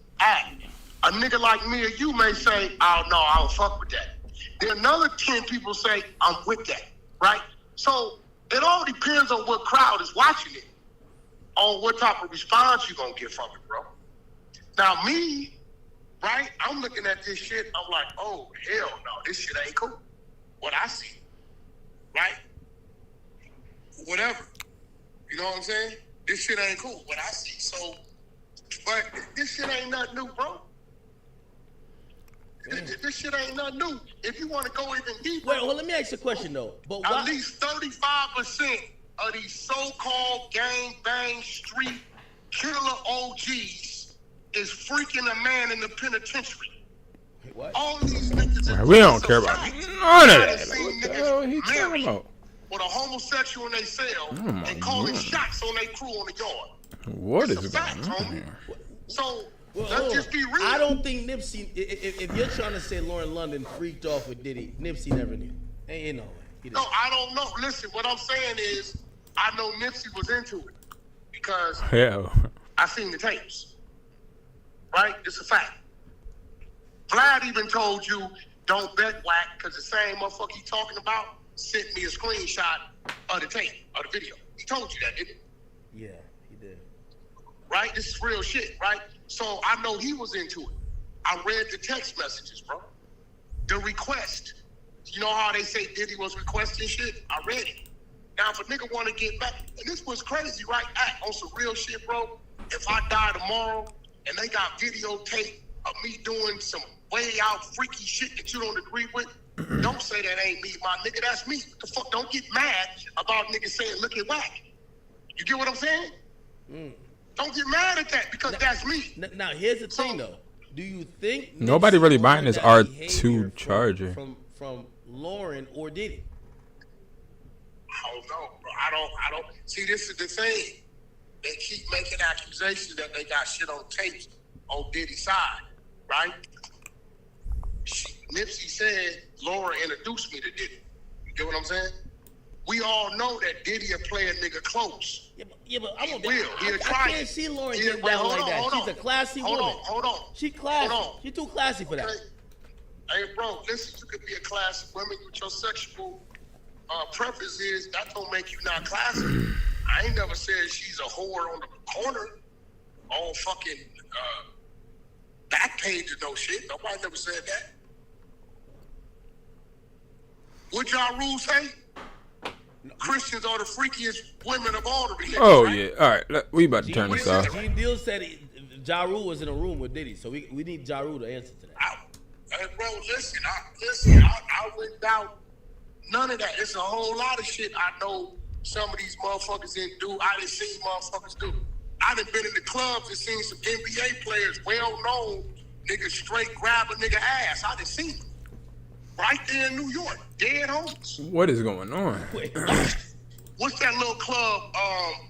A nigga like me or you may say, oh no, I don't fuck with that. Then another 10 people say, I'm with that, right? So it all depends on what crowd is watching it, on what type of response you're gonna get from it, bro. Now me, right, I'm looking at this shit, I'm like, oh, hell no, this shit ain't cool. What I see, right? Whatever. You know what I'm saying? This shit ain't cool, what I see. So, but this shit ain't nothing new, bro. This shit ain't nothing new. If you want to go even deeper... Wait, well, let me ask you a question, though. But at least 35% of these so-called gang bang street killer OGs is freaking a man in the penitentiary. What? All these niggas... We don't care about none of that. Like, what the hell he talking about? With a homosexual in their cell and calling shots on their crew on the yard. What is going on here? So, let's just be real. I don't think Nipsey, if you're trying to say Lauren London freaked off with Diddy, Nipsey never knew. Ain't no way. No, I don't know. Listen, what I'm saying is, I know Nipsey was into it because I seen the tapes. Right? It's a fact. Vlad even told you, don't bet whack, because the same motherfucker he talking about sent me a screenshot of the tape, of the video. He told you that, didn't he? Yeah, he did. Right? This is real shit, right? So I know he was into it. I read the text messages, bro. The request. You know how they say Diddy was requesting shit? I read it. Now, if a nigga want to get back, and this was crazy, right? On some real shit, bro. If I die tomorrow and they got videotape of me doing some way out freaky shit that you don't agree with, don't say that ain't me, my nigga. That's me. What the fuck? Don't get mad about niggas saying look at whack. You get what I'm saying? Don't get mad at that because that's me. Now, here's the thing, though. Do you think nobody really buying this R2 Charger from Lauren or Diddy? I don't know, bro. I don't. See, this is the thing. They keep making accusations that they got shit on tapes on Diddy's side, right? Nipsey said Laura introduced me to Diddy. You get what I'm saying? We all know that Diddy will play a nigga close. Yeah, but I can't see Lauren get down like that. She's a classy woman. Hold on. She classy. She's too classy for that. Hey, bro, listen, you could be a classy woman with your sexual preferences. That don't make you not classy. I ain't never said she's a whore on the corner on fucking back page or no shit. Nobody never said that. What y'all rules say? Christians are the freakiest women of all the religions. Oh, right? yeah. All right. We about to turn this off. G Deal said Ja Rule was in a room with Diddy, so we need Ja Rule to answer to that. Hey, bro, listen, I wouldn't doubt none of that. It's a whole lot of shit I know some of these motherfuckers didn't do. I done seen motherfuckers do. I done been in the clubs and seen some NBA players, well-known, niggas straight grab a nigga ass. I done seen them. Right there in New York, dead homies. What is going on? What's that little club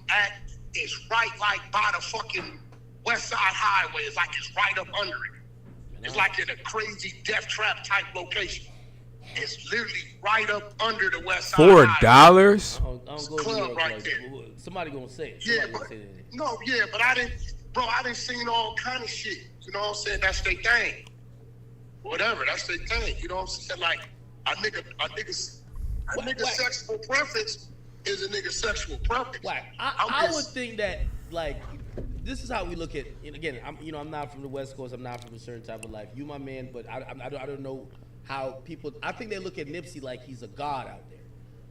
at? It's right like by the fucking West Side Highway. It's like it's right up under it. It's like in a crazy death trap type location. It's literally right up under the West Side $4? Highway. It's a club right there. Somebody gonna say it. Yeah, but I didn't seen all kind of shit. You know what I'm saying? That's their thing. Whatever, that's their thing. You know what I'm saying? Like a nigga A nigga's sexual preference is a nigga's sexual preference. I would think that, like, this is how we look at. And again, I'm not from the West Coast. I'm not from a certain type of life. You, my man, but I don't know how people. I think they look at Nipsey like he's a god out there.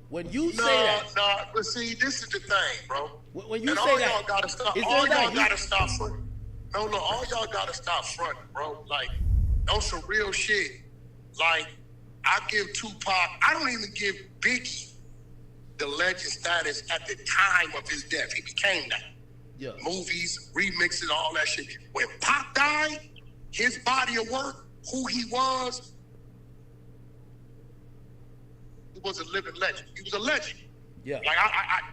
When you say that, but see, this is the thing, bro. When you and say all that, y'all gotta stop. All y'all gotta stop fronting. No, all y'all gotta stop fronting, bro. Like, on some real shit. Like, I give Tupac. I don't even give Biggie the legend status at the time of his death. He became that. Yeah. Movies, remixes, all that shit. When Pac died, his body of work, who he was a living legend. He was a legend. Yeah. Like,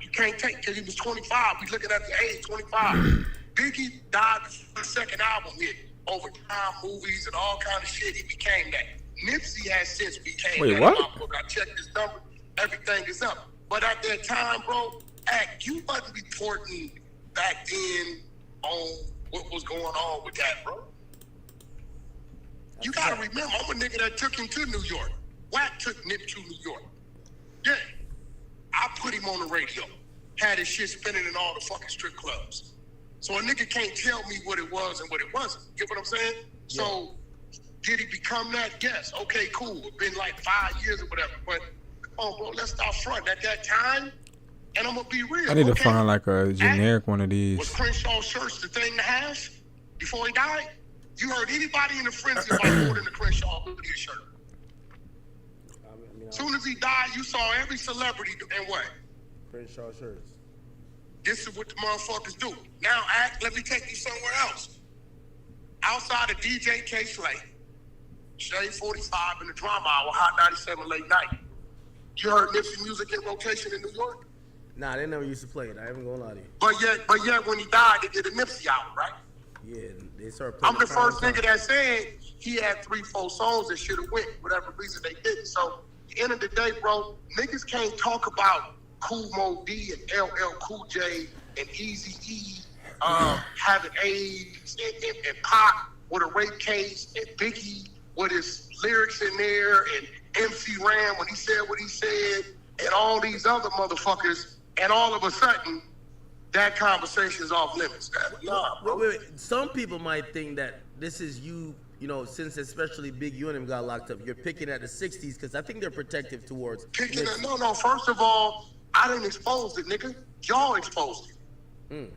you can't take, because he was 25. We looking at the age, 25. Biggie died the second album hit. Over time, movies and all kind of shit, he became that. Nipsey has since became that. What? In my book. I checked his number. Everything is up. But at that time, bro, you wasn't reporting back then on what was going on with that, bro. You gotta remember, I'm a nigga that took him to New York. Wack took Nip to New York. Yeah. I put him on the radio. Had his shit spinning in all the fucking strip clubs. So a nigga can't tell me what it was and what it wasn't. You get what I'm saying? Yeah. So, did he become that? Yes. Okay, cool. It's been like 5 years or whatever. But, come on, bro, let's stop fronting. At that time, and I'm going to be real. I need to find like a generic one of these. Was Crenshaw's shirts the thing to have before he died? You heard anybody in the frenzy about ordering the Crenshaw hoodie shirt? As soon as he died, you saw every celebrity and what? Crenshaw shirts. This is what the motherfuckers do. Now, let me take you somewhere else. Outside of DJ K Slay, Shade 45 in the Drama Hour, Hot 97 late night. You heard Nipsey music in rotation in New York? Nah, they never used to play it. I ain't gonna lie to you. But yet, when he died, they did a Nipsey album, right? Yeah, they started playing. I'm the first nigga that said he had 3-4 songs that should have went, whatever reason they didn't. So, at the end of the day, bro, niggas can't talk about Kool Mo D and LL Cool J and Eazy-E having AIDS and Pac with a rape case and Biggie with his lyrics in there and MC Ram when he said what he said and all these other motherfuckers, and all of a sudden that conversation is off limits. Nah, bro. Wait. Some people might think that this is you know, since especially Big U and him got locked up, you're picking at the 60s because I think they're protective towards. No. First of all, I didn't expose it, nigga. Y'all exposed it.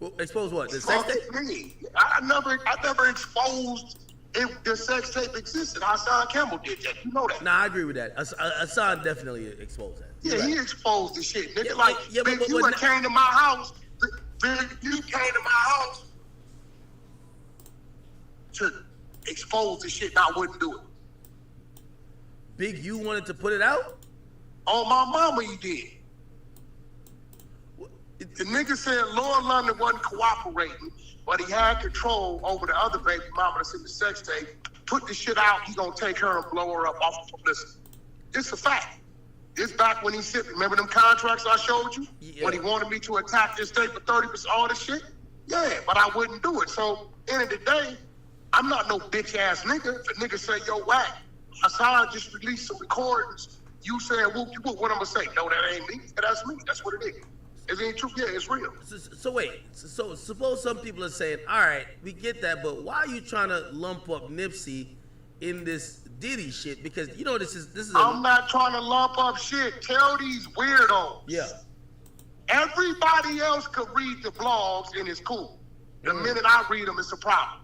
Well, expose what? The sex tape? I never exposed the sex tape existed. Hassan Campbell did that. You know that. Nah, I agree with that. Hassan definitely exposed that. Yeah, he exposed the shit, nigga. Big U came to my house. Big U came to my house to expose the shit, and I wouldn't do it. Big U wanted to put it out? On my mama, he did. The nigga said Lord London wasn't cooperating, but he had control over the other baby mama that's in the sex tape. Put the shit out, he gonna take her and blow her up off of publicity. It's a fact. This back when he said, remember them contracts I showed you? Yeah. When he wanted me to attack this state for 30%, all this shit? Yeah, but I wouldn't do it. So, end of the day, I'm not no bitch ass nigga. If a nigga say, yo, Wack, Hassan just released some recordings. You saying, whoop, what I'm gonna say? No, that ain't me. Yeah, that's me. That's what it is. Is it true? Yeah, it's real. So wait. So suppose some people are saying, all right, we get that, but why are you trying to lump up Nipsey in this Diddy shit? Because you know this is. I'm not trying to lump up shit. Tell these weirdos. Yeah. Everybody else could read the blogs and it's cool. The minute I read them, it's a problem.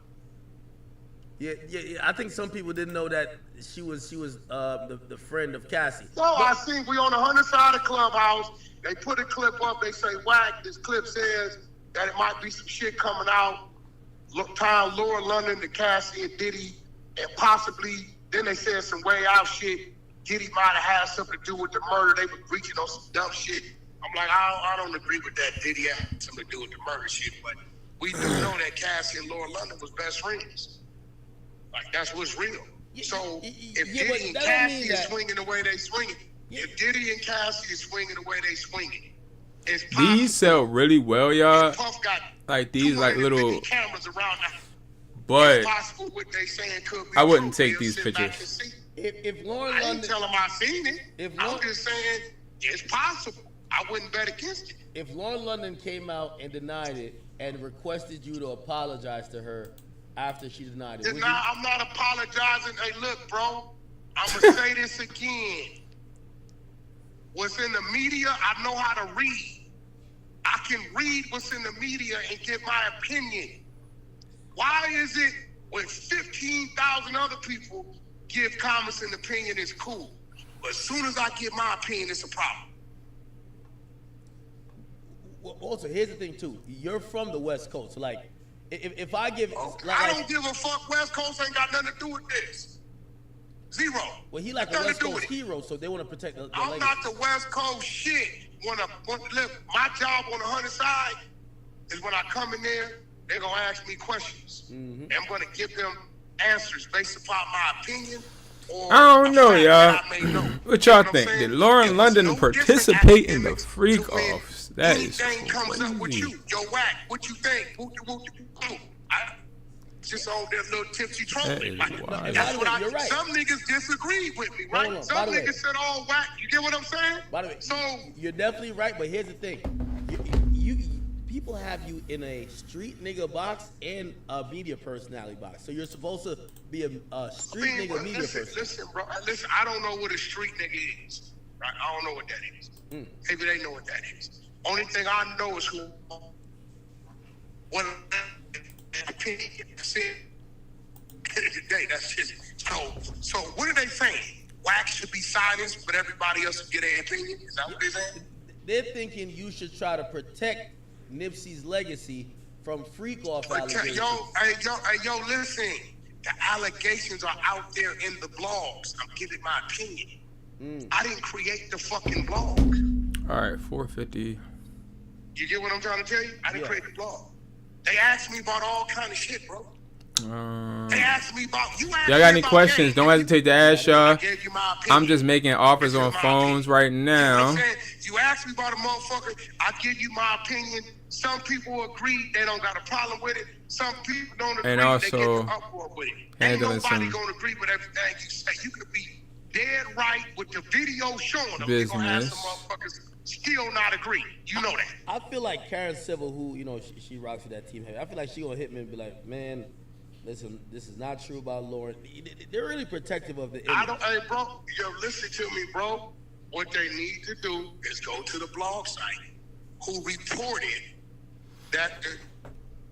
Yeah. I think some people didn't know that she was the friend of Cassie. So I see we on the 100 side of Clubhouse. They put a clip up. They say, Wack, this clip says that it might be some shit coming out. Tying Laura London to Cassie and Diddy, and possibly, then they said some way out shit. Diddy might have had something to do with the murder. They were reaching on some dumb shit. I'm like, I don't agree with that. Diddy had something to do with the murder shit, but we do know that Cassie and Laura London was best friends. Like, that's what's real. So, if Diddy and Cassie is swinging the way they swinging, if Diddy and Cassie is swinging the way they swinging, it's possible. These sell really well, y'all. Like these, like little cameras around now. But it's possible what they saying could be I wouldn't true. take these pictures. If Lauren I London, ain't tell him I seen it. I'm just saying it's possible. I wouldn't bet against it. if Lauren London came out and denied it and requested you to apologize to her after she denied it, I'm not apologizing. Hey, look, bro. I'm going to say this again. What's in the media, I know how to read. I can read what's in the media and give my opinion. Why is it when 15,000 other people give comments and opinion is cool, but as soon as I give my opinion, it's a problem? Well, also, here's the thing, too. You're from the West Coast. So, like, if I give... I don't give a fuck. West Coast ain't got nothing to do with this. Zero. Well, he like a West Coast hero, so they want to protect the I'm not the West Coast shit. Look, my job on the Hunter side is when I come in there, they're going to ask me questions. And I'm going to give them answers based upon my opinion. Or I don't know, y'all. What y'all think? Did Lauren London participate in the freak offs? That is anything comes up with you, yo, whack, what you think? Just on that little tipsy trolling. That's what You're right. Some niggas disagree with me, right? Hold on, Some niggas said, "Oh, whack." You get what I'm saying? By the way, so you're definitely right, but here's the thing: people have you in a street nigga box and a media personality box. So you're supposed to be a street nigga media person. Listen, bro. Listen, I don't know what a street nigga is. Right? I don't know what that is. Maybe they know what that is. Only thing I know is who. What opinion. That's it. Today, that's just so. What are they saying? Wax should be silenced, but everybody else should get their opinion. Is that what they're saying? They're thinking you should try to protect Nipsey's legacy from freak off allegations. Yo, listen. The allegations are out there in the blogs. I'm giving my opinion. I didn't create the fucking blog. All right, 450. You get what I'm trying to tell you? I didn't create the blog. They asked me about all kind of shit, bro. They asked me about you. Y'all got any questions? Don't hesitate to ask, y'all. I'm just making offers on phones right now. You asked me about a motherfucker. I give you my opinion. Some people agree they don't got a problem with it. Some people don't agree. And they get also the uproar with it. Ain't handling nobody some gonna agree with everything you say. You could be dead right with the video showing them. business. You're gonna have some motherfuckers still not agree. You know that. I feel like Karen Civil, who she rocks with that team heavy. I feel like she gonna hit me and be like, man, listen, this is not true about Lauren. They're really protective of the image. Hey, bro, listen to me, bro. What they need to do is go to the blog site who reported that the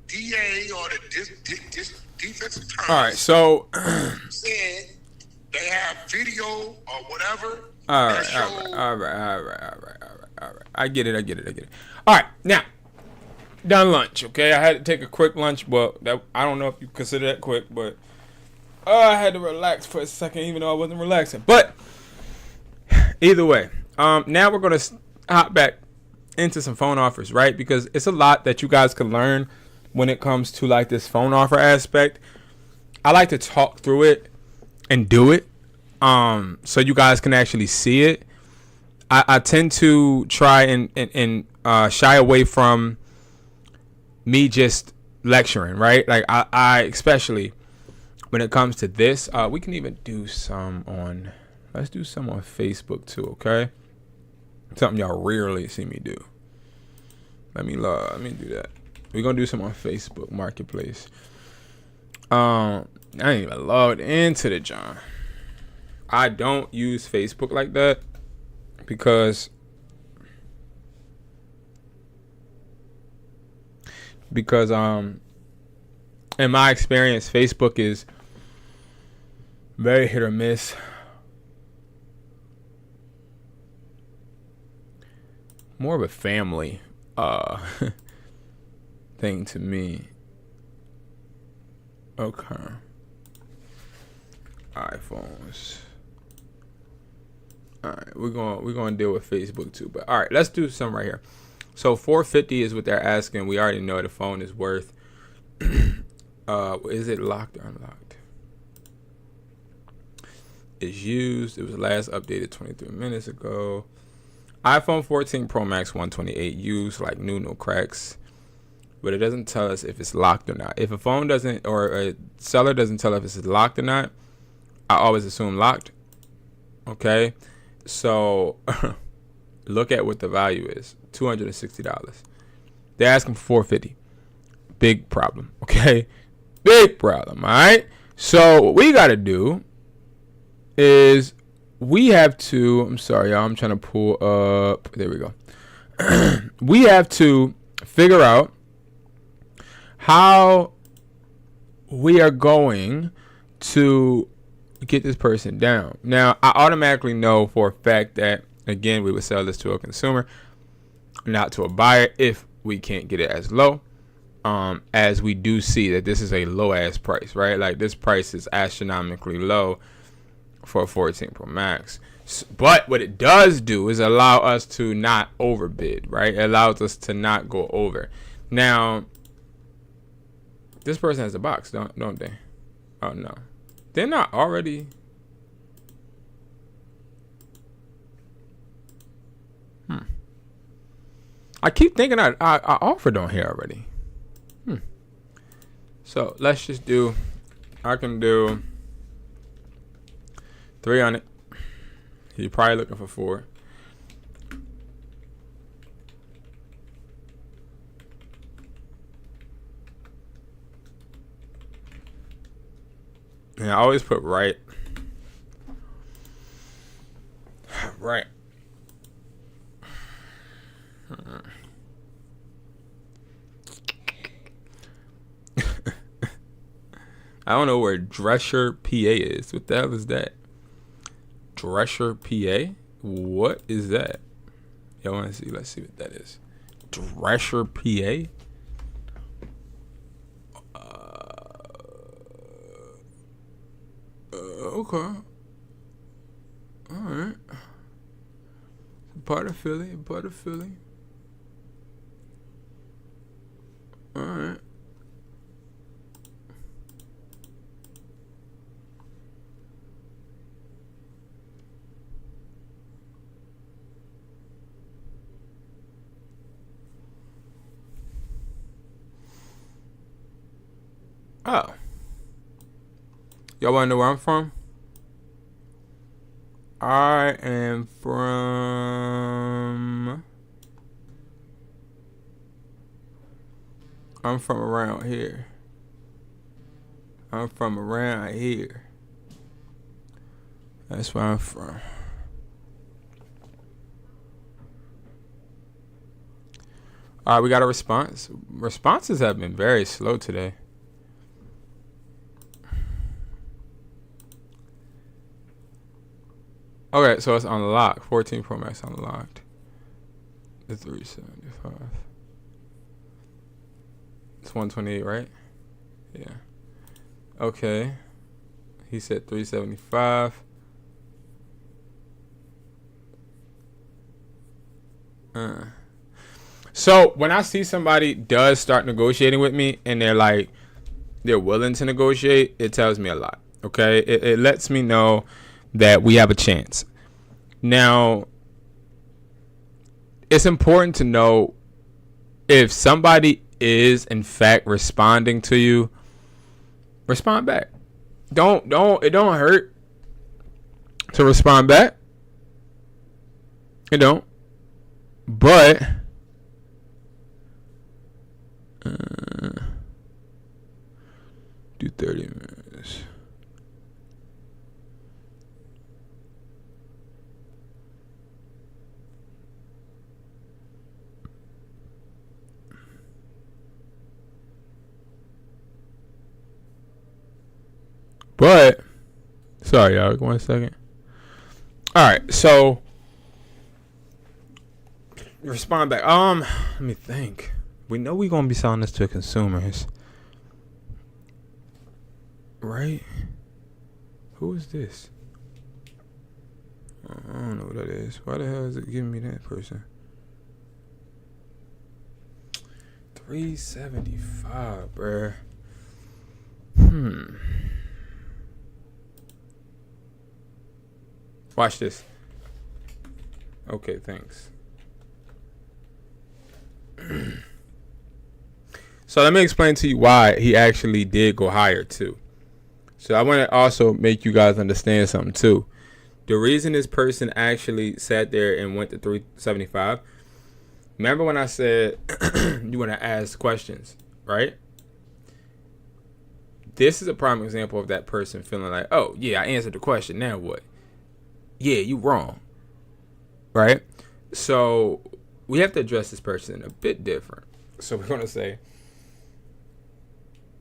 DA or the defensive attorney All right, so said they have video or whatever. All right. I get it. All right, now done lunch. Okay, I had to take a quick lunch, but I don't know if you consider that quick, but I had to relax for a second, even though I wasn't relaxing. But either way, now we're gonna hop back into some phone offers, right? Because it's a lot that you guys can learn when it comes to like this phone offer aspect. I like to talk through it and do it, so you guys can actually see it. I tend to try and shy away from me just lecturing, right? Like I especially when it comes to this, we can even do let's do some on Facebook too, okay? Something y'all rarely see me do. Let me do that. We're gonna do some on Facebook Marketplace. I ain't even logged into the John. I don't use Facebook like that because in my experience, Facebook is very hit or miss. More of a family thing to me. Okay. iPhones. All right, we're going to deal with Facebook too. But all right, let's do some right here. So $450 is what they're asking. We already know the phone is worth. Is it locked or unlocked? It's used. It was last updated 23 minutes ago. iPhone 14 Pro Max 128 used, like new, no cracks. But it doesn't tell us if it's locked or not. If a phone doesn't, or a seller doesn't tell us if it's locked or not, I always assume locked. Okay, so look at what the value is. $260. They're asking for $450. Big problem. Okay, big problem. All right. So what we got to do is we have to. I'm sorry, y'all. I'm trying to pull up. There we go. We have to figure out how we are going to get this person down. Now, I automatically know for a fact that, again, we would sell this to a consumer, not to a buyer, if we can't get it as low. As we do see that this is a low ass price, right? Like, this price is astronomically low for a 14 Pro Max. But what it does do is allow us to not overbid, right? It allows us to not go over. Now, this person has a box, don't they? Oh, no. They're not already. I keep thinking I offered on here already. So let's just do, I can do 3 on it. You're probably looking for 4. And I always put right. Right. I don't know where Drescher, PA is. What the hell is that? Drescher, PA? What is that? Y'all want to see? Let's see what that is. Drescher, PA? Okay. Alright. Part of Philly. Alright. Oh. Y'all want to know where I'm from? I am from... I'm from around here. That's where I'm from. All right, we got a response. Responses have been very slow today. Okay, so it's unlocked. 14 Pro Max unlocked. The 375. It's 128, right? Yeah. Okay. He said 375. So when I see somebody does start negotiating with me and they're willing to negotiate, it tells me a lot. Okay, it lets me know that we have a chance. Now, it's important to know if somebody is in fact responding to you, respond back. It don't hurt to respond back. It don't. But do 30 minutes. But, sorry, y'all. 1 second. All right, so respond back. Let me think. We know we're gonna be selling this to consumers, right? Who is this? I don't know what that is. Why the hell is it giving me that person? 375, bruh. Watch this. Okay, thanks. So let me explain to you why he actually did go higher too. So I want to also make you guys understand something too. The reason this person actually sat there and went to 375. Remember when I said you want to ask questions, right? This is a prime example of that person feeling like, oh, yeah, I answered the question. Now what? Yeah, you wrong. Right? So we have to address this person a bit different. So we're going to say,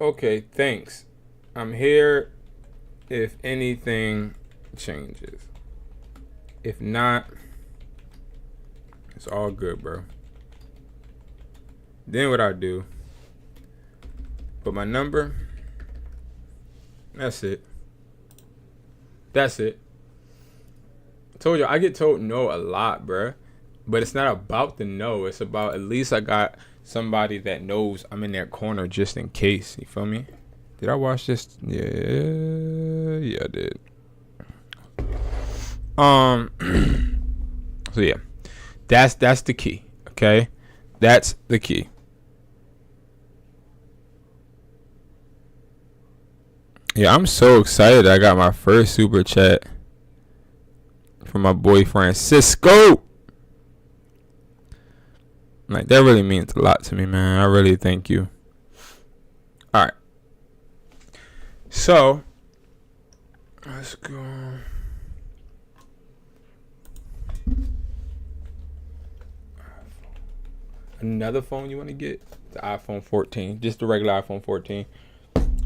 okay, thanks. I'm here if anything changes. If not, it's all good, bro. Then what I do, put my number. That's it. That's it. I told you, I get told no a lot, bruh. But it's not about the no. It's about at least I got somebody that knows I'm in their corner just in case. You feel me? Did I watch this? Yeah, I did. So yeah, that's the key. Okay, that's the key. Yeah, I'm so excited. I got my first super chat from my boy Francisco. Like, that really means a lot to me, man. I really thank you. All right. So, let's go. Another phone you want to get? The iPhone 14. Just the regular iPhone 14.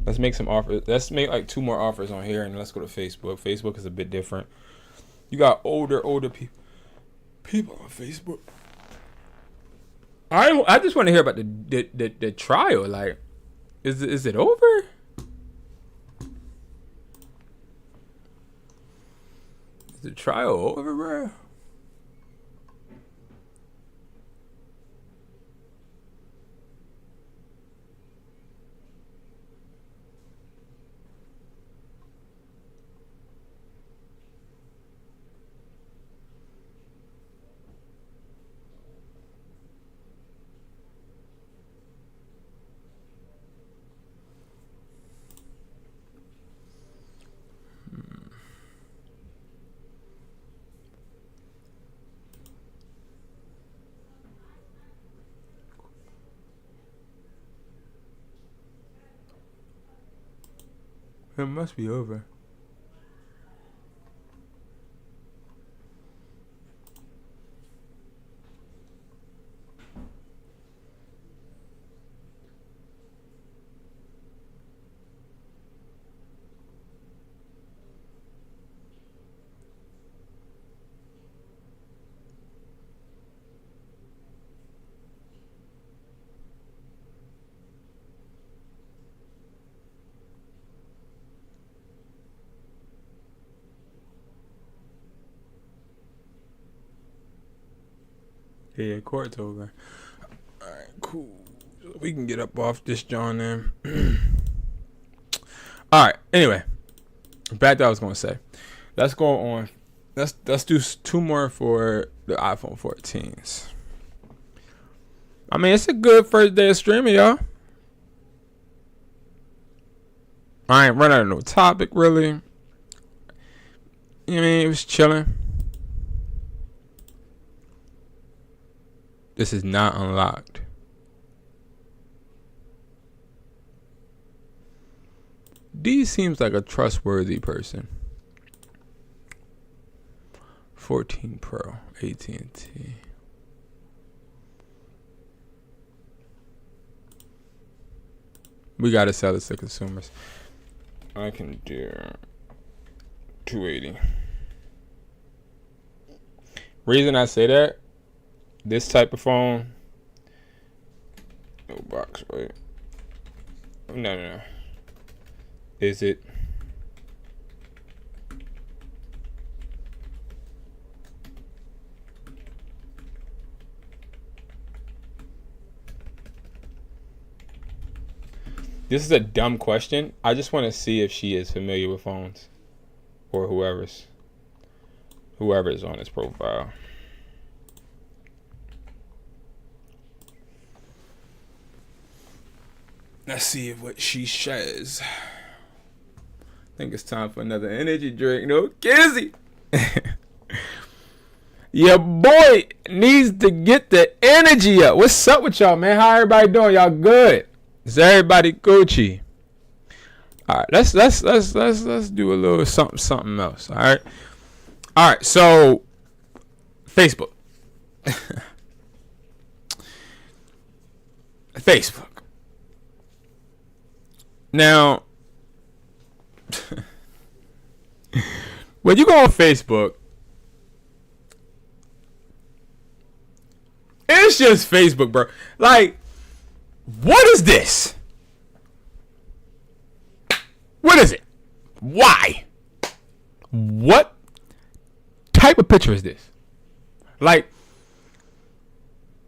Let's make some offers. Let's make like 2 more offers on here, and let's go to Facebook. Facebook is a bit different. You got older people on Facebook. I just want to hear about the trial. Like, is it over? Is the trial over, bro? It must be over. Yeah, court's over. Alright, cool. So we can get up off this John then. Alright, anyway. Back to what I was gonna say. Let's go on. Let's do 2 more for the iPhone 14s. I mean, it's a good first day of streaming, y'all. I ain't run out of no topic really. You know what I mean? It was chilling. This is not unlocked. D seems like a trustworthy person. 14 Pro, AT&T. We gotta sell this to consumers. I can do 280. Reason I say that, this type of phone, no box, right? No. Is it? This is a dumb question. I just want to see if she is familiar with phones, or whoever is on this profile. Let's see what she says. I think it's time for another energy drink. No, Kizzy. Your boy needs to get the energy up. What's up with y'all, man? How everybody doing? Y'all good? Is everybody Gucci? All right, let's do a little something else. All right. So Facebook. Facebook. Now, when you go on Facebook, it's just Facebook, bro. Like, what is this? What is it? Why? What type of picture is this? Like,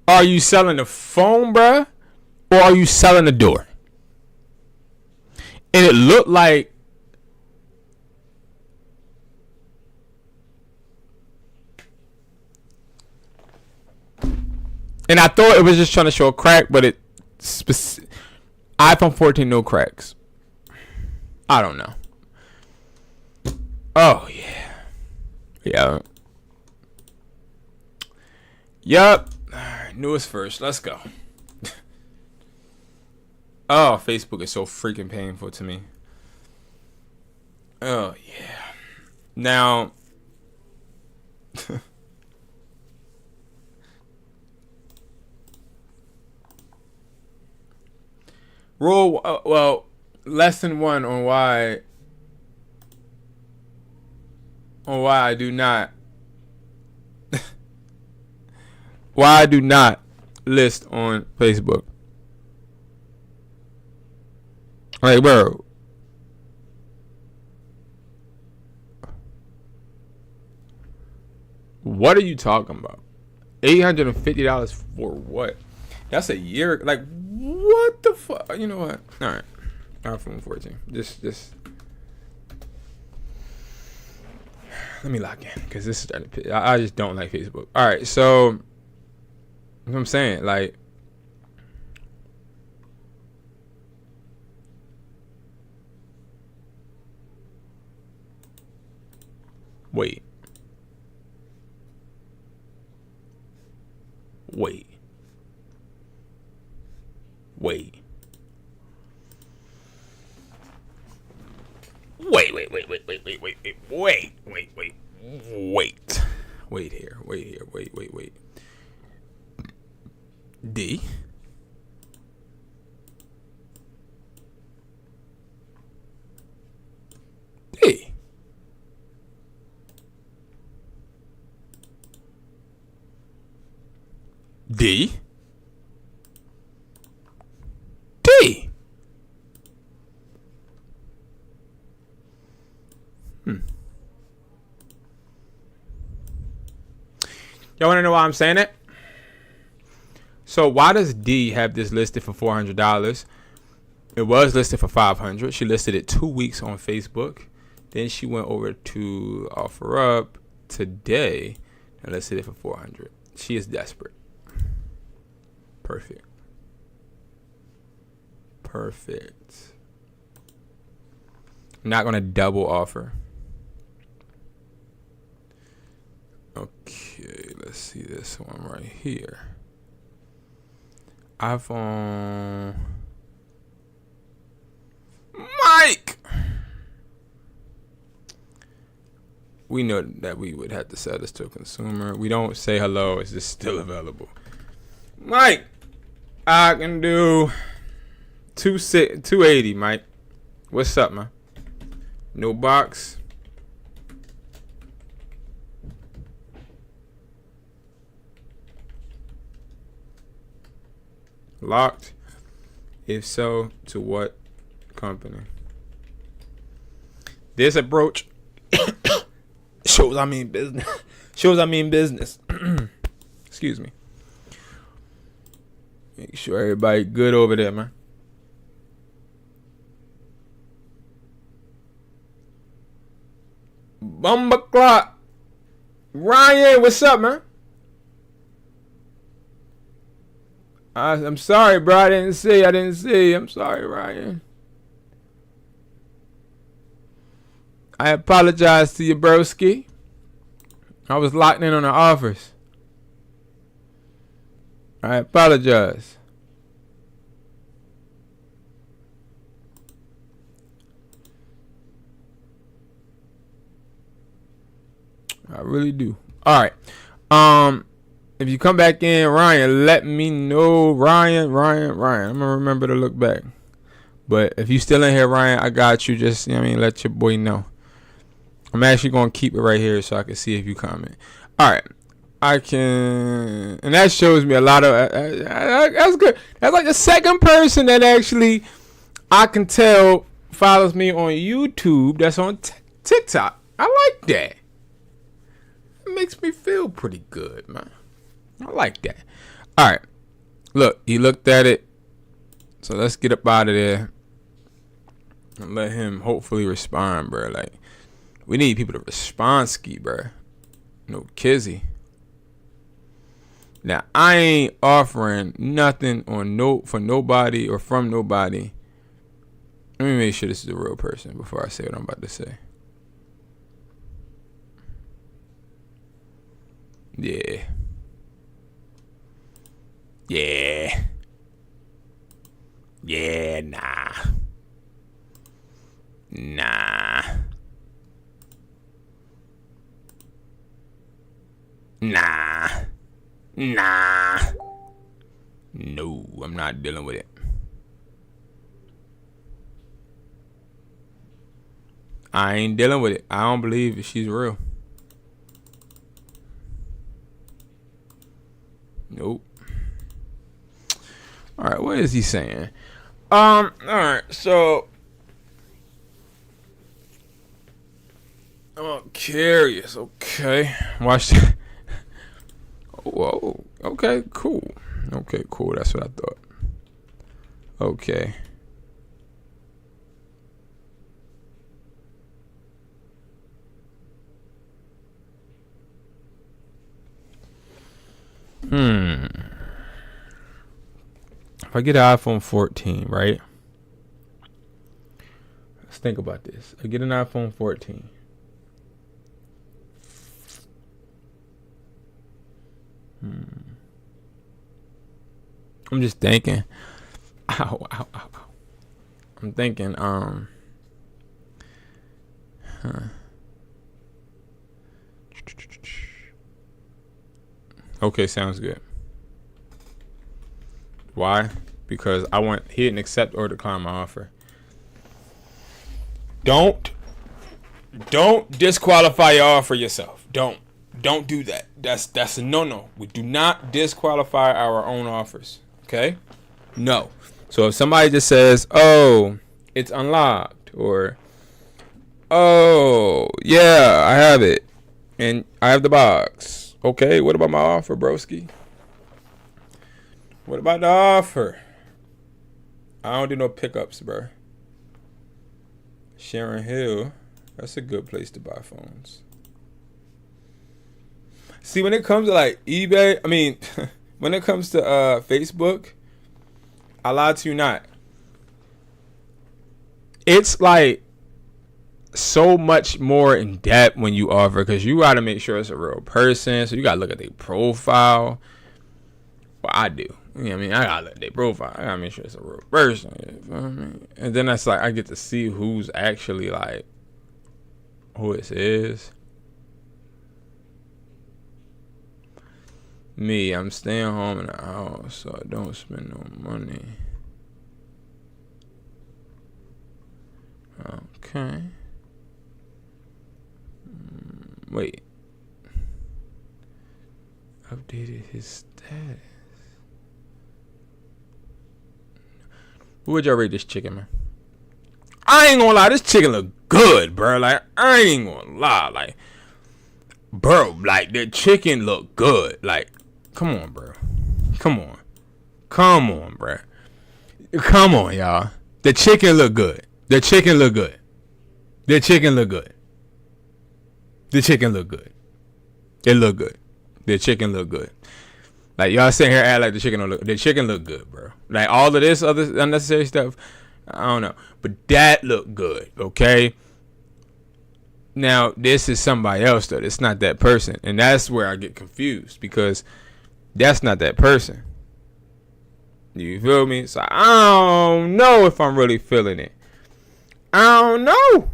are you selling the phone, bruh? Or are you selling the door? And it looked like and I thought it was just trying to show a crack, but iPhone 14 no cracks. I don't know. Oh yeah. Yup. Newest first. Let's go. Oh, Facebook is so freaking painful to me. Oh, yeah. Now, lesson 1 on why I do not list on Facebook. Like, bro, what are you talking about? $850 for what? That's a year. Like, what the fuck? You know what? All right, iPhone 14. Just let me lock in because this is starting to. I just don't like Facebook. All right, so what I'm saying, like. Wait. D. D. Y'all want to know why I'm saying it? So why does D have this listed for $400? It was listed for $500. She listed it 2 weeks on Facebook. Then she went over to OfferUp today and listed it for $400. She is desperate. Perfect. I'm not gonna double offer. Okay, let's see this one right here. iPhone. Mike! We know that we would have to sell this to a consumer. We don't say hello. Is this still available? Mike! I can do 280, Mike. What's up, man? No box. Locked? If so, to what company? This approach shows I mean business. Excuse me. Make sure everybody good over there, man. Bumba clock. Ryan, what's up, man? I'm sorry, bro. I didn't see. I'm sorry, Ryan. I apologize to you, broski. I was locked in on the offers. I apologize. I really do. All right. If you come back in, Ryan, let me know. Ryan. I'm gonna remember to look back. But if you still in here, Ryan, I got you. Just, you know what I mean, let your boy know. I'm actually gonna keep it right here so I can see if you comment. All right. I can, and that shows me a lot of. That's good. That's like the second person that actually I can tell follows me on YouTube. That's on TikTok. I like that. It makes me feel pretty good, man. I like that. All right. Look, he looked at it. So let's get up out of there and let him hopefully respond, bro. Like, we need people to respond, ski, bro. No kizzy. Now, I ain't offering nothing on for nobody or from nobody. Let me make sure this is a real person before I say what I'm about to say. Yeah. Yeah. Yeah, nah. Nah. Nah. Nah. No, I'm not dealing with it. I ain't dealing with it. I don't believe she's real. Nope. All right, what is he saying? All right, so I'm curious. Okay, watch that. Whoa. Okay, cool. Okay, cool. That's what I thought. Okay. If I get an iPhone 14, right? Let's think about this. I get an iPhone 14. I'm just thinking. Ow. I'm thinking, Okay, sounds good. Why? Because he didn't accept or decline my offer. Don't disqualify your offer yourself. Don't do that. That's a no. We do not disqualify our own offers. Okay? No. So if somebody just says, "Oh, it's unlocked," or "Oh, yeah, I have it, and I have the box." Okay, what about my offer, broski? What about the offer? I don't do no pickups, bro. Sharon Hill, that's a good place to buy phones. See, when it comes to like eBay, when it comes to Facebook, I lie to you not. It's like so much more in depth when you offer, because you got to make sure it's a real person. So you got to look at their profile. Well, I do. You know what I mean? I got to look at their profile. I got to make sure it's a real person. You know what I mean? And then that's like, I get to see who's actually like, who it is. Me, I'm staying home in the house, so I don't spend no money. Okay. Wait. Updated his status. Who would y'all rate this chicken, man? I ain't gonna lie, this chicken look good, bro. Like, I ain't gonna lie. Like, bro, like, the chicken look good. Like, come on, bro. Come on, bro. Come on, y'all. The chicken look good. The chicken look good. The chicken look good. The chicken look good. It look good. The chicken look good. Like, y'all sitting here act like the chicken don't look. The chicken look good, bro. Like, all of this other unnecessary stuff, I don't know. But that look good, okay? Now, this is somebody else, though. It's not that person. And that's where I get confused, because that's not that person. You feel me? So I don't know if I'm really feeling it. I don't know.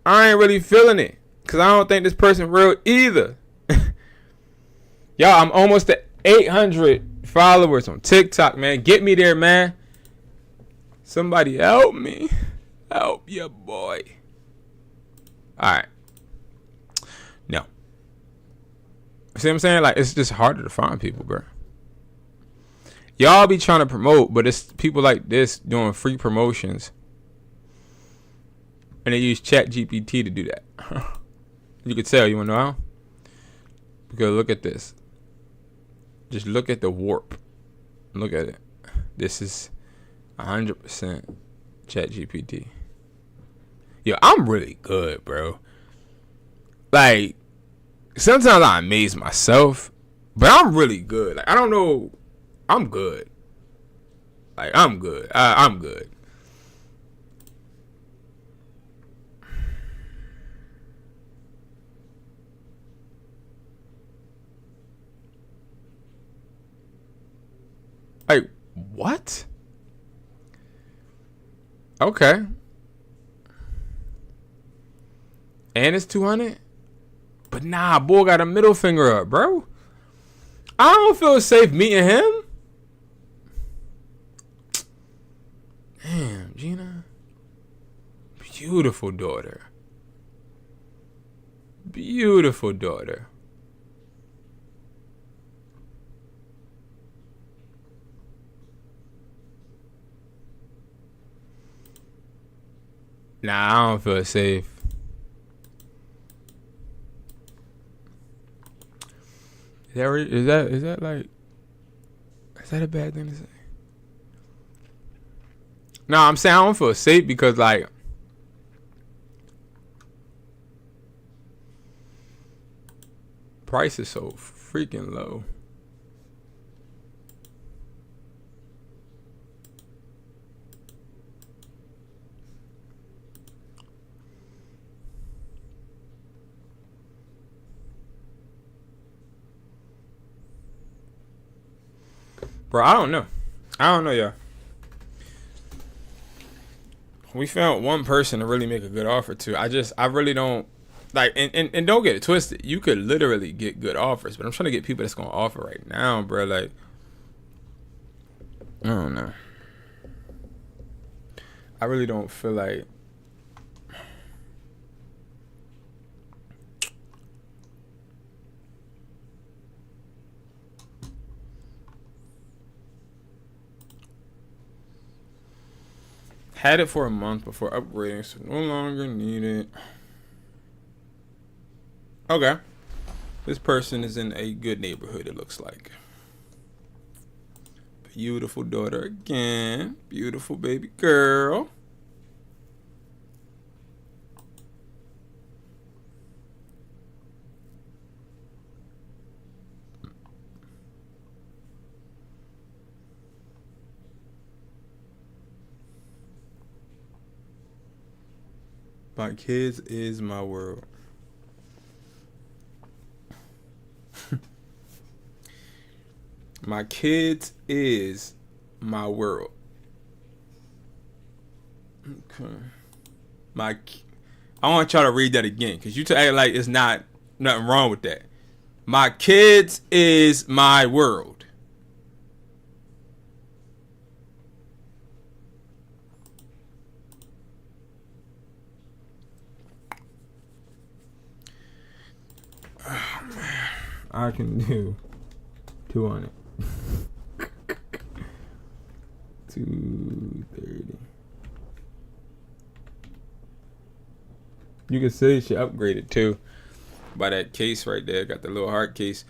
I ain't really feeling it, because I don't think this person real either. Y'all, I'm almost at 800 followers on TikTok, man. Get me there, man. Somebody help me. Help your boy. Alright. No. See what I'm saying? Like, it's just harder to find people, bro. Y'all be trying to promote, but it's people like this doing free promotions. And they use ChatGPT to do that. You could tell. You want to know how? Because look at this. Just look at the warp. Look at it. This is 100% ChatGPT. Yo, I'm really good, bro. Like, sometimes I amaze myself, but I'm really good. Like, I don't know. I'm good. Like, I'm good. I'm good. Like, what? Okay. And it's 200? But nah, boy got a middle finger up, bro. I don't feel safe meeting him. Damn, Gina. Beautiful daughter. Beautiful daughter. Nah, I don't feel safe. Is that like, is that a bad thing to say? No, I'm saying I don't feel safe because, like, price is so freaking low. Bro, I don't know. Y'all. We found one person to really make a good offer to. I really don't like, and don't get it twisted. You could literally get good offers, but I'm trying to get people that's gonna offer right now, bro. Like, I don't know. I really don't feel like. Had it for a month before upgrading, so no longer need it. Okay. This person is in a good neighborhood, it looks like. Beautiful daughter again. Beautiful baby girl. My kids is my world. My kids is my world. Okay. I want y'all to read that again, because you act like it's not nothing wrong with that. My kids is my world. Oh, man. I can do 200. 230. You can say she upgraded too by that case right there. Got the little heart case.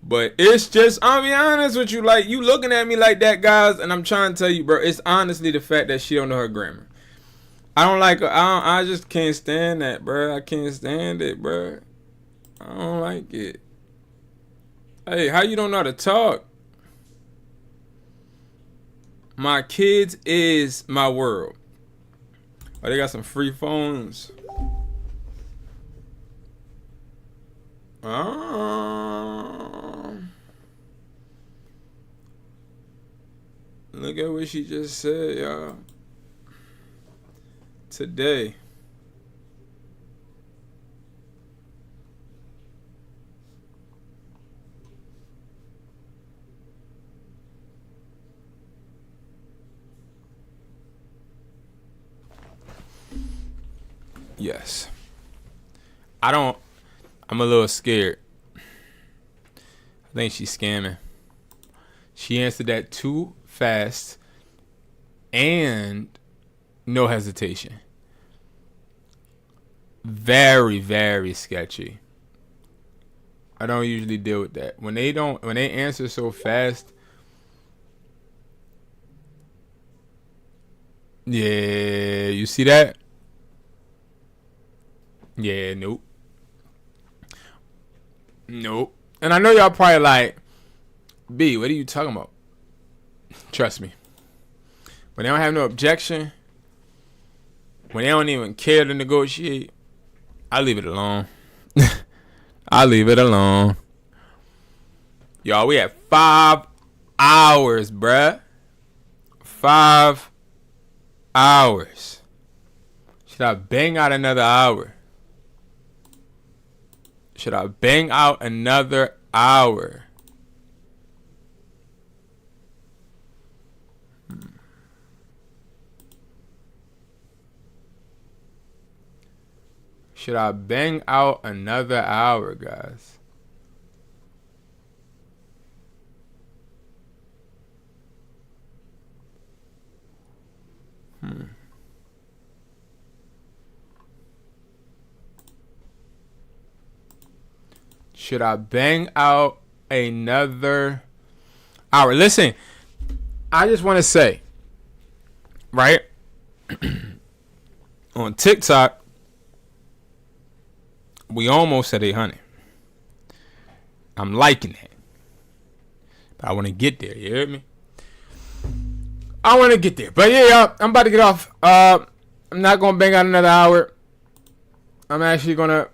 But it's just, I'll be honest with you, like, you looking at me like that, guys, and I'm trying to tell you, bro, it's honestly the fact that she don't know her grammar. I don't like her. I just can't stand that, bro. I can't stand it, bro. I don't like it. Hey, how you don't know how to talk? My kids is my world. Oh, they got some free phones. Look at what she just said, y'all. Today. Yes. I'm a little scared. I think she's scamming. She answered that too fast and no hesitation. Very, very sketchy. I don't usually deal with that. When they answer so fast, yeah, you see that? Yeah, nope. Nope. And I know y'all probably like, B, what are you talking about? Trust me. When they don't have no objection, when they don't even care to negotiate, I leave it alone. I leave it alone. Y'all, we had 5 hours, bruh. 5 hours. Should I bang out another hour? Should I bang out another hour? Should I bang out another hour, guys? Should I bang out another hour? Listen, I just want to say, right? On TikTok, we almost at 800. I'm liking it. But I want to get there. You hear me? I want to get there. But yeah, y'all, I'm about to get off. I'm not going to bang out another hour. I'm actually going to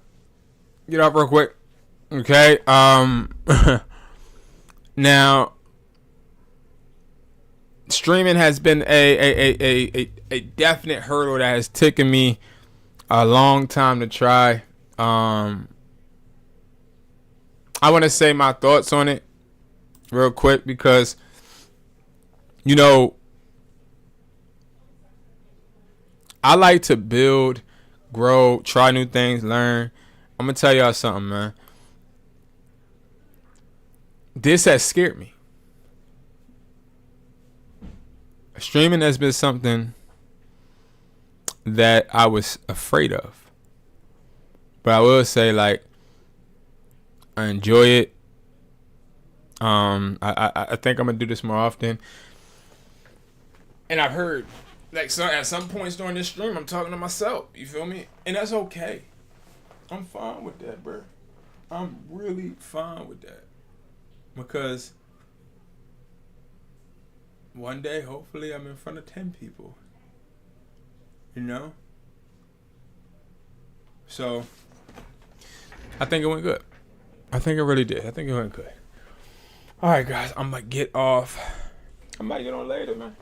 get off real quick. Okay. Now, streaming has been a definite hurdle that has taken me a long time to try. I want to say my thoughts on it real quick because, you know, I like to build, grow, try new things, learn. I'm going to tell y'all something, man. This has scared me. Streaming has been something that I was afraid of. But I will say, like, I enjoy it. I think I'm going to do this more often. And I've heard, like, so at some points during this stream, I'm talking to myself. You feel me? And that's okay. I'm fine with that, bro. I'm really fine with that. Because one day, hopefully, I'm in front of 10 people. You know? So, I think it went good. I think it really did. I think it went good. All right, guys. I'm going to get off. I might get on later, man.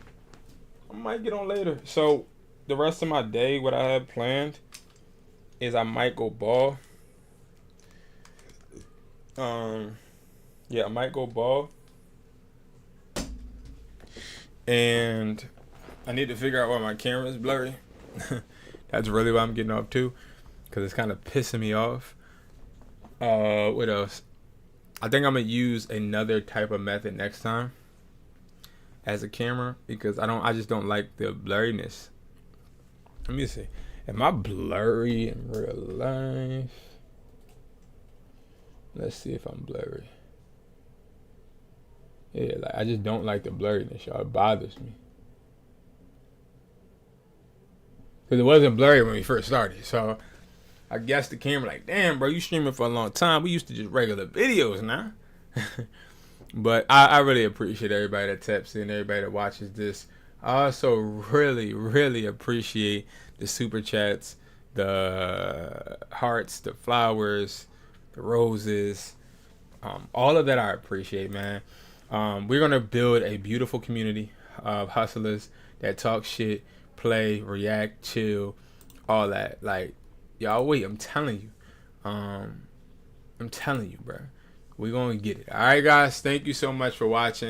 I might get on later. So, the rest of my day, what I have planned is I might go ball. Yeah, I might go ball. And I need to figure out why my camera is blurry. That's really what I'm getting off to, because it's kind of pissing me off. What else? I think I'm going to use another type of method next time as a camera, because I just don't like the blurriness. Let me see. Am I blurry in real life? Let's see if I'm blurry. Yeah, like I just don't like the blurriness, y'all. It bothers me. Because it wasn't blurry when we first started. So I guess the camera like, damn, bro, you streaming for a long time. We used to just regular videos now. But I really appreciate everybody that taps in, everybody that watches this. I also really, really appreciate the super chats, the hearts, the flowers, the roses, all of that I appreciate, man. We're going to build a beautiful community of hustlers that talk shit, play, react, chill, all that. Like, y'all wait, I'm telling you. I'm telling you, bro. We're going to get it. All right, guys. Thank you so much for watching.